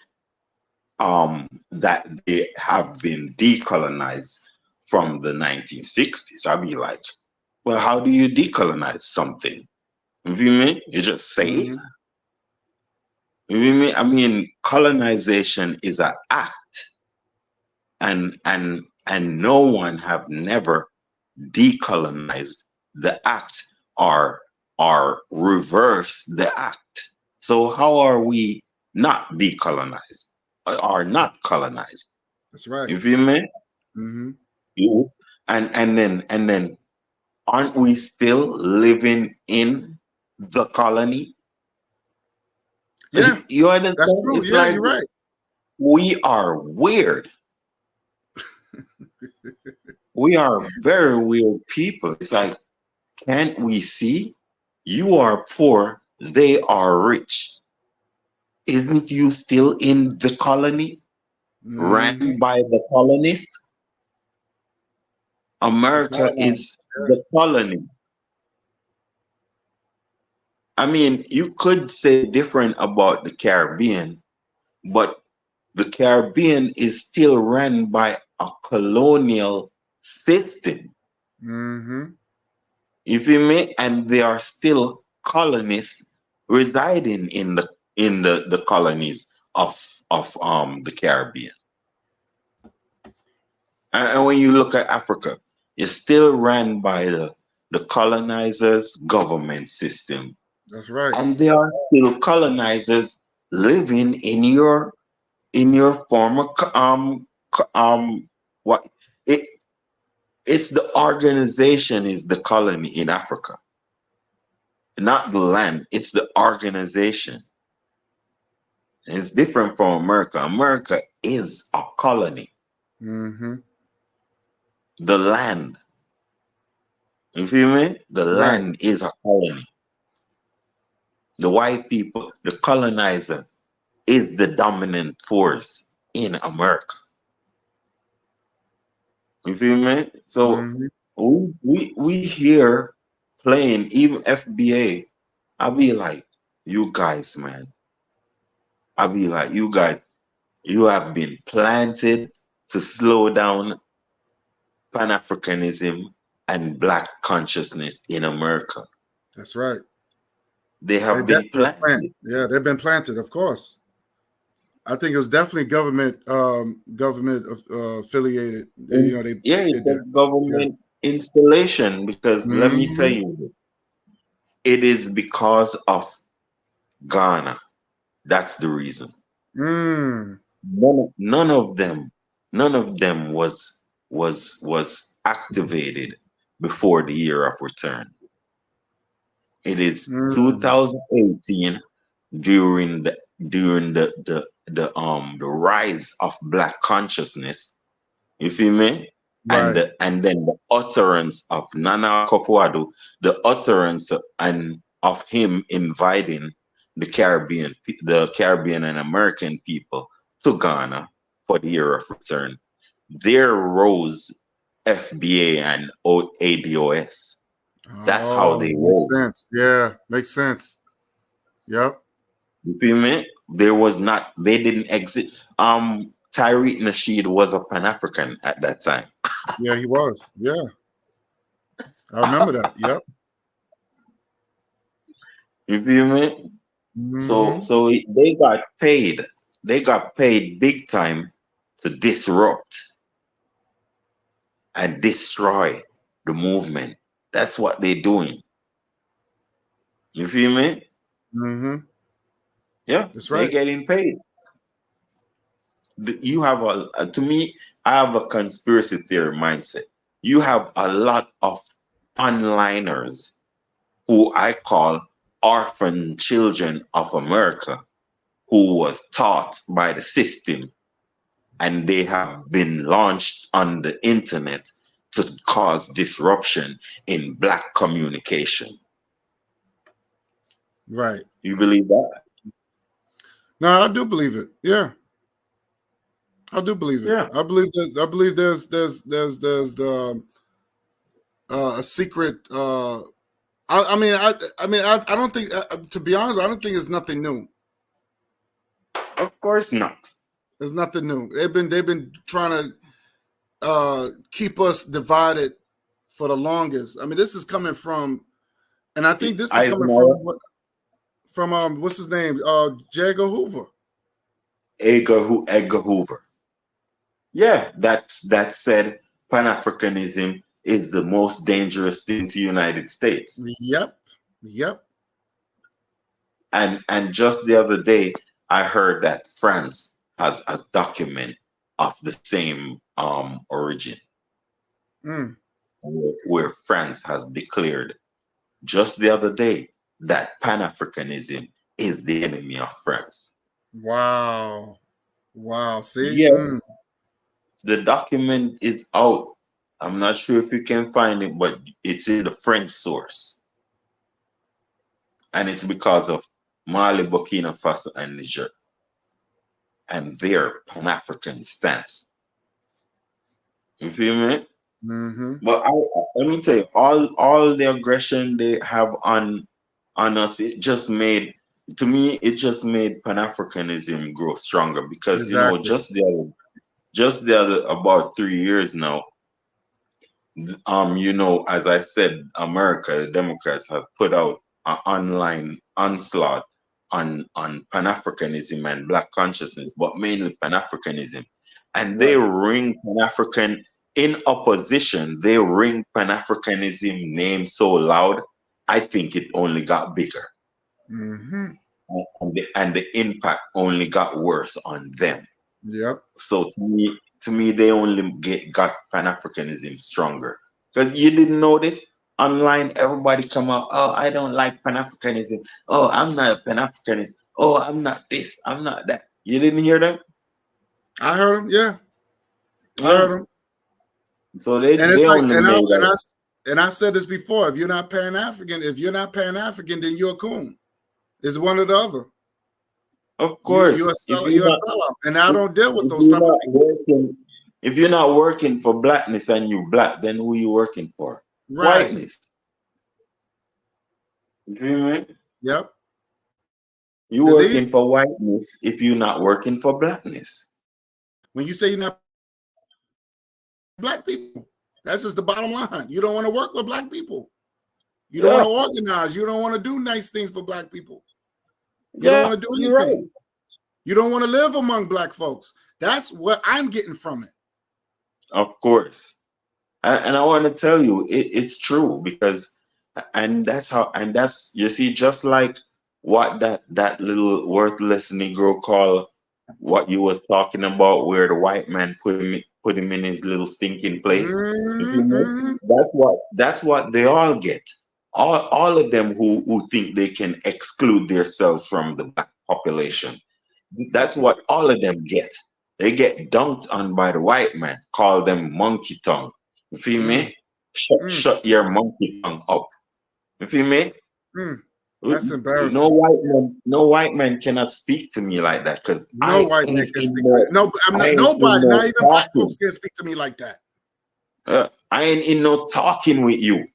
that they have been decolonized from the 1960s. I'll be like, well, how do you decolonize something? You feel me? You just say it. Mhm. You feel me? I mean, colonization is an act, and no one have never decolonized the act or reverse the act. So how are we not decolonized or not colonized? That's right. You feel me? Mm-hmm. You and then aren't we still living in the colony? Yeah, You understand? that's true. It's Yeah, like you're right. we are weird. We are very weird people. It's like, can't we see? You are poor, they are rich. Isn't you still in the colony? Mm-hmm. Ran by the colonists? The America is colonizers. Yeah. the colony. I mean, you could say different about the Caribbean, but the Caribbean is still run by a colonial system. Mm-hmm. You feel me? And there are still colonists residing in the colonies of the Caribbean. And when you look at Africa, it's still run by the colonizers' government system. That's right. And there are still colonizers living in your former what it it's the organization is the colony in Africa, not the land. It's the organization. And it's different from America. America is a colony. Mm-hmm. The land. You feel me? The Right. land is a colony. The white people, the colonizer, is the dominant force in America. You feel me? So Mm-hmm. we here playing even FBA. I'll be like, you guys, man. I'll be like, you guys, you have been planted to slow down Pan-Africanism and Black consciousness in America. That's right. They They have been definitely planted. planted. Yeah, they've been planted, of course. I think it was definitely government affiliated. You know, they Yeah, did it's a that. Yeah. government installation because let me tell Mm-hmm. you, it is because of Ghana. That's the reason. Mm. None of them was activated before the year of return. It is Mm. 2018 during the rise of Black consciousness. You feel me? And Right. then the utterance of Nana Akufo-Addo, the utterance of him inviting the Caribbean and American people to Ghana for the year of return. There rose FBA and ADOS. That's how Oh, they makes rose. sense. Yeah, makes sense. Yep. You feel me? They didn't exist. Tariq Nasheed was a Pan-African at that time. Yeah, he was. Yeah, I remember that. Yep. You feel me? So Mm-hmm. so they got paid. They got paid big time to disrupt and destroy the movement. That's what they're doing. You feel me? Mm-hmm. Yeah, That's they're right. getting paid. You have to me, I have a conspiracy theory mindset. You have a lot of onliners who I call orphan children of America who was taught by the system, and they have been launched on the internet to cause disruption in Black communication. Right. You believe that? No, I do believe it. Yeah, I do believe it. Yeah. I believe that. I believe there's a secret. I don't think. To be honest, I don't think it's nothing new. Of course not. There's nothing new. They've been trying to keep us divided for the longest. I mean, this is coming from And I think this is coming from what's his name? J. Edgar Hoover. Edgar Hoover. Yeah, that said, Pan-Africanism is the most dangerous thing to the United States. Yep. And just the other day, I heard that France has a document of the same origin, where France has declared just the other day that Pan-Africanism is the enemy of France. Wow. See? Yeah. The document is out. I'm not sure if you can find it, but it's in the French source. And it's because of Mali, Burkina Faso, and Niger and their Pan-African stance. You feel me? But let me tell you, all the aggression they have on us, it just made Pan-Africanism grow stronger because just the other about 3 years now, as I said, the Democrats have put out an online onslaught on Pan-Africanism and Black consciousness, but mainly Pan-Africanism. And they ring Pan-African in opposition. They ring Pan-Africanism name so loud, I think it only got bigger. And the impact only got worse on them. Yep. So to me, they only got Pan-Africanism stronger. Because you didn't notice online, everybody come out, oh, I don't like Pan-Africanism. Oh, I'm not a Pan-Africanist. Oh, I'm not this. I'm not that. You didn't hear them? I heard them. Yeah. I heard them. So they I said this before. If you're not Pan-African, then you're a coon. It's one or the other. Of course. You're a sellout. And I don't deal with those type of people. If you're not working for blackness and you black, then who you working for? Right. Whiteness. You feel me? Yep. You working for whiteness if you're not working for blackness. When you say you're not black people, that's just the bottom line. You don't want to work with black people. You don't want to organize. You don't want to do nice things for black people. You don't want to do anything. Right. You don't want to live among black folks. That's what I'm getting from it. Of course. And I want to tell you, it's true because, you see, just like what that little worthless Negro call what you was talking about, where the white man put him in his little stinking place. That's what they all get. All of them who think they can exclude themselves from the black population. That's what all of them get. They get dunked on by the white man, call them monkey tongue. You feel me? Shut your monkey tongue up. You feel me? That's embarrassing. No white man cannot speak to me like that because white man can speak. Nobody, not even black folks can speak to me like that. I ain't in no talking with you.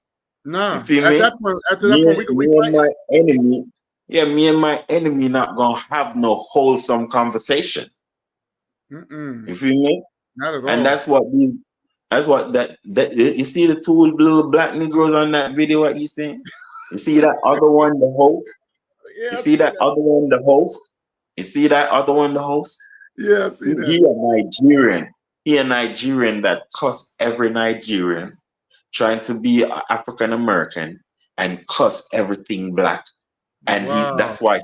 No. You feel me? After that point, we and my enemy. Yeah, me and my enemy not gonna have no wholesome conversation. You feel me? Not at all. And that's what you see the two little black Negroes on that video what you saying? You see that other one, the host? Yeah, you see that other one, the host? You see that other one, the host? Yeah, I see that. He a Nigerian. He a Nigerian that cuss every Nigerian, trying to be African American and cuss everything black. And that's why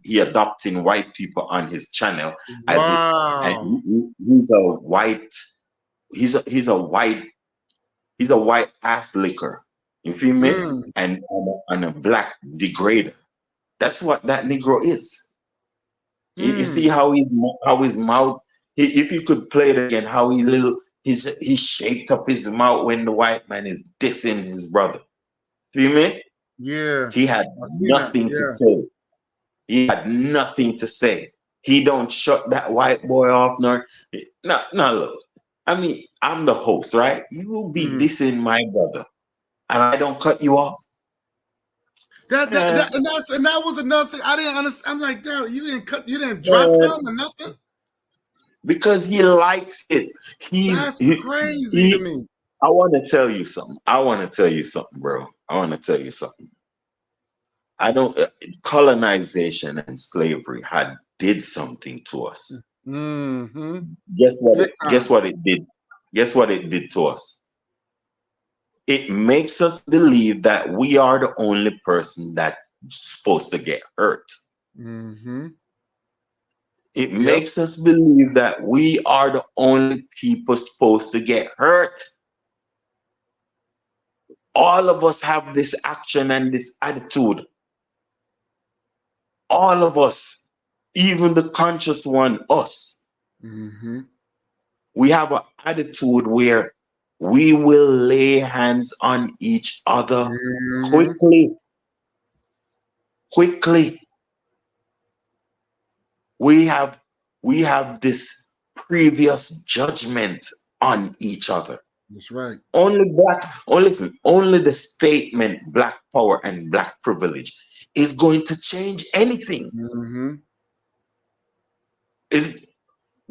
he adopting white people on his channel. He's a white ass licker. You feel me? And a black degrader. That's what that Negro is. You see how his mouth. If you could play it again, how he shaped up his mouth when the white man is dissing his brother. Feel me? Yeah. He had nothing to say. He had nothing to say. He don't shut that white boy off nor no, look. I mean, I'm the host, right? You will be dissing my brother. And I don't cut you off. That was another thing I didn't understand. I'm like, damn, you didn't drop him or nothing. Because he likes it. That's crazy to me. I want to tell you something. Bro. I want to tell you something. I don't. Colonization and slavery had did something to us. Mm-hmm. Guess what? Big Guess time. what it did? Guess what it did to us? It makes us believe that we are the only person that's supposed to get hurt. Mm-hmm. It makes us believe that we are the only people supposed to get hurt. All of us have this action and this attitude. All of us, even the conscious one, us. Mm-hmm. We have an attitude where we will lay hands on each other quickly. Quickly. We have this previous judgment on each other. That's right. Only the statement black power and black privilege is going to change anything. Mm-hmm. Is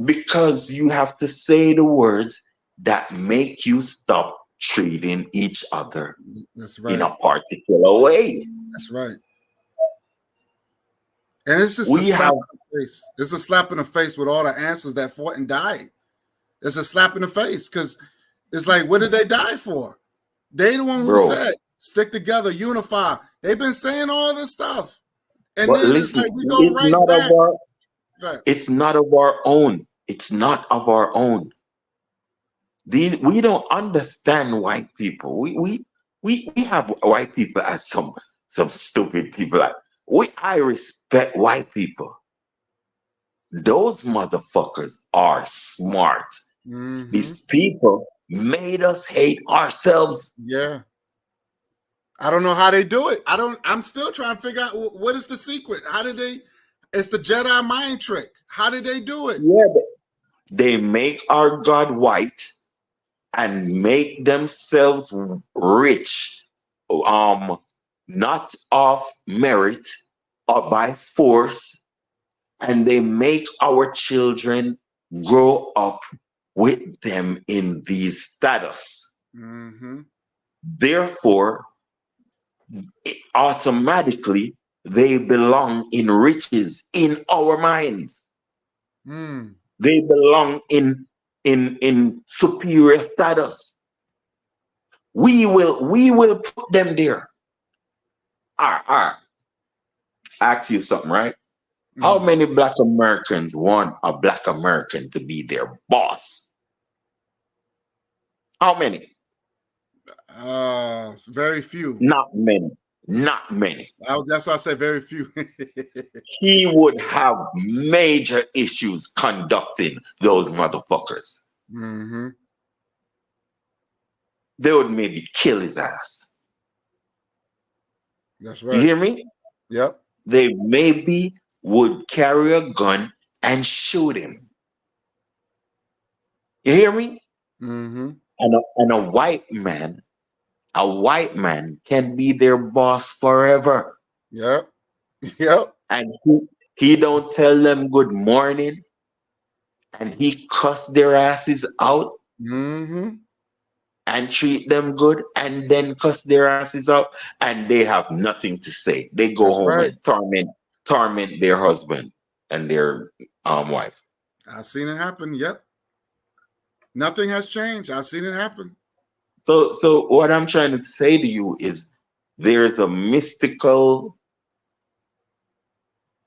because you have to say the words that make you stop treating each other That's right. in a particular way. That's right. And it's just We a slap have in the face. It's a slap in the face with all the answers that fought and died. It's a slap in the face because it's like, what did they die for? They the one who Bro. said, stick together, unify. They've been saying all this stuff. And But then it's listen, like we go right back. Right. it's not of our own. It's not of our own. We don't understand white people. We have white people as some stupid people. I respect white people. Those motherfuckers are smart. Mm-hmm. These people made us hate ourselves. Yeah. I don't know how they do it. I'm still trying to figure out what is the secret. How did they? It's the Jedi mind trick. How did they do it? Yeah, they make our God white and make themselves rich, not of merit or by force, and they make our children grow up with them in these status. Mm-hmm. Therefore, automatically they belong in riches in our minds. Mm. They belong in superior status. We will put them there. All right. Ask you something, right? How many black Americans want a black American to be their boss? How many? Very few. Not many. Not many. That's why I say very few. He would have major issues conducting those motherfuckers. Mm-hmm. They would maybe kill his ass. That's right. You hear me? Yep. They maybe would carry a gun and shoot him. You hear me? Mm-hmm. And a white man can be their boss forever. Yep. Yep. And he don't tell them good morning, and he cuss their asses out. Mm-hmm. And treat them good, and then cuss their asses out, and they have nothing to say. They go That's home right. and torment their husband and their wife. I've seen it happen. Yep. Nothing has changed. I've seen it happen. So what I'm trying to say to you is there's a mystical,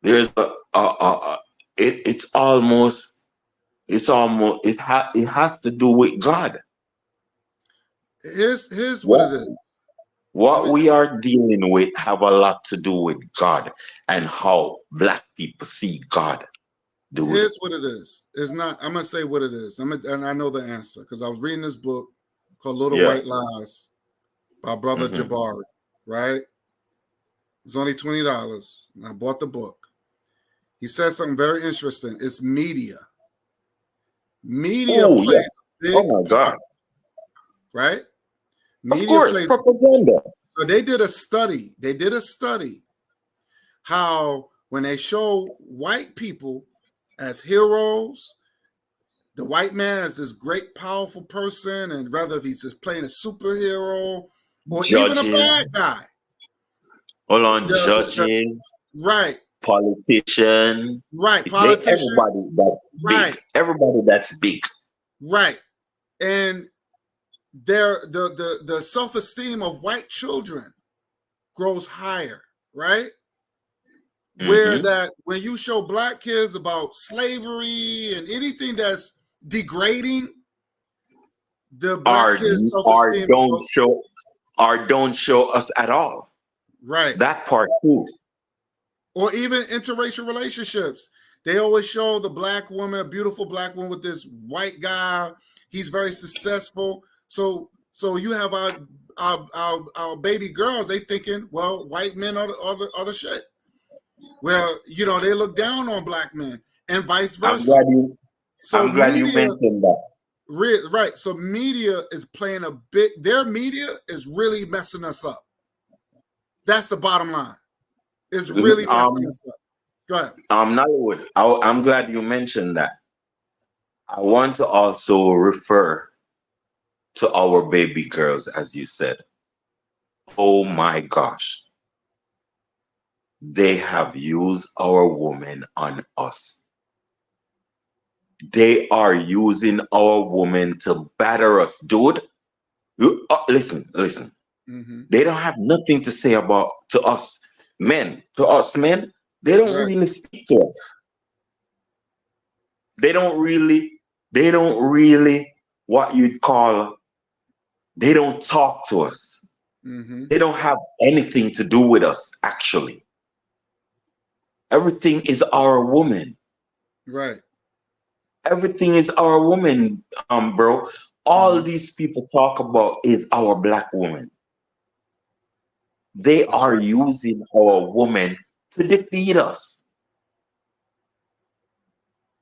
there's it has to do with God. Here's what it is. What we are dealing with have a lot to do with God and how black people see God. Here's what it is. It's not. I'm gonna say what it is. And I know the answer because I was reading this book called Little White Lies by Brother Jabari. Right? It's only $20. And I bought the book. He says something very interesting. It's media. Media plays a big part, right? Media of course, plays propaganda. So they did a study. How when they show white people as heroes the white man as this great, powerful person, and whether if he's just playing a superhero or even a Judges, bad guy. hold on, That's judges, right. politician, Right. they Politician. everybody that's Right. big. Everybody that's big. Right. And the self-esteem of white children grows higher, right? Where that when you show black kids about slavery and anything that's degrading, the black kids' Or self-esteem don't show us at all. right. That part too. Or even interracial relationships. They always show the black woman, a beautiful black woman with this white guy. He's very successful. So you have our baby girls, they thinking, well, white men are the shit. Well, you know, they look down on black men and vice versa. I'm glad you mentioned that. Right. So media is playing their media is really messing us up. That's the bottom line. It's really messing us up. Go ahead. Nollywood, I'm glad you mentioned that. I want to also refer to our baby girls, as you said. Oh my gosh. They have used our women on us. They are using our women to batter us, dude. Listen. They don't have nothing to say to us men. They don't really speak to us. They don't really what you'd call, they don't talk to us. They don't have anything to do with us, actually. Everything is our woman. Right. Everything is our woman, bro. All these people talk about is our black woman. They are using our woman to defeat us.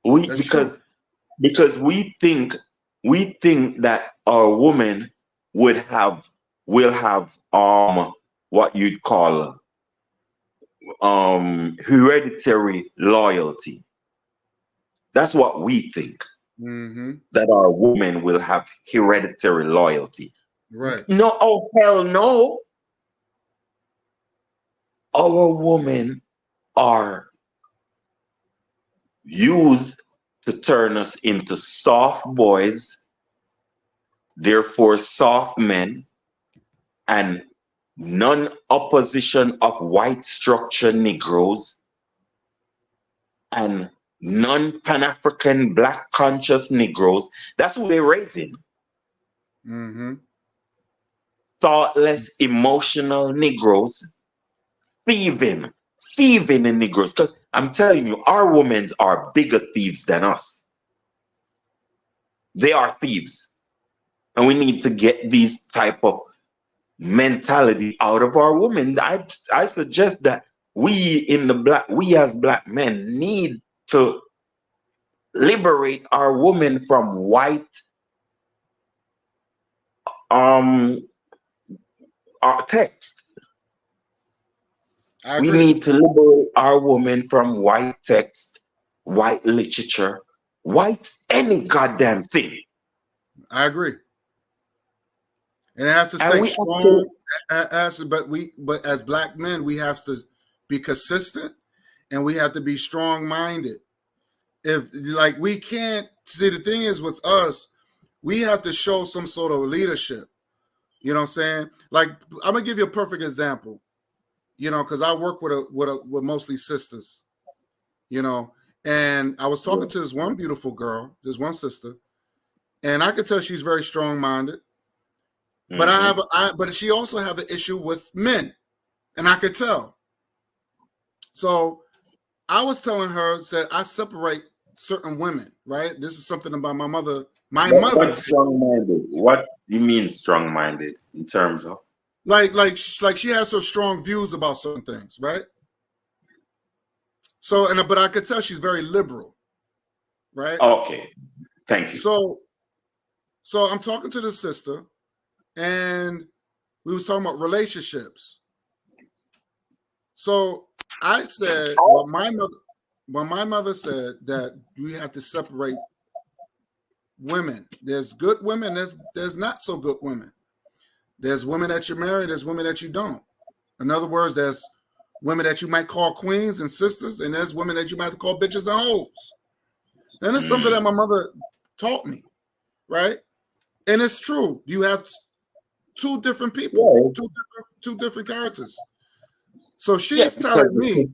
Because we think that our woman will have what you'd call hereditary loyalty. That's what we think. That our woman will have hereditary loyalty. Right. No, oh hell no. Our women are used to turn us into soft boys, therefore soft men, and non-opposition of white structure Negroes, and non-Pan-African black conscious Negroes. That's who they're raising. Thoughtless, emotional Negroes, thieving in Negroes. Because I'm telling you, our women are bigger thieves than us. They are thieves. And we need to get these type of mentality out of our women. I suggest that we as black men need to liberate our women from white text. We need to liberate our women from white text, white literature, white any goddamn thing. I agree. And it has to stay strong. But as black men, we have to be consistent and we have to be strong-minded. If we can't see, the thing is with us, we have to show some sort of leadership. You know what I'm saying? Like, I'm gonna give you a perfect example. You know, because I work with mostly sisters. You know, and I was talking to this one beautiful girl, this one sister, and I could tell she's very strong-minded. But but she also have an issue with men, and I could tell. So I was telling her, said I separate certain women, right? This is something about my mother. What's strong-minded? What do you mean strong-minded in terms of? Like she has her strong views about certain things, right? So, but I could tell she's very liberal, right? Okay, thank you. So I'm talking to the sister, and we was talking about relationships. So I said, well, my mother said that we have to separate women. There's good women. There's not so good women. There's women that you marry. There's women that you don't. In other words, there's women that you might call queens and sisters, and there's women that you might call bitches and hoes. And it's something that my mother taught me, right? And it's true. You have two different people, two different characters. So she's telling me,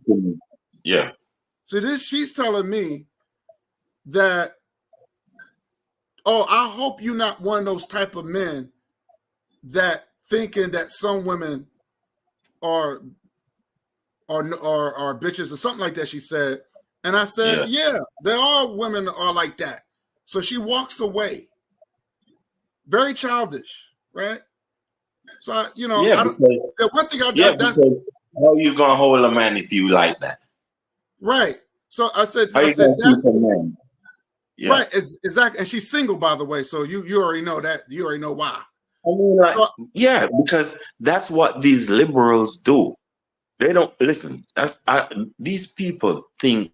she's telling me that, oh, I hope you're not one of those type of men that thinking that some women are bitches or something like that, she said. And I said, yeah, there are women that are like that. So she walks away. Very childish, right? So, the one thing that's how you gonna hold a man if you like that? Right. So I said, how you gonna keep a man? Yeah. Right, exactly. And she's single, by the way. So you already know that. You already know why. I mean, because that's what these liberals do. They don't listen. These people think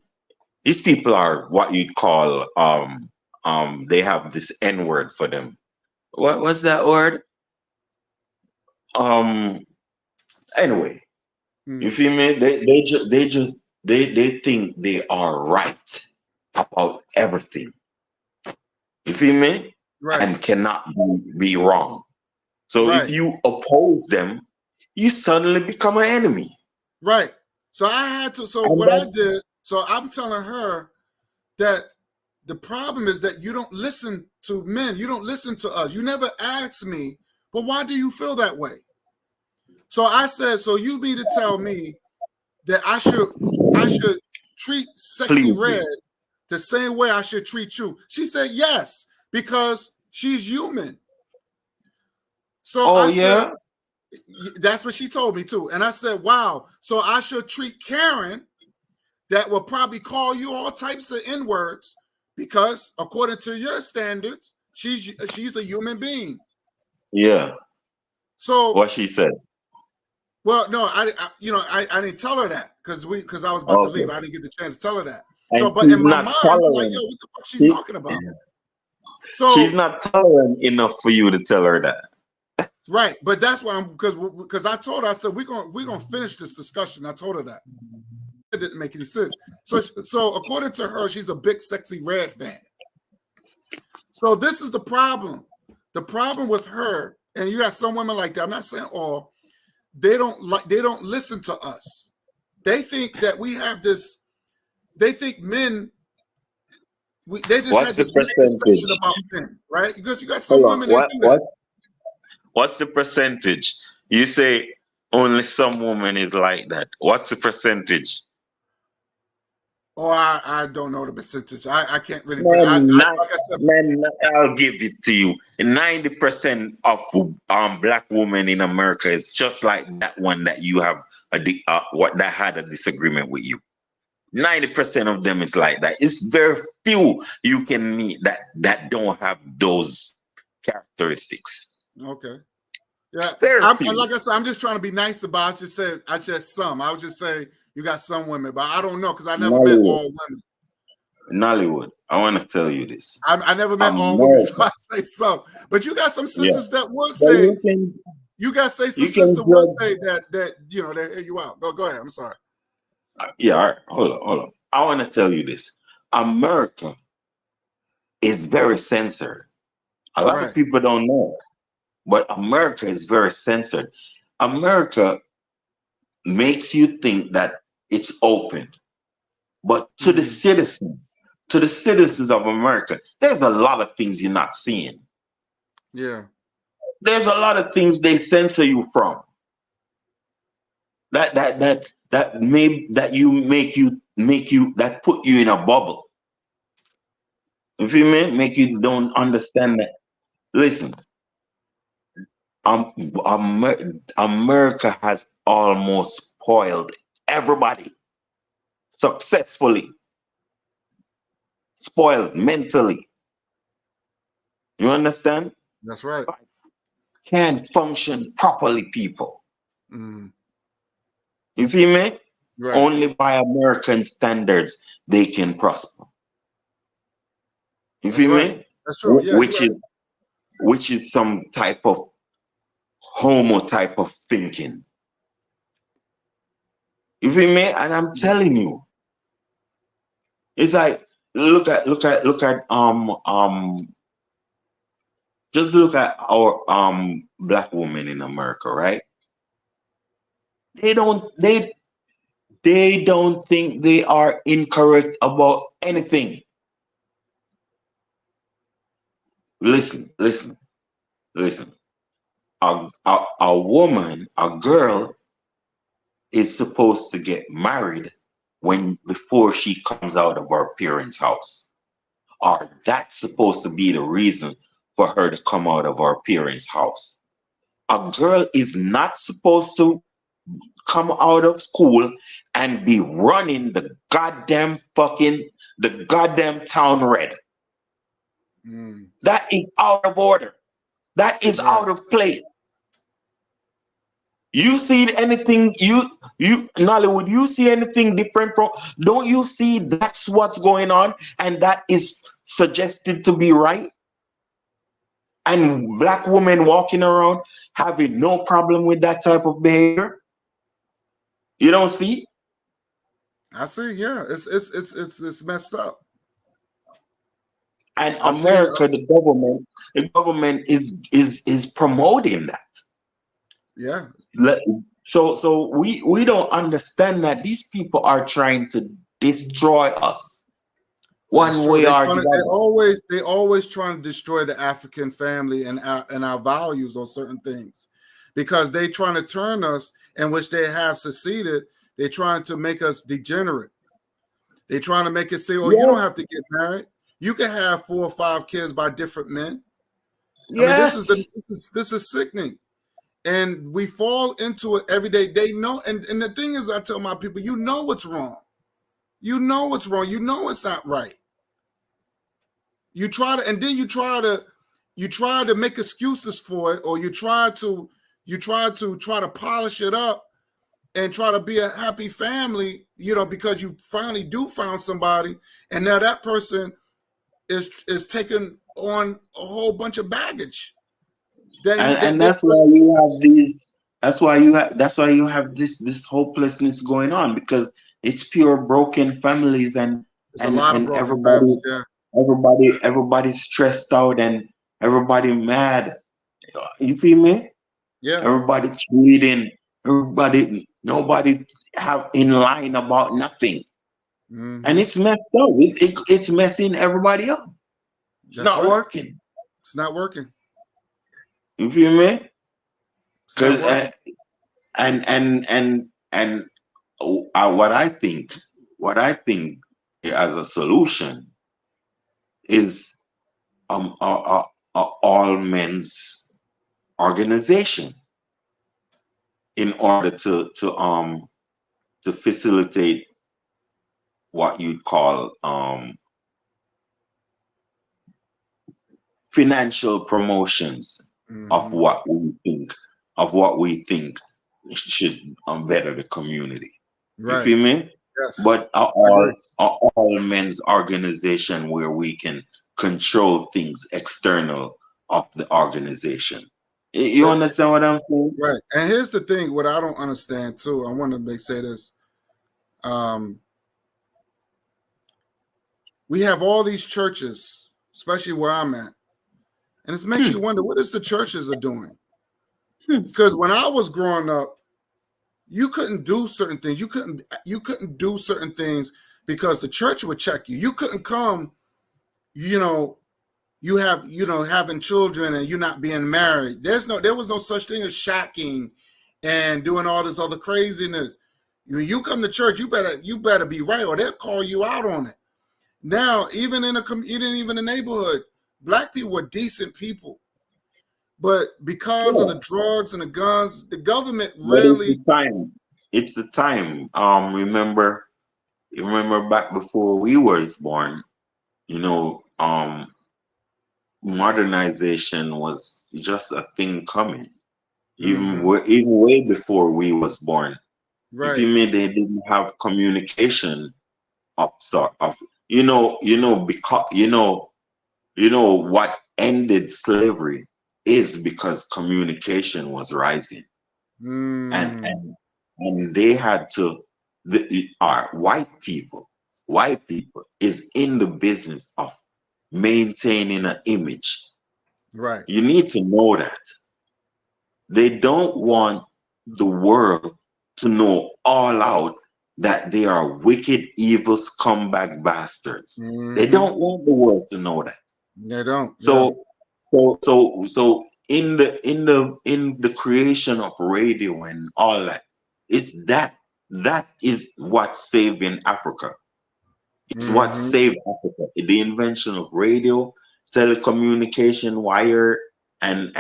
these people are what you'd call they have this N word for them. What was that word? Anyway, you feel me? They think they are right about everything. You feel me? Right. And cannot be wrong. So if you oppose them, you suddenly become an enemy. Right. So I had to. So what I did. So I'm telling her that the problem is that you don't listen to men. You don't listen to us. You never ask me, but why do you feel that way? So I said, so you mean to tell me that I should treat Sexy Red the same way I should treat you? She said, yes, because she's human. So I said, that's what she told me too. And I said, wow, so I should treat Karen that will probably call you all types of N-words because according to your standards, she's a human being. Yeah. So what she said. Well, no, I didn't tell her that because I was about to leave. I didn't get the chance to tell her that. So, but in my mind, I'm like, yo, what the fuck she's talking about? So she's not tolerant enough for you to tell her that. Right, but that's what I'm because I told her, I said we're gonna finish this discussion. I told her that. It didn't make any sense. So according to her, she's a big Sexy Red fan. So this is the problem. The problem with her, and you got some women like that. I'm not saying all. They don't listen to us. They think that we have this. They think men. They just had this misconception about men, right? Because you got some women that do that. What's the percentage? You say only some woman is like that. What's the percentage? Oh, I don't know the percentage. I can't really. Like I said, I'll give it to you. 90% of black women in America is just like that one that you have that had a disagreement with you. 90% of them is like that. It's very few you can meet that don't have those characteristics. Okay. Yeah. Few. Like I said, I'm just trying to be nice about it. I said some. I would just say you got some women, but I don't know because I never met all women. Nollywood, I want to tell you this. I never met all women, so I say some. But you got some sisters that would say you got some sisters would say that they hear you out. Go ahead. I'm sorry. Yeah, all right. Hold on. I want to tell you this. America is very censored. A lot of people don't know, but America is very censored. America makes you think that it's open, but to the citizens of America, there's a lot of things you're not seeing. Yeah. There's a lot of things they censor you from. That put you in a bubble. You feel me? Make you don't understand that. Listen, America has almost spoiled everybody successfully. Spoiled mentally. You understand? That's right. Can't function properly, people. Mm. You feel me? Right. Only by American standards they can prosper. You feel me? That's true. Yeah, which is some type of homo type of thinking. You feel me? And I'm telling you, it's like look at just look at our black women in America, right? They don't think they are incorrect about anything. Listen. A woman, a girl is supposed to get married before she comes out of her parents' house. Or that's supposed to be the reason for her to come out of her parents' house. A girl is not supposed to come out of school and be running the goddamn town red. That is out of order. That is out of place. You see anything, Nollywood, you see anything different from, don't you see that's what's going on and that is suggested to be right? And black women walking around having no problem with that type of behavior? You don't see? I see, yeah. It's messed up. And America, the government is promoting that. Yeah. So we don't understand that these people are trying to destroy us one way or the other. They always trying to destroy the African family and our values on certain things, because they trying to turn us, in which they have succeeded. They're trying to make us degenerate. They're trying to make it say, "Oh, you don't have to get married. You can have 4 or 5 kids by different men." Yes. I mean, this is sickening. And we fall into it every day. They know, and the thing is, I tell my people, you know what's wrong. You know what's wrong. You know it's not right. You try to make excuses for it, or you try to polish it up and try to be a happy family, because you finally found somebody, and now that person is taking on a whole bunch of baggage. And that's why you have these. That's why you have this hopelessness going on, because it's pure broken families and everybody, families, everybody's stressed out and everybody mad. You feel me? Yeah. Everybody cheating. Nobody have in line about nothing, and it's messed up. It's messing everybody up. It's not working. It's not working. You feel me? And what I think as a solution is a all men's organization in order to facilitate what you'd call financial promotions of what we think should better the community. Right. You feel me? Yes. But all men's organization where we can control things external of the organization. You understand what I'm saying? Right. And here's the thing, what I don't understand too. I want to say this. We have all these churches, especially where I'm at, and it makes you wonder, what is the churches are doing? Because when I was growing up, you couldn't do certain things. You couldn't do certain things because the church would check you. You couldn't come, having children and you not being married. There was no such thing as shacking and doing all this other craziness. You come to church, you better be right, or they'll call you out on it. Now, even in the neighborhood, black people were decent people, but because of the drugs and the guns, the government really. It's the time. Remember back before we were born, modernization was just a thing coming. Even way before we was born. Right. If you mean they didn't have communication because You know what ended slavery is because communication was rising, and they had to. Our white people is in the business of maintaining an image. Right. You need to know that they don't want the world to know all out that they are wicked, evil, scumbag bastards. They don't want the world to know that. They don't. So, so in the creation of radio and all that, it's that is what saving Africa. It's what saved Africa. The invention of radio, telecommunication, wire, and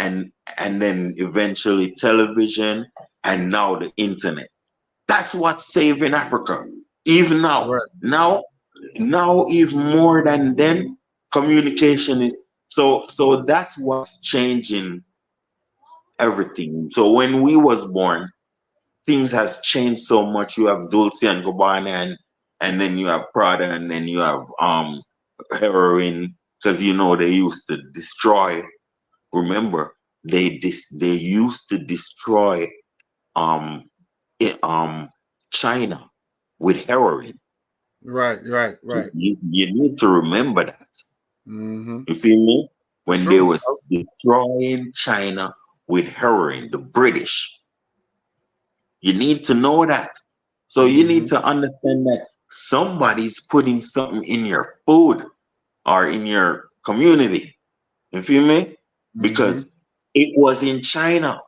then eventually television, and now the internet. That's what's saving Africa. Even now, now even more than then, communication is so that's what's changing everything. So when we was born, things has changed so much. You have Dolce and Gabbana, and then you have Prada, and then you have heroin, because you know they used to destroy. Remember, they used to destroy China with heroin. Right. So you need to remember that. You feel me? When they was destroying China with heroin, the British. You need to know that. So you need to understand that somebody's putting something in your food or in your community. You feel me? Because it was in China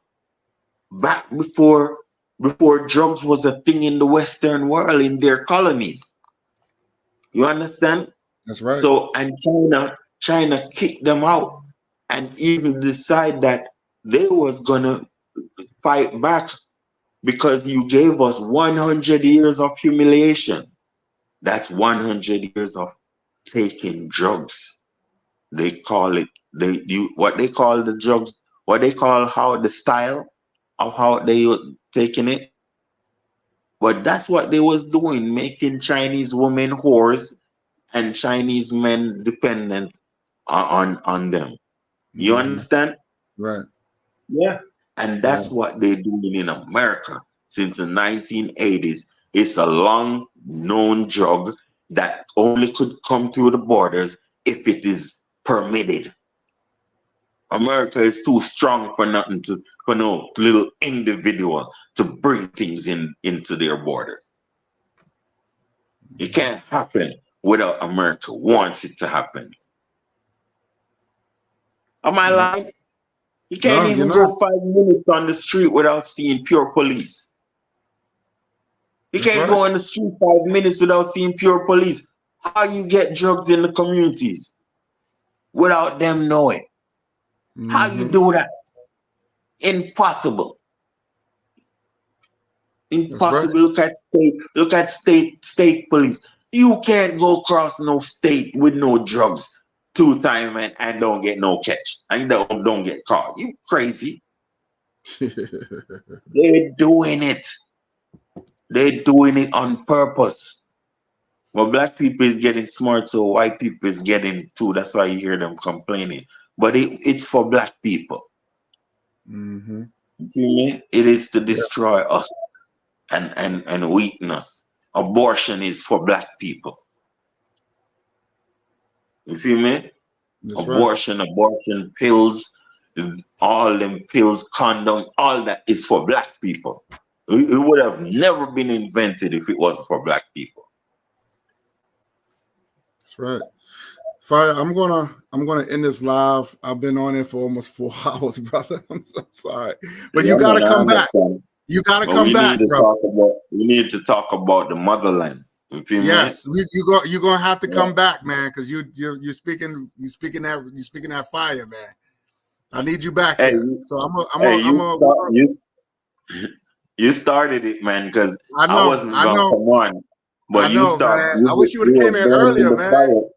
back before drugs was a thing in the Western world, in their colonies. You understand? That's right. So, and China kicked them out and even decide that they was gonna fight back because you gave us 100 years of humiliation. That's 100 years of taking drugs. They call it what they call the drugs, what they call how the style of how they taking it. But that's what they was doing, making Chinese women whores and Chinese men dependent on them. You understand? Right. Yeah. And that's what they're doing in America since the 1980s. It's a long known drug that only could come through the borders if it is permitted. America is too strong for nothing for no little individual to bring things into their borders. It can't happen without America wants it to happen. Am I lying? You can't even go 5 minutes on the street without seeing pure police. You can't go on the street 5 minutes without seeing pure police. How you get drugs in the communities without them knowing? How you do that? Impossible. Impossible. Look at state police. You can't go across no state with no drugs 2 times and don't get no catch. And don't get caught. You crazy. They're doing it. They're doing it on purpose. Well, black people is getting smart, so white people is getting too. That's why you hear them complaining. But it's for black people. You see me? It is to destroy us and weakness. Abortion is for black people. You feel me? Abortion, pills, all them pills, condom, all that is for black people. It would have never been invented if it wasn't for black people. That's right. Fire, I'm gonna end this live. I've been on it for almost 4 hours, brother. I'm so sorry. But you gotta come back. You gotta come back, bro. We need to talk about the motherland. Yes, you're gonna have to come back, man, because you're speaking that fire, man. I need you back here. So you started it, man, because I know, wasn't gonna come on. But I know, man. I wish you would have came in earlier, man.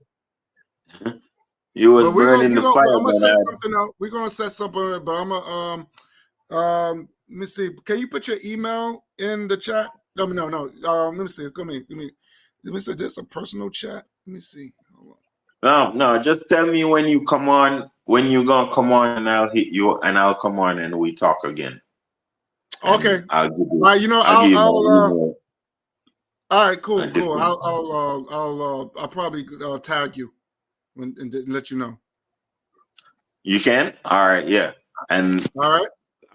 You was burning the fire. I'm gonna set something up. We're gonna set something up, but I'm gonna let me see. Can you put your email in the chat? No. Let me see. Let me see. There's a personal chat. Let me see. Hold on. No. Just tell me when you come on. When you gonna come on, and I'll hit you, and I'll come on, and we talk again. Okay. I'll give All right. You know, I'll give you my email. all right. Cool. at this Cool. one. I'll probably tag you and let you know. You can. All right. Yeah. And All right.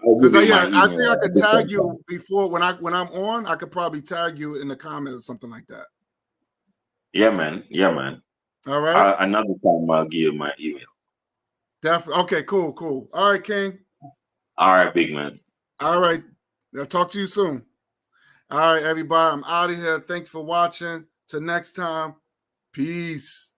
I'll give Because you my I think email I at could this tag one. you before when I'm on. I could probably tag you in the comment or something like that. Yeah, man. Yeah, man. All right. Another time I'll give you my email. Definitely. Okay. Cool. Cool. All right, King. All right, big man. All right. I'll talk to you soon. All right, everybody. I'm out of here. Thanks for watching. Till next time. Peace.